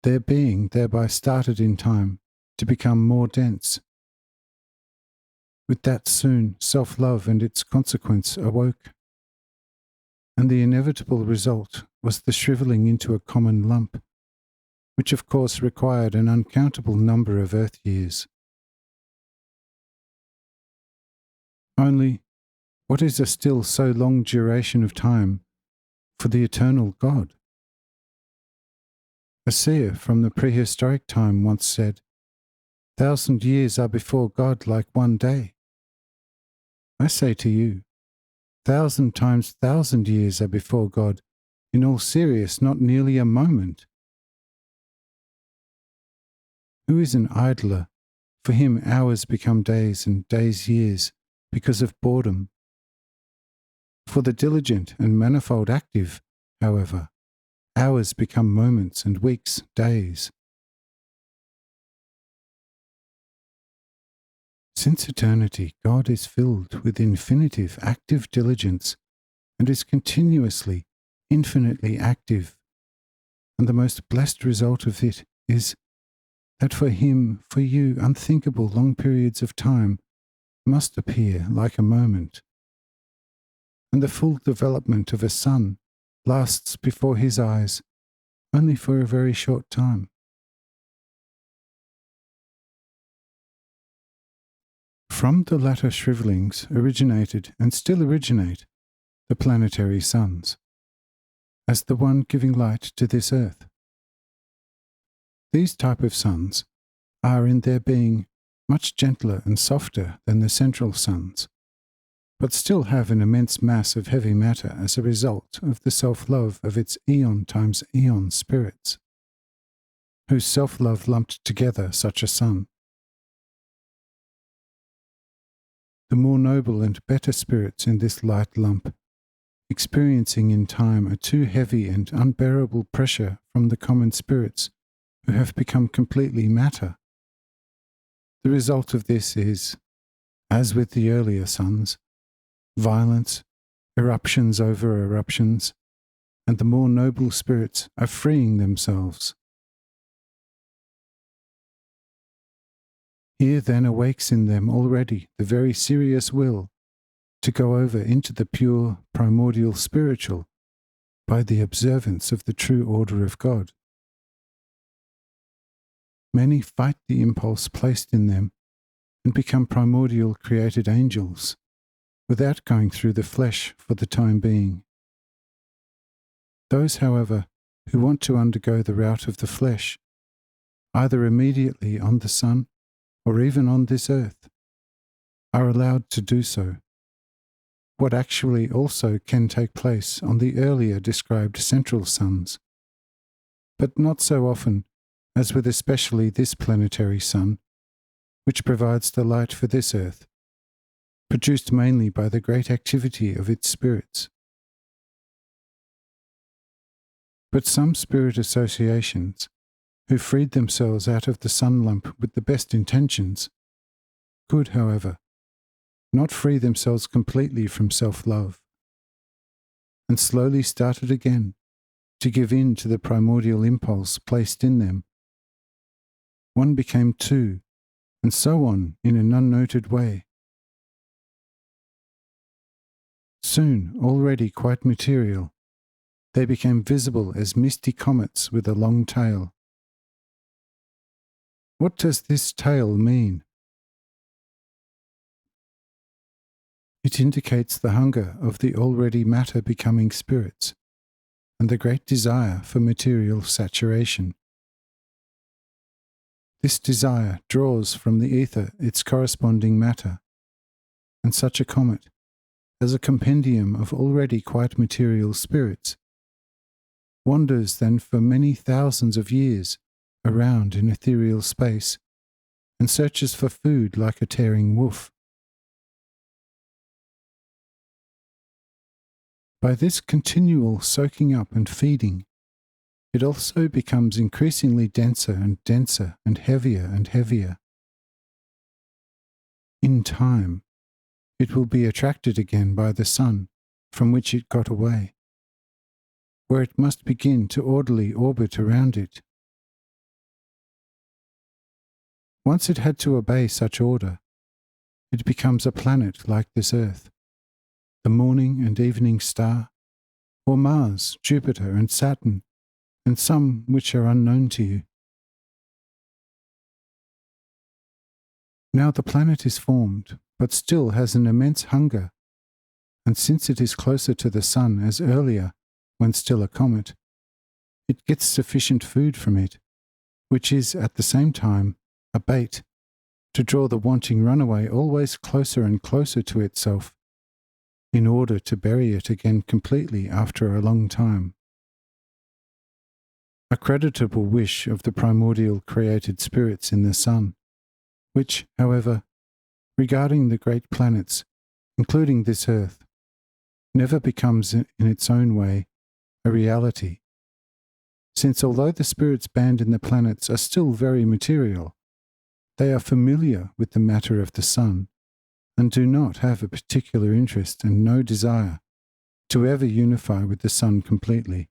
Their being thereby started in time to become more dense. With that soon self-love and its consequence awoke, and the inevitable result was the shrivelling into a common lump, which of course required an uncountable number of earth years. Only, what is a still so long duration of time for the eternal God? A seer from the prehistoric time once said, 1,000 years are before God like one day. I say to you, 1,000 times 1,000 years are before God, in all serious, not nearly a moment. Who is an idler? For him hours become days and days years because of boredom. For the diligent and manifold active, however, hours become moments and weeks days. Since eternity, God is filled with infinitive active diligence and is continuously, infinitely active, and the most blessed result of it is that for him, for you, unthinkable long periods of time must appear like a moment, and the full development of a sun lasts before his eyes only for a very short time. From the latter shrivelings originated and still originate the planetary suns, as the one giving light to this earth. These type of suns are in their being much gentler and softer than the central suns, but still have an immense mass of heavy matter as a result of the self-love of its eon times eon spirits, whose self-love lumped together such a sun. The more noble and better spirits in this light lump, experiencing in time a too heavy and unbearable pressure from the common spirits who have become completely matter. The result of this is, as with the earlier suns, violence, eruptions over eruptions, and the more noble spirits are freeing themselves. Here then awakes in them already the very serious will to go over into the pure primordial spiritual by the observance of the true order of God. Many fight the impulse placed in them and become primordial created angels without going through the flesh for the time being. Those, however, who want to undergo the route of the flesh, either immediately on the sun or even on this earth, are allowed to do so, what actually also can take place on the earlier described central suns, but not so often as with especially this planetary sun, which provides the light for this earth, produced mainly by the great activity of its spirits. But some spirit associations, who freed themselves out of the sun lump with the best intentions, could, however, not free themselves completely from self-love, and slowly started again to give in to the primordial impulse placed in them. One became two, and so on in an unnoted way. Soon, already quite material, they became visible as misty comets with a long tail. What does this tail mean? It indicates the hunger of the already matter-becoming spirits and the great desire for material saturation. This desire draws from the ether its corresponding matter, and such a comet, as a compendium of already quite material spirits, wanders then for many thousands of years around in ethereal space and searches for food like a tearing wolf. By this continual soaking up and feeding, it also becomes increasingly denser and heavier. In time, it will be attracted again by the sun from which it got away, where it must begin to orderly orbit around it. Once it had to obey such order, it becomes a planet like this Earth, the morning and evening star, or Mars, Jupiter, and Saturn, and some which are unknown to you. Now the planet is formed, but still has an immense hunger, and since it is closer to the sun as earlier, when still a comet, it gets sufficient food from it, which is at the same time a bait to draw the wanting runaway always closer and closer to itself, in order to bury it again completely after a long time. A creditable wish of the primordial created spirits in the sun, which, however, regarding the great planets, including this Earth, never becomes in its own way a reality, since although the spirits band in the planets are still very material, they are familiar with the matter of the sun and do not have a particular interest and no desire to ever unify with the sun completely.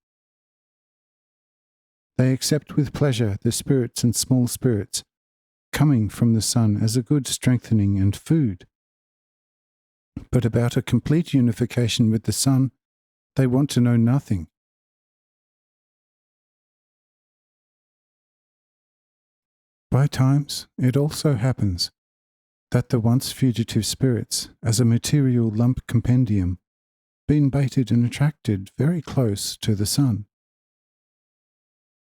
They accept with pleasure the spirits and small spirits coming from the sun as a good strengthening and food. But about a complete unification with the sun, they want to know nothing. By times, it also happens that the once fugitive spirits, as a material lump compendium, been baited and attracted very close to the sun.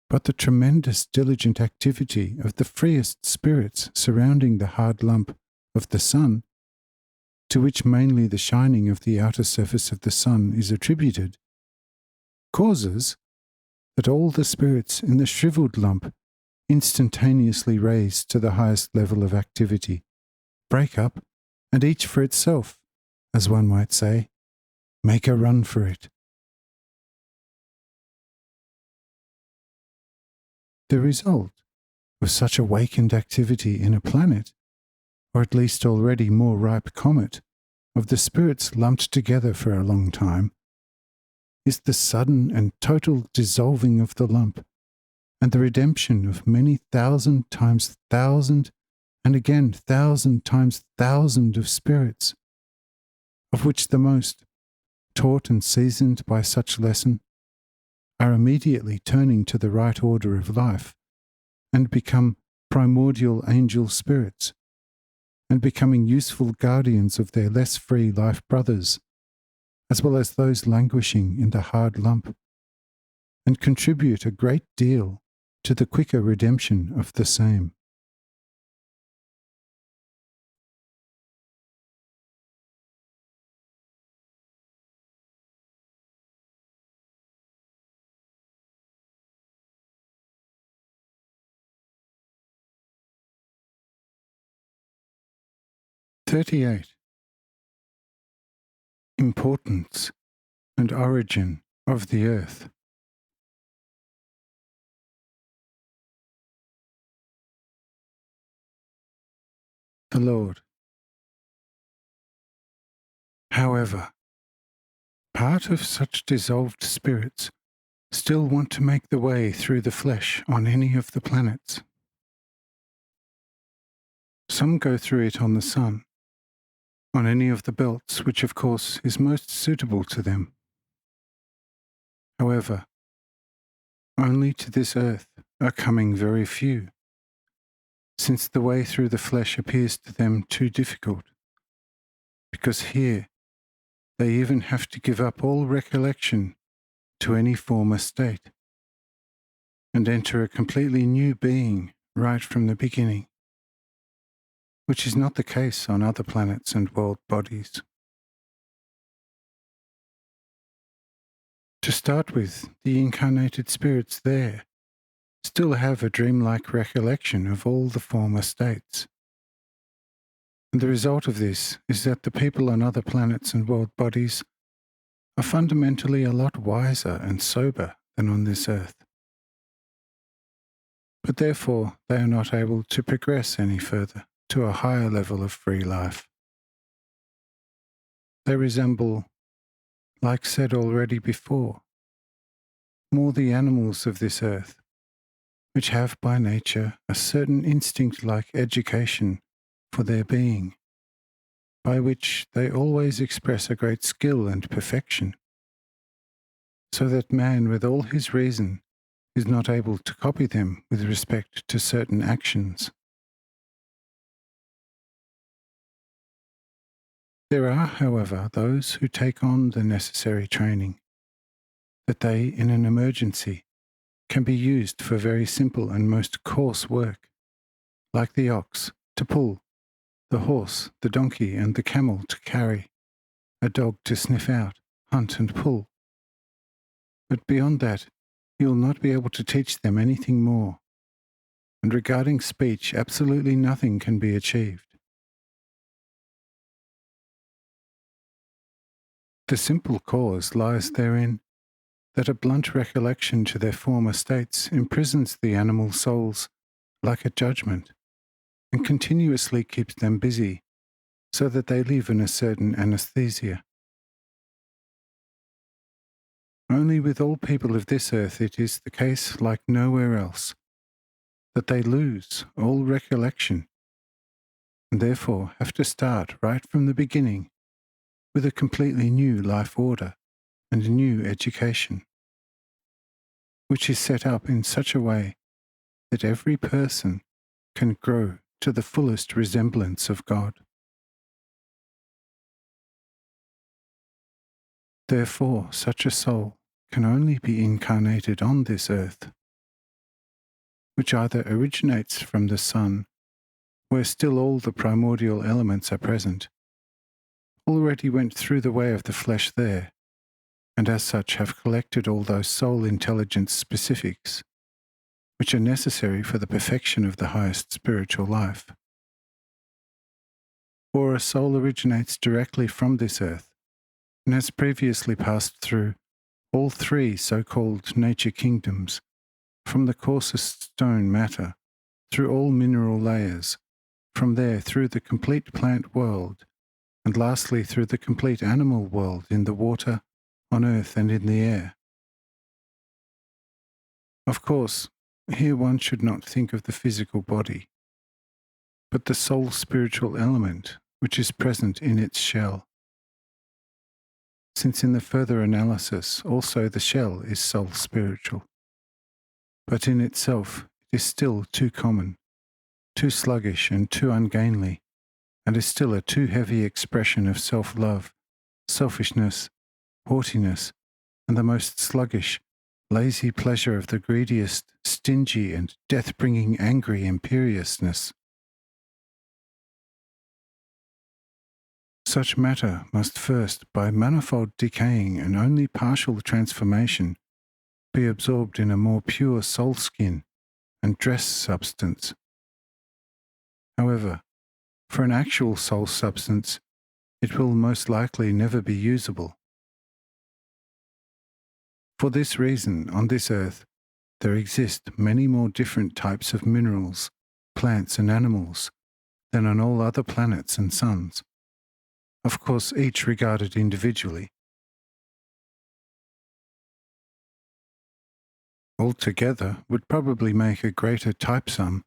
But the tremendous diligent activity of the freest spirits surrounding the hard lump of the sun, to which mainly the shining of the outer surface of the sun is attributed, causes that all the spirits in the shriveled lump instantaneously raise to the highest level of activity, break up, and each for itself, as one might say, make a run for it. The result of such awakened activity in a planet, or at least already more ripe comet, of the spirits lumped together for a long time, is the sudden and total dissolving of the lump, and the redemption of many thousand times thousand, and again 1,000 times 1,000 of spirits, of which the most, taught and seasoned by such lesson, are immediately turning to the right order of life, and become primordial angel spirits, and becoming useful guardians of their less free life brothers, as well as those languishing in the hard lump, and contribute a great deal to the quicker redemption of the same. Importance and origin of the earth. The Lord. However, part of such dissolved spirits still want to make the way through the flesh on any of the planets. Some go through it on the sun, on any of the belts, which of course is most suitable to them. However, only to this earth are coming very few, since the way through the flesh appears to them too difficult, because here they even have to give up all recollection to any former state, and enter a completely new being right from the beginning, which is not the case on other planets and world bodies. To start with, the incarnated spirits there still have a dreamlike recollection of all the former states. And the result of this is that the people on other planets and world bodies are fundamentally a lot wiser and sober than on this earth. But therefore, they are not able to progress any further to a higher level of free life. They resemble, like said already before, more the animals of this earth, which have by nature a certain instinct-like education for their being, by which they always express a great skill and perfection, so that man with all his reason is not able to copy them with respect to certain actions. There are, however, those who take on the necessary training, that they, in an emergency, can be used for very simple and most coarse work, like the ox to pull, the horse, the donkey, and the camel to carry, a dog to sniff out, hunt and pull. But beyond that, you will not be able to teach them anything more, and regarding speech, absolutely nothing can be achieved. The simple cause lies therein that a blunt recollection to their former states imprisons the animal souls like a judgment, and continuously keeps them busy, so that they live in a certain anesthesia. Only with all people of this earth it is the case like nowhere else, that they lose all recollection, and therefore have to start right from the beginning with a completely new life order and a new education, which is set up in such a way that every person can grow to the fullest resemblance of God. Therefore, such a soul can only be incarnated on this earth, which either originates from the sun, where still all the primordial elements are present, already went through the way of the flesh there, and as such have collected all those soul intelligence specifics, which are necessary for the perfection of the highest spiritual life. Or a soul originates directly from this earth, and has previously passed through all three so-called nature kingdoms, from the coarsest stone matter, through all mineral layers, from there through the complete plant world, and lastly through the complete animal world in the water, on earth and in the air. Of course, here one should not think of the physical body, but the soul spiritual element which is present in its shell, since in the further analysis also the shell is soul spiritual, but in itself it is still too common, too sluggish and too ungainly, and is still a too heavy expression of self-love, selfishness, haughtiness, and the most sluggish, lazy pleasure of the greediest, stingy, and death-bringing angry imperiousness. Such matter must first, by manifold decaying and only partial transformation, be absorbed in a more pure soul skin and dress substance. However, for an actual soul substance, it will most likely never be usable. For this reason, on this earth, there exist many more different types of minerals, plants and animals than on all other planets and suns, of course each regarded individually. Altogether would probably make a greater type sum,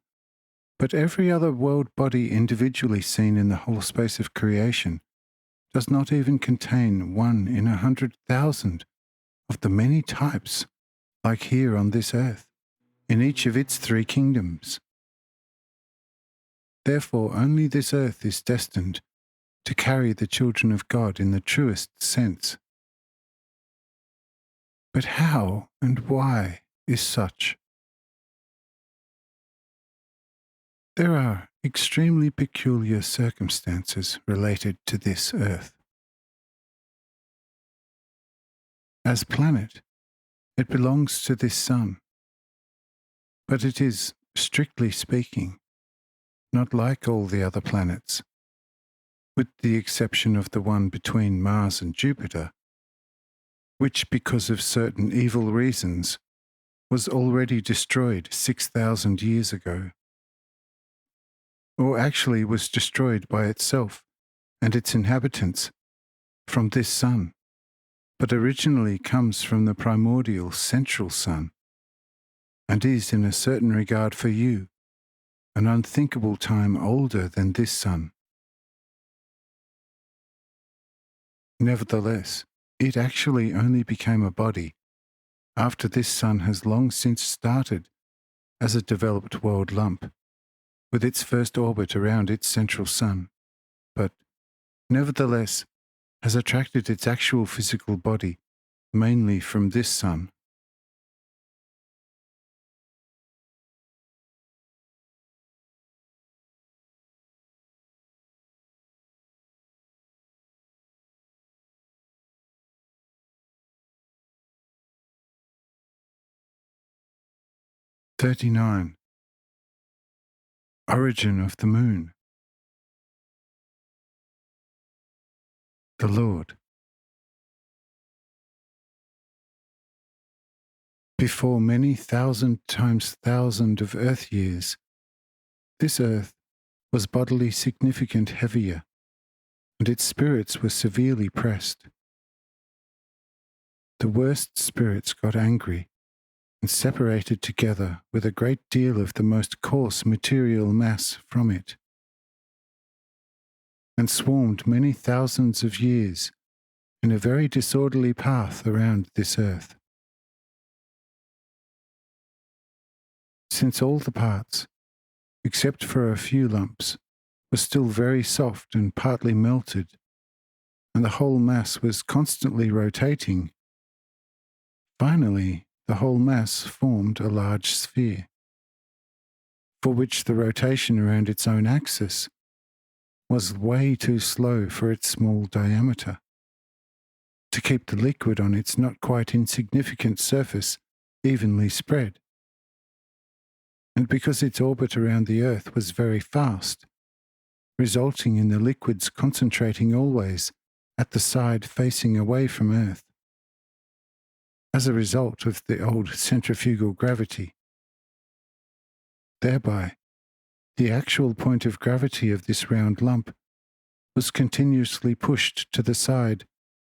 but every other world body individually seen in the whole space of creation does not even contain 1 in 100,000 of the many types, like here on this earth, in each of its 3 kingdoms. Therefore, only this earth is destined to carry the children of God in the truest sense. But how and why is such? There are extremely peculiar circumstances related to this earth. As planet, it belongs to this sun, but it is, strictly speaking, not like all the other planets, with the exception of the one between Mars and Jupiter, which, because of certain evil reasons, was already destroyed 6,000 years ago, or actually was destroyed by itself and its inhabitants from this sun, but originally comes from the primordial central sun, and is in a certain regard for you, an unthinkable time older than this sun. Nevertheless, it actually only became a body after this sun has long since started as a developed world lump, with its first orbit around its central sun, but, nevertheless, has attracted its actual physical body mainly from this sun. "39. Origin of the moon. The Lord. Before many thousand times thousand of earth years, this earth was bodily significant heavier, and its spirits were severely pressed. The worst spirits got angry and separated together with a great deal of the most coarse material mass from it, and swarmed many thousands of years in a very disorderly path around this earth. Since all the parts, except for a few lumps, were still very soft and partly melted, and the whole mass was constantly rotating, finally the whole mass formed a large sphere, for which the rotation around its own axis was way too slow for its small diameter, to keep the liquid on its not quite insignificant surface evenly spread. And because its orbit around the Earth was very fast, resulting in the liquids concentrating always at the side facing away from Earth, as a result of the old centrifugal gravity. Thereby, the actual point of gravity of this round lump was continuously pushed to the side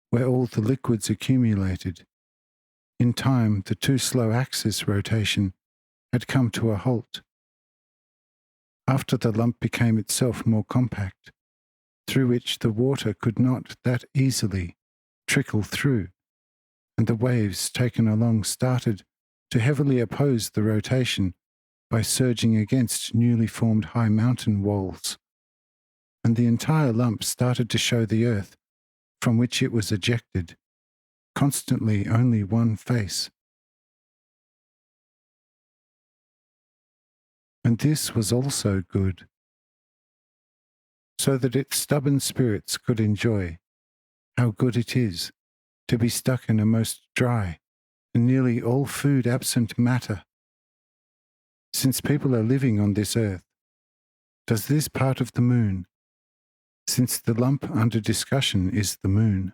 where all the liquids accumulated. In time, the too slow axis rotation had come to a halt. After the lump became itself more compact, through which the water could not that easily trickle through, and the waves taken along started to heavily oppose the rotation by surging against newly formed high mountain walls, and the entire lump started to show the earth from which it was ejected, constantly only one face. And this was also good, so that its stubborn spirits could enjoy how good it is to be stuck in a most dry and nearly all food absent matter. Since people are living on this earth, does this part of the moon, since the lump under discussion is the moon,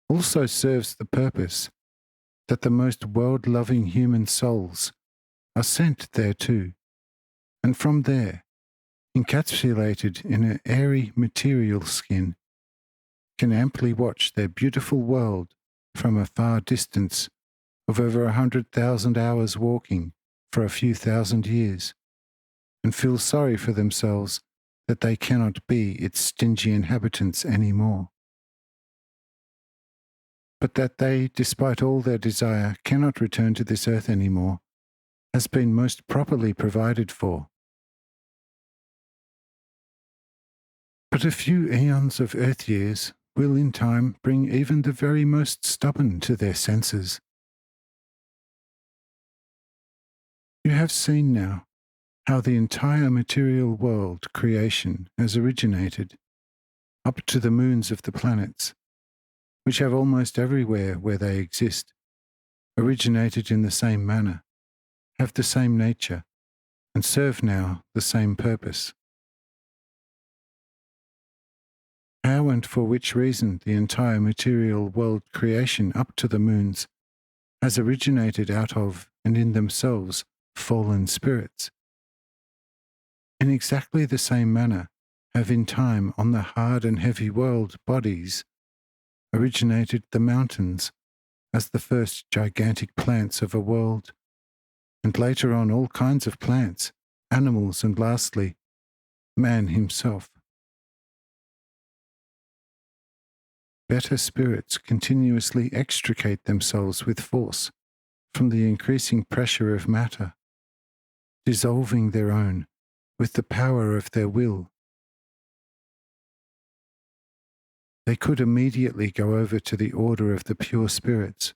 also serves the purpose that the most world-loving human souls are sent thereto, and from there, encapsulated in an airy material skin, can amply watch their beautiful world from a far distance of over 100,000 hours walking for a few thousand years, and feel sorry for themselves that they cannot be its stingy inhabitants any more, but that they, despite all their desire, cannot return to this earth any more, has been most properly provided for. But a few aeons of earth years will in time bring even the very most stubborn to their senses. You have seen now how the entire material world creation has originated, up to the moons of the planets, which have almost everywhere where they exist, originated in the same manner, have the same nature, and serve now the same purpose. How and for which reason the entire material world creation up to the moons has originated out of and in themselves fallen spirits. In exactly the same manner have in time on the hard and heavy world bodies originated the mountains as the first gigantic plants of a world, and later on all kinds of plants, animals, and lastly, man himself. Better spirits continuously extricate themselves with force from the increasing pressure of matter, dissolving their own with the power of their will. They could immediately go over to the order of the pure spirits,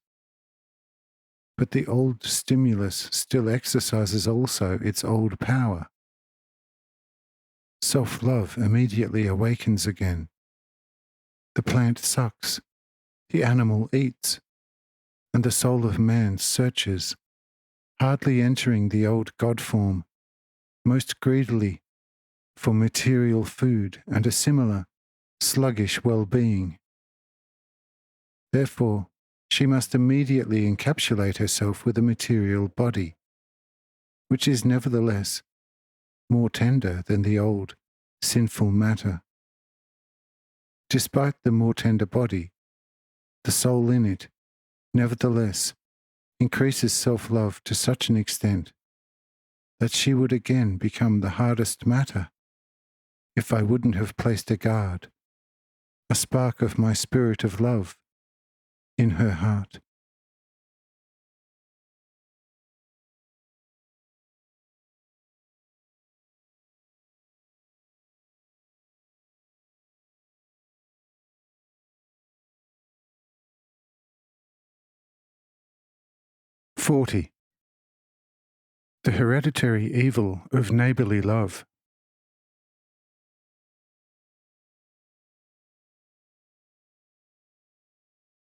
but the old stimulus still exercises also its old power. Self-love immediately awakens again. The plant sucks, the animal eats, and the soul of man searches, hardly entering the old God form, most greedily for material food and a similar sluggish well-being. Therefore, she must immediately encapsulate herself with a material body, which is nevertheless more tender than the old sinful matter. Despite the more tender body, the soul in it, nevertheless, increases self-love to such an extent that she would again become the hardest matter if I wouldn't have placed a guard, a spark of my spirit of love, in her heart. "40. The hereditary evil of neighbourly love.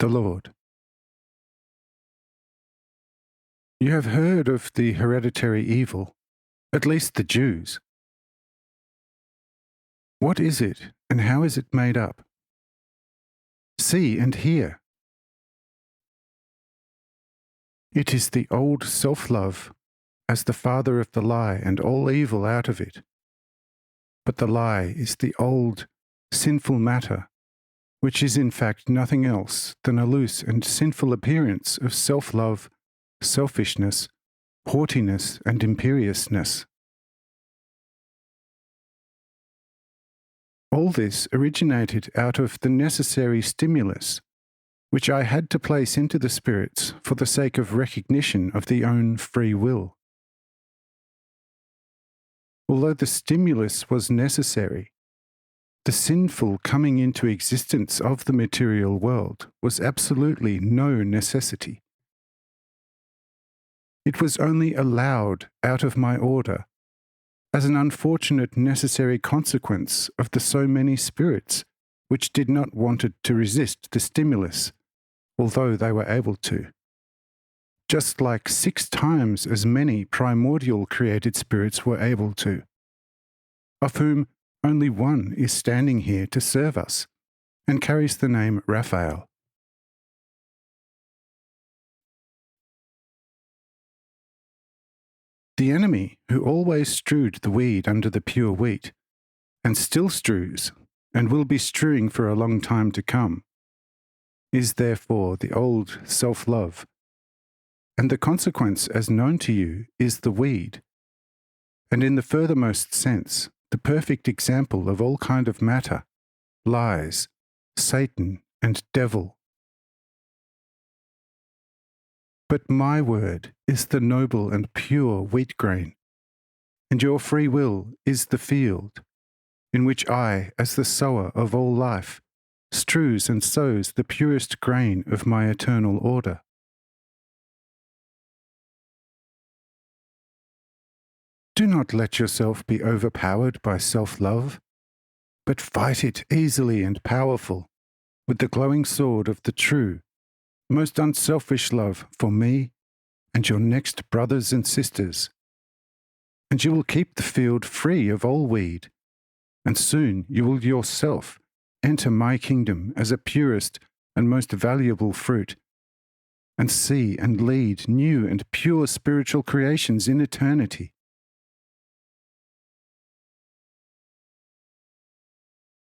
The Lord. You have heard of the hereditary evil, at least the Jews. What is it, and how is it made up? See and hear. It is the old self-love as the father of the lie and all evil out of it. But the lie is the old sinful matter, which is in fact nothing else than a loose and sinful appearance of self-love, selfishness, haughtiness, and imperiousness. All this originated out of the necessary stimulus which I had to place into the spirits for the sake of recognition of the own free will. Although the stimulus was necessary, the sinful coming into existence of the material world was absolutely no necessity. It was only allowed out of my order as an unfortunate necessary consequence of the so many spirits which did not want to resist the stimulus, although they were able to. Just like 6 times as many primordial created spirits were able to, of whom only one is standing here to serve us, and carries the name Raphael. The enemy who always strewed the weed under the pure wheat, and still strews, and will be strewing for a long time to come, is therefore the old self-love, and the consequence as known to you is the weed, and in the furthermost sense, the perfect example of all kind of matter, lies, Satan, and devil. But my word is the noble and pure wheat grain, and your free will is the field, in which I, as the sower of all life, strews and sows the purest grain of my eternal order. Do not let yourself be overpowered by self-love, but fight it easily and powerful with the glowing sword of the true, most unselfish love for me and your next brothers and sisters. And you will keep the field free of all weed, and soon you will yourself enter my kingdom as a purest and most valuable fruit, and see and lead new and pure spiritual creations in eternity.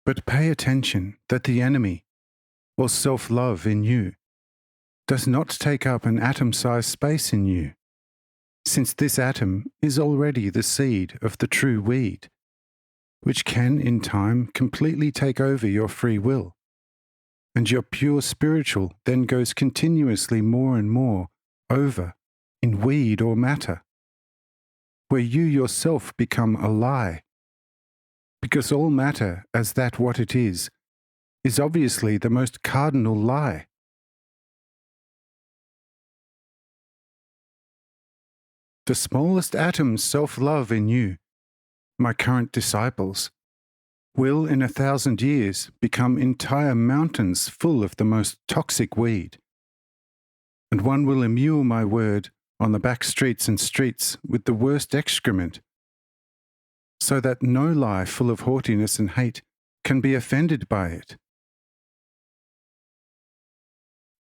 But pay attention that the enemy, or self-love in you, does not take up an atom-sized space in you, since this atom is already the seed of the true weed, which can in time completely take over your free will, and your pure spiritual then goes continuously more and more over in weed or matter, where you yourself become a lie, because all matter as that what it is obviously the most cardinal lie. The smallest atom's self-love in you, my current disciples, will in 1,000 years become entire mountains full of the most toxic weed, and one will immure my word on the back streets and streets with the worst excrement, so that no lie full of haughtiness and hate can be offended by it.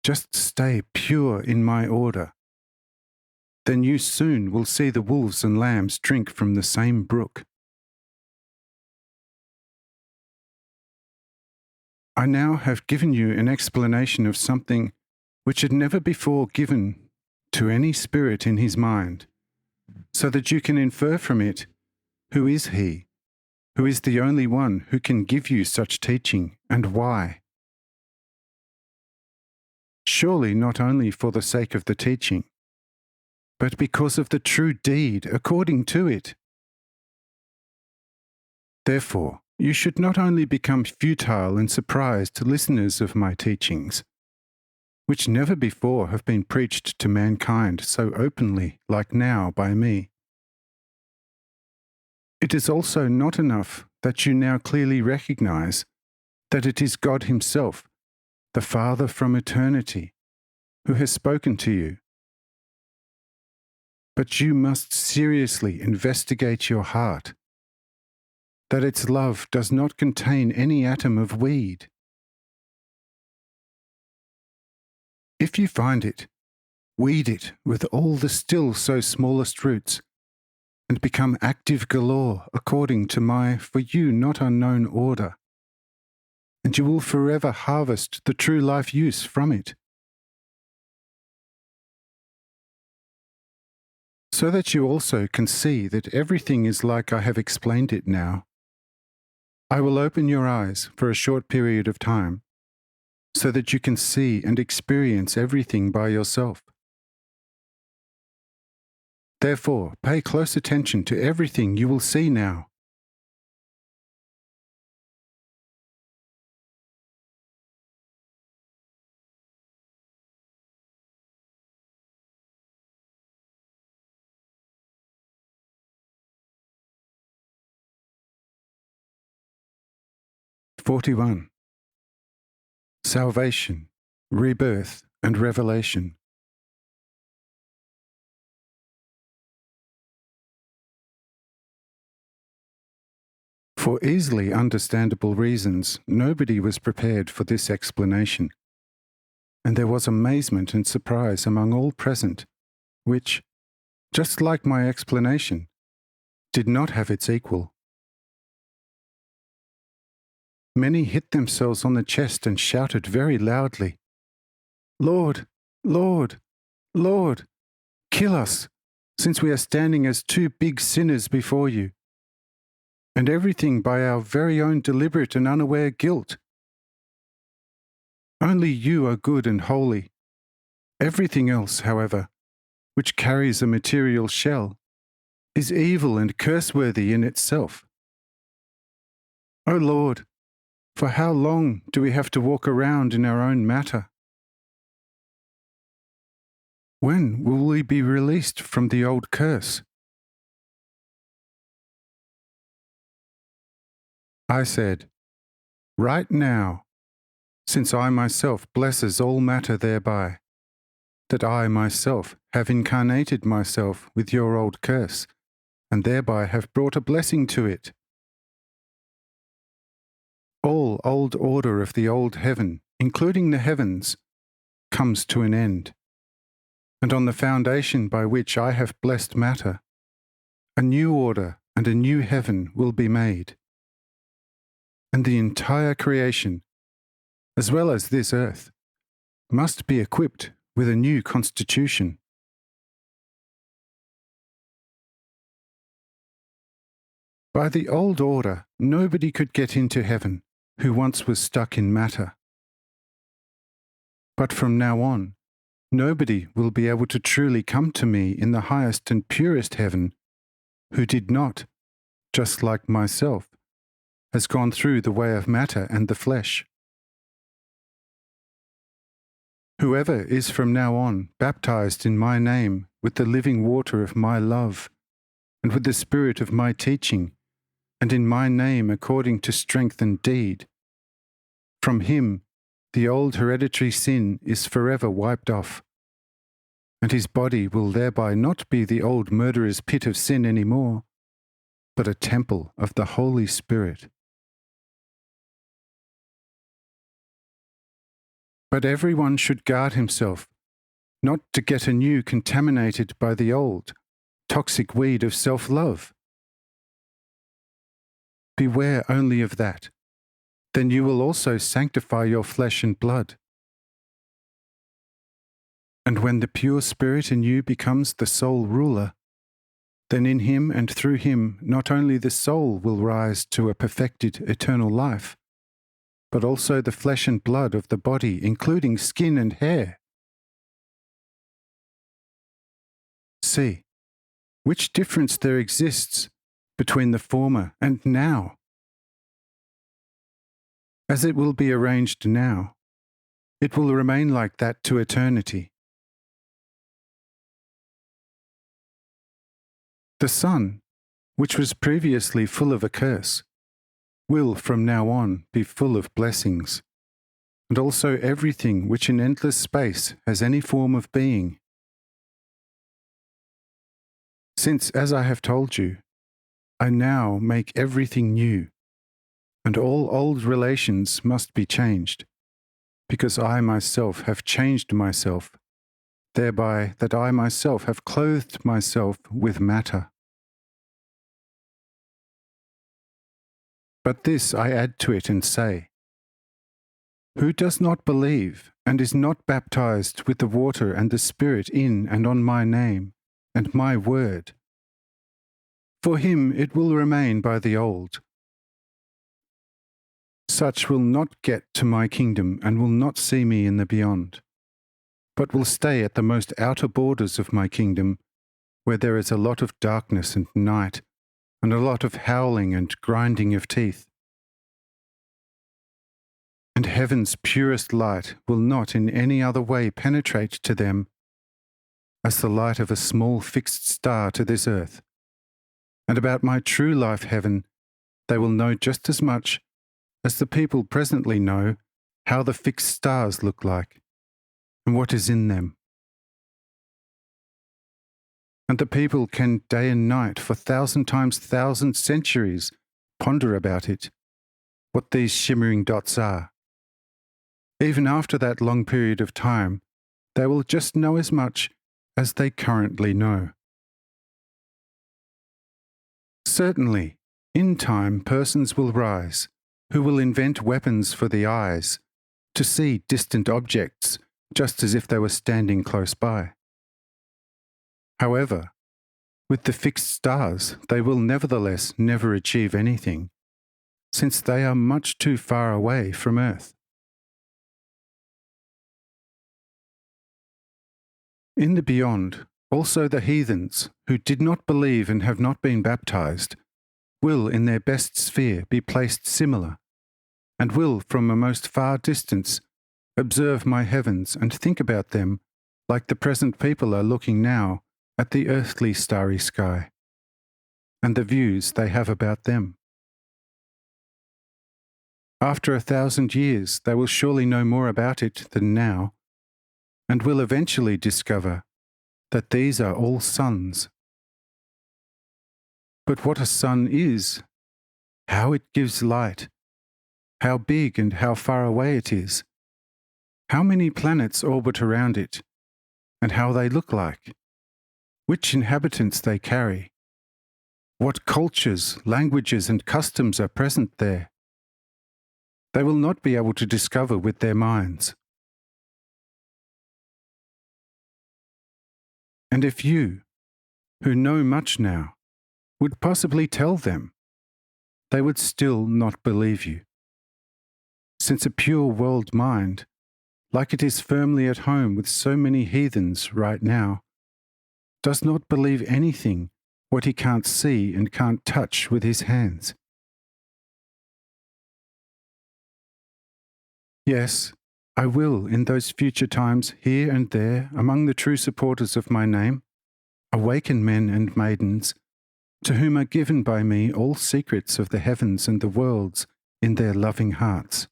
Just stay pure in my order. Then you soon will see the wolves and lambs drink from the same brook. I now have given you an explanation of something which had never before given to any spirit in his mind, so that you can infer from it who is he, who is the only one who can give you such teaching, and why. Surely not only for the sake of the teaching, but because of the true deed according to it. Therefore, you should not only become futile and surprised listeners of my teachings, which never before have been preached to mankind so openly like now by me. It is also not enough that you now clearly recognize that it is God Himself, the Father from eternity, who has spoken to you. But you must seriously investigate your heart, that its love does not contain any atom of weed. If you find it, weed it with all the still so smallest roots, and become active galore according to my for you not unknown order, and you will forever harvest the true life use from it. So that you also can see that everything is like I have explained it now, I will open your eyes for a short period of time, so that you can see and experience everything by yourself. Therefore, pay close attention to everything you will see now. '41. Salvation, Rebirth, and Revelation. For easily understandable reasons, nobody was prepared for this explanation, and there was amazement and surprise among all present, which, just like my explanation, did not have its equal. Many hit themselves on the chest and shouted very loudly, "Lord, Lord, Lord, kill us, since we are standing as two big sinners before you." and everything by our very own deliberate and unaware guilt. Only you are good and holy. Everything else, however, which carries a material shell, is evil and curseworthy in itself. O Lord, for how long do we have to walk around in our own matter? When will we be released from the old curse? I said, right now, since I myself blesses all matter thereby, that I myself have incarnated myself with your old curse, and thereby have brought a blessing to it. All old order of the old heaven, including the heavens, comes to an end, and on the foundation by which I have blessed matter, a new order and a new heaven will be made, and the entire creation, as well as this earth, must be equipped with a new constitution. By the old order, nobody could get into heaven who once was stuck in matter. But from now on, nobody will be able to truly come to me in the highest and purest heaven who did not, just like myself, has gone through the way of matter and the flesh. Whoever is from now on baptized in my name with the living water of my love, and with the spirit of my teaching, and in my name according to strength and deed, from him the old hereditary sin is forever wiped off, and his body will thereby not be the old murderer's pit of sin any more, but a temple of the Holy Spirit. But everyone should guard himself, not to get anew contaminated by the old, toxic weed of self-love. Beware only of that. Then you will also sanctify your flesh and blood. And when the pure spirit in you becomes the sole ruler, then in him and through him not only the soul will rise to a perfected eternal life, but also the flesh and blood of the body, including skin and hair. See, which difference there exists between the former and now. As it will be arranged now, it will remain like that to eternity. The sun, which was previously full of a curse, will from now on be full of blessings, and also everything which in endless space has any form of being. Since, as I have told you, I now make everything new, and all old relations must be changed, because I myself have changed myself, thereby that I myself have clothed myself with matter. But this I add to it and say, who does not believe and is not baptized with the water and the Spirit in and on my name and my word, for him it will remain by the old. Such will not get to my kingdom and will not see me in the beyond, but will stay at the most outer borders of my kingdom, where there is a lot of darkness and night, and a lot of howling and grinding of teeth. And heaven's purest light will not in any other way penetrate to them as the light of a small fixed star to this earth. And about my true life heaven, they will know just as much as the people presently know how the fixed stars look like, and what is in them. And the people can day and night for 1,000 times 1,000 centuries ponder about it, what these shimmering dots are. Even after that long period of time, they will just know as much as they currently know. Certainly, in time persons will rise who will invent weapons for the eyes to see distant objects just as if they were standing close by. However, With the fixed stars, they will nevertheless never achieve anything, since they are much too far away from Earth. In the beyond, also the heathens, who did not believe and have not been baptized, will in their best sphere be placed similar, and will from a most far distance observe my heavens and think about them like the present people are looking now at the earthly starry sky, and the views they have about them. After 1,000 years, they will surely know more about it than now, and will eventually discover that these are all suns. But what a sun is, how it gives light, how big and how far away it is, how many planets orbit around it, and how they look like, which inhabitants they carry, what cultures, languages, and customs are present there, they will not be able to discover with their minds. And if you, who know much now, would possibly tell them, they would still not believe you, since a pure world mind, like it is firmly at home with so many heathens right now, does not believe anything what he can't see and can't touch with his hands. Yes, I will in those future times here and there among the true supporters of my name, awaken men and maidens, to whom are given by me all secrets of the heavens and the worlds in their loving hearts.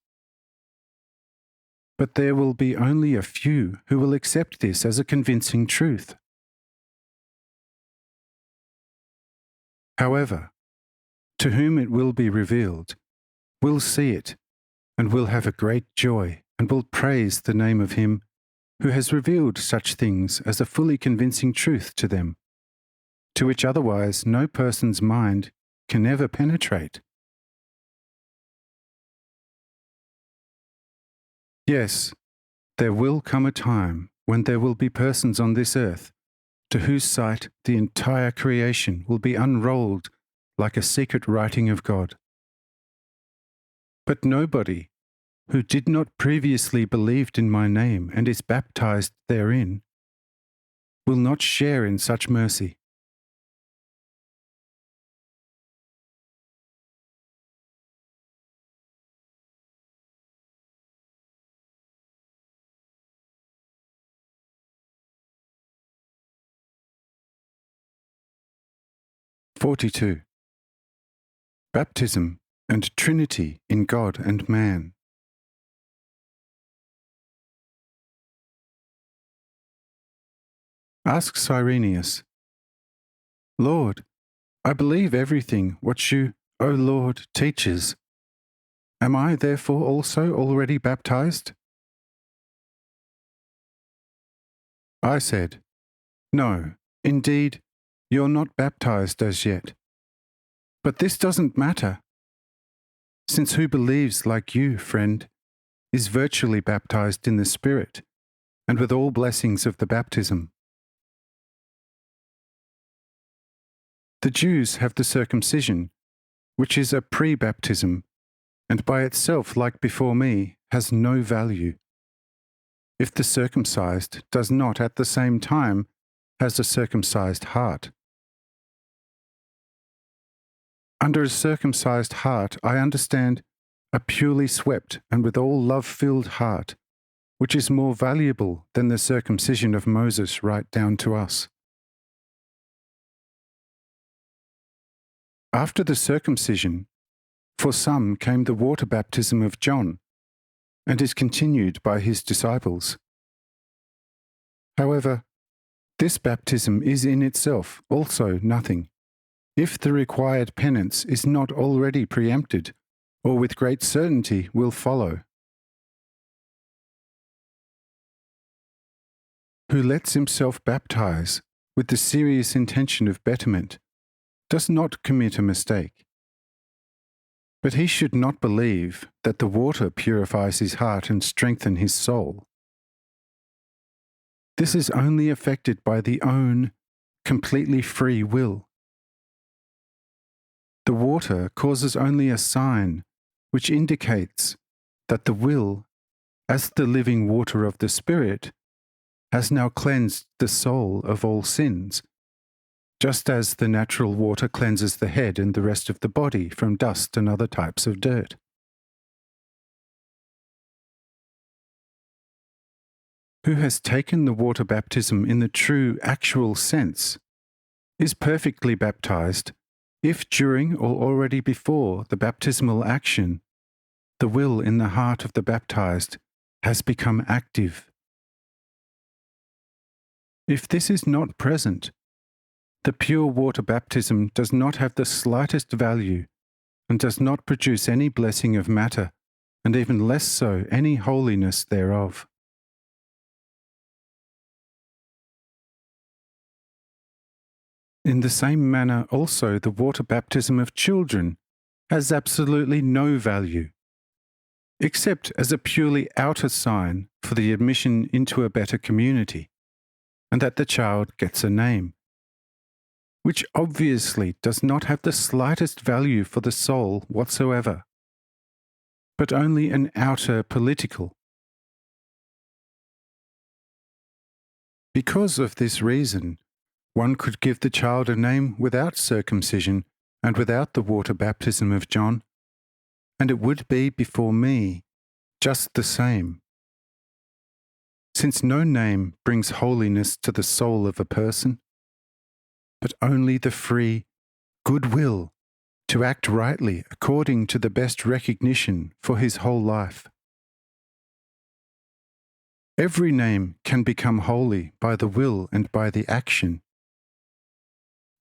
But there will be only a few who will accept this as a convincing truth. However, to whom it will be revealed, will see it, and will have a great joy, and will praise the name of him who has revealed such things as a fully convincing truth to them, to which otherwise no person's mind can ever penetrate. Yes, there will come a time when there will be persons on this earth to whose sight the entire creation will be unrolled like a secret writing of God. But nobody who did not previously believed in my name and is baptized therein will not share in such mercy. (42) Baptism and Trinity in God and man. Ask Cyrenius, Lord, I believe everything what you, O Lord, teaches. Am I therefore also already baptized? I said, No, indeed, you're not baptized as yet. But this doesn't matter, since who believes like you, friend, is virtually baptized in the Spirit, and with all blessings of the baptism. The Jews have the circumcision, which is a pre-baptism, and by itself, like before me, has no value, if the circumcised does not at the same time has a circumcised heart. Under a circumcised heart, I understand a purely swept and with all love-filled heart, which is more valuable than the circumcision of Moses right down to us. After the circumcision, for some came the water baptism of John, and is continued by his disciples. However, this baptism is in itself also nothing, if the required penance is not already preempted, or with great certainty will follow. Who lets himself baptize with the serious intention of betterment does not commit a mistake. But he should not believe that the water purifies his heart and strengthens his soul. This is only effected by the own completely free will. The water causes only a sign which indicates that the will, as the living water of the Spirit, has now cleansed the soul of all sins, just as the natural water cleanses the head and the rest of the body from dust and other types of dirt. Who has taken the water baptism in the true, actual sense is perfectly baptized if during or already before the baptismal action, the will in the heart of the baptized has become active. If this is not present, the pure water baptism does not have the slightest value and does not produce any blessing of matter, and even less so any holiness thereof. In the same manner also the water baptism of children has absolutely no value, except as a purely outer sign for the admission into a better community, and that the child gets a name, which obviously does not have the slightest value for the soul whatsoever, but only an outer political. Because of this reason, one could give the child a name without circumcision and without the water baptism of John, and it would be before me just the same. Since no name brings holiness to the soul of a person, but only the free goodwill to act rightly according to the best recognition for his whole life. Every name can become holy by the will and by the action.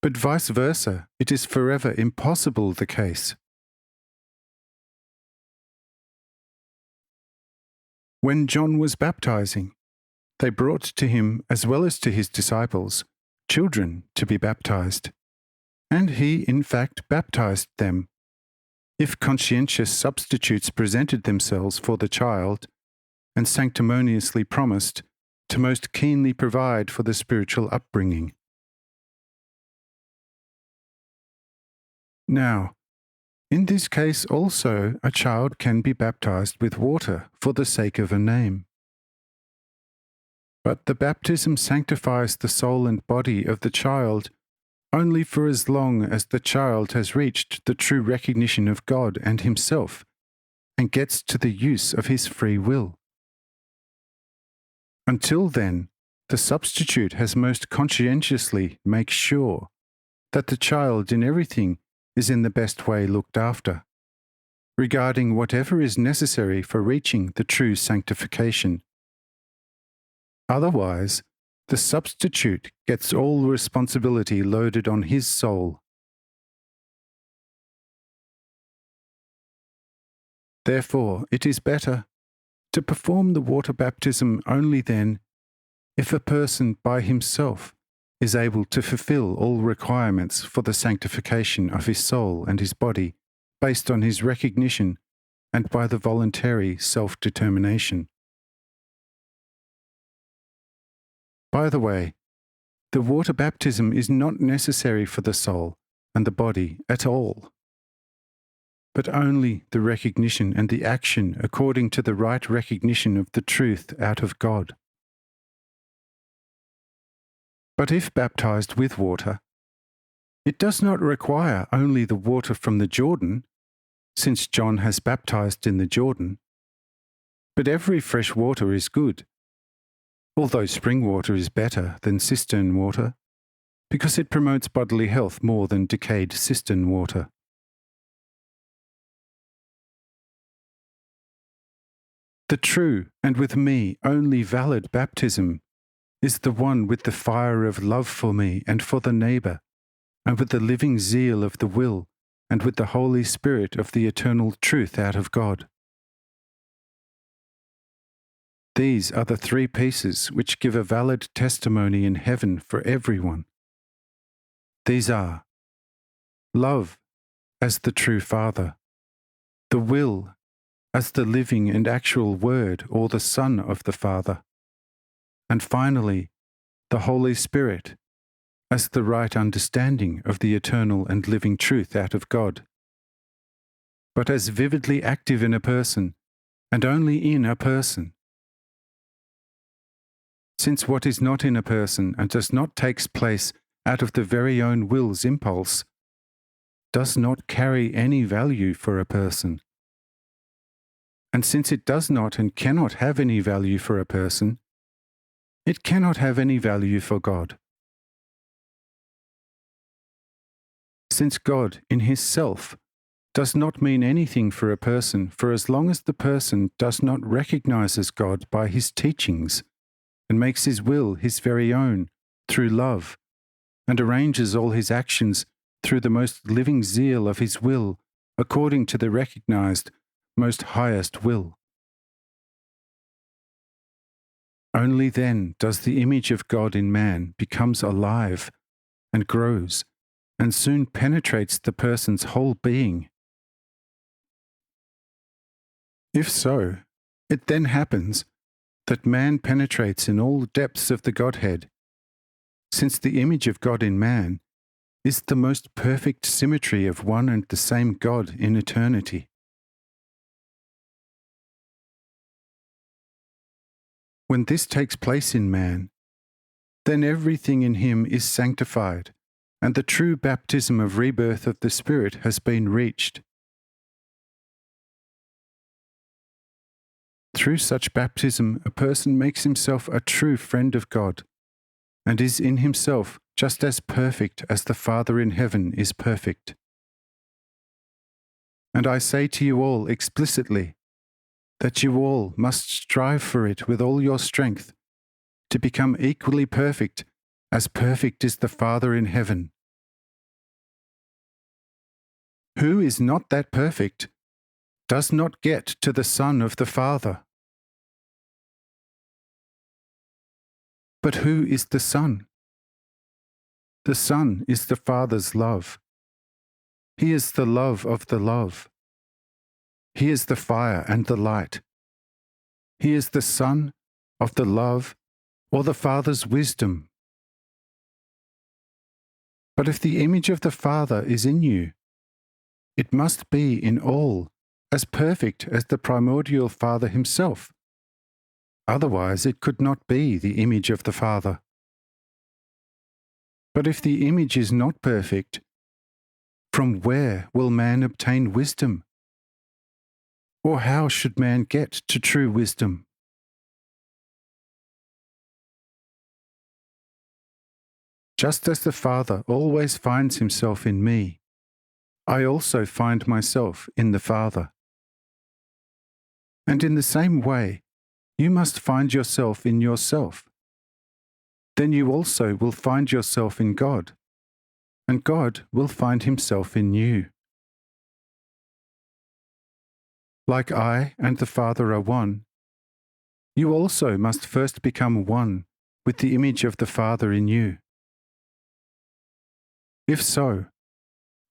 But vice versa, it is forever impossible the case. When John was baptizing, they brought to him, as well as to his disciples, children to be baptized, and he in fact baptized them, if conscientious substitutes presented themselves for the child, and sanctimoniously promised to most keenly provide for the spiritual upbringing. Now, in this case also a child can be baptized with water for the sake of a name. But the baptism sanctifies the soul and body of the child only for as long as the child has reached the true recognition of God and himself, and gets to the use of his free will. Until then, the substitute has most conscientiously made sure that the child in everything is in the best way looked after, regarding whatever is necessary for reaching the true sanctification. Otherwise, the substitute gets all responsibility loaded on his soul. Therefore, it is better to perform the water baptism only then if a person by himself is able to fulfill all requirements for the sanctification of his soul and his body based on his recognition and by the voluntary self-determination. By the way, the water baptism is not necessary for the soul and the body at all, but only the recognition and the action according to the right recognition of the truth out of God. But if baptized with water, it does not require only the water from the Jordan, since John has baptized in the Jordan, but every fresh water is good, although spring water is better than cistern water, because it promotes bodily health more than decayed cistern water. The true, and with me only valid baptism, is the one with the fire of love for me and for the neighbour, and with the living zeal of the will, and with the Holy Spirit of the eternal truth out of God. These are the three pieces which give a valid testimony in heaven for everyone. These are love as the true Father, the will as the living and actual Word or the Son of the Father, and finally, the Holy Spirit as the right understanding of the eternal and living truth out of God, but as vividly active in a person, and only in a person. Since what is not in a person and does not take place out of the very own will's impulse, does not carry any value for a person. And since it does not and cannot have any value for a person, it cannot have any value for God. Since God, in His self, does not mean anything for a person for as long as the person does not recognize God by his teachings, and makes his will his very own through love, and arranges all his actions through the most living zeal of his will, according to the recognized, most highest will. Only then does the image of God in man becomes alive and grows, and soon penetrates the person's whole being. If so, it then happens that man penetrates in all depths of the Godhead, since the image of God in man is the most perfect symmetry of one and the same God in eternity. When this takes place in man, then everything in him is sanctified, and the true baptism of rebirth of the Spirit has been reached. Through such baptism, a person makes himself a true friend of God, and is in himself just as perfect as the Father in heaven is perfect. And I say to you all explicitly, that you all must strive for it with all your strength, to become equally perfect, as perfect is the Father in heaven. Who is not that perfect does not get to the Son of the Father. But who is the Son? The Son is the Father's love. He is the love of the love. He is the fire and the light. He is the Son of the love or the Father's wisdom. But if the image of the Father is in you, it must be in all as perfect as the primordial Father himself. Otherwise it could not be the image of the Father. But if the image is not perfect, from where will man obtain wisdom? Or how should man get to true wisdom? Just as the Father always finds himself in me, I also find myself in the Father. And in the same way, you must find yourself in yourself. Then you also will find yourself in God, and God will find himself in you. Like I and the Father are one, you also must first become one with the image of the Father in you. If so,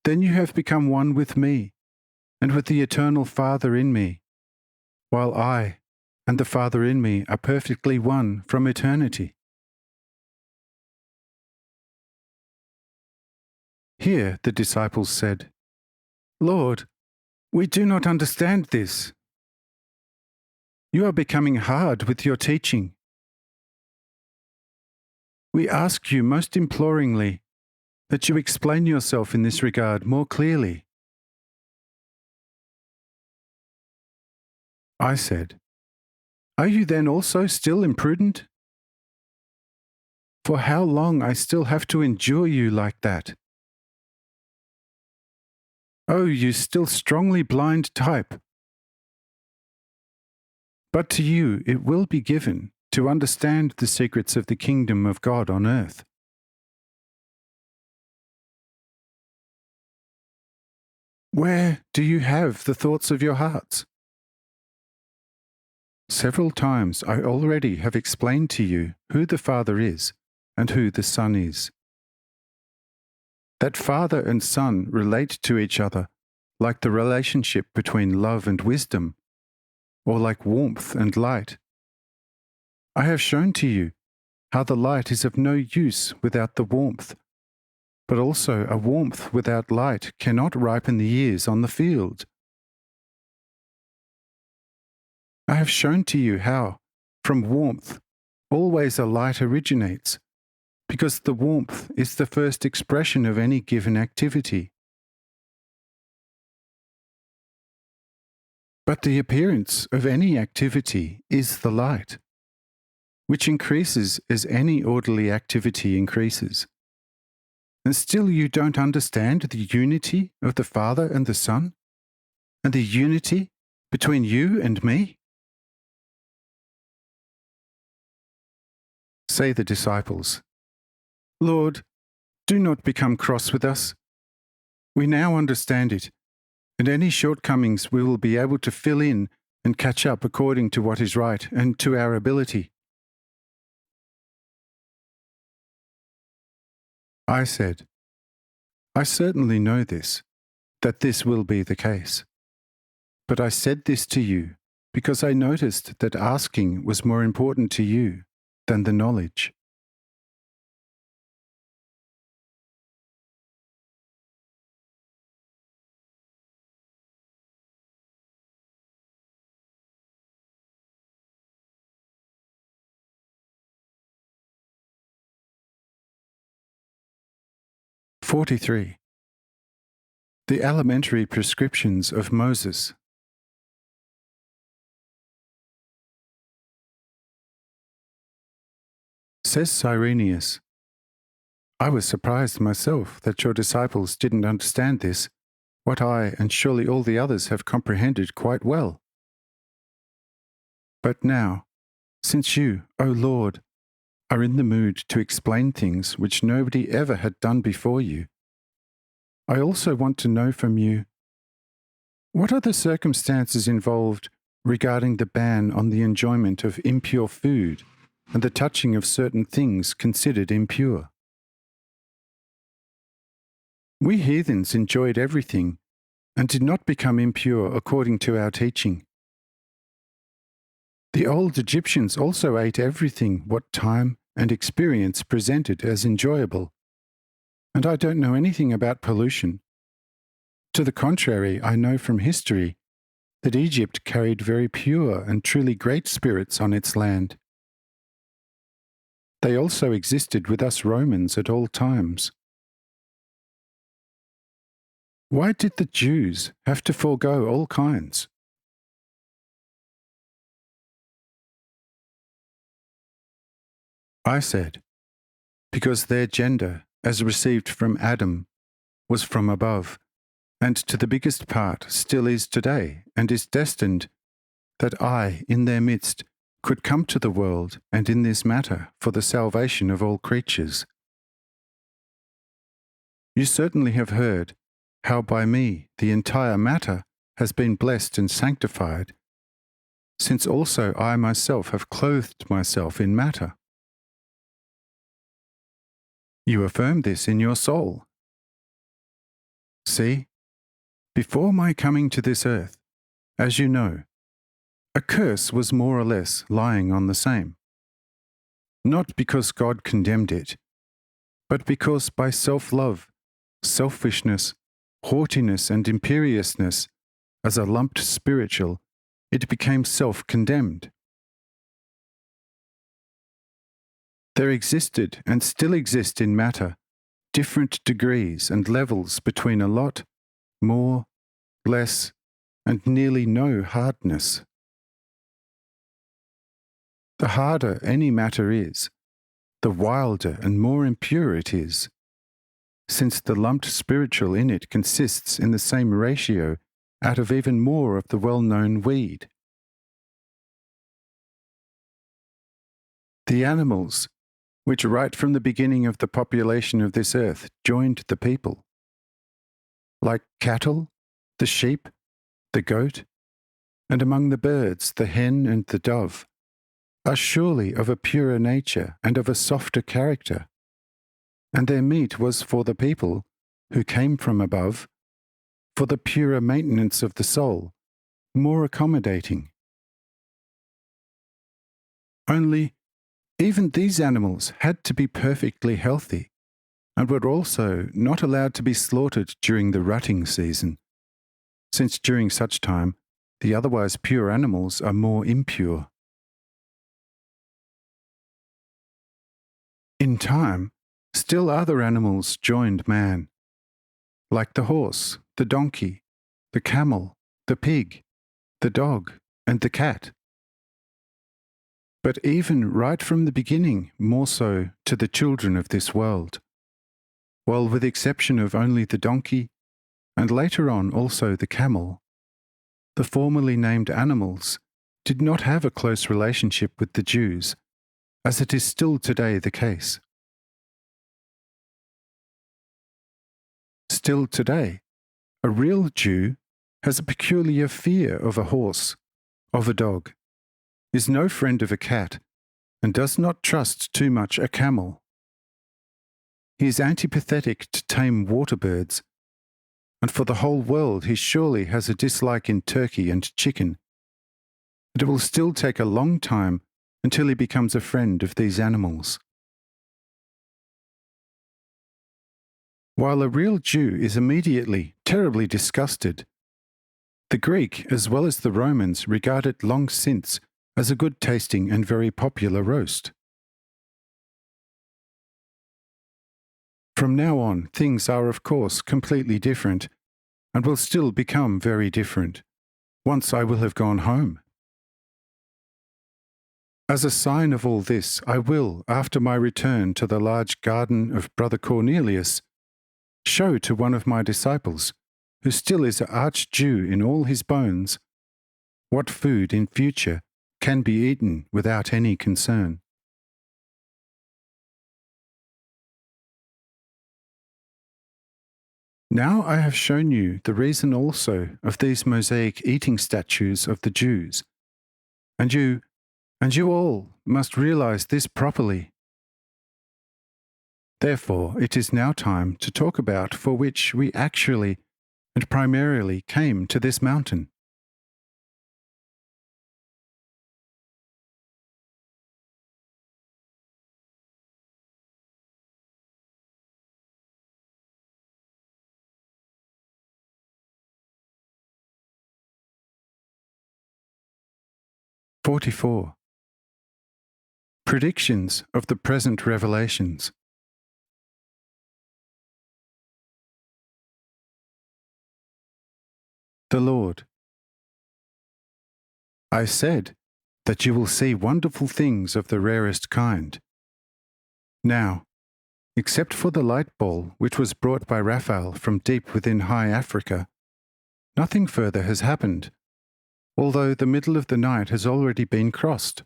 then you have become one with me and with the eternal Father in me, while I and the Father in me are perfectly one from eternity. Here the disciples said, "Lord, we do not understand this. You are becoming hard with your teaching. We ask you most imploringly that you explain yourself in this regard more clearly." I said, "Are you then also still imprudent? For how long I still have to endure you like that? Oh, you still strongly blind type! But to you it will be given to understand the secrets of the kingdom of God on earth." Where do you have the thoughts of your hearts? Several times I already have explained to you who the Father is and who the Son is. That Father and Son relate to each other like the relationship between love and wisdom, or like warmth and light. I have shown to you how the light is of no use without the warmth, but also a warmth without light cannot ripen the ears on the field. I have shown to you how, from warmth, always a light originates, because the warmth is the first expression of any given activity. But the appearance of any activity is the light, which increases as any orderly activity increases. And still you don't understand the unity of the Father and the Son, and the unity between you and me? Say the disciples, Lord, do not become cross with us. We now understand it, and any shortcomings we will be able to fill in and catch up according to what is right and to our ability. I said, I certainly know this, that this will be the case. But I said this to you because I noticed that asking was more important to you than the knowledge. '43. The Elementary Prescriptions of Moses. Says Cyrenius, I was surprised myself that your disciples didn't understand this, what I and surely all the others have comprehended quite well. But now, since you, O Lord, are in the mood to explain things which nobody ever had done before you, I also want to know from you, what are the circumstances involved regarding the ban on the enjoyment of impure food and the touching of certain things considered impure? We heathens enjoyed everything and did not become impure according to our teaching. The old Egyptians also ate everything what time and experience presented as enjoyable, and I don't know anything about pollution. To the contrary, I know from history that Egypt carried very pure and truly great spirits on its land. They also existed with us Romans at all times. Why did the Jews have to forego all kinds? I said, because their gender, as received from Adam, was from above, and to the biggest part still is today, and is destined, that I, in their midst, could come to the world, and in this matter, for the salvation of all creatures. You certainly have heard how by me the entire matter has been blessed and sanctified, since also I myself have clothed myself in matter. You affirm this in your soul. See, before my coming to this earth, as you know, a curse was more or less lying on the same. Not because God condemned it, but because by self-love, selfishness, haughtiness and imperiousness, as a lumped spiritual, it became self-condemned. There existed and still exist in matter different degrees and levels between a lot, more, less, and nearly no hardness. The harder any matter is, the wilder and more impure it is, since the lumped spiritual in it consists in the same ratio out of even more of the well-known weed. The animals, which right from the beginning of the population of this earth joined the people, like cattle, the sheep, the goat, and among the birds the hen and the dove, are surely of a purer nature and of a softer character, and their meat was for the people, who came from above, for the purer maintenance of the soul, more accommodating. Only, even these animals had to be perfectly healthy, and were also not allowed to be slaughtered during the rutting season, since during such time the otherwise pure animals are more impure. In time, still other animals joined man, like the horse, the donkey, the camel, the pig, the dog, and the cat. But even right from the beginning, more so to the children of this world, while with the exception of only the donkey, and later on also the camel, the formerly named animals did not have a close relationship with the Jews, as it is still today the case. Still today, a real Jew has a peculiar fear of a horse, of a dog, is no friend of a cat, and does not trust too much a camel. He is antipathetic to tame water birds, and for the whole world he surely has a dislike in turkey and chicken. But it will still take a long time until he becomes a friend of these animals. While a real Jew is immediately terribly disgusted, the Greek as well as the Romans regard it long since as a good tasting and very popular roast. From now on, things are of course completely different, and will still become very different, once I will have gone home. As a sign of all this, I will, after my return to the large garden of Brother Cornelius, show to one of my disciples, who still is an arch-Jew in all his bones, what food in future can be eaten without any concern. Now I have shown you the reason also of these mosaic eating statues of the Jews, and you all must realize this properly. Therefore, it is now time to talk about for which we actually and primarily came to this mountain. (44) Predictions of the present revelations. The Lord. I said that you will see wonderful things of the rarest kind. Now, except for the light ball which was brought by Raphael from deep within high Africa, nothing further has happened, although the middle of the night has already been crossed.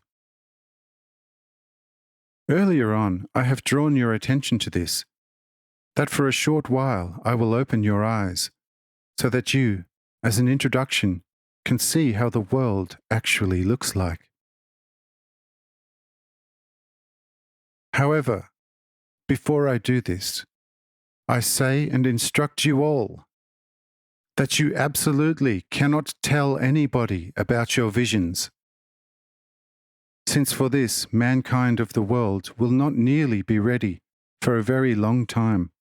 Earlier on, I have drawn your attention to this, that for a short while I will open your eyes, so that you, as an introduction, can see how the world actually looks like. However, before I do this, I say and instruct you all that you absolutely cannot tell anybody about your visions, since for this mankind of the world will not nearly be ready for a very long time.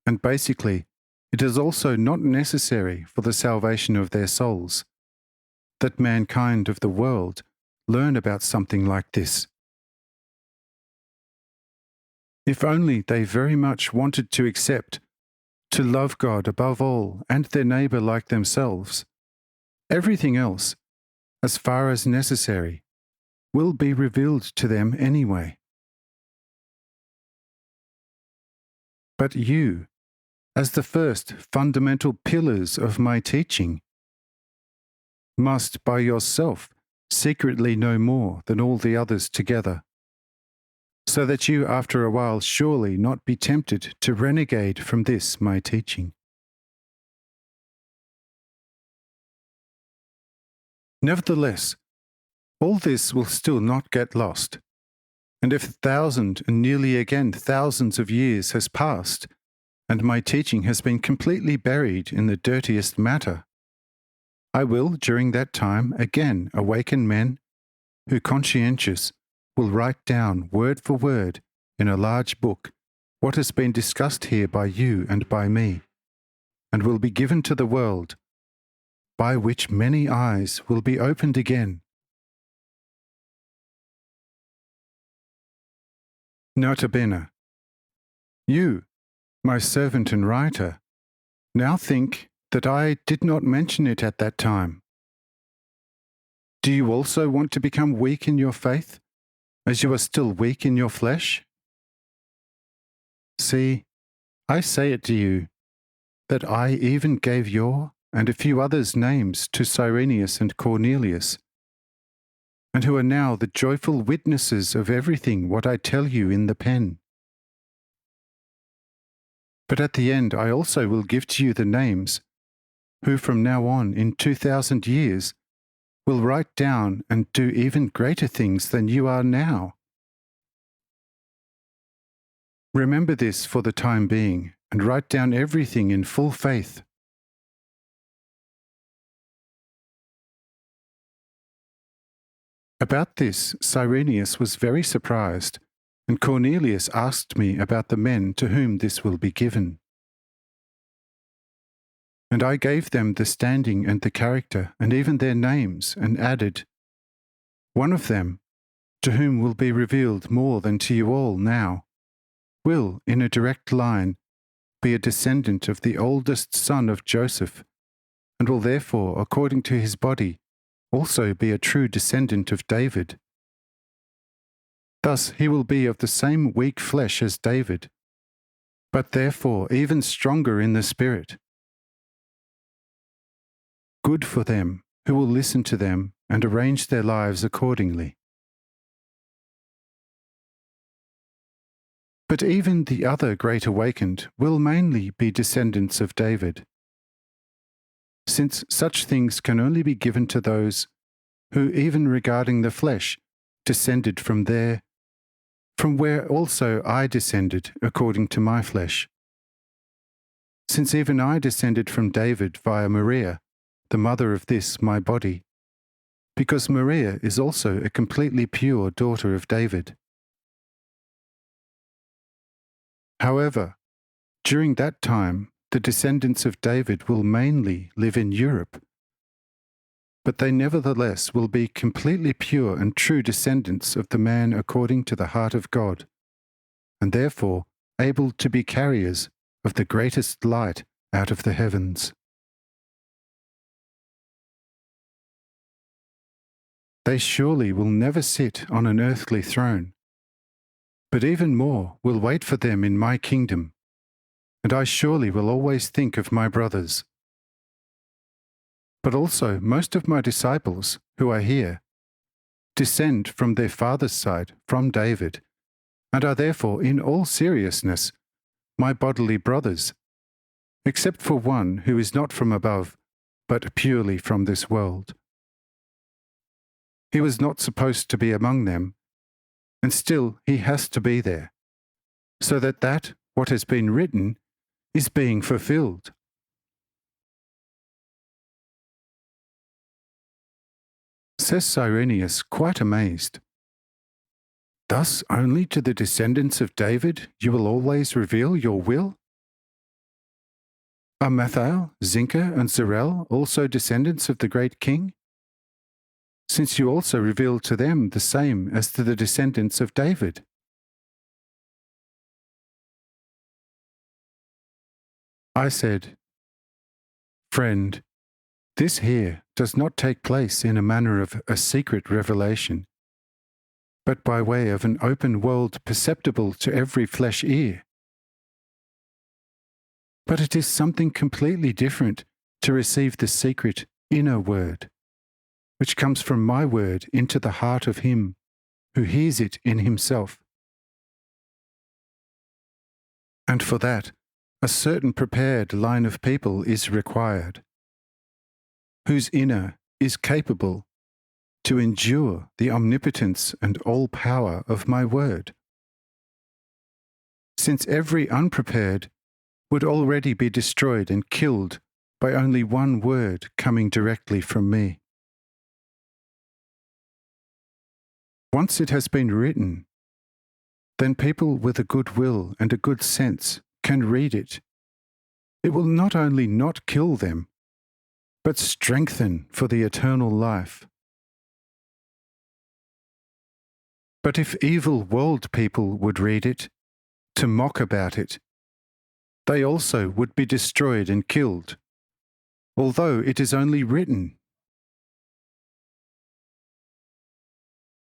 And basically, it is also not necessary for the salvation of their souls that mankind of the world learn about something like this. If only they very much wanted to accept, to love God above all and their neighbour like themselves, everything else, as far as necessary, will be revealed to them anyway. But you, as the first fundamental pillars of my teaching, must by yourself secretly know more than all the others together, so that you after a while surely not be tempted to renegade from this my teaching. Nevertheless, all this will still not get lost, and if 1,000 and nearly again thousands of years has passed, and my teaching has been completely buried in the dirtiest matter, I will during that time again awaken men who, conscientious, will write down word for word in a large book what has been discussed here by you and by me, and will be given to the world, by which many eyes will be opened again. Nota bene. You, my servant and writer, now think that I did not mention it at that time. Do you also want to become weak in your faith, as you are still weak in your flesh? See, I say it to you, that I even gave your and a few others' names to Cyrenius and Cornelius, and who are now the joyful witnesses of everything what I tell you in the pen. But at the end I also will give to you the names, who from now on in 2,000 years will write down and do even greater things than you are now. Remember this for the time being, and write down everything in full faith. About this, Cyrenius was very surprised, and Cornelius asked me about the men to whom this will be given. And I gave them the standing and the character, and even their names, and added, one of them, to whom will be revealed more than to you all now, will, in a direct line, be a descendant of the oldest son of Joseph, and will therefore, according to his body, also be a true descendant of David. Thus he will be of the same weak flesh as David, but therefore even stronger in the spirit. Good for them who will listen to them and arrange their lives accordingly. But even the other great awakened will mainly be descendants of David, since such things can only be given to those who, even regarding the flesh, descended from there, from where also I descended according to my flesh. Since even I descended from David via Maria, the mother of this my body, because Maria is also a completely pure daughter of David. However, during that time, the descendants of David will mainly live in Europe, but they nevertheless will be completely pure and true descendants of the man according to the heart of God, and therefore able to be carriers of the greatest light out of the heavens. They surely will never sit on an earthly throne, but even more will wait for them in my kingdom, and I surely will always think of my brothers. But also most of my disciples, who are here, descend from their father's side, from David, and are therefore in all seriousness my bodily brothers, except for one who is not from above, but purely from this world. He was not supposed to be among them, and still he has to be there, so that what has been written is being fulfilled. Says Cyrenius, quite amazed, thus only to the descendants of David you will always reveal your will? Are Mathael, Zinka, and Zarel also descendants of the great king? Since you also reveal to them the same as to the descendants of David. I said, Friend, this here does not take place in a manner of a secret revelation, but by way of an open world perceptible to every flesh ear. But it is something completely different to receive the secret inner word, which comes from my word into the heart of him who hears it in himself. And for that, a certain prepared line of people is required, whose inner is capable to endure the omnipotence and all power of my word. Since every unprepared would already be destroyed and killed by only one word coming directly from me. Once it has been written, then people with a good will and a good sense can read it. It will not only not kill them, but strengthen for the eternal life. But if evil world people would read it, to mock about it, they also would be destroyed and killed, although it is only written.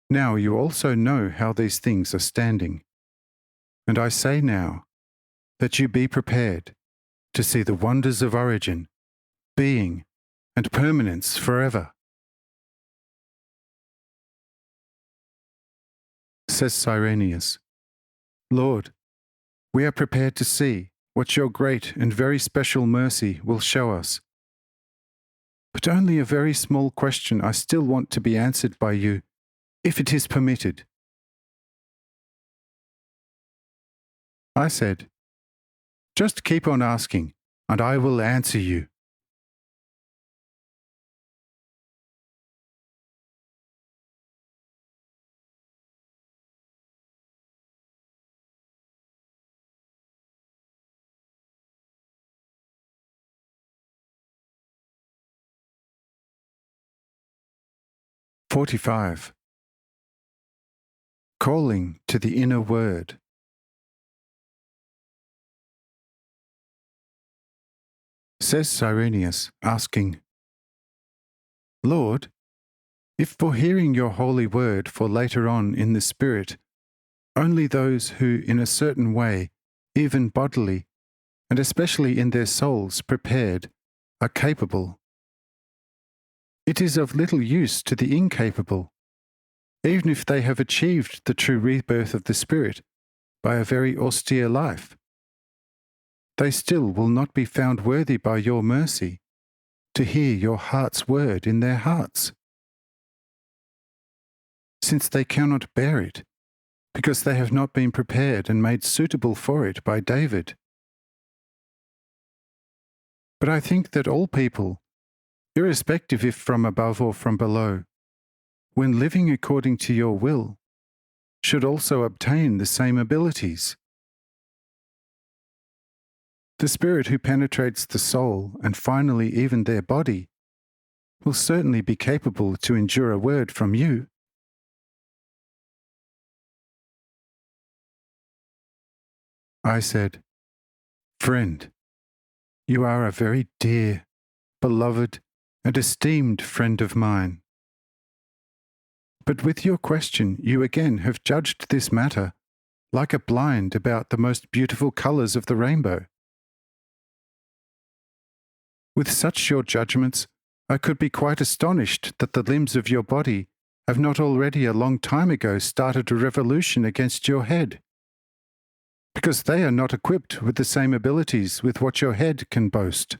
Now you also know how these things are standing. And I say now that you be prepared to see the wonders of origin, being, and permanence forever. Says Cyrenius, Lord, we are prepared to see what your great and very special mercy will show us. But only a very small question I still want to be answered by you, if it is permitted. I said, just keep on asking, and I will answer you. "45. Calling to the inner word. Says Cyrenius, asking, Lord, if for hearing your holy word for later on in the Spirit, only those who in a certain way, even bodily, and especially in their souls prepared, are capable, it is of little use to the incapable, even if they have achieved the true rebirth of the Spirit by a very austere life. They still will not be found worthy by your mercy to hear your heart's word in their hearts, since they cannot bear it, because they have not been prepared and made suitable for it by David. But I think that all people, irrespective if from above or from below, when living according to your will, should also obtain the same abilities. The Spirit who penetrates the soul and finally even their body will certainly be capable to endure a word from you. I said, Friend, you are a very dear, beloved, and esteemed friend of mine. But with your question you again have judged this matter like a blind about the most beautiful colours of the rainbow. With such your judgments, I could be quite astonished that the limbs of your body have not already a long time ago started a revolution against your head, because they are not equipped with the same abilities with what your head can boast.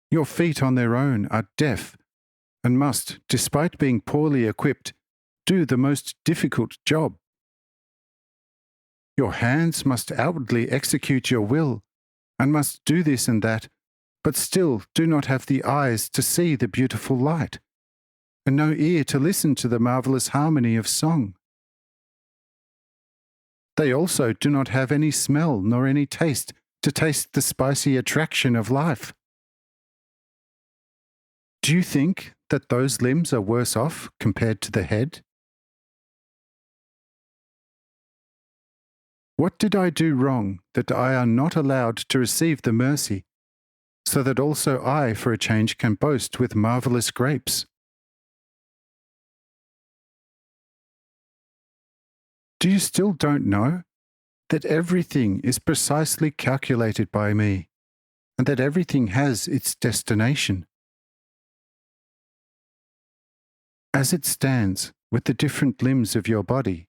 Your feet on their own are deaf and must, despite being poorly equipped, do the most difficult job. Your hands must outwardly execute your will, and must do this and that, but still do not have the eyes to see the beautiful light, and no ear to listen to the marvelous harmony of song. They also do not have any smell nor any taste to taste the spicy attraction of life. Do you think that those limbs are worse off compared to the head? What did I do wrong that I am not allowed to receive the mercy, so that also I, for a change, can boast with marvelous grapes? Do you still don't know that everything is precisely calculated by me, and that everything has its destination? As it stands with the different limbs of your body,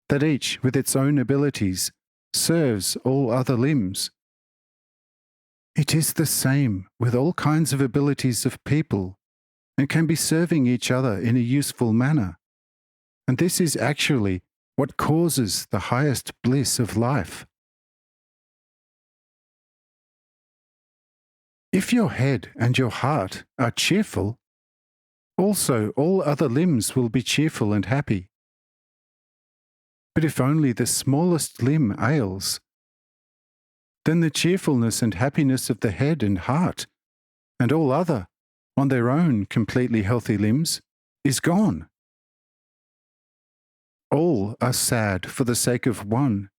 that each with its own abilities serves all other limbs, it is the same with all kinds of abilities of people, and can be serving each other in a useful manner. And this is actually what causes the highest bliss of life. If your head and your heart are cheerful, also all other limbs will be cheerful and happy. But if only the smallest limb ails, then the cheerfulness and happiness of the head and heart, and all other, on their own completely healthy limbs, is gone. All are sad for the sake of one,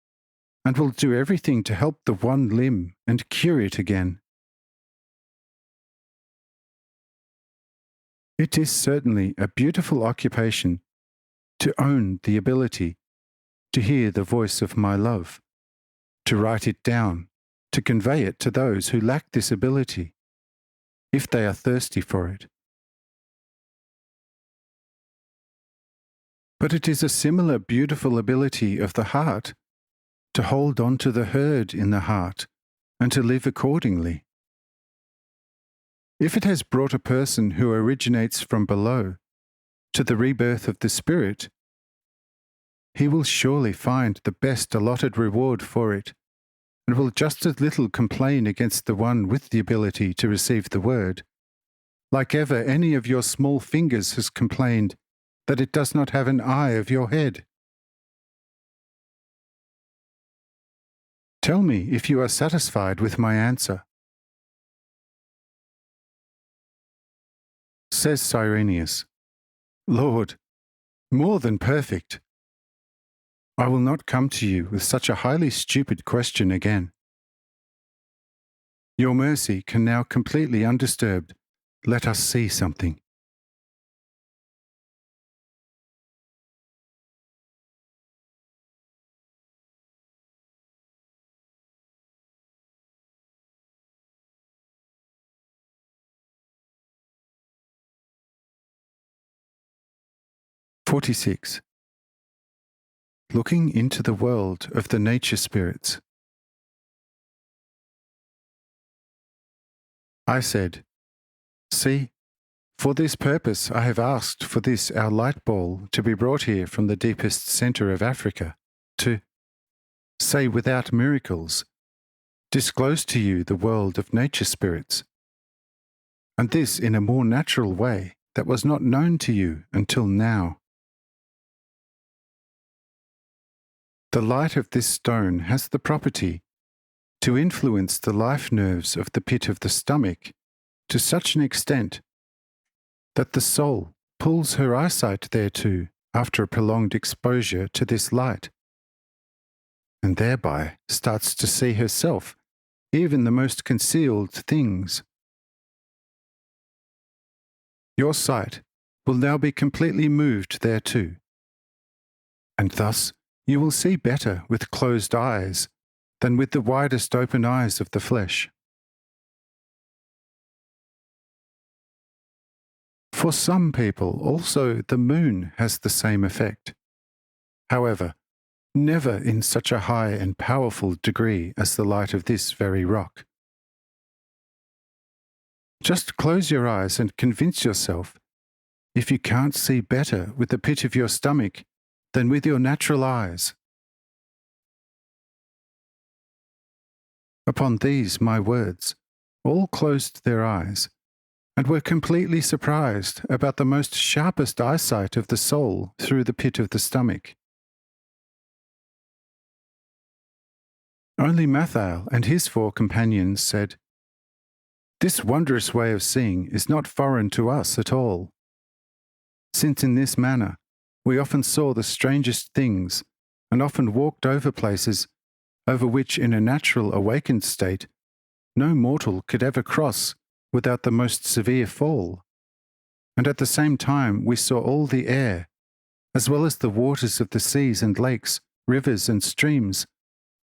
and will do everything to help the one limb and cure it again. It is certainly a beautiful occupation to own the ability to hear the voice of my love, to write it down, to convey it to those who lack this ability, if they are thirsty for it. But it is a similar beautiful ability of the heart to hold on to the herd in the heart and to live accordingly. If it has brought a person who originates from below to the rebirth of the Spirit, he will surely find the best allotted reward for it, and will just as little complain against the one with the ability to receive the word, like ever any of your small fingers has complained that it does not have an eye of your head. Tell me if you are satisfied with my answer. Says Cyrenius, Lord, more than perfect. I will not come to you with such a highly stupid question again. Your mercy can now completely undisturbed let us see something. (46) Looking into the world of the nature spirits. I said, See, for this purpose I have asked for this our light ball to be brought here from the deepest centre of Africa, to, say without miracles, disclose to you the world of nature spirits, and this in a more natural way that was not known to you until now. The light of this stone has the property to influence the life nerves of the pit of the stomach to such an extent that the soul pulls her eyesight thereto after a prolonged exposure to this light, and thereby starts to see herself, even the most concealed things. Your sight will now be completely moved thereto, and thus you will see better with closed eyes than with the widest open eyes of the flesh. For some people also the moon has the same effect. However, never in such a high and powerful degree as the light of this very rock. Just close your eyes and convince yourself, if you can't see better with the pit of your stomach than with your natural eyes. Upon these my words, all closed their eyes, and were completely surprised about the most sharpest eyesight of the soul through the pit of the stomach. Only Mathael and his 4 companions said, This wondrous way of seeing is not foreign to us at all, since in this manner we often saw the strangest things and often walked over places over which in a natural awakened state no mortal could ever cross without the most severe fall, and at the same time we saw all the air, as well as the waters of the seas and lakes, rivers and streams,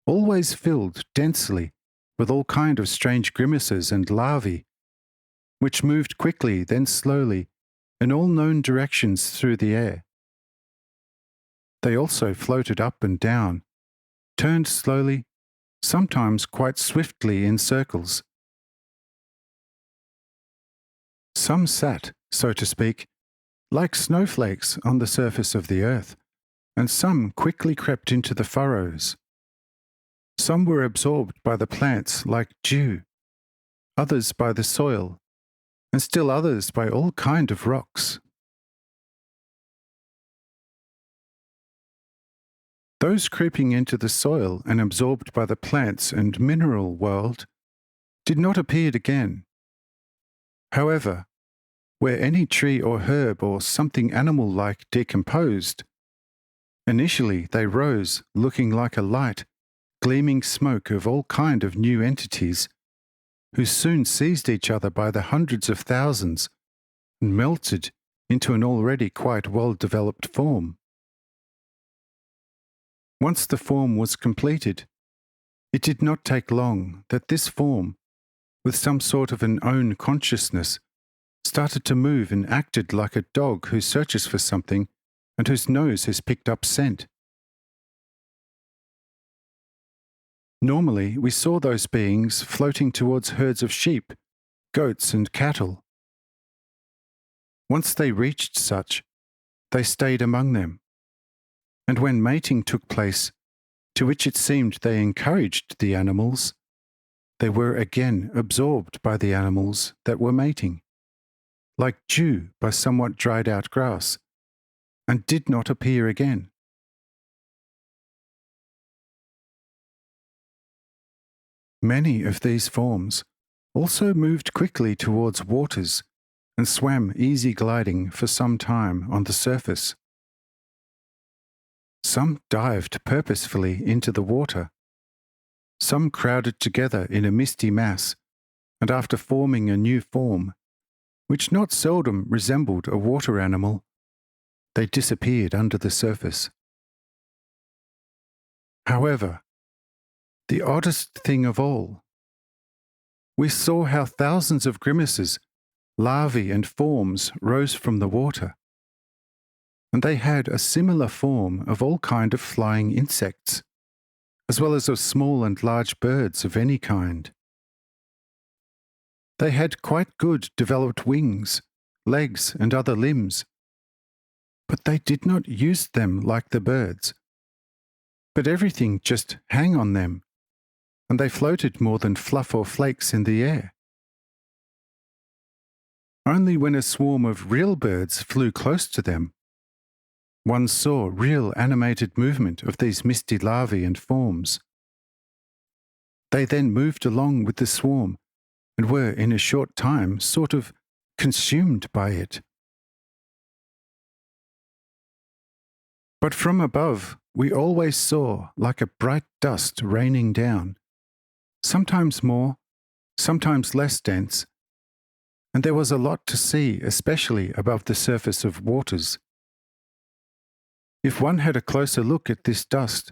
always filled densely with all kind of strange grimaces and larvae, which moved quickly then slowly in all known directions through the air. They also floated up and down, turned slowly, sometimes quite swiftly in circles. Some sat, so to speak, like snowflakes on the surface of the earth, and some quickly crept into the furrows. Some were absorbed by the plants like dew, others by the soil, and still others by all kind of rocks. Those creeping into the soil and absorbed by the plants and mineral world did not appear again. However, where any tree or herb or something animal-like decomposed, initially they rose looking like a light, gleaming smoke of all kind of new entities, who soon seized each other by the hundreds of thousands and melted into an already quite well-developed form. Once the form was completed, it did not take long that this form, with some sort of an own consciousness, started to move and acted like a dog who searches for something and whose nose has picked up scent. Normally, we saw those beings floating towards herds of sheep, goats, and cattle. Once they reached such, they stayed among them, and when mating took place, to which it seemed they encouraged the animals, they were again absorbed by the animals that were mating, like dew by somewhat dried out grass, and did not appear again. Many of these forms also moved quickly towards waters and swam easy gliding for some time on the surface. Some dived purposefully into the water. Some crowded together in a misty mass, and after forming a new form, which not seldom resembled a water animal, they disappeared under the surface. However, the oddest thing of all, we saw how thousands of grimaces, larvae and forms rose from the water, and they had a similar form of all kind of flying insects, as well as of small and large birds of any kind. They had quite good developed wings, legs, and other limbs, but they did not use them like the birds, but everything just hang on them, and they floated more than fluff or flakes in the air. Only when a swarm of real birds flew close to them, one saw real animated movement of these misty larvae and forms. They then moved along with the swarm and were in a short time sort of consumed by it. But from above we always saw like a bright dust raining down, sometimes more, sometimes less dense, and there was a lot to see, especially above the surface of waters. If one had a closer look at this dust,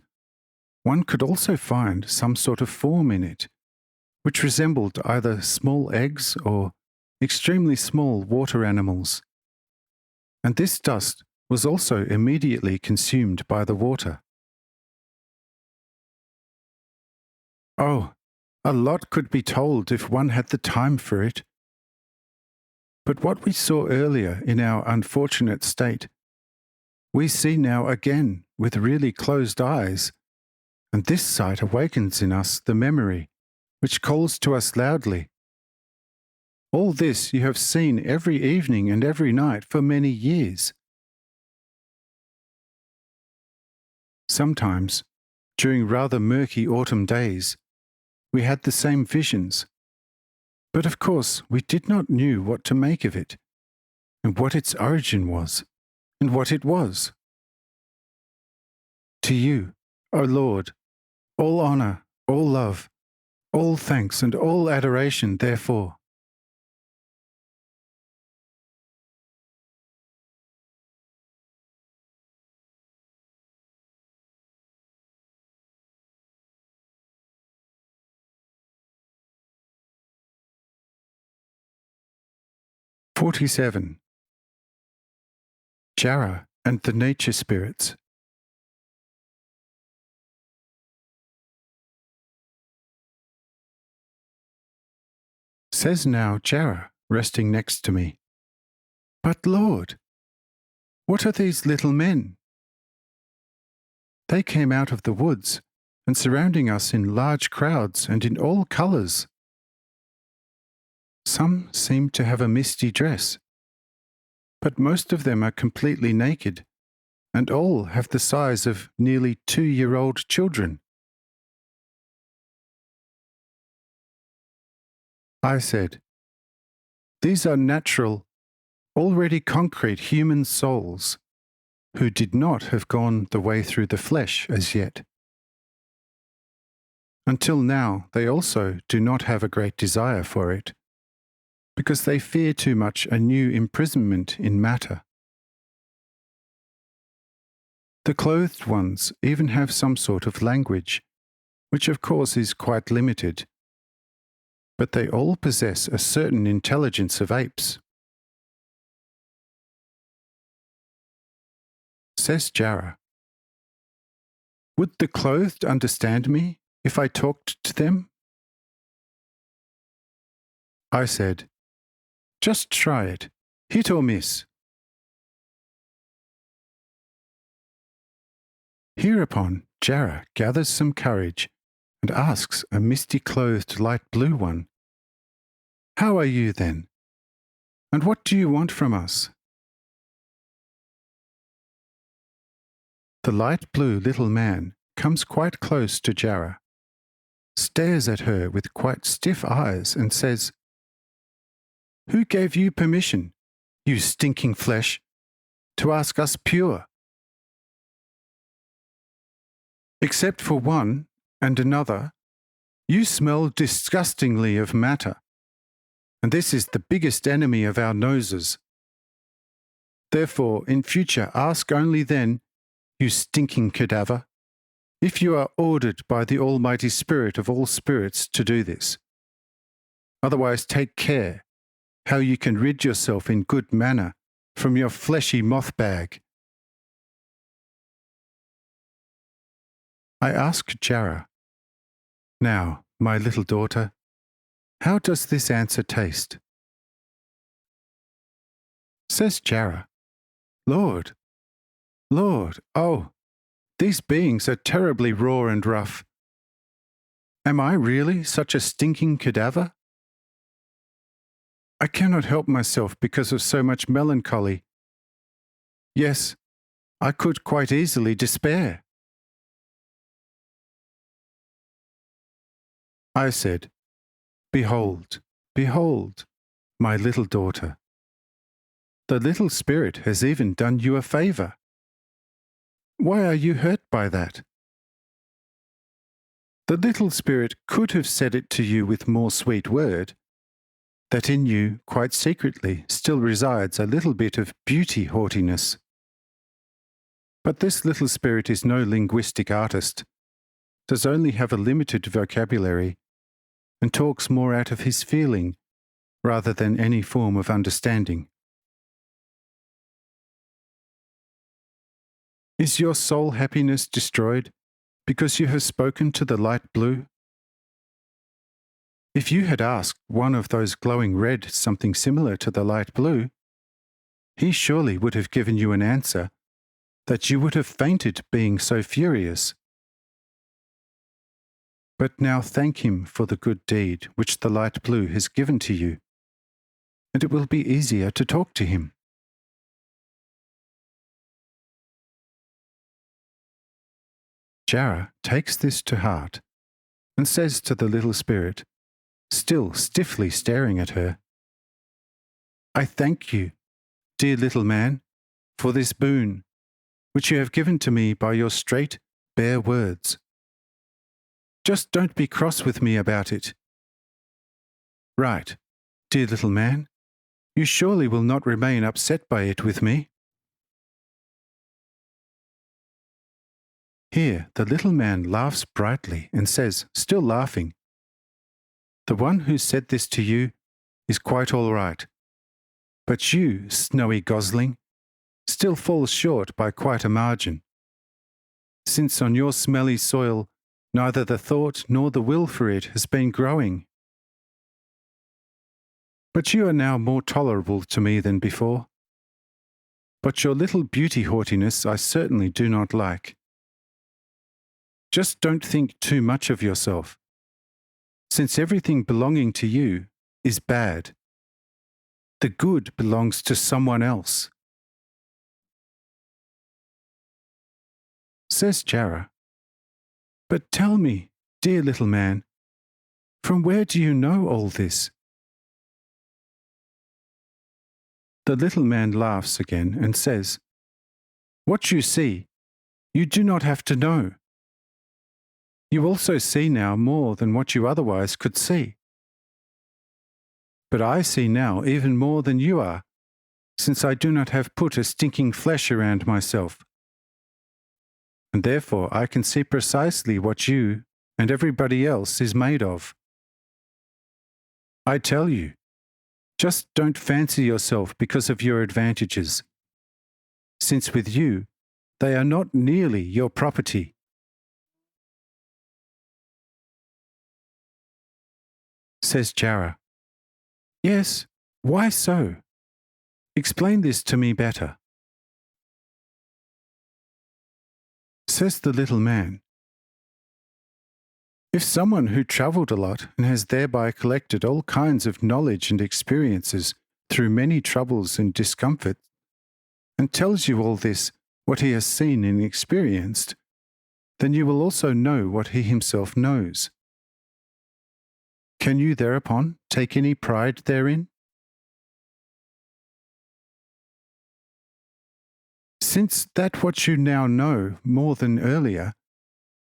one could also find some sort of form in it, which resembled either small eggs or extremely small water animals. And this dust was also immediately consumed by the water. Oh, a lot could be told if one had the time for it. But what we saw earlier in our unfortunate state, we see now again with really closed eyes, and this sight awakens in us the memory, which calls to us loudly. All this you have seen every evening and every night for many years. Sometimes, during rather murky autumn days, we had the same visions, but of course we did not know what to make of it, and what its origin was, and what it was. To you, O Lord, all honour, all love, all thanks and all adoration therefore. ch1to50. Jara and the Nature Spirits. Says now Jara, resting next to me, "But Lord, what are these little men?" They came out of the woods and surrounding us in large crowds and in all colours. Some seem to have a misty dress, but most of them are completely naked, and all have the size of nearly 2-year-old children. I said, "These are natural, already concrete human souls who did not have gone the way through the flesh as yet. Until now, they also do not have a great desire for it, because they fear too much a new imprisonment in matter. The clothed ones even have some sort of language, which of course is quite limited, but they all possess a certain intelligence of apes." Says Jara, "Would the clothed understand me if I talked to them?" I said, "Just try it. Hit or miss." Hereupon Jara gathers some courage and asks a misty-clothed light blue one, "How are you then? And what do you want from us?" The light blue little man comes quite close to Jara, stares at her with quite stiff eyes and says, "Who gave you permission, you stinking flesh, to ask us pure? Except for one and another, you smell disgustingly of matter, and this is the biggest enemy of our noses. Therefore, in future, ask only then, you stinking cadaver, if you are ordered by the Almighty Spirit of all spirits to do this. Otherwise, take care how you can rid yourself in good manner from your fleshy moth bag." I asked Jara, "Now, my little daughter, how does this answer taste?" Says Jara, Lord, oh, these beings are terribly raw and rough. Am I really such a stinking cadaver? I cannot help myself because of so much melancholy. Yes, I could quite easily despair." I said, Behold, my little daughter. The little spirit has even done you a favor. Why are you hurt by that? The little spirit could have said it to you with more sweet word, that in you, quite secretly, still resides a little bit of beauty haughtiness. But this little spirit is no linguistic artist, does only have a limited vocabulary, and talks more out of his feeling rather than any form of understanding. Is your soul happiness destroyed because you have spoken to the light blue? If you had asked one of those glowing red something similar to the light blue, he surely would have given you an answer that you would have fainted being so furious. But now thank him for the good deed which the light blue has given to you, and it will be easier to talk to him." Jara takes this to heart and says to the little spirit, still stiffly staring at her, "I thank you, dear little man, for this boon, which you have given to me by your straight, bare words. Just don't be cross with me about it. Right, dear little man, you surely will not remain upset by it with me." Here the little man laughs brightly and says, still laughing, "The one who said this to you is quite all right, but you, snowy gosling, still falls short by quite a margin, since on your smelly soil neither the thought nor the will for it has been growing. But you are now more tolerable to me than before. But your little beauty haughtiness I certainly do not like. Just don't think too much of yourself, since everything belonging to you is bad. The good belongs to someone else. Says Jara, "But tell me, dear little man, from where do you know all this?" The little man laughs again and says, "What you see, you do not have to know. You also see now more than what you otherwise could see. But I see now even more than you are, since I do not have put a stinking flesh around myself. And therefore I can see precisely what you and everybody else is made of. I tell you, just don't fancy yourself because of your advantages, since with you they are not nearly your property." Says Jara, "Yes, why so? Explain this to me better." Says the little man, "If someone who travelled a lot and has thereby collected all kinds of knowledge and experiences through many troubles and discomforts, and tells you all this, what he has seen and experienced, then you will also know what he himself knows. Can you thereupon take any pride therein? Since that what you now know more than earlier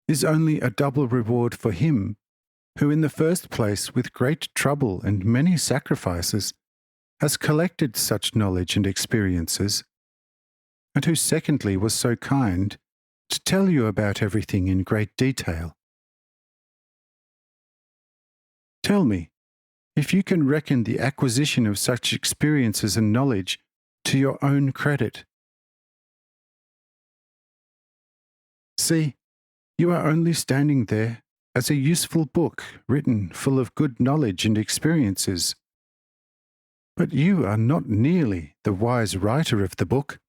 is only a double reward for him who in the first place with great trouble and many sacrifices has collected such knowledge and experiences, and who secondly was so kind to tell you about everything in great detail. Tell me, if you can reckon the acquisition of such experiences and knowledge to your own credit. See, you are only standing there as a useful book written full of good knowledge and experiences. But you are not nearly the wise writer of the book.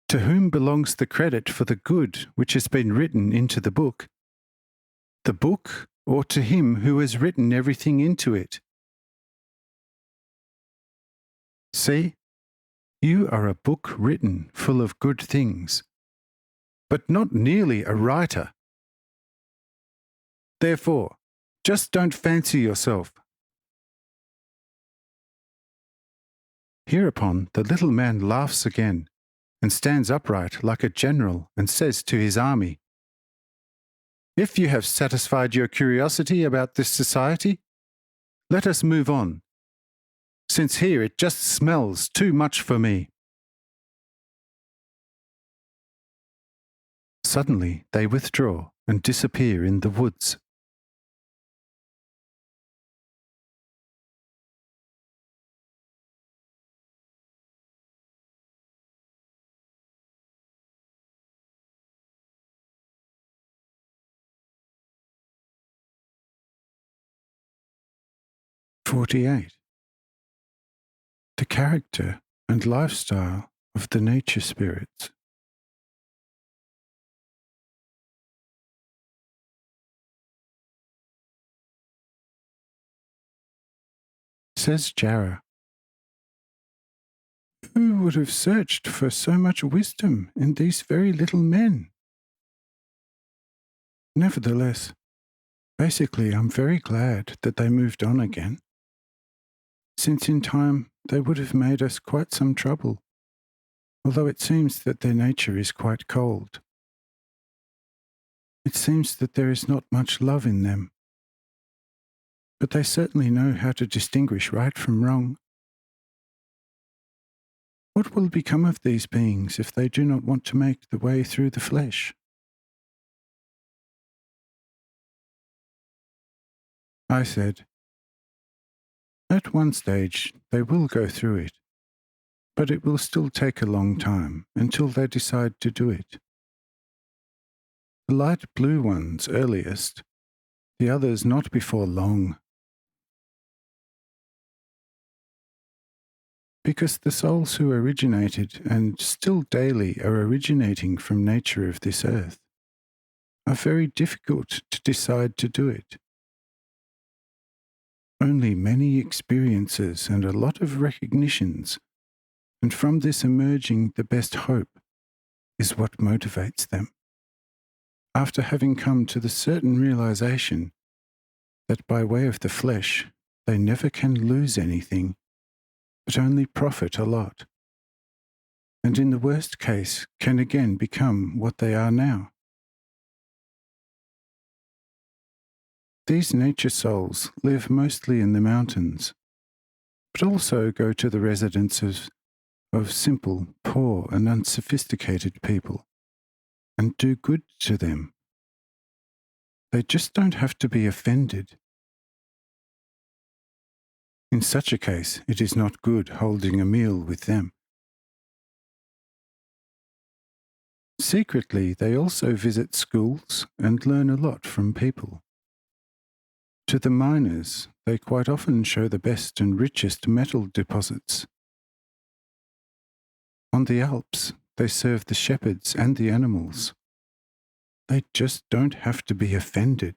To whom belongs the credit for the good which has been written into the book? The book, or to him who has written everything into it? See, you are a book written full of good things, but not nearly a writer. Therefore, just don't fancy yourself." Hereupon the little man laughs again and stands upright like a general and says to his army, "If you have satisfied your curiosity about this society, let us move on, since here it just smells too much for me." Suddenly they withdraw and disappear in the woods. '48. The character and lifestyle of the nature spirits. Says Jara, "Who would have searched for so much wisdom in these very little men? Nevertheless, basically I'm very glad that they moved on again, since in time they would have made us quite some trouble, although it seems that their nature is quite cold. It seems that there is not much love in them, but they certainly know how to distinguish right from wrong. What will become of these beings if they do not want to make the way through the flesh?" I said, "At one stage they will go through it, but it will still take a long time until they decide to do it. The light blue ones earliest, the others not before long. Because the souls who originated and still daily are originating from nature of this earth are very difficult to decide to do it. Only many experiences and a lot of recognitions, and from this emerging the best hope, is what motivates them. After having come to the certain realization that by way of the flesh they never can lose anything, but only profit a lot, and in the worst case can again become what they are now. These nature souls live mostly in the mountains, but also go to the residences of simple, poor, and unsophisticated people, and do good to them. They just don't have to be offended. In such a case, it is not good holding a meal with them. Secretly, they also visit schools and learn a lot from people. To the miners, they quite often show the best and richest metal deposits. On the Alps, they serve the shepherds and the animals. They just don't have to be offended.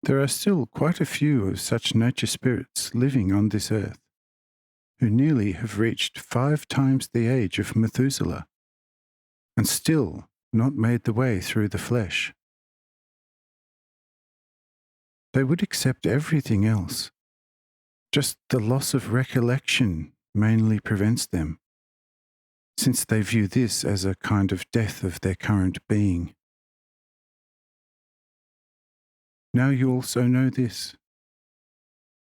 There are still quite a few of such nature spirits living on this earth, who nearly have reached 5 times the age of Methuselah, and still not made the way through the flesh. They would accept everything else. Just the loss of recollection mainly prevents them, since they view this as a kind of death of their current being. Now you also know this.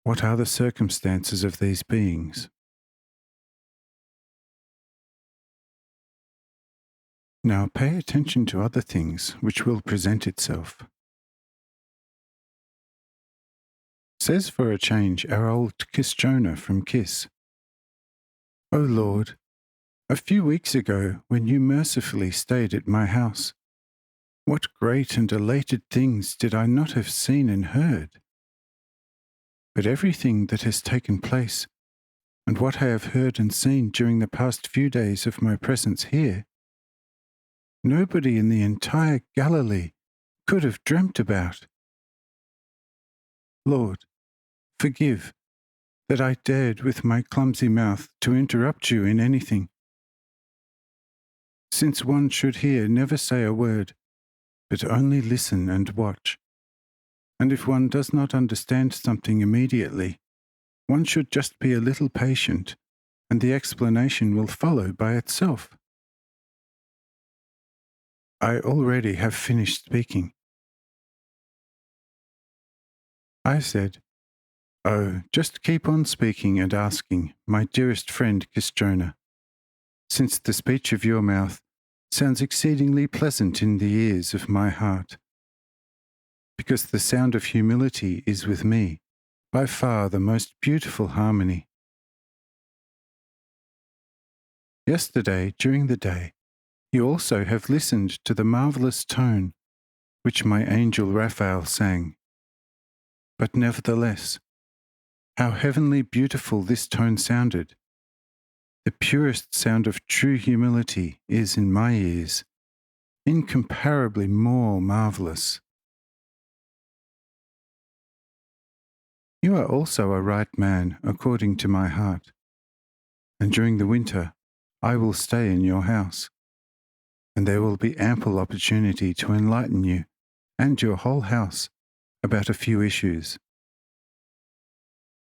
What are the circumstances of these beings? Now pay attention to other things which will present itself. Says for a change our old ch1to50 from Kiss, O Lord, a few weeks ago when you mercifully stayed at my house, what great and elated things did I not have seen and heard? But everything that has taken place, and what I have heard and seen during the past few days of my presence here, nobody in the entire Galilee could have dreamt about. Lord, forgive that I dared with my clumsy mouth to interrupt you in anything. Since one should here never say a word, but only listen and watch. And if one does not understand something immediately, one should just be a little patient, and the explanation will follow by itself. I already have finished speaking. I said, Oh, just keep on speaking and asking, my dearest friend ch1to50, since the speech of your mouth sounds exceedingly pleasant in the ears of my heart, because the sound of humility is with me by far the most beautiful harmony. Yesterday, during the day, you also have listened to the marvelous tone which my angel Raphael sang. But nevertheless, how heavenly beautiful this tone sounded! The purest sound of true humility is in my ears, incomparably more marvelous. You are also a right man according to my heart, and during the winter I will stay in your house, and there will be ample opportunity to enlighten you and your whole house about a few issues.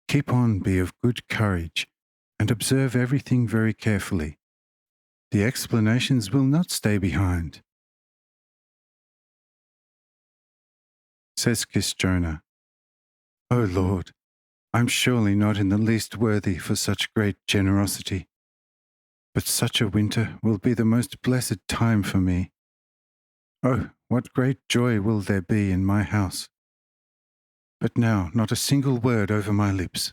Keep on, be of good courage, and observe everything very carefully. The explanations will not stay behind. Says ch1to50, O Lord, I'm surely not in the least worthy for such great generosity, but such a winter will be the most blessed time for me. Oh, what great joy will there be in my house! But now not a single word over my lips.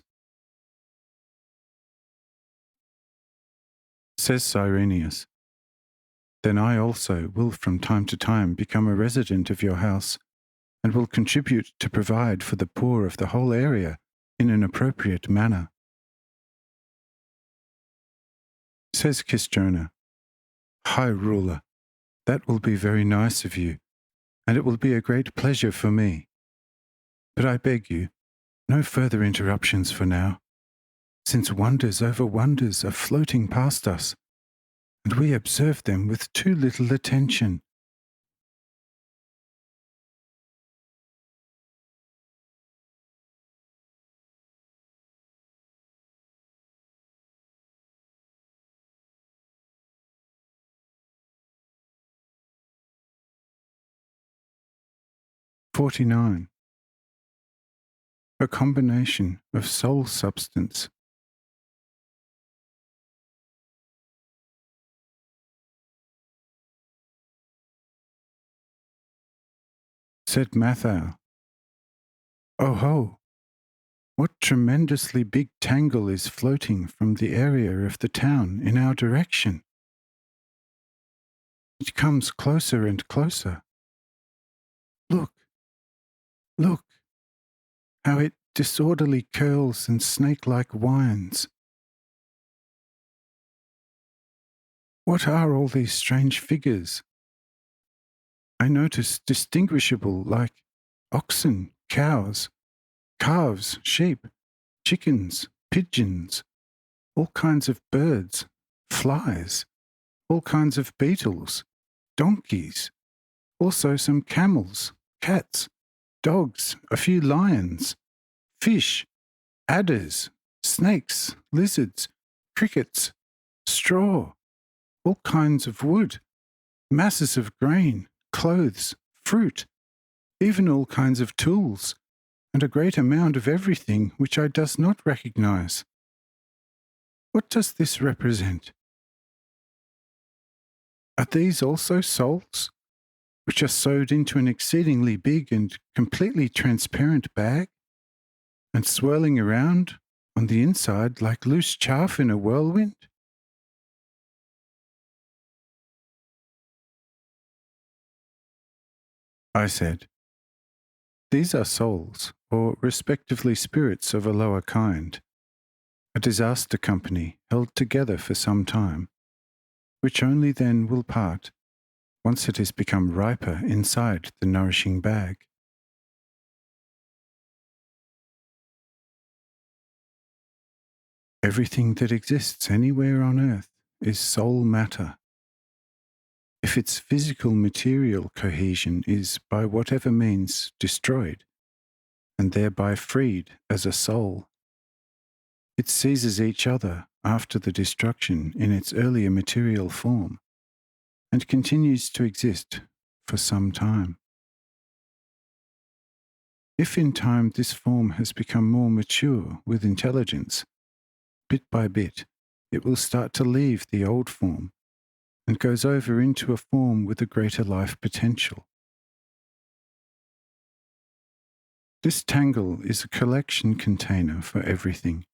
Says Cyrenius, Then I also will from time to time become a resident of your house, and will contribute to provide for the poor of the whole area in an appropriate manner. Says ch1to50, High ruler, that will be very nice of you, and it will be a great pleasure for me. But I beg you, no further interruptions for now, since wonders over wonders are floating past us, and we observe them with too little attention. "49. A combination of soul substance." Said Mathau, "Oh ho! What tremendously big tangle is floating from the area of the town in our direction! It comes closer and closer. Look, look, how it disorderly curls and snake-like winds. What are all these strange figures? I notice distinguishable like oxen, cows, calves, sheep, chickens, pigeons, all kinds of birds, flies, all kinds of beetles, donkeys, also some camels, cats, dogs, a few lions, fish, adders, snakes, lizards, crickets, straw, all kinds of wood, masses of grain, clothes, fruit, even all kinds of tools, and a great amount of everything which I does not recognize. What does this represent? Are these also souls, which are sewed into an exceedingly big and completely transparent bag, and swirling around on the inside like loose chaff in a whirlwind? I said, "These are souls, or respectively spirits of a lower kind, a disaster company held together for some time, which only then will part once it has become riper inside the nourishing bag." Everything that exists anywhere on earth is soul matter. If its physical material cohesion is by whatever means destroyed, and thereby freed as a soul, it seizes each other after the destruction in its earlier material form, and continues to exist for some time. If in time this form has become more mature with intelligence, bit by bit, it will start to leave the old form and goes over into a form with a greater life potential. This tangle is a collection container for everything.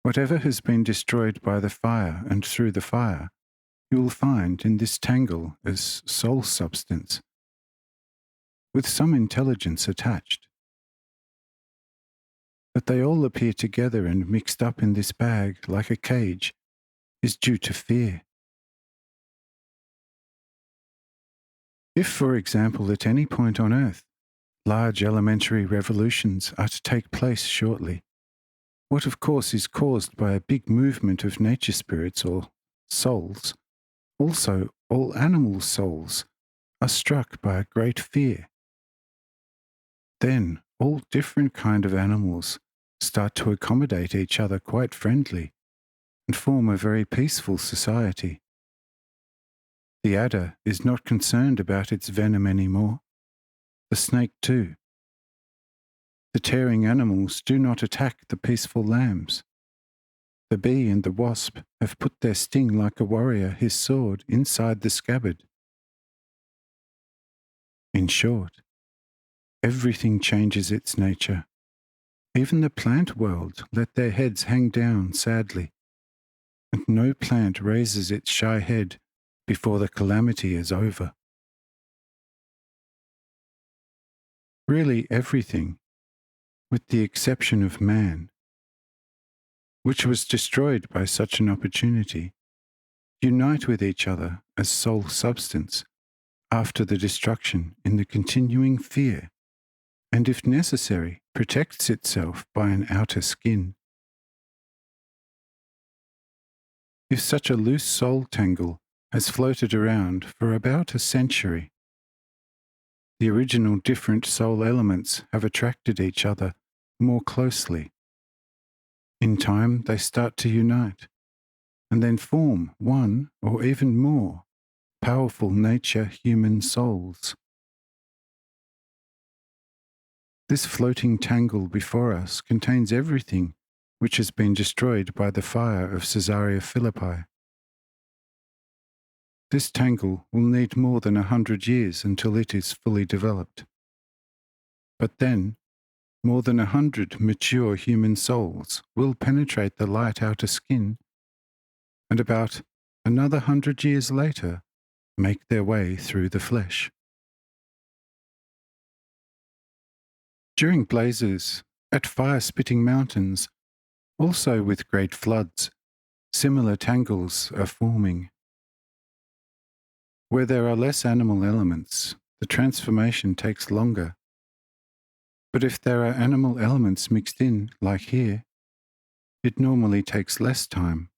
Whatever has been destroyed by the fire and through the fire, you will find in this tangle as soul substance, with some intelligence attached. That they all appear together and mixed up in this bag like a cage is due to fear. If, for example, at any point on Earth, large elementary revolutions are to take place shortly, what of course is caused by a big movement of nature spirits or souls, also all animal souls are struck by a great fear. Then all different kind of animals start to accommodate each other quite friendly and form a very peaceful society. The adder is not concerned about its venom anymore. The snake too. The tearing animals do not attack the peaceful lambs. The bee and the wasp have put their sting like a warrior his sword inside the scabbard. In short, everything changes its nature. Even the plant world let their heads hang down sadly, and no plant raises its shy head before the calamity is over. Really everything, with the exception of man, which was destroyed by such an opportunity, unite with each other as soul substance after the destruction in the continuing fear, and if necessary, protects itself by an outer skin. if such a loose soul tangle has floated around for about a century. The original different soul elements have attracted each other more closely. In time, they start to unite, and then form one or even more powerful nature human souls. This floating tangle before us contains everything which has been destroyed by the fire of Caesarea Philippi. This tangle will need more than 100 years until it is fully developed. But then, more than 100 mature human souls will penetrate the light outer skin, and about another 100 years later, make their way through the flesh. During blazes, at fire-spitting mountains, also with great floods, similar tangles are forming. Where there are less animal elements, the transformation takes longer. But if there are animal elements mixed in, like here, it normally takes less time.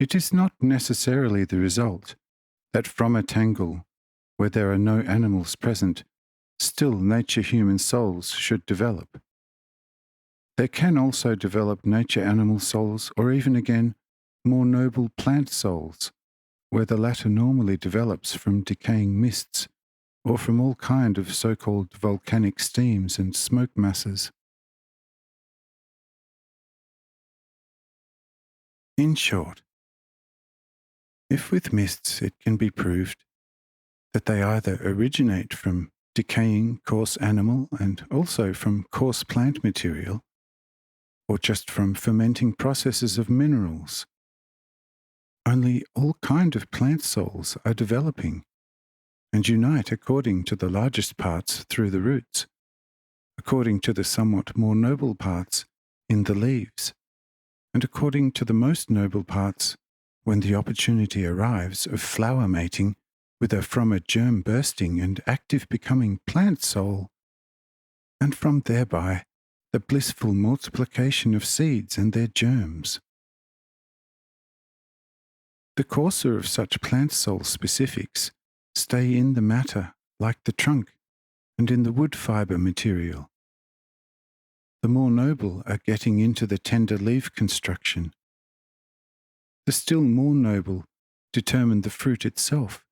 It is not necessarily the result that from a tangle where there are no animals present, still nature human souls should develop. There can also develop nature animal souls, or even again, more noble plant souls, where the latter normally develops from decaying mists, or from all kind of so-called volcanic steams and smoke masses. In short, if with mists it can be proved that they either originate from decaying coarse animal and also from coarse plant material, or just from fermenting processes of minerals, only all kind of plant souls are developing and unite according to the largest parts through the roots, according to the somewhat more noble parts in the leaves, and according to the most noble parts when the opportunity arrives of flower mating with from a germ bursting and active becoming plant soul, and from thereby the blissful multiplication of seeds and their germs. The coarser of such plant soul specifics stay in the matter like the trunk and in the wood fibre material. The more noble are getting into the tender leaf construction. The still more noble determine the fruit itself,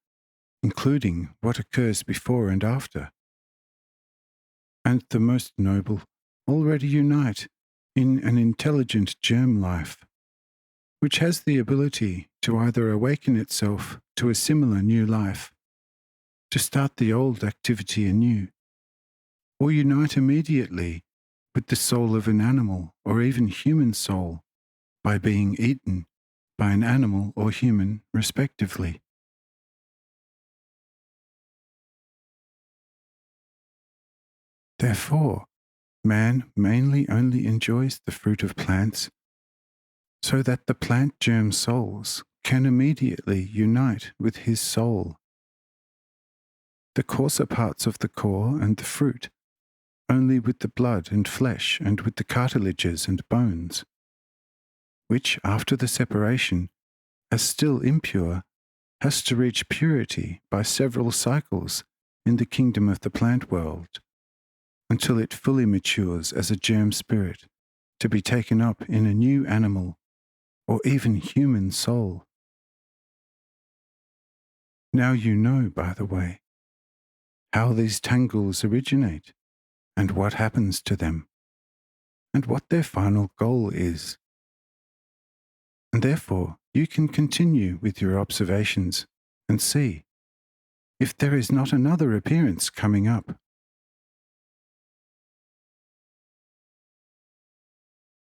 including what occurs before and after. And the most noble already unite in an intelligent germ life, which has the ability to either awaken itself to a similar new life, to start the old activity anew, or unite immediately with the soul of an animal or even human soul by being eaten by an animal or human respectively. Therefore, man mainly only enjoys the fruit of plants so that the plant germ souls can immediately unite with his soul. The coarser parts of the core and the fruit only with the blood and flesh and with the cartilages and bones, which after the separation, as still impure, has to reach purity by several cycles in the kingdom of the plant world, until it fully matures as a germ spirit to be taken up in a new animal or even human soul. Now you know, by the way, how these tangles originate and what happens to them, and what their final goal is. And therefore you can continue with your observations and see if there is not another appearance coming up.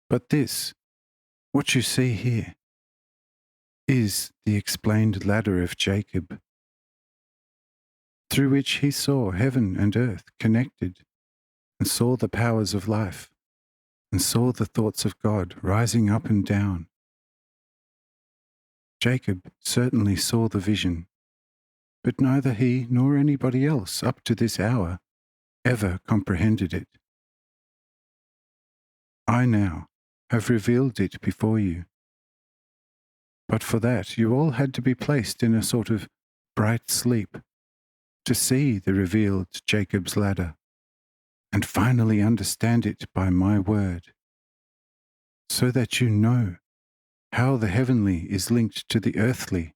But this, what you see here, is the explained ladder of Jacob, through which he saw heaven and earth connected, and saw the powers of life, and saw the thoughts of God rising up and down. Jacob certainly saw the vision, but neither he nor anybody else up to this hour ever comprehended it. I now, have revealed it before you. But for that, you all had to be placed in a sort of bright sleep to see the revealed Jacob's ladder and finally understand it by my word, so that you know how the heavenly is linked to the earthly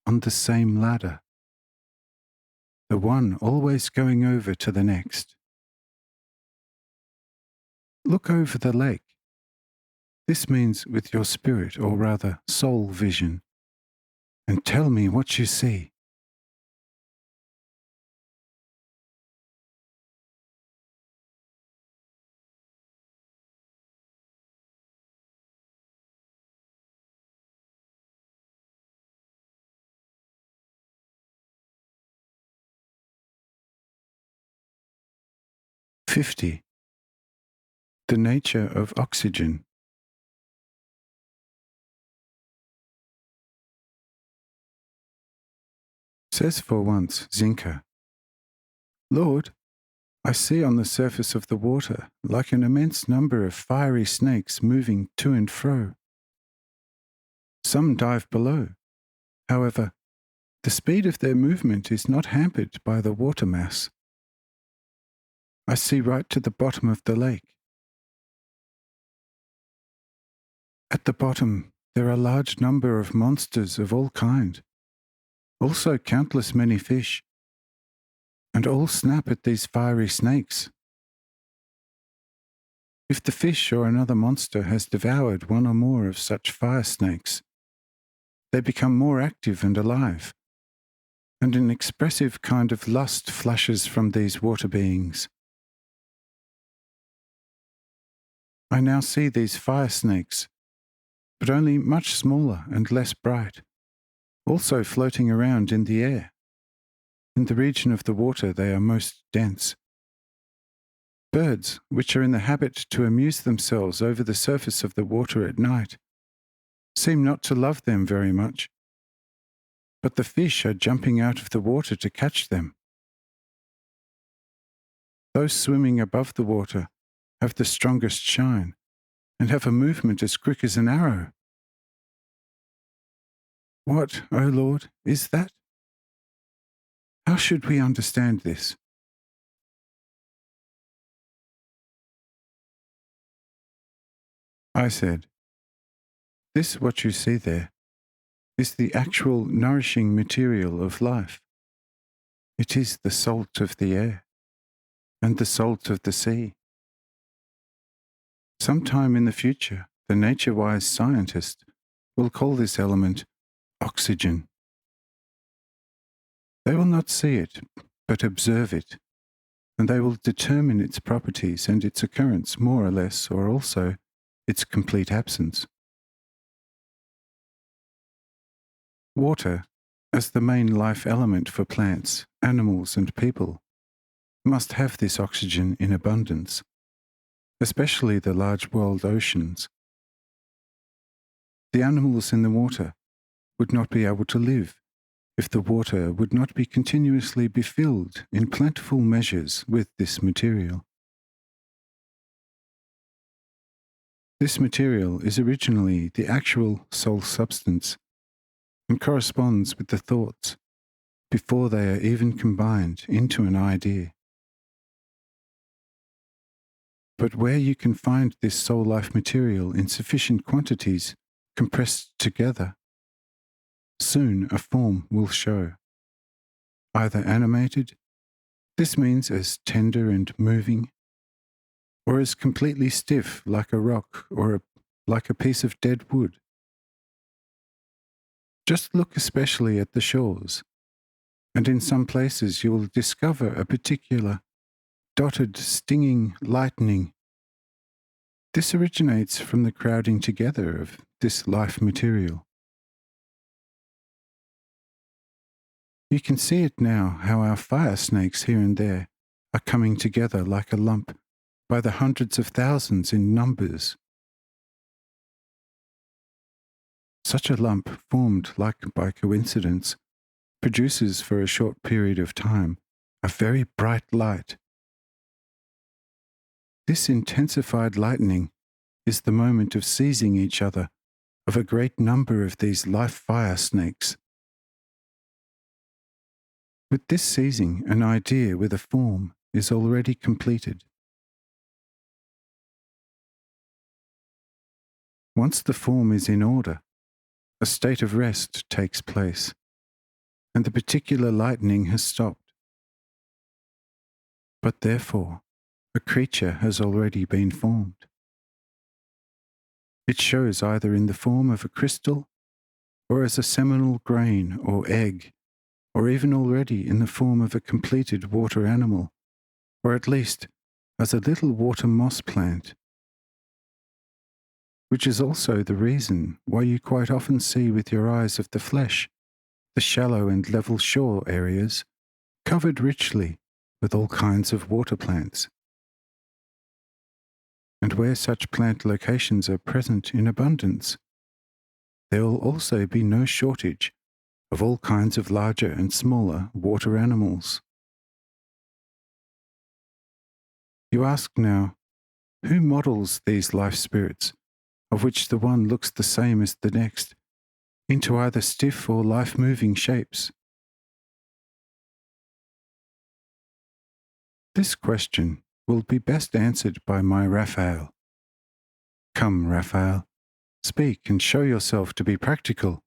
on the same ladder, the one always going over to the next. Look over the lake. This means with your spirit, or rather soul vision, and tell me what you see. ch1to50. The nature of oxygen. Says for once Zinka, Lord, I see on the surface of the water like an immense number of fiery snakes moving to and fro. Some dive below. However, the speed of their movement is not hampered by the water mass. I see right to the bottom of the lake. At the bottom, there are a large number of monsters of all kind, also countless many fish, and all snap at these fiery snakes. If the fish or another monster has devoured one or more of such fire snakes, they become more active and alive, and an expressive kind of lust flashes from these water beings. I now see these fire snakes, but only much smaller and less bright, also floating around in the air. In the region of the water they are most dense. Birds, which are in the habit to amuse themselves over the surface of the water at night, seem not to love them very much, but the fish are jumping out of the water to catch them. Those swimming above the water have the strongest shine, and have a movement as quick as an arrow. What, O Lord, is that? How should we understand this? I said, this what you see there is the actual nourishing material of life. It is the salt of the air and the salt of the sea. Sometime in the future, the nature-wise scientist will call this element oxygen. They will not see it, but observe it, and they will determine its properties and its occurrence more or less, or also its complete absence. Water, as the main life element for plants, animals, and people, must have this oxygen in abundance, especially the large world oceans. The animals in the water would not be able to live if the water would not be continuously befilled in plentiful measures with this material. This material is originally the actual soul substance and corresponds with the thoughts before they are even combined into an idea. But where you can find this soul life material in sufficient quantities compressed together, soon a form will show, either animated, this means as tender and moving, or as completely stiff like a rock or like a piece of dead wood. Just look especially at the shores, and in some places you will discover a particular dotted, stinging lightning. This originates from the crowding together of this life material. You can see it now how our fire snakes here and there are coming together like a lump by the hundreds of thousands in numbers. Such a lump, formed like by coincidence, produces for a short period of time a very bright light. This intensified lightning is the moment of seizing each other of a great number of these life-fire snakes. With this seizing, an idea with a form is already completed. Once the form is in order, a state of rest takes place, and the particular lightning has stopped. But therefore, a creature has already been formed. It shows either in the form of a crystal, or as a seminal grain or egg, or even already in the form of a completed water animal, or at least as a little water moss plant, which is also the reason why you quite often see with your eyes of the flesh the shallow and level shore areas covered richly with all kinds of water plants. And where such plant locations are present in abundance, there will also be no shortage of all kinds of larger and smaller water animals. You ask now, who models these life spirits, of which the one looks the same as the next, into either stiff or life-moving shapes? This question will be best answered by my Raphael. Come, Raphael, speak and show yourself to be practical.